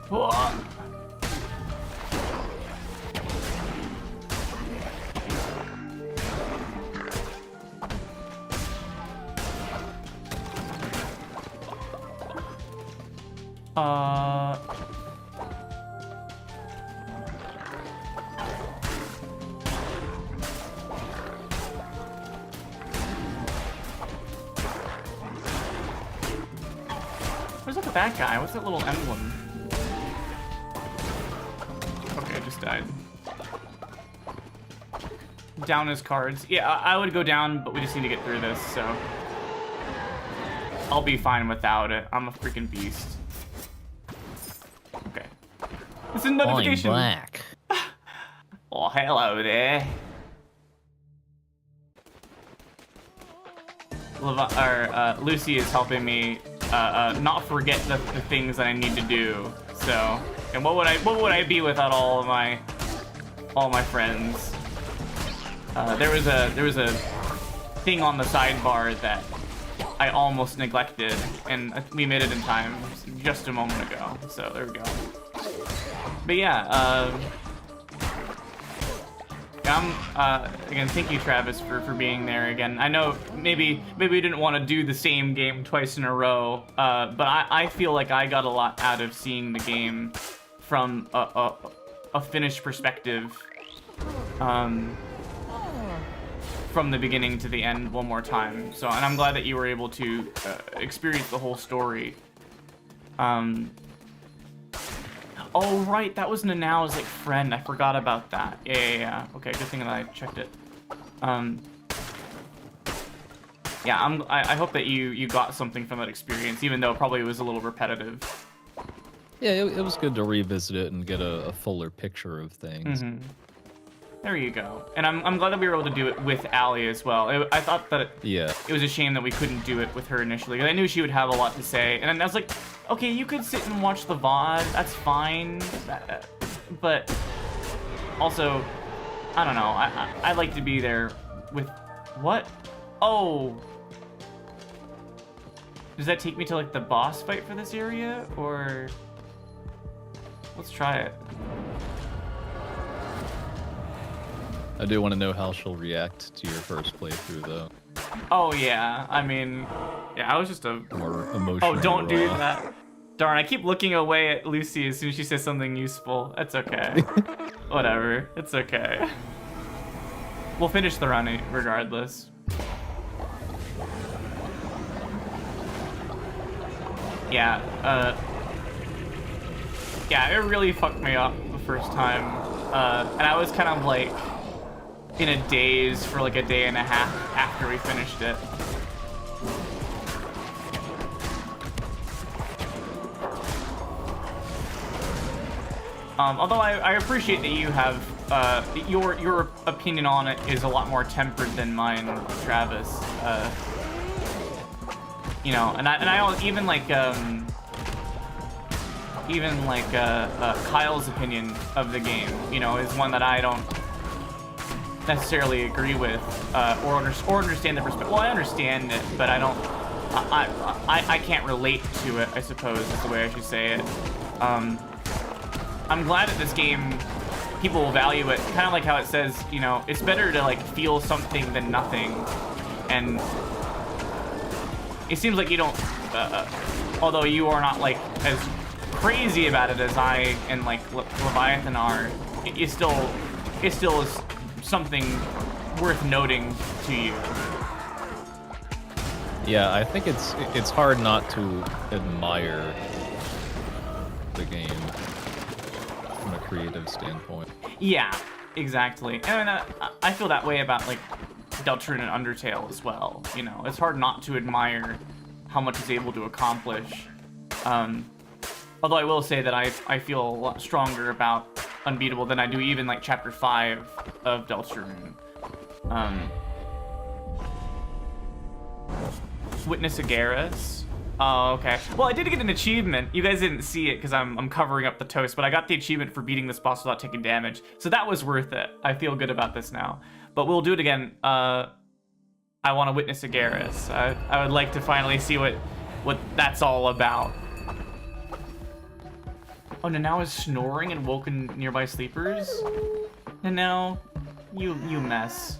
S1: Whoa. Where's that guy? What's that little emblem? Okay, I just died. Down his cards. Yeah, I would go down, but we just need to get through this, so... I'll be fine without it. I'm a freaking beast. Okay. It's a notification.
S6: Black.
S1: Oh, hello there. Lucy is helping me not forget the things that I need to do. So, and what would I be without all my friends? There was a thing on the sidebar that I almost neglected, and we made it in time just a moment ago. So there we go. But yeah, again, thank you, Travis, for being there again. I know maybe we didn't want to do the same game twice in a row, but I feel like I got a lot out of seeing the game from a finished perspective, from the beginning to the end one more time. So, and I'm glad that you were able to experience the whole story. Oh right, that was Nanau's like friend. I forgot about that. Yeah. Okay, good thing that I checked it. Yeah, I hope that you got something from that experience, even though it probably was a little repetitive.
S10: Yeah, it was good to revisit it and get a fuller picture of things.
S1: Mm-hmm. There you go. And I'm glad that we were able to do it with Allie as well. I thought that it was a shame that we couldn't do it with her initially. I knew she would have a lot to say. And I was like, okay, you could sit and watch the VOD. That's fine. But also, I don't know. I'd like to be there with... What? Oh. Does that take me to, like, the boss fight for this area? Or... Let's try it.
S10: I do want to know how she'll react to your first playthrough, though.
S1: Oh, yeah. I mean, yeah, I was just a...
S10: More emotional.
S1: Oh, don't do that. Darn, I keep looking away at Lucy as soon as she says something useful. That's okay. Whatever. It's okay. We'll finish the run regardless. Yeah, yeah, it really fucked me up the first time. And I was kind of like in a daze for like a day and a half after we finished it. Although I appreciate that you have your opinion on it is a lot more tempered than mine, Travis. You know, and I even like Kyle's opinion of the game, you know, is one that I don't necessarily agree with or understand the perspective. Well, I understand it, but I don't. I can't relate to it, I suppose is the way I should say it. I'm glad that this game, people will value it, kind of like how it says, you know, it's better to like feel something than nothing, and it seems like you don't, although you are not like as crazy about it as I and like Leviathan are, it still is something worth noting to you.
S10: Yeah, I think it's hard not to admire the game from a creative standpoint.
S1: Yeah, exactly. And I feel that way about like Deltarune and Undertale as well. You know, it's hard not to admire how much it's able to accomplish. Although I will say that I feel a lot stronger about Unbeatable than I do even like Chapter 5 of Deltarune. Witness Agaris. Oh, okay. Well, I did get an achievement. You guys didn't see it because I'm covering up the toast, but I got the achievement for beating this boss without taking damage. So that was worth it. I feel good about this now. But we'll do it again. I want to witness Agaris. I would like to finally see what that's all about. Oh, Nanao is snoring and woken nearby sleepers? Nanao, you mess.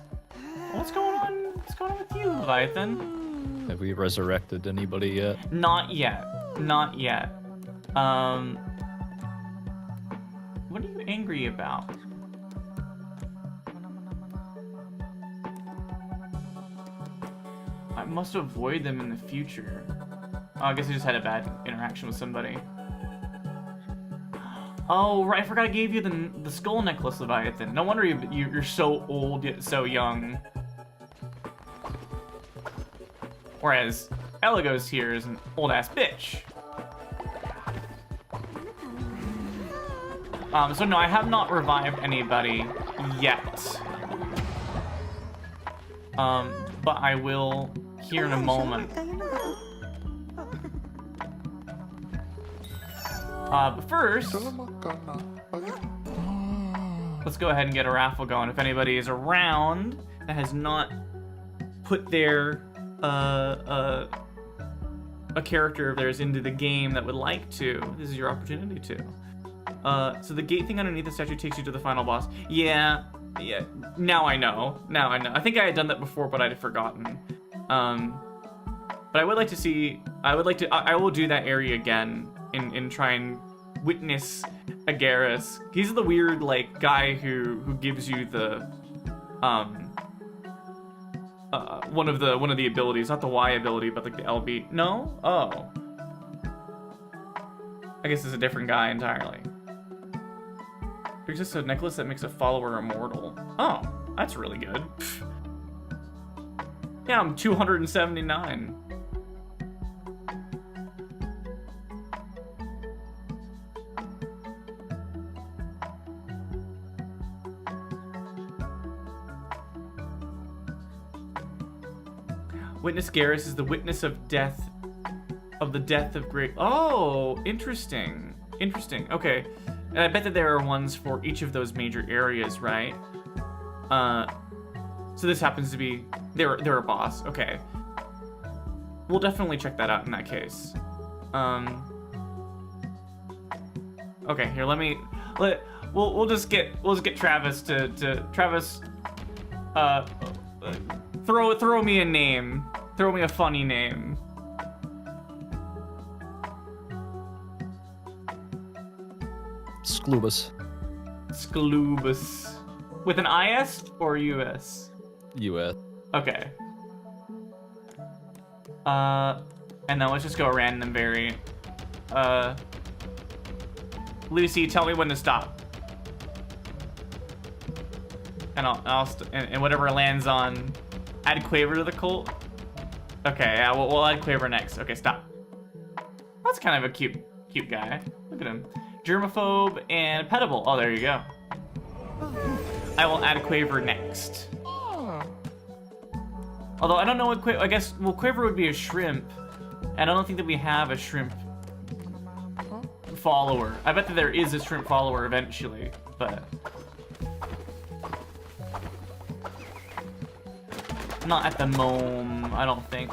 S1: What's going on? What's going on with you, Leviathan?
S10: Have we resurrected anybody yet?
S1: Not yet. Not yet. What are you angry about? I must avoid them in the future. Oh, I guess I just had a bad interaction with somebody. Oh, right, I forgot I gave you the skull necklace, Leviathan. No wonder you're so old yet so young. Whereas Eligos here is an old-ass bitch. So no, I have not revived anybody yet. But I will here in a moment. But first, let's go ahead and get a raffle going. If anybody is around that has not put their a character of theirs into the game that would like to, this is your opportunity to. So the gate thing underneath the statue takes you to the final boss. Yeah, now I know. I think I had done that before, but I'd forgotten. But I would like to see, I will do that area again and try and witness Agaris. He's the weird, like, guy who gives you the, one of the abilities, not the Y ability, but like the LB. No? Oh. I guess it's a different guy entirely. There's just a necklace that makes a follower immortal. Oh, that's really good. Yeah, I'm 279. Witness Garrus is the witness of death, of the death of great. Oh, interesting. Interesting. Okay. And I bet that there are ones for each of those major areas, right? So this happens to be they're a boss. Okay. We'll definitely check that out in that case. Okay, here we'll just get Travis to Travis throw me a name. Throw me a funny name.
S10: Skloobus.
S1: Skloobus. With an IS or US?
S10: US.
S1: Okay. And then let's just go random variant. Lucy, tell me when to stop. And and whatever lands on, add Quaver to the cult. Okay, yeah, we'll add Quaver next. Okay, stop. That's kind of a cute guy. Look at him. Germaphobe and Petable. Oh, there you go. I will add Quaver next. Although I don't know what Quaver. I guess Quaver would be a shrimp, and I don't think that we have a shrimp follower. I bet that there is a shrimp follower eventually, but not at the moment, I don't think.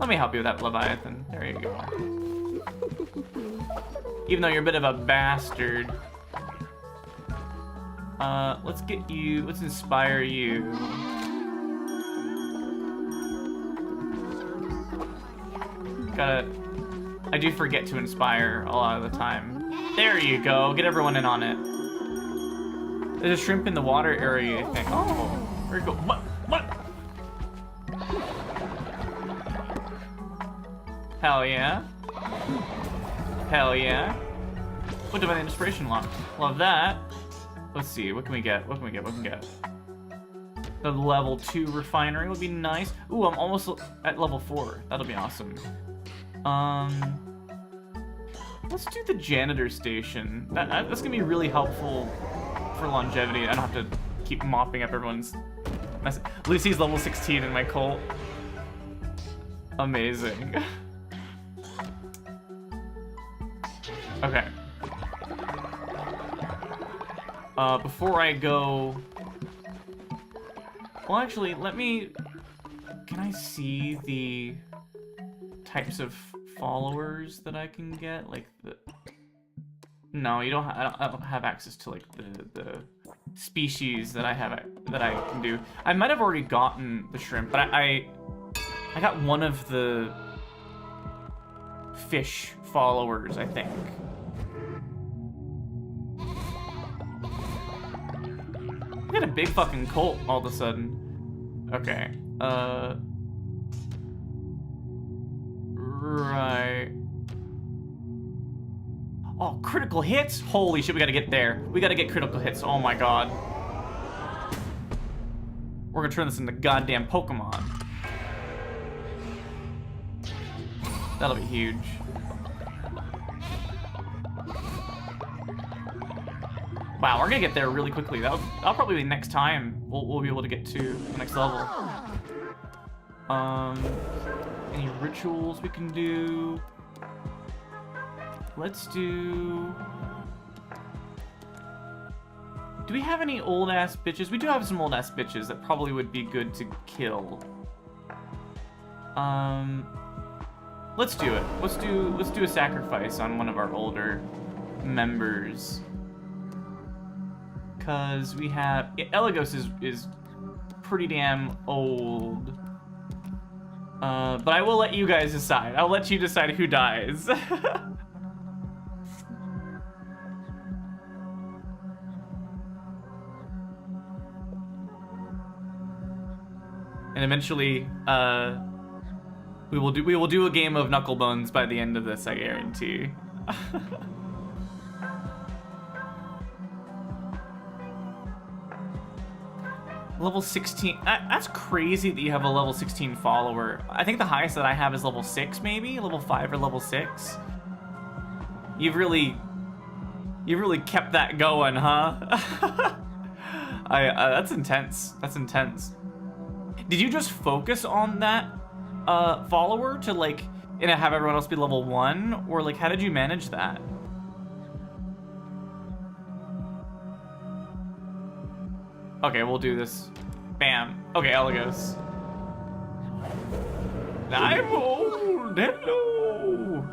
S1: Let me help you with that Leviathan. There you go. Even though you're a bit of a bastard. Let's get you, let's inspire you. I do forget to inspire a lot of the time. There you go, get everyone in on it. There's a shrimp in the water area, I think. Oh, very cool. What? Hell yeah. Hell yeah. What divine inspiration lock? Love that. Let's see, what can we get? What can we get? The level 2 refinery would be nice. Ooh, I'm almost at level 4. That'll be awesome. Let's do the janitor station. That's gonna be really helpful for longevity. I don't have to keep mopping up everyone's mess. Lucy's level 16 in my cult. Amazing. Okay. Before I go... Well, actually, can I see the types of followers that I can get? Like the... No, you don't. I don't have access to like the species that I can do. I might have already gotten the shrimp, but I got one of the fish followers, I think. I got a big fucking cult all of a sudden. Okay. Right. Oh, critical hits? Holy shit, we gotta get there. We gotta get critical hits. Oh my god. We're gonna turn this into goddamn Pokemon. That'll be huge. Wow, we're gonna get there really quickly. That'll probably be next time we'll be able to get to the next level. Any rituals we can do? Let's do... Do we have any old ass bitches? We do have some old ass bitches that probably would be good to kill. Let's do it. Let's do a sacrifice on one of our older members. Cause we have Elagos is pretty damn old. But I will let you guys decide. I'll let you decide who dies. And eventually, we will do a game of Knucklebones by the end of this, I guarantee. Level 16. That's crazy that you have a level 16 follower. I think the highest that I have is level 6, maybe level 5 or level 6. You've really kept that going, huh? That's intense. That's intense. Did you just focus on that follower to like, and have everyone else be level 1, or like how did you manage that? Okay, we'll do this. Bam. Okay, Elagos. I'm old. Hello.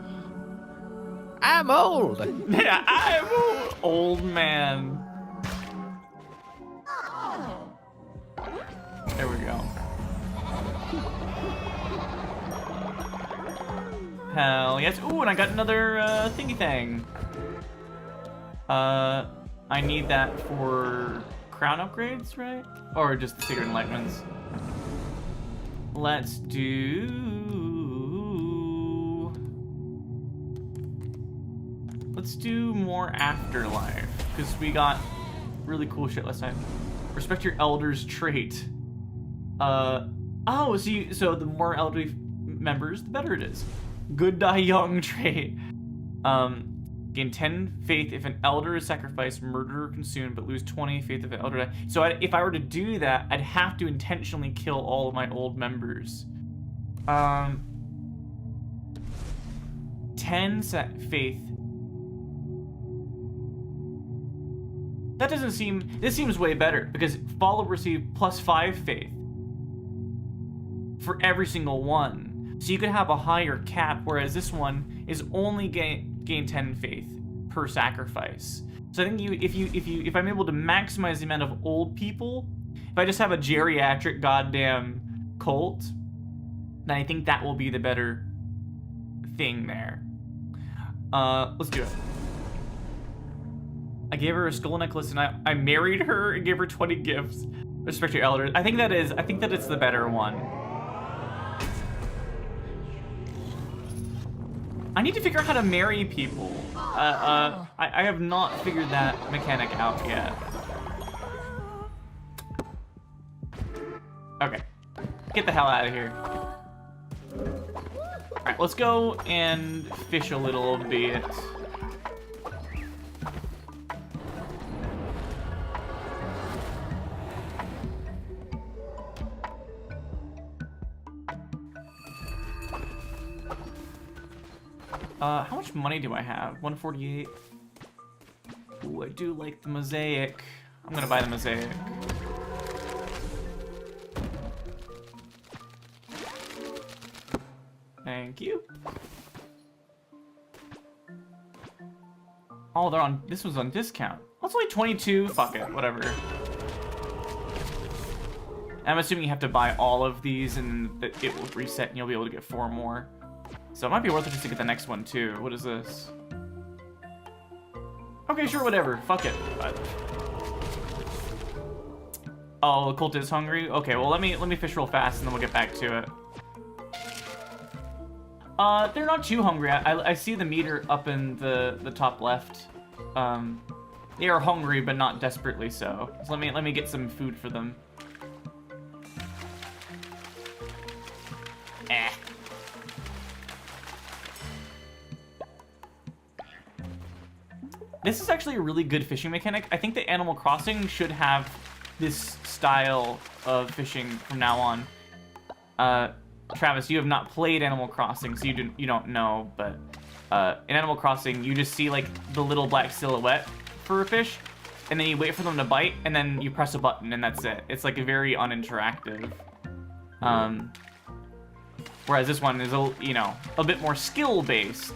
S6: I'm old.
S1: Yeah, I'm old. Old man. There we go. Hell yes. Ooh, and I got another thingy thing. I need that for crown upgrades, right? Or just the Sacred Enlightenments. Let's do... Let's do more Afterlife, because we got really cool shit last time. Respect your elders trait. Oh, so the more elderly members, the better it is. Good die young trait. Gain 10 faith if an elder is sacrificed, murder or consumed, but lose 20 faith if an elder dies. So if I were to do that, I'd have to intentionally kill all of my old members. 10 faith. That doesn't seem... This seems way better, because follow receive plus 5 faith for every single one. So you could have a higher cap, whereas this one is only gain 10 faith per sacrifice. So I think if I'm able to maximize the amount of old people, if I just have a geriatric goddamn cult, then I think that will be the better thing there. Let's do it. I gave her a skull necklace and I married her and gave her 20 gifts. Respect your elders. I think that it's the better one. I need to figure out how to marry people. I have not figured that mechanic out yet. Okay. Get the hell out of here. Alright, let's go and fish a little bit. How much money do I have? 148. Ooh, I do like the mosaic. I'm gonna buy the mosaic. Thank you. Oh, they're on. This was on discount. That's only 22. Fuck it, whatever. I'm assuming you have to buy all of these and that it will reset and you'll be able to get 4 more. So it might be worth it just to get the next one too. What is this? Okay, sure, whatever. Fuck it. But... Oh, the cult is hungry? Okay, well let me fish real fast and then we'll get back to it. They're not too hungry. I see the meter up in the top left. They are hungry, but not desperately so. So let me get some food for them. Eh. This is actually a really good fishing mechanic. I think that Animal Crossing should have this style of fishing from now on. Travis, you have not played Animal Crossing, so you don't know, but in Animal Crossing, you just see like the little black silhouette for a fish, and then you wait for them to bite, and then you press a button, and that's it. It's like a very uninteractive. Whereas this one is a bit more skill-based.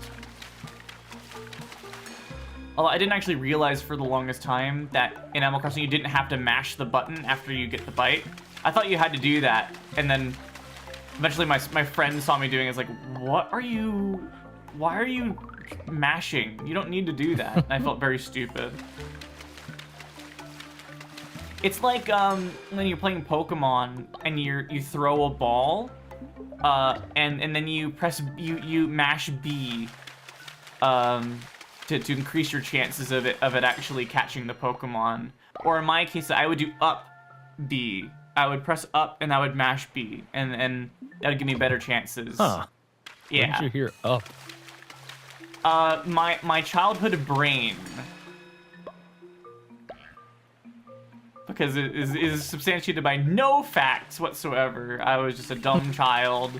S1: Although I didn't actually realize for the longest time that in Animal Crossing you didn't have to mash the button after you get the bite. I thought you had to do that, and then eventually my friend saw me doing it. It's like, why are you mashing? You don't need to do that. And I felt very stupid. It's like when you're playing Pokemon and you throw a ball, and then you mash B, to increase your chances of it actually catching the Pokemon. Or in my case, I would do up B. I would press up and I would mash B, and that would give me better chances.
S10: Huh.
S1: Yeah.
S10: When did you hear up?
S1: My childhood brain. because it is substantiated by no facts whatsoever. I was just a dumb child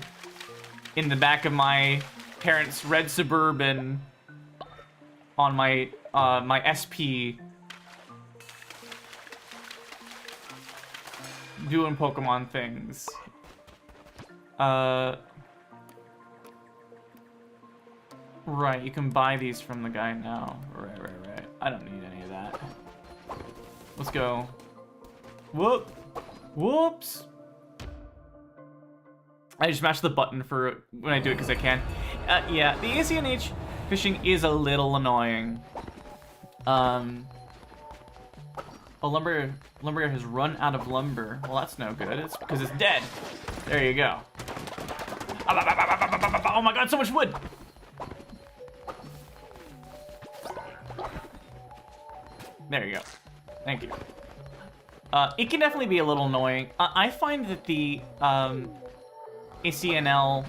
S1: in the back of my parents' red Suburban on my my SP doing Pokemon things. Right, you can buy these from the guy now. Right. I don't need any of that. Let's go. Whoops. I just mash the button for when I do it because I can. Yeah, the ACNH fishing is a little annoying. Oh, lumber has run out of lumber. Well, that's no good. It's because it's dead. There you go. Oh my god, so much wood! There you go. Thank you. It can definitely be a little annoying. I find that the ACNL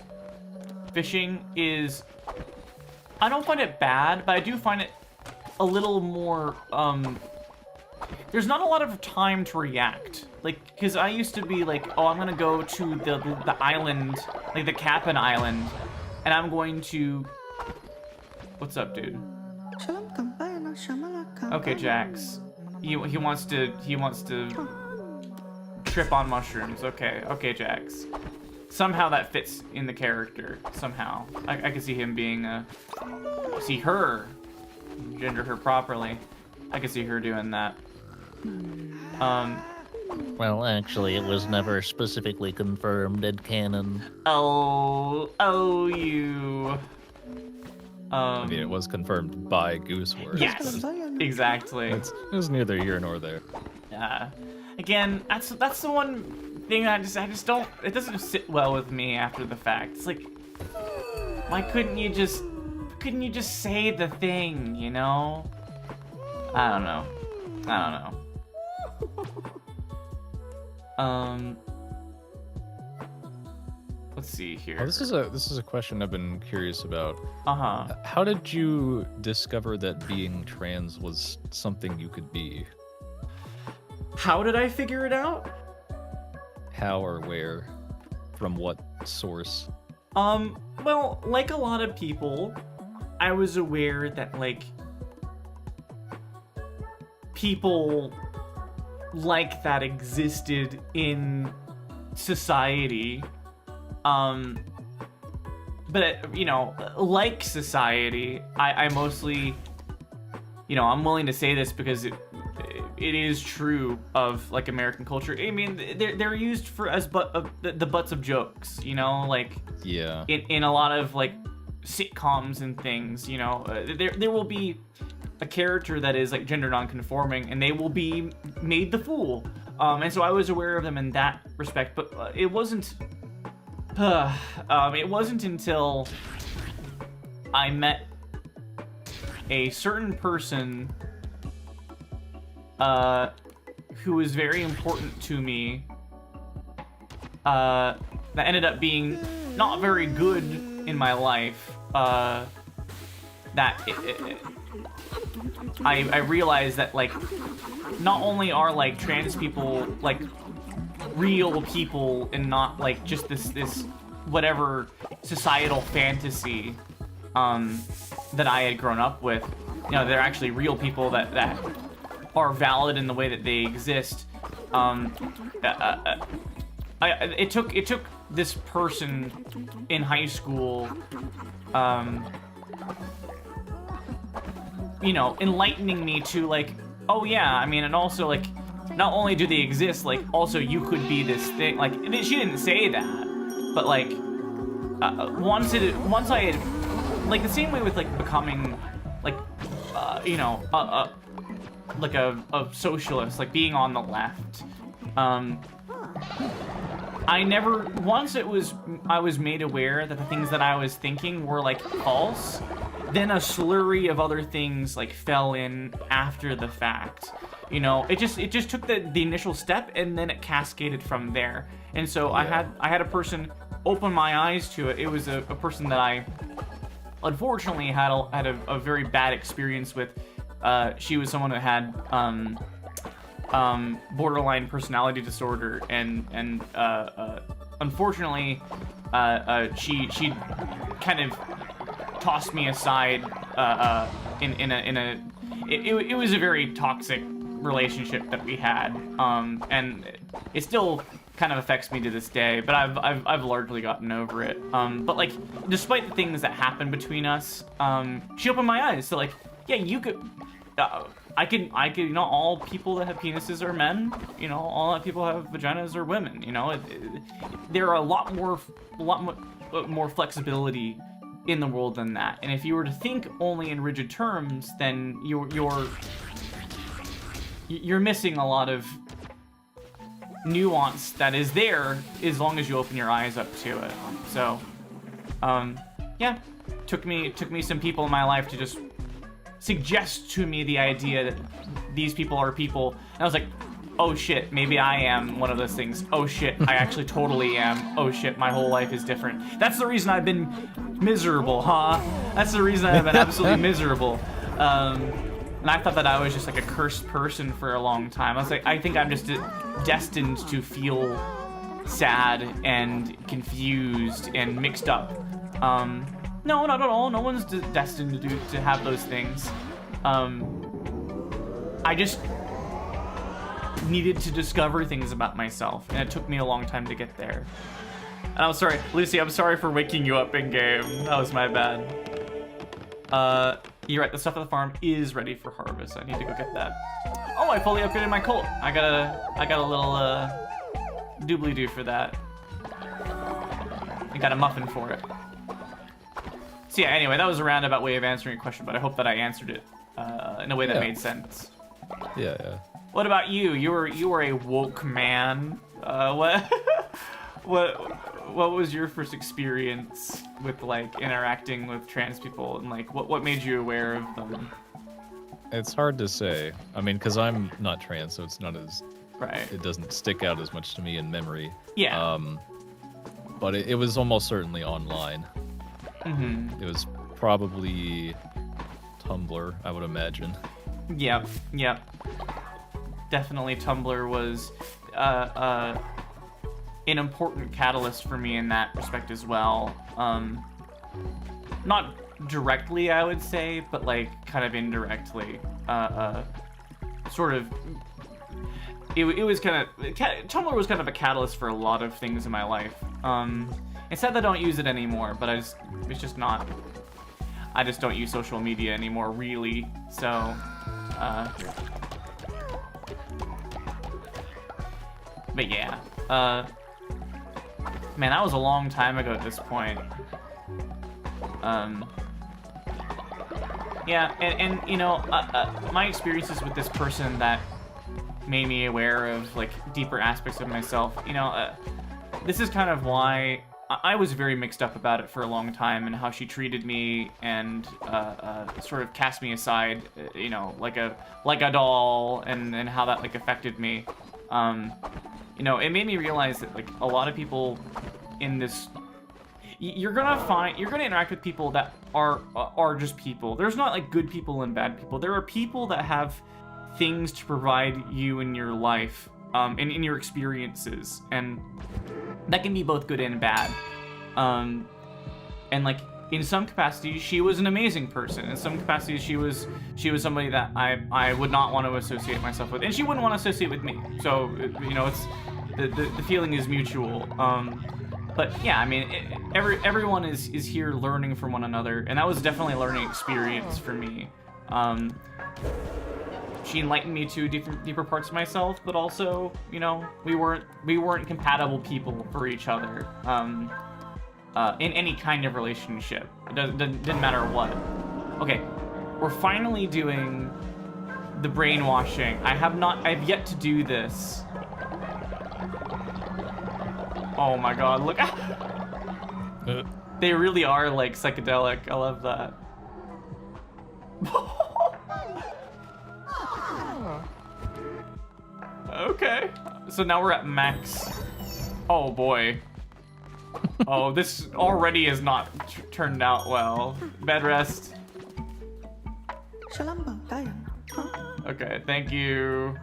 S1: fishing is... I don't find it bad, but I do find it a little more... there's not a lot of time to react. Like, because I used to be like, oh, I'm gonna go to the island, like the Cap'n Island, and I'm going to... What's up, dude? Okay, Jax. He wants to trip on mushrooms. Okay, Jax. Somehow that fits in the character. Somehow. I can see him being see her. Gender her properly. I can see her doing that.
S21: Well, actually, it was never specifically confirmed in canon.
S1: Oh, you.
S10: I mean, it was confirmed by Gooseworth.
S1: Yes, exactly.
S10: It was neither here nor there.
S1: Again, that's the one thing I just don't. It doesn't sit well with me after the fact. It's like, why couldn't you just say the thing? You know? I don't know. Let's see here.
S10: Oh, this is a question I've been curious about. How did you discover that being trans was something you could be?
S1: How did I figure it out?
S10: How or where? From what source?
S1: Well, like a lot of people, I was aware that, like, people like that existed in society. But, you know, like society, I mostly, you know, I'm willing to say this because it is true of, like, American culture. I mean, they're used as the butts of jokes, you know, like,
S10: yeah,
S1: in a lot of, like, sitcoms and things, you know, there will be a character that is, like, gender non-conforming, and they will be made the fool. And so I was aware of them in that respect, but it wasn't until I met a certain person who was very important to me, that ended up being not very good in my life, that I realized that, like, not only are, like, trans people, like, real people and not, like, just this whatever societal fantasy that I had grown up with. You know, they're actually real people that are valid in the way that they exist. It took this person in high school, you know, enlightening me to, like, oh yeah, I mean, and also, like, not only do they exist, like, also you could be this thing. Like, she didn't say that, but, like, once I had, like, the same way with, like, becoming, like, you know, like a socialist, like being on the left. I was made aware that the things that I was thinking were, like, false, then a slurry of other things, like, fell in after the fact. You know, it just took the initial step, and then it cascaded from there. And so yeah. I had a person open my eyes to it. It was a person that I unfortunately had a very bad experience with. She was someone that had borderline personality disorder, and unfortunately, she kind of tossed me aside it was a very toxic relationship that we had, and it still kind of affects me to this day, but I've largely gotten over it. But like, despite the things that happened between us, she opened my eyes. So like, yeah, you could, I could, you know, all people that have penises are men. You know, all people have vaginas are women. You know, there are a lot more flexibility in the world than that. And if you were to think only in rigid terms, then you're missing a lot of nuance that is there as long as you open your eyes up to it. So, yeah, took me some people in my life to just suggest to me the idea that these people are people, and I was like, oh shit, maybe I am one of those things. Oh shit, I actually totally am. Oh shit, my whole life is different. That's the reason I've been miserable, huh? That's the reason I've been absolutely miserable. And I thought that I was just like a cursed person for a long time. I was like, I think I'm just destined to feel sad and confused and mixed up. No, not at all. No one's destined to have those things. I just needed to discover things about myself, and it took me a long time to get there. And I'm sorry, Lucy, I'm sorry for waking you up in game. That was my bad. You're right, the stuff at the farm is ready for harvest. I need to go get that. Oh, I fully upgraded my colt. I got a little doobly-doo for that. I got a muffin for it. So yeah, anyway, that was a roundabout way of answering your question, but I hope that I answered it in a way that made sense.
S10: Yeah.
S1: What about you? You were a woke man. What was your first experience with like interacting with trans people, and like what made you aware of them?
S10: It's hard to say. I mean, because I'm not trans, so it's not as
S1: right.
S10: It doesn't stick out as much to me in memory.
S1: Yeah.
S10: But it was almost certainly online.
S1: Mm-hmm.
S10: It was probably Tumblr, I would imagine.
S1: Yep. Definitely Tumblr was an important catalyst for me in that respect as well. Not directly, I would say, but like kind of indirectly. Sort of. It was kind of Tumblr was kind of a catalyst for a lot of things in my life. It's sad that I don't use it anymore, but I just don't use social media anymore, really. So, but yeah, man, that was a long time ago at this point. Yeah, and you know, my experiences with this person that made me aware of like deeper aspects of myself, you know, this is kind of why I was very mixed up about it for a long time, and how she treated me and sort of cast me aside, you know, like a doll, and how that like affected me. You know, it made me realize that like a lot of people in this, you're gonna interact with people that are just people. There's not like good people and bad people. There are people that have things to provide you in your life, and in your experiences, and that can be both good and bad. And like in some capacities, she was an amazing person. In some capacities, she was somebody that I would not want to associate myself with, and she wouldn't want to associate with me. So you know, it's the feeling is mutual. But yeah, I mean, everyone is here learning from one another, and that was definitely a learning experience for me. She enlightened me to deeper parts of myself, but also, you know, we weren't compatible people for each other. In any kind of relationship, it didn't matter what. Okay, we're finally doing the brainwashing. I've yet to do this. Oh my god, look. They really are like psychedelic. I love that. Okay, so now we're at max. Oh boy. Oh, this already has not turned out well. Bed rest. Okay, thank you.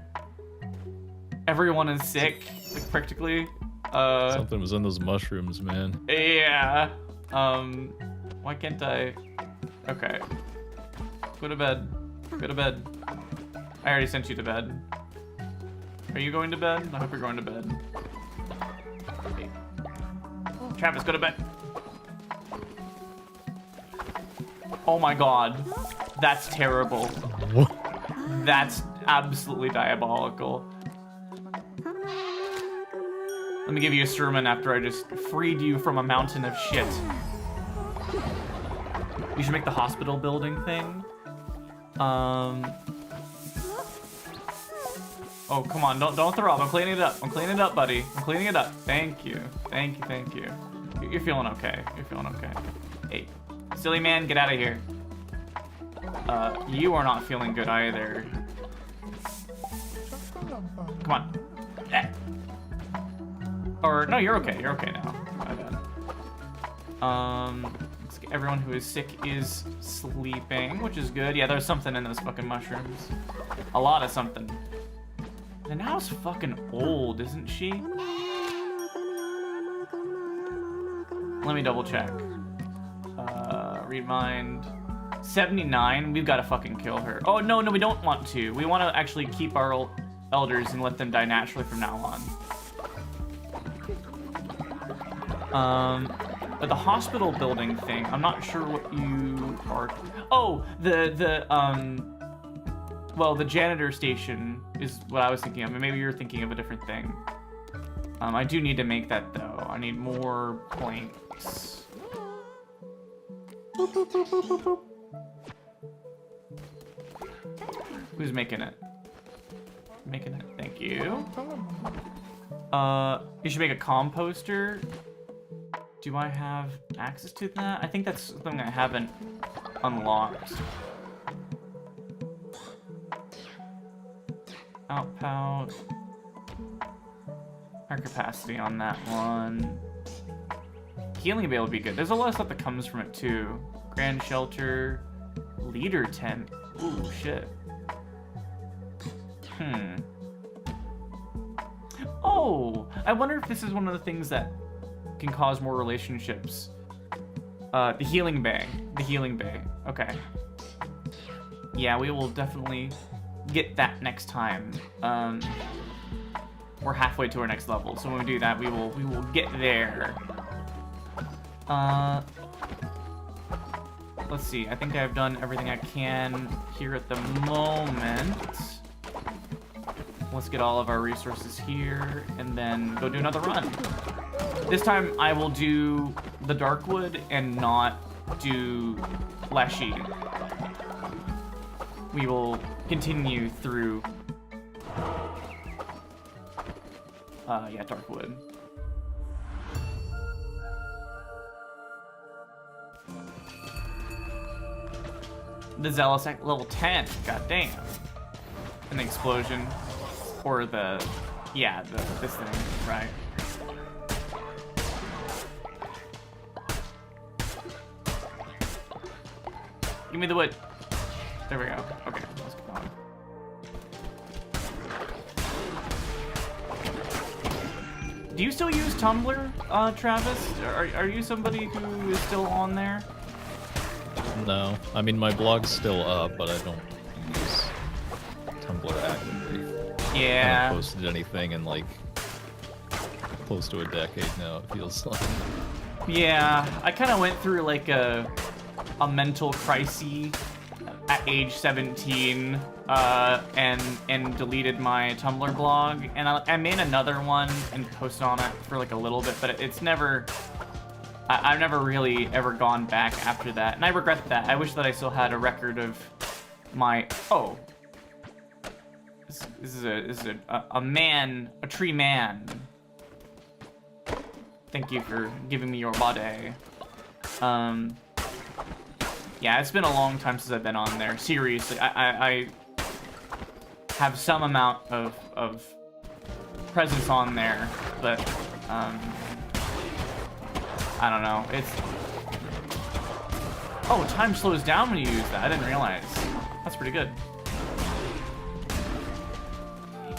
S1: everyone is sick, like practically.
S10: Something was in those mushrooms, man.
S1: Yeah. Why can't I? Okay. Go to bed. Go to bed. I already sent you to bed. Are you going to bed? I hope you're going to bed. Hey. Travis, go to bed. Oh my god. That's terrible.
S10: What?
S1: That's absolutely diabolical. Let me give you a sermon after I just freed you from a mountain of shit. You should make the hospital building thing. Oh, come on, don't throw up. I'm cleaning it up. I'm cleaning it up, buddy. I'm cleaning it up. Thank you. Thank you, thank you. You're feeling okay. You're feeling okay. Hey, silly man, get out of here. You are not feeling good either. Come on. Or, no, you're okay. You're okay now. My bad. Let's get everyone who is sick is sleeping, which is good. Yeah, there's something in those fucking mushrooms. A lot of something. The now's fucking old, isn't she? Let me double check. Read mind. 79, we've got to fucking kill her. Oh, no, we don't want to. We want to actually keep our elders and let them die naturally from now on. But the hospital building thing, I'm not sure what you are... Oh, well, the janitor station is what I was thinking of. Maybe you're thinking of a different thing. I do need to make that, though. I need more planks. Boop, boop, boop, boop, boop, boop. Who's making it? Making it, thank you. You should make a composter. Do I have access to that? I think that's something I haven't unlocked. Outpout. Our capacity on that one. Healing Bay will be good. There's a lot of stuff that comes from it too. Grand Shelter. Leader tent. Ooh, shit. Oh, I wonder if this is one of the things that can cause more relationships. The Healing Bay. The Healing Bay. Okay. Yeah, we will definitely get that next time. We're halfway to our next level, so when we do that, we will get there. Let's see. I think I've done everything I can here at the moment. Let's get all of our resources here and then go do another run. This time I will do the Darkwood and not do Leshy. We will continue through yeah, Darkwood. The Zealous at level 10, goddamn. And the explosion. Or the, yeah, this thing, right. Give me the wood. There we go. Okay, let's go on. Do you still use Tumblr, Travis? Are you somebody who is still on there?
S10: No. I mean, my blog's still up, but I don't use Tumblr actively.
S1: Yeah.
S10: I haven't posted anything in like close to a decade now, it feels like.
S1: Yeah, I kind of went through like a mental crisis at age 17 and deleted my Tumblr blog, and I made another one and posted on it for like a little bit, but it's never... I've never really ever gone back after that, and I regret that. I wish that I still had a record of my... Oh. This is a man, a tree man. Thank you for giving me your body. Yeah, it's been a long time since I've been on there. Seriously, I have some amount of presence on there, but I don't know. It's... Oh, time slows down when you use that. I didn't realize. That's pretty good.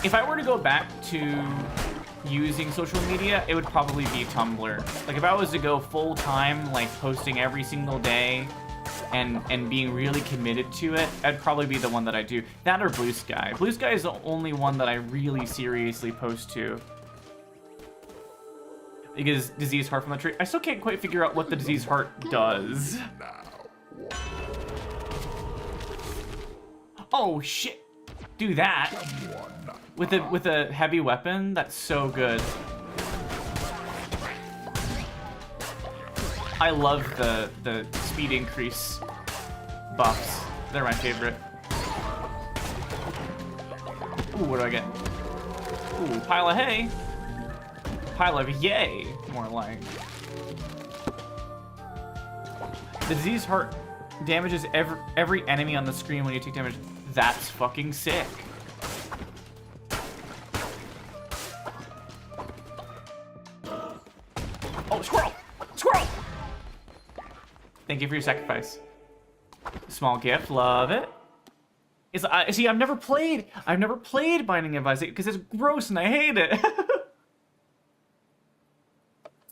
S1: if I were to go back to using social media, it would probably be Tumblr. Like if I was to go full time, like posting every single day and being really committed to it, that'd probably be the one that I do. That or Blue Sky. Blue Sky is the only one that I really seriously post to. Because Disease Heart from the tree. I still can't quite figure out what the Disease Heart does. Oh shit! Do that with a heavy weapon. That's so good. I love the speed increase buffs. They're my favorite. Ooh, what do I get? Ooh, pile of hay. Pile of yay, more like. The Disease Heart damages every enemy on the screen when you take damage. That's fucking sick. Oh, squirrel! Squirrel! Thank you for your sacrifice. Small gift, love it. See, I've never played Binding of Isaac because it's gross and I hate it.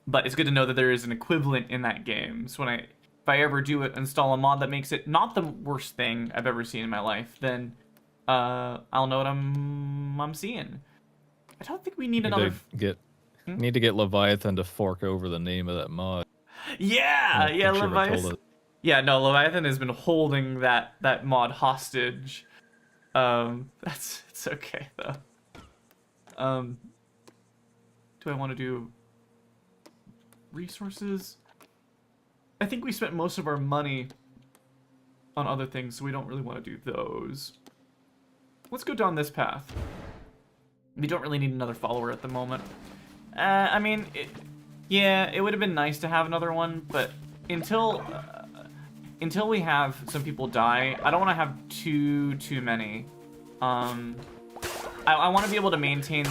S1: But it's good to know that there is an equivalent in that game. So if I ever do install a mod that makes it not the worst thing I've ever seen in my life, then I'll know what I'm seeing. I don't think we need another.
S10: Need to get Leviathan to fork over the name of that mod.
S1: Yeah, yeah, Leviathan. Yeah, no, Leviathan has been holding that mod hostage. It's okay though. Do I want to do resources? I think we spent most of our money on other things, so we don't really want to do those. Let's go down this path. We don't really need another follower at the moment. I mean, it would have been nice to have another one, but until we have some people die, I don't want to have too many. I want to be able to maintain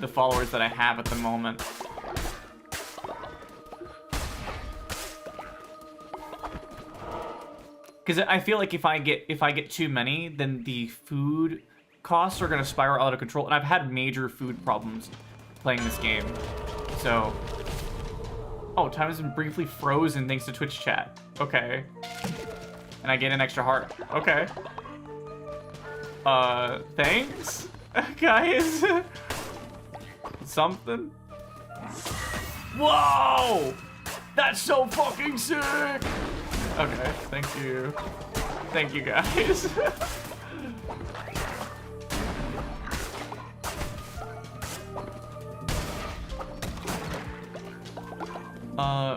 S1: the followers that I have at the moment. Because I feel like if I get too many, then the food costs are gonna spiral out of control, and I've had major food problems playing this game. So, oh, time has been briefly frozen thanks to Twitch chat. Okay, and I get an extra heart. Okay. Thanks, guys. Something. Whoa, that's so fucking sick. Okay, thank you. Thank you, guys.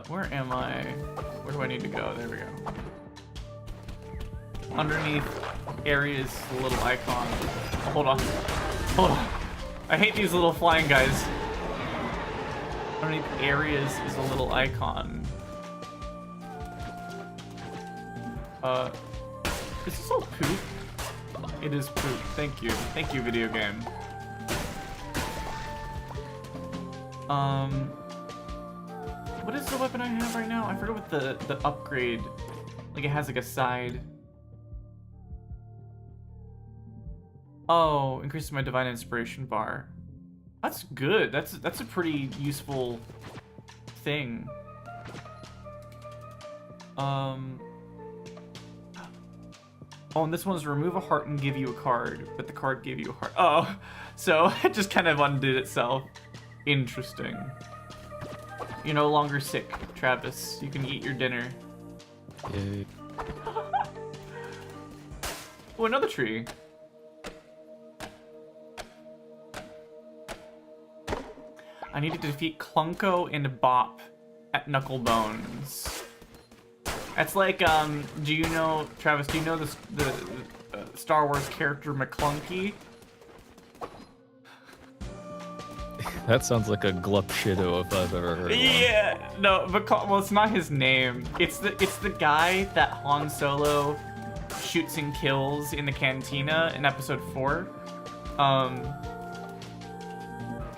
S1: Where am I? Where do I need to go? There we go. Underneath areas, the little icon. Oh, hold on. Hold on. I hate these little flying guys. Underneath areas is a little icon. Is this all poop? It is poop. Thank you. Thank you, video game. What is the weapon I have right now? I forget what the upgrade. Like it has like a side. Oh, increases my divine inspiration bar. That's good. That's a pretty useful thing. Oh, and this one's remove a heart and give you a card, but the card gave you a heart. Oh, so it just kind of undid itself. Interesting. You're no longer sick, Travis. You can eat your dinner.
S10: Yay.
S1: Oh, another tree. I need to defeat Clunko and Bop at Knucklebones. That's like, do you know, Travis, do you know the Star Wars character McClunky?
S10: That sounds like a glup shido if I've ever heard one.
S1: Yeah, no, well, it's not his name. It's the guy that Han Solo shoots and kills in the cantina in episode 4.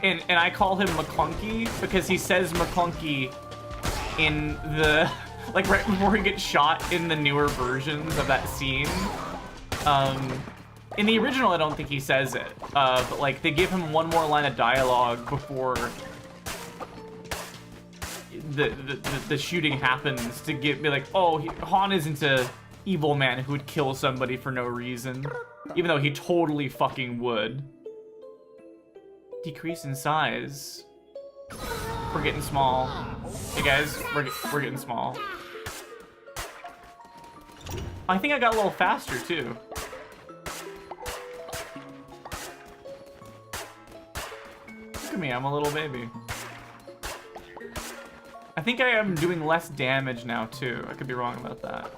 S1: And I call him McClunky because he says McClunky in the, like right before he gets shot in the newer versions of that scene. In the original, I don't think he says it, but like they give him one more line of dialogue before the shooting happens to be like, oh, Han isn't a evil man who would kill somebody for no reason, even though he totally fucking would. Decrease in size. We're getting small. Hey guys, we're getting small. I think I got a little faster too. Look at me, I'm a little baby. I think I am doing less damage now too. I could be wrong about that.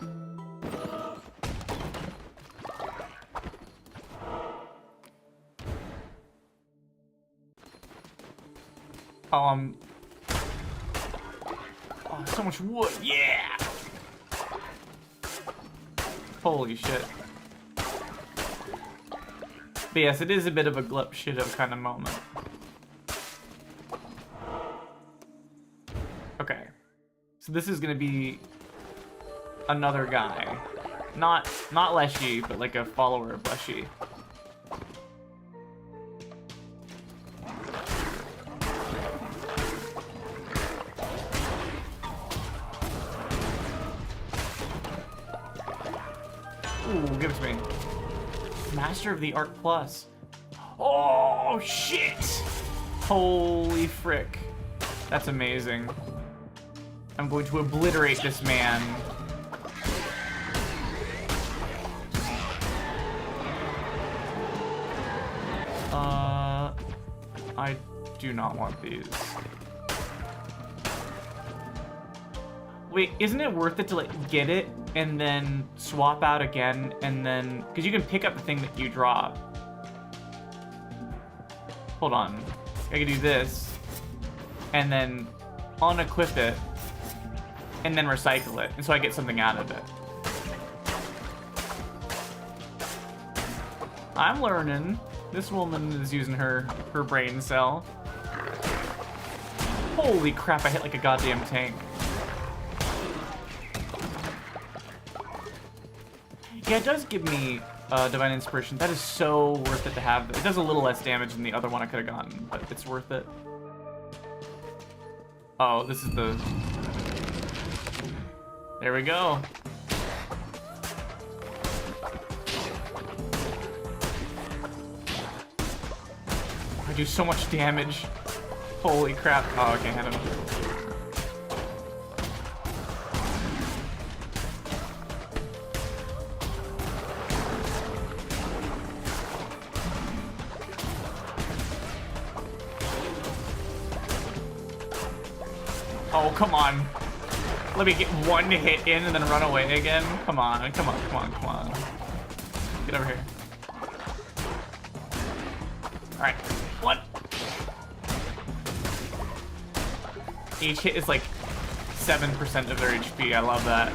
S1: Oh, so much wood, yeah! Holy shit. But yes, it is a bit of a glup shit up kind of moment. Okay. So this is gonna be another guy. Not Leshy, but like a follower of Leshy. Ooh, give it to me. Master of the Art Plus. Oh, shit! Holy frick. That's amazing. I'm going to obliterate this man. I do not want these. Wait, isn't it worth it to like get it and then swap out again and then, because you can pick up the thing that you drop. Hold on, I can do this and then unequip it and then recycle it, and so I get something out of it. I'm learning. This woman is using her brain cell. Holy crap, I hit like a goddamn tank. Yeah, it does give me Divine Inspiration. That is so worth it to have. It does a little less damage than the other one I could have gotten, but it's worth it. Oh, this is the... There we go. I do so much damage. Holy crap. Oh, okay, I don't know. Oh, come on. Let me get one hit in and then run away again. Come on, come on, come on, come on. Get over here. Alright, one. Each hit is like 7% of their HP. I love that.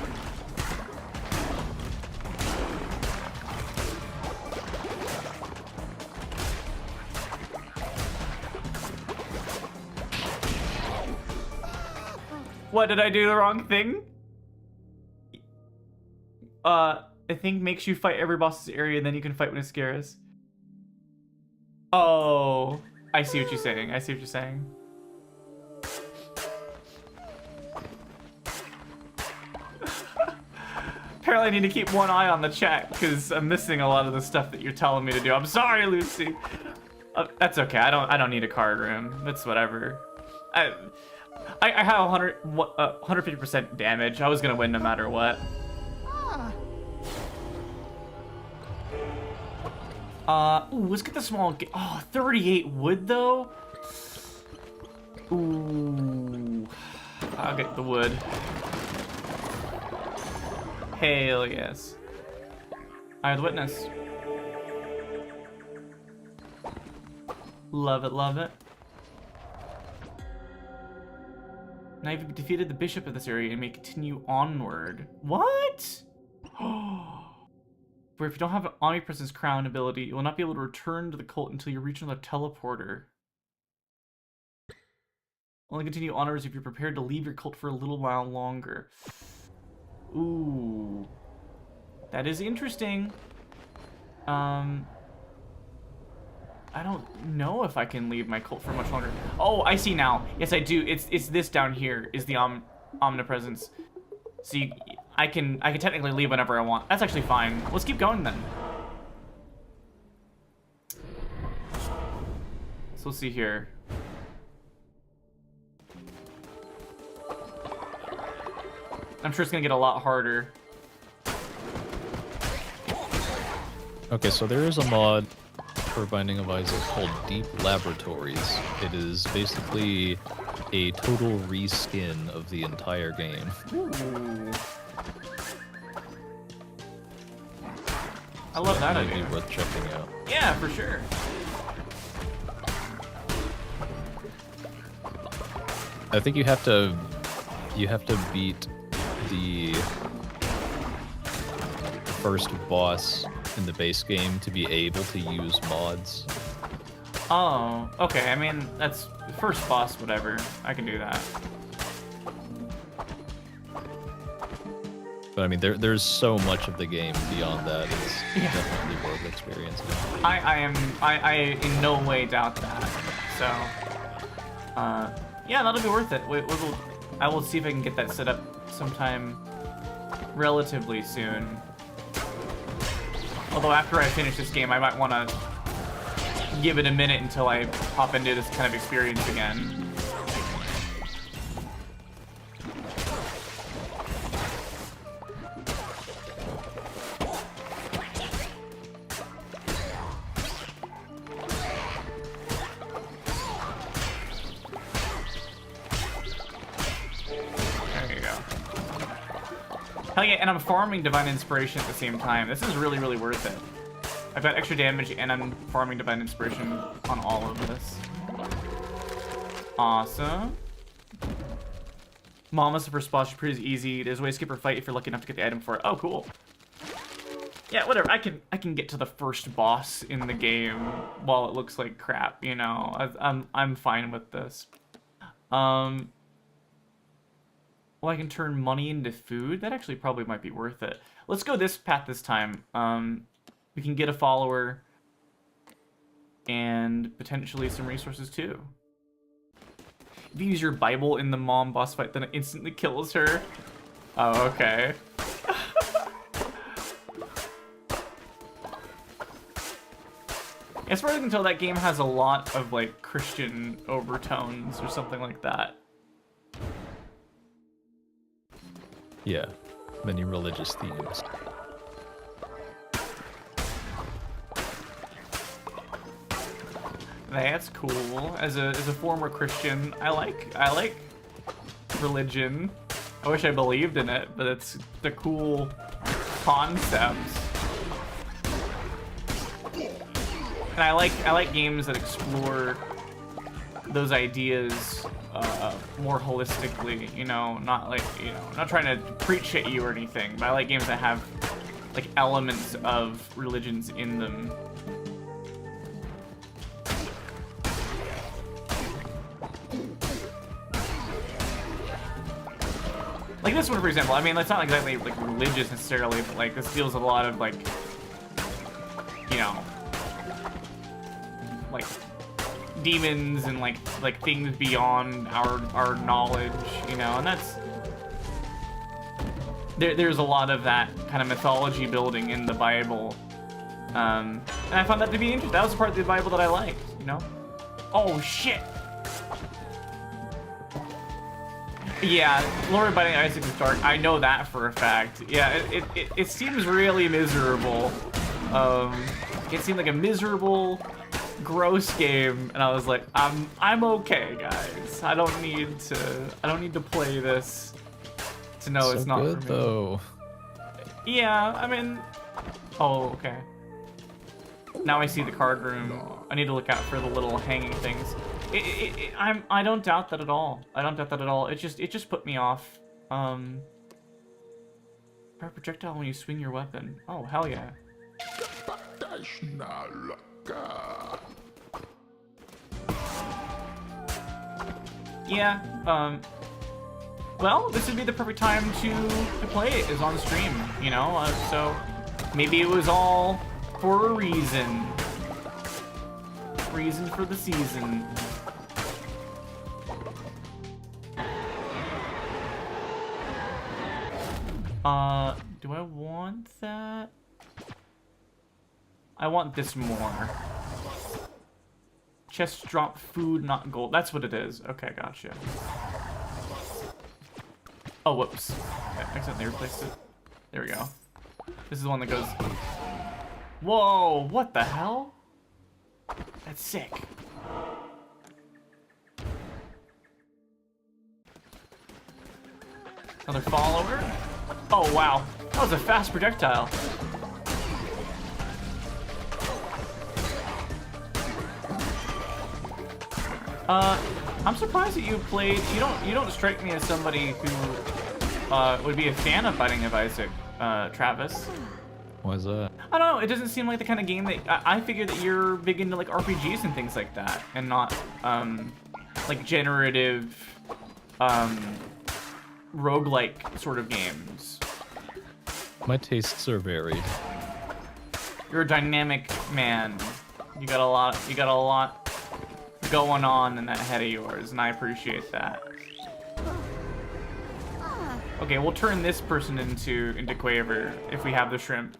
S1: What, did I do the wrong thing? I think makes you fight every boss's area and then you can fight when it scares. Oh, I see what you're saying. I see what you're saying. Apparently I need to keep one eye on the chat because I'm missing a lot of the stuff that you're telling me to do. I'm sorry, Lucy. That's okay. I don't need a card room. It's whatever. I have 150% damage. I was gonna win no matter what. Ooh, let's get the small. Oh, 38 wood though. Ooh, I'll get the wood. Hell yes. I the witness. Love it, love it. Now you've defeated the bishop of this area and may continue onward. What? For if you don't have an Omnipresence Crown ability, you will not be able to return to the cult until you reach another teleporter. Only continue onwards if you're prepared to leave your cult for a little while longer. Ooh. That is interesting. I don't know if I can leave my cult for much longer. Oh, I see now. Yes, I do. It's this down here is the omnipresence. So I can technically leave whenever I want. That's actually fine. Let's keep going then. So let's see here. I'm sure it's gonna get a lot harder.
S10: Okay, so there is a mod for Binding of Isaac called Deep Laboratories. It is basically a total reskin of the entire game.
S1: Ooh. I love that idea.
S10: Might be worth checking out.
S1: Yeah, for sure.
S10: I think you have to beat the first boss in the base game to be able to use mods.
S1: Oh, okay. I mean, that's first boss, whatever. I can do that.
S10: But I mean, there's so much of the game beyond that. It's definitely worth experiencing.
S1: I in no way doubt that. So, yeah, that'll be worth it. I will see if I can get that set up sometime relatively soon. Although after I finish this game, I might want to give it a minute until I hop into this kind of experience again. Hell yeah, and I'm farming Divine Inspiration at the same time. This is really, really worth it. I've got extra damage and I'm farming Divine Inspiration on all of this. Awesome. Mama's the first boss, pretty easy. There's a way to skip or fight if you're lucky enough to get the item for it. Oh, cool. Yeah, whatever. I can get to the first boss in the game while it looks like crap, you know. I'm fine with this. Well, I can turn money into food. That actually probably might be worth it. Let's go this path this time. We can get a follower and potentially some resources too. If you use your Bible in the mom boss fight, then it instantly kills her. Oh, okay. As far as I can tell, that game has a lot of like Christian overtones or something like that.
S10: Yeah, many religious themes.
S1: That's cool. As a former Christian, I like religion. I wish I believed in it, but it's the cool concepts. And I like games that explore those ideas more holistically, you know, not like, you know, not trying to preach at you or anything, but I like games that have like elements of religions in them. Like this one, for example, I mean, it's not exactly like religious necessarily, but like this deals with a lot of like, you know, like demons and like things beyond our knowledge, you know, and that's there's a lot of that kind of mythology building in the Bible, and I found that to be interesting. That was the part of the Bible that I liked, you know. Oh shit. Yeah, Lord Binding Isaac is dark. I know that for a fact. Yeah, it seems really miserable. It seemed like a miserable, gross game, and I was like, I'm okay, guys. I don't need to play this to know it's not
S10: good,
S1: for me.
S10: Though.
S1: Yeah, I mean, oh, okay. Now I see the card room. I need to look out for the little hanging things. I don't doubt that at all. I don't doubt that at all. It just put me off. Fire projectile when you swing your weapon. Oh, hell yeah. Yeah, well, this would be the perfect time to play it, is on stream, you know? So maybe it was all for a reason. Reason for the season. Do I want that? I want this more. Chest drop food, not gold. That's what it is. Okay, gotcha. Oh, whoops. I accidentally replaced it. There we go. This is the one that goes... Whoa, what the hell? That's sick. Another follower. Oh, wow. That was a fast projectile. I'm surprised that you played... You don't strike me as somebody who would be a fan of Binding of Isaac, Travis.
S10: Why is that?
S1: I don't know, it doesn't seem like the kind of game that... I figure that you're big into like RPGs and things like that, and not like generative roguelike sort of games.
S10: My tastes are varied.
S1: You're a dynamic man. You got a lot going on in that head of yours, and I appreciate that. Okay, we'll turn this person into Quaver if we have the shrimp.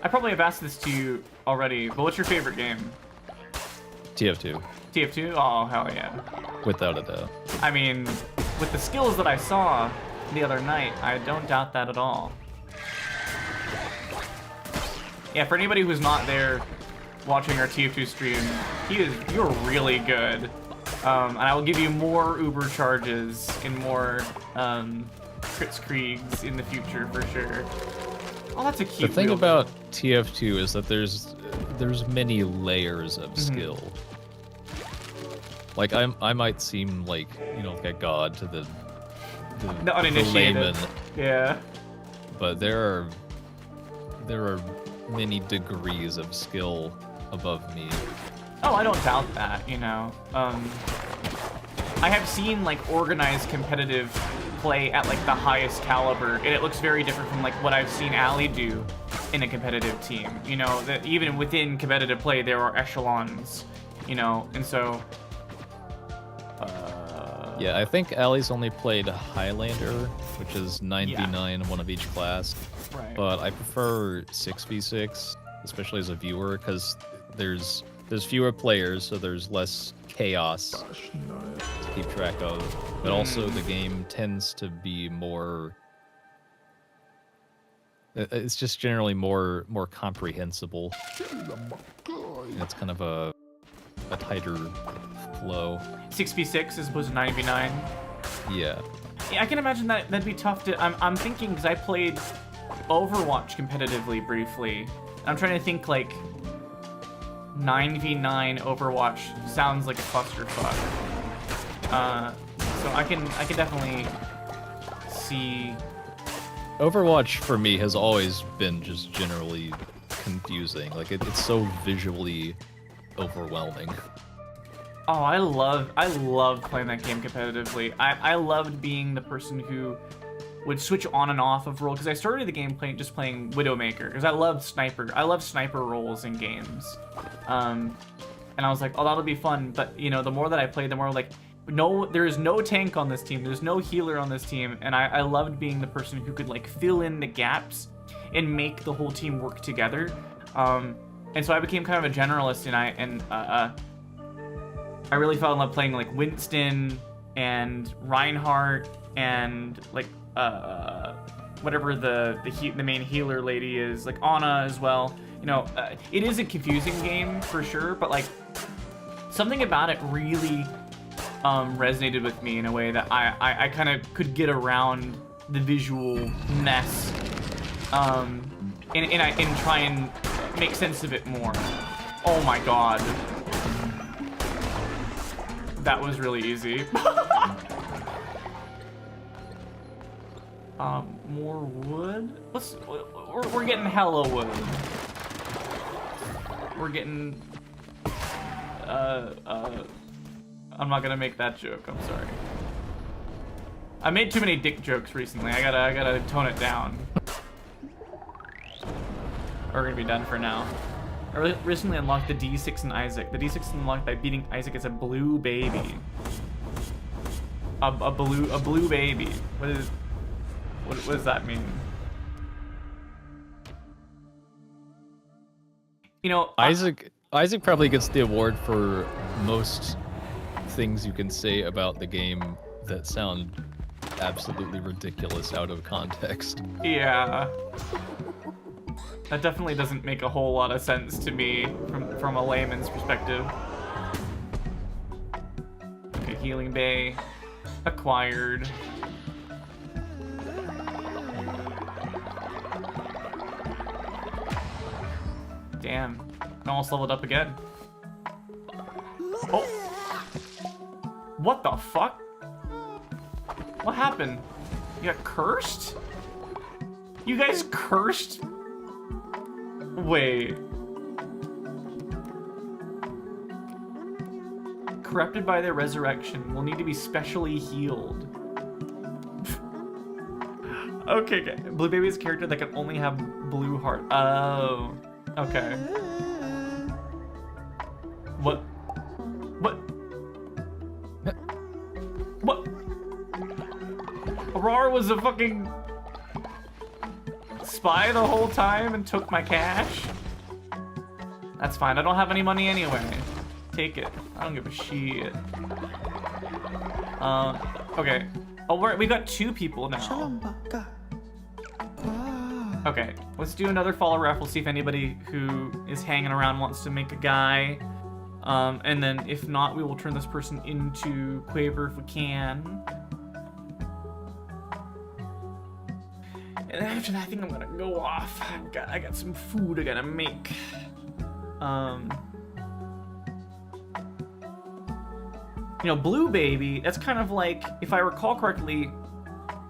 S1: I probably have asked this to you already, but what's your favorite game?
S10: TF2.
S1: TF2? Oh, hell yeah.
S10: Without a doubt.
S1: I mean, with the skills that I saw the other night, I don't doubt that at all. Yeah, for anybody who's not there watching our TF2 stream, you're really good. And I will give you more Uber charges and more Kritzkriegs in the future for sure. Oh, that's a cute
S10: The thing
S1: wheel.
S10: about TF2 is that there's many layers of skill. Like I might seem like, you know, like a god to the
S1: uninitiated.
S10: layman.
S1: Yeah.
S10: But there are many degrees of skill above me.
S1: Oh, I don't doubt that, you know. I have seen like organized competitive play at like the highest caliber, and it looks very different from like what I've seen Allie do in a competitive team. You know, that even within competitive play there are echelons, you know, and so
S10: Yeah, I think Allie's only played Highlander, which is 9v9, one of each class.
S1: Right.
S10: But I prefer 6v6, especially as a viewer, because there's fewer players, so there's less chaos to keep track of. But also the game tends to be more... It's just generally more comprehensible. And it's kind of a tighter flow.
S1: 6v6 as opposed to 9v9.
S10: Yeah.
S1: Yeah, I can imagine that'd be tough to... I'm thinking, because I played Overwatch competitively briefly. I'm trying to think, like, 9v9 Overwatch sounds like a clusterfuck. So I can definitely see...
S10: Overwatch, for me, has always been just generally confusing. Like, it's so visually overwhelming.
S1: Oh, I loved playing that game competitively. I loved being the person who would switch on and off of role, because I started the game just playing Widowmaker, because I love sniper roles in games. And I was like, oh, that'll be fun. But, you know, the more that I played, the more like, no, there is no tank on this team. There's no healer on this team. And I loved being the person who could like fill in the gaps and make the whole team work together. And so I became kind of a generalist, and I really fell in love playing like Winston and Reinhardt and like whatever the main healer lady is, like Ana as well. You know, it is a confusing game for sure, but like something about it really resonated with me in a way that I kind of could get around the visual mess and try and make sense of it more. Oh my god. That was really easy. More wood? We're getting hella wood. We're getting... I'm not gonna make that joke, I'm sorry. I made too many dick jokes recently. I gotta tone it down. We're gonna be done for now. I recently unlocked the D6 in Isaac. The D6 is unlocked by beating Isaac as a blue baby. A blue baby. What does that mean? You know,
S10: Isaac probably gets the award for most things you can say about the game that sound absolutely ridiculous out of context.
S1: Yeah. That definitely doesn't make a whole lot of sense to me from a layman's perspective. Okay, Healing Bay acquired. Damn, I almost leveled up again. Oh! What the fuck? What happened? You got cursed? You guys cursed? Wait. Corrupted by their resurrection, will need to be specially healed. Okay, Blue Baby is a character that can only have blue heart. Oh, okay. What? Aurora was a fucking spy the whole time and took my cash? That's fine, I don't have any money anyway. Take it. I don't give a shit. Okay. Oh, we got 2 people now. Okay, let's do another follow raffle, see if anybody who is hanging around wants to make a guy. And then if not, we will turn this person into Quaver if we can. And after that, I think I'm gonna go off. I got some food I gotta make. You know, Blue Baby, that's kind of like, if I recall correctly,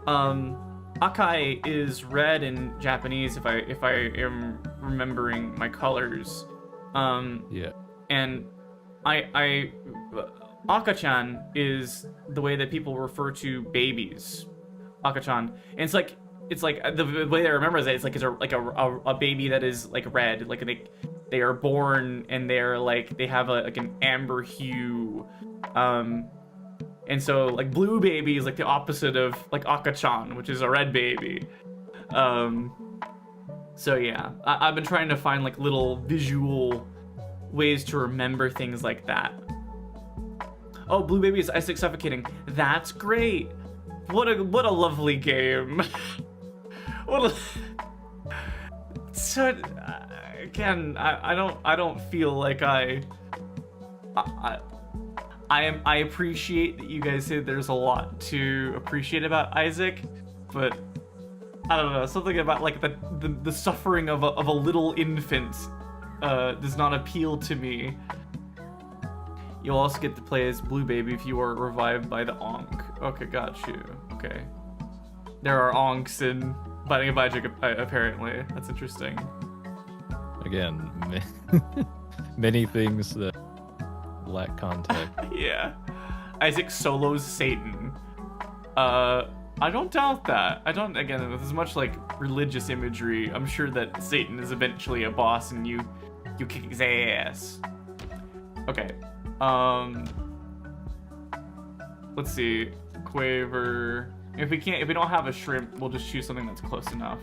S1: Akai is red in Japanese, if I am remembering my colors.
S10: Yeah.
S1: And Akachan is the way that people refer to babies. Akachan. And it's like the way I remember it, it's like a baby that is like red, like they are born and they're like they have like an amber hue, and so like Blue Baby is like the opposite of like Akachan, which is a red baby. So yeah, I've been trying to find like little visual ways to remember things like that. Oh, Blue Baby is Isaac suffocating. That's great. What a lovely game. So again, I don't feel like I appreciate that you guys say there's a lot to appreciate about Isaac, but I don't know, something about like the suffering of a little infant does not appeal to me. You'll also get to play as Blue Baby if you are revived by the Ankh. Okay, got you. Okay. There are Ankhs in Binding of Isaac, apparently. That's interesting.
S10: Again, many things that lack context.
S1: Yeah. Isaac solos Satan. I don't doubt that. Again, with as much like religious imagery, I'm sure that Satan is eventually a boss and you kick his ass. Okay. Let's see. Quaver. If we don't have a shrimp, we'll just choose something that's close enough.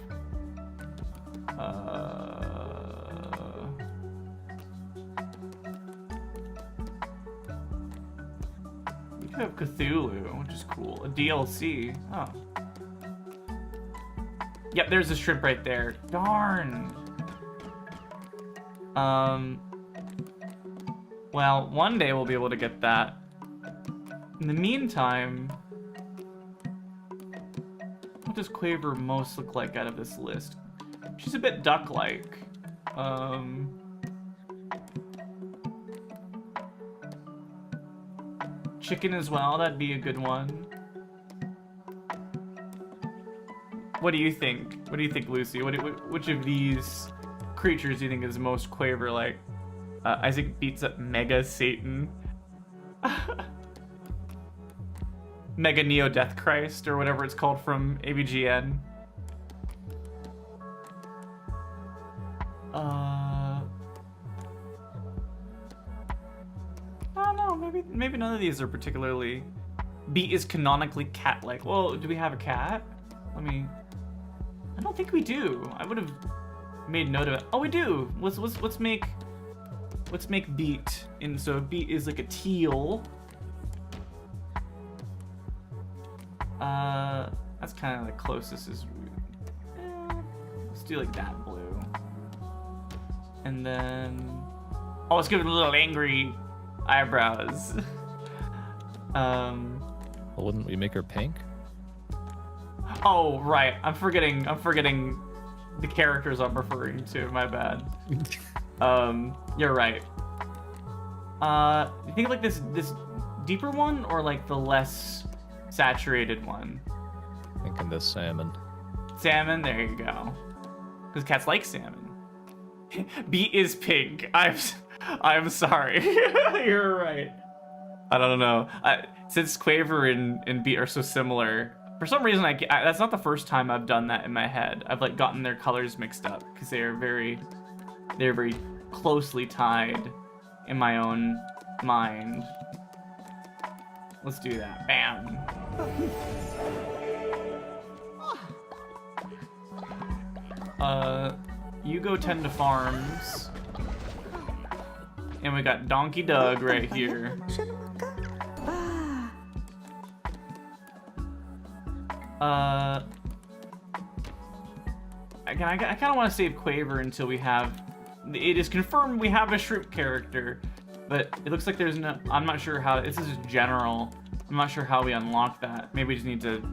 S1: We do have Cthulhu, which is cool. A DLC. Oh. Yep, there's a shrimp right there. Darn. Well, one day we'll be able to get that. In the meantime, what does Quaver most look like out of this list? She's a bit duck-like. Chicken as well, that'd be a good one. What do you think? What do you think, Lucy? Which of these creatures do you think is most Quaver-like? Isaac beats up Mega Satan. Mega Neo Death Christ or whatever it's called from AVGN. I don't know, maybe none of these are particularly... Beat is canonically cat-like. Well, do we have a cat? I don't think we do. I would have made note of it. Oh, we do. Let's make Beat. And so Beat is like a teal. That's kind of the closest as let's do like that blue. And then let's give it a little angry eyebrows.
S10: Well, wouldn't we make her pink?
S1: Oh, right. I'm forgetting the characters I'm referring to. My bad. You're right. You think like this deeper one or like the less saturated one?
S10: Thinking this salmon.
S1: Salmon, there you go. Because cats like salmon. Beat is pink. I'm sorry. You're right. I don't know. Since Quaver and Beat are so similar, for some reason that's not the first time I've done that in my head. I've like gotten their colors mixed up because they're very closely tied in my own mind. Let's do that. Bam. You go tend to farms. And we got Donkey Doug right here. I kind of want to save Quaver until we have... It is confirmed we have a shrimp character, but it looks like there's no... I'm not sure how... This is just general. I'm not sure how we unlock that. Maybe we just need to...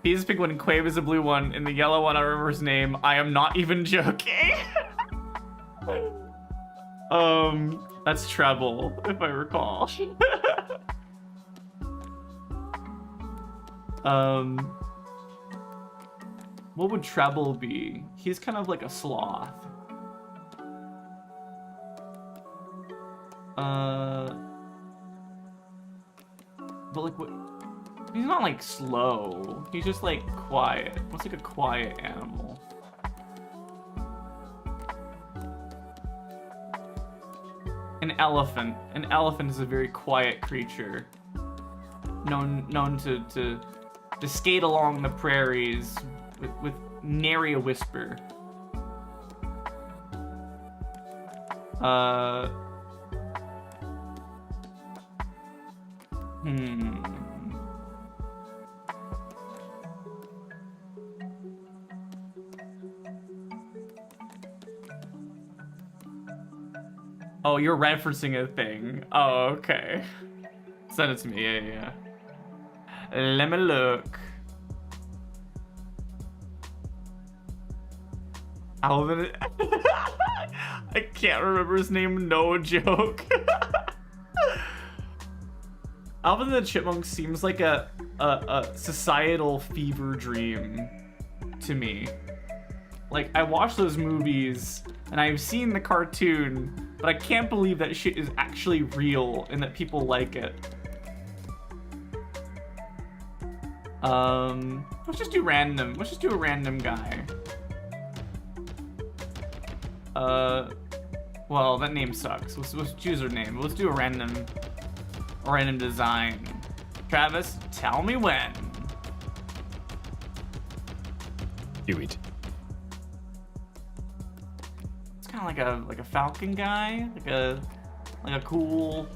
S1: He's a pink one, Quave is a blue one, and the yellow one, I remember his name. I am not even joking. That's Treble, if I recall. What would Treble be? He's kind of like a sloth. But like what? He's not like slow. He's just like quiet. What's like a quiet animal? An elephant. An elephant is a very quiet creature. Known to skate along the prairies with nary a whisper. Oh, you're referencing a thing. Oh, okay. Send it to me. Yeah. Let me look. Alvin. I can't remember his name. No joke. Alvin the Chipmunk seems like a societal fever dream to me. Like, I watched those movies and I've seen the cartoon, but I can't believe that shit is actually real and that people like it. Let's just do random. Let's just do a random guy. Well, that name sucks. Let's choose our name. Let's do a random design. Travis, tell me when.
S10: Do it.
S1: It's kind of like a falcon guy, like a cool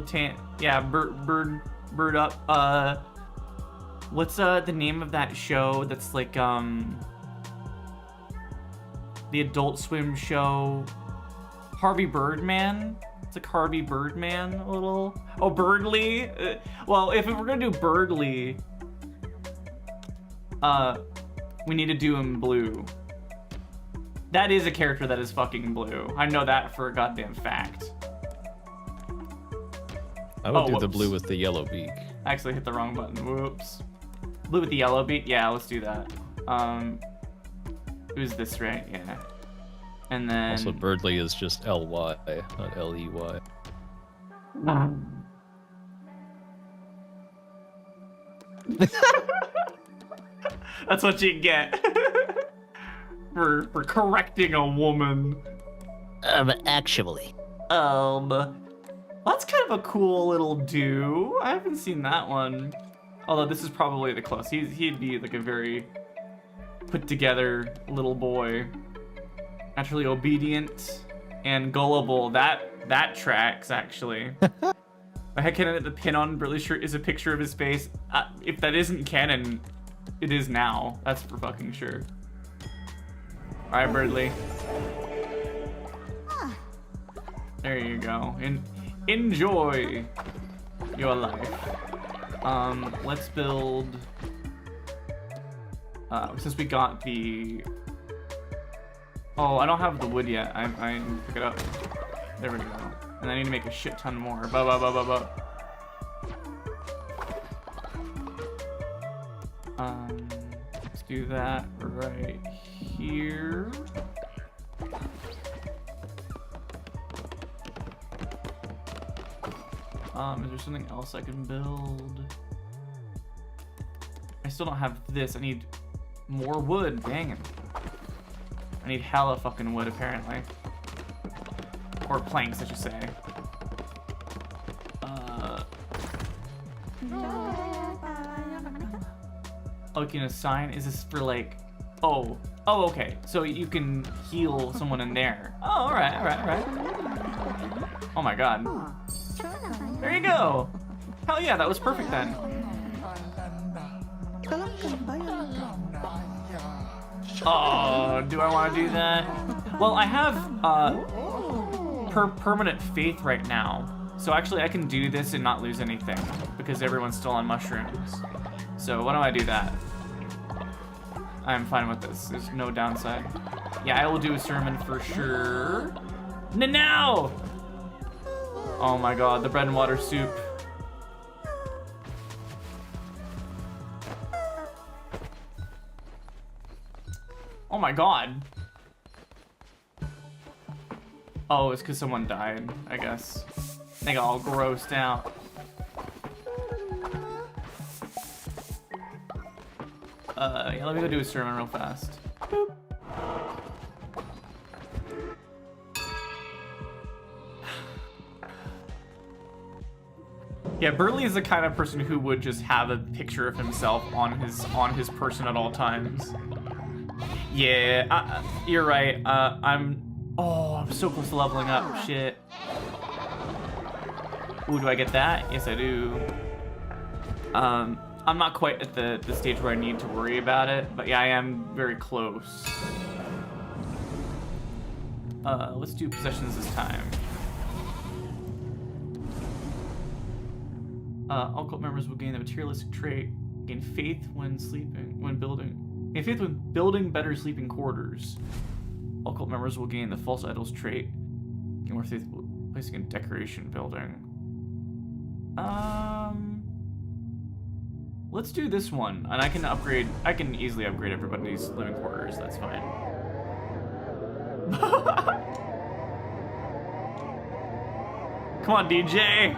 S1: tan. Yeah, bird up. What's the name of that show that's like the Adult Swim show? Harvey Birdman. It's like Harvey Birdman a little. Oh, Birdly. Well, if we're gonna do Birdly, we need to do him blue. That is a character that is fucking blue. I know that for a goddamn fact.
S10: I would do the blue with the yellow beak.
S1: I actually hit the wrong button. Whoops. Blue with the yellow beak? Yeah, let's do that. Who's this, right? Yeah. And then...
S10: Also, Birdly is just L-Y, not L-E-Y.
S1: That's what you get for correcting a woman.
S21: Actually.
S1: That's kind of a cool little do. I haven't seen that one. Although this is probably the close. He'd be like a very put together little boy. Naturally obedient and gullible. That tracks, actually. The headcanon that the pin on Burley's shirt is a picture of his face. If that isn't canon, it is now. That's for fucking sure. Alright, Birdley. There you go. Enjoy your life. Let's build... since we got the... Oh, I don't have the wood yet. I need to pick it up. There we go. And I need to make a shit ton more. Let's do that right here. Is there something else I can build? I still don't have this. I need more wood. Dang it. I need hella fucking wood, apparently. Or planks, I should say. Oh, you can assign? Is this for like... Oh, okay. So you can heal someone in there. Oh, alright. Oh my god. There you go. Hell yeah, that was perfect then. Oh, do I want to do that? Well, I have permanent faith right now. So actually I can do this and not lose anything because everyone's still on mushrooms. So why don't I do that? I'm fine with this. There's no downside. Yeah, I will do a sermon for sure. Now! Oh my god, the bread and water soup. Oh my god. Oh, it's because someone died, I guess. They got all grossed out. Yeah, let me go do a sermon real fast. Boop. Yeah, Burley is the kind of person who would just have a picture of himself on his person at all times. Yeah, you're right. I'm so close to leveling up. Shit. Ooh, do I get that? Yes, I do. I'm not quite at the stage where I need to worry about it, but yeah, I am very close. Let's do possessions this time. All cult members will gain the materialistic trait, gain faith when building better sleeping quarters. All cult members will gain the false idols trait, gain more faith placing a decoration building. Let's do this one, and I can easily upgrade everybody's living quarters, that's fine. Come on, DJ!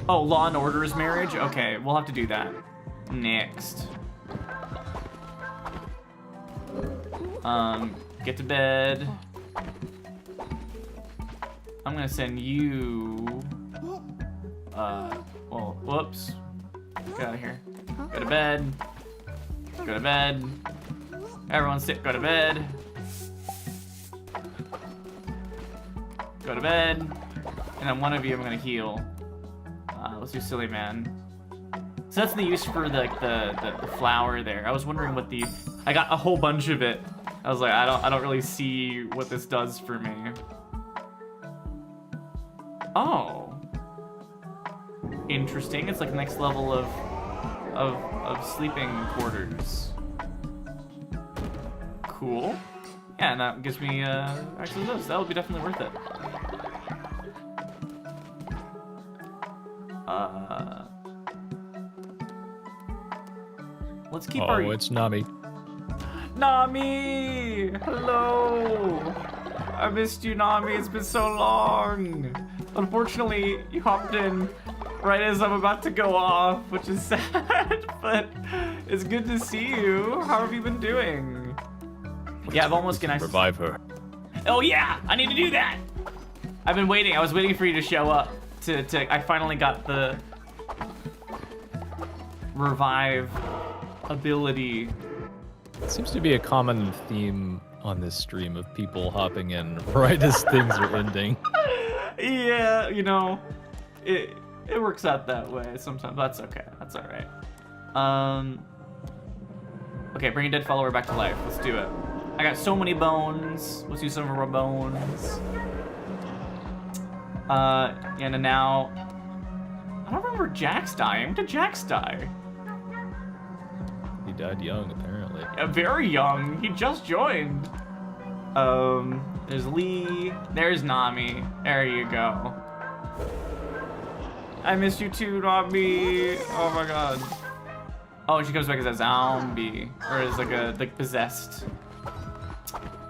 S1: Oh, Law and Order's marriage? Okay, we'll have to do that. Next. Get to bed. I'm gonna send you... well, whoops. Get out of here. Go to bed. Go to bed. Everyone sit, go to bed. Go to bed. And then one of you I'm gonna heal. Let's do Silly Man. So that's the use for the flower there. I was wondering what the... I got a whole bunch of it. I was like, I don't really see what this does for me. Oh. Interesting. It's like the next level of sleeping quarters. Cool. Yeah, and that gives me actually those. That would be definitely worth it. Let's keep our...
S10: Oh, it's Nami.
S1: Nami! Hello! I missed you, Nami. It's been so long. Unfortunately, you hopped in right as I'm about to go off, which is sad, but it's good to see you. How have you been doing? Yeah, I've almost gonna
S10: revive her.
S1: Oh yeah, I need to do that. I've been waiting. I was waiting for you to show up. I finally got the revive ability.
S10: It seems to be a common theme on this stream of people hopping in right as things are ending.
S1: Yeah, you know, it works out that way sometimes. That's okay. That's all right. Okay, bring a dead follower back to life. Let's do it. I got so many bones. Let's use some of our bones. And now, I don't remember Jax dying. When did Jax die?
S10: He died young, apparently.
S1: Yeah, very young. He just joined. There's Lee. There's Nami. There you go. I miss you too, Nami. Oh my god. Oh, and she comes back as a zombie, or as like possessed.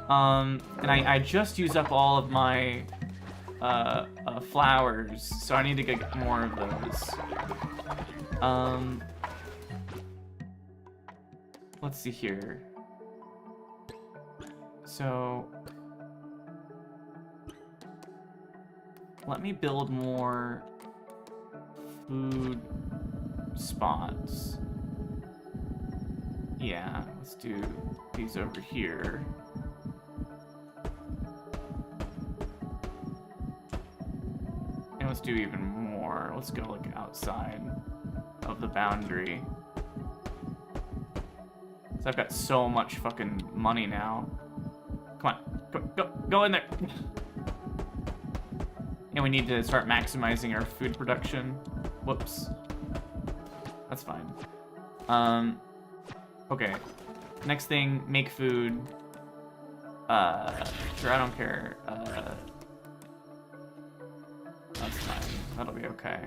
S1: And I just used up all of my flowers, so I need to get more of those. Let's see here. So let me build more food spots. Yeah, let's do these over here. And let's do even more. Let's go like outside of the boundary. So I've got so much fucking money now. Come on, go in there. And we need to start maximizing our food production. Whoops. That's fine. Okay. Next thing, make food. Sure, I don't care. That's fine. That'll be okay.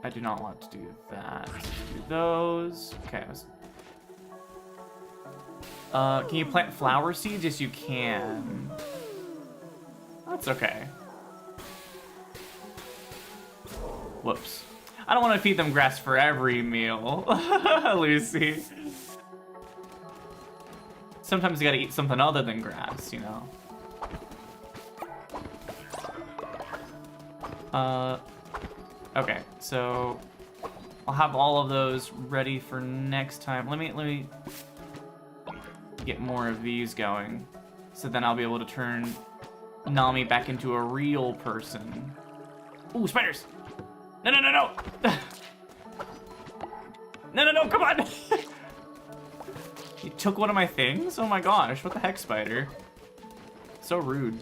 S1: I do not want to do that. Let's do those. Okay. Can you plant flower seeds? Yes, you can. That's okay. Whoops. I don't want to feed them grass for every meal, Lucy. Sometimes you gotta eat something other than grass, you know? Okay, so I'll have all of those ready for next time. Let me get more of these going, so then I'll be able to turn Nami back into a real person. Ooh, spiders! No, no, no, no! No, no, no, come on! You took one of my things? Oh my gosh, what the heck, spider? So rude.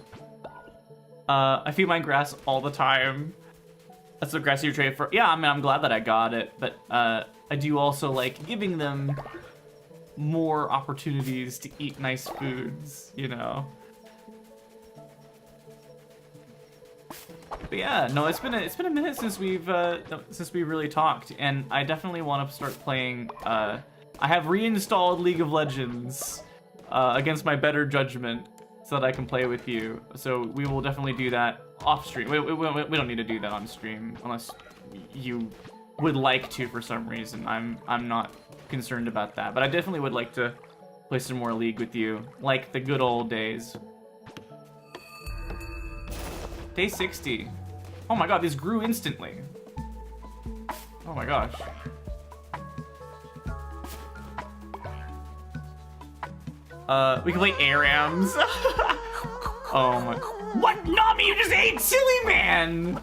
S1: I feed mine grass all the time. That's what grass you trade for. Yeah, I mean, I'm glad that I got it, but I do also like giving them more opportunities to eat nice foods, you know? But yeah, no, it's been a minute since we really talked, and I definitely want to start playing. I have reinstalled League of Legends against my better judgment, so that I can play with you. So we will definitely do that off stream. We don't need to do that on stream unless you would like to for some reason. I'm not concerned about that, but I definitely would like to play some more League with you, like the good old days. Day 60. Oh my god, these grew instantly. Oh my gosh. We can play ARAMs. Oh my. What? Nami, you just ate Silly Man!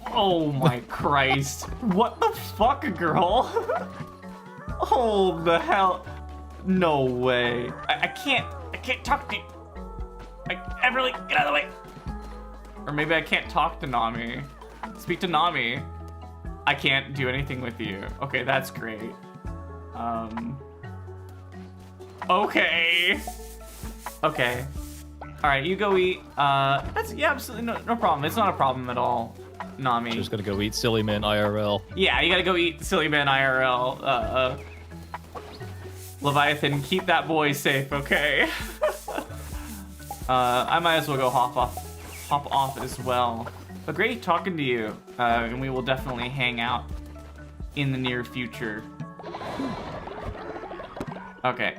S1: Oh my Christ. What the fuck, girl? Oh the hell. No way. I can't talk to you. Everly, get out of the way. Or maybe I can't talk to Nami. Speak to Nami. I can't do anything with you. Okay, that's great. Okay. Okay. Alright, you go eat. That's, yeah, absolutely no problem. It's not a problem at all, Nami.
S10: Just gotta go eat Silly Man IRL.
S1: Yeah, you gotta go eat Silly Man IRL. Leviathan, keep that boy safe, okay? I might as well go hop off as well. But great talking to you, and we will definitely hang out in the near future. Okay,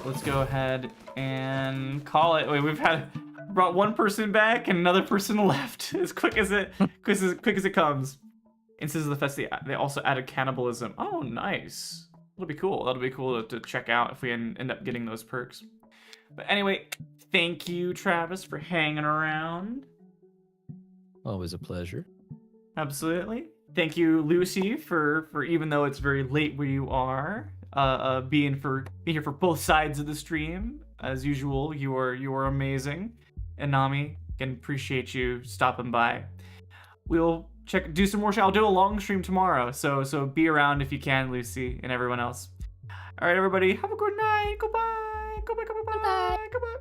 S1: let's go ahead and call it. Wait, we've brought one person back and another person left as quick as it comes. Instances of the fest, they also added cannibalism. Oh, nice. That'll be cool. That'll be cool to check out if we end up getting those perks. But anyway, thank you, Travis, for hanging around.
S10: Always a pleasure.
S1: Absolutely. Thank you, Lucy, for even though it's very late where you are, being here for both sides of the stream. As usual, you are amazing. And Nami, can appreciate you stopping by. We'll do some more. I'll do a long stream tomorrow, so be around if you can, Lucy, and everyone else. All right, everybody, have a good night. Goodbye. Goodbye. Goodbye. Goodbye. Goodbye.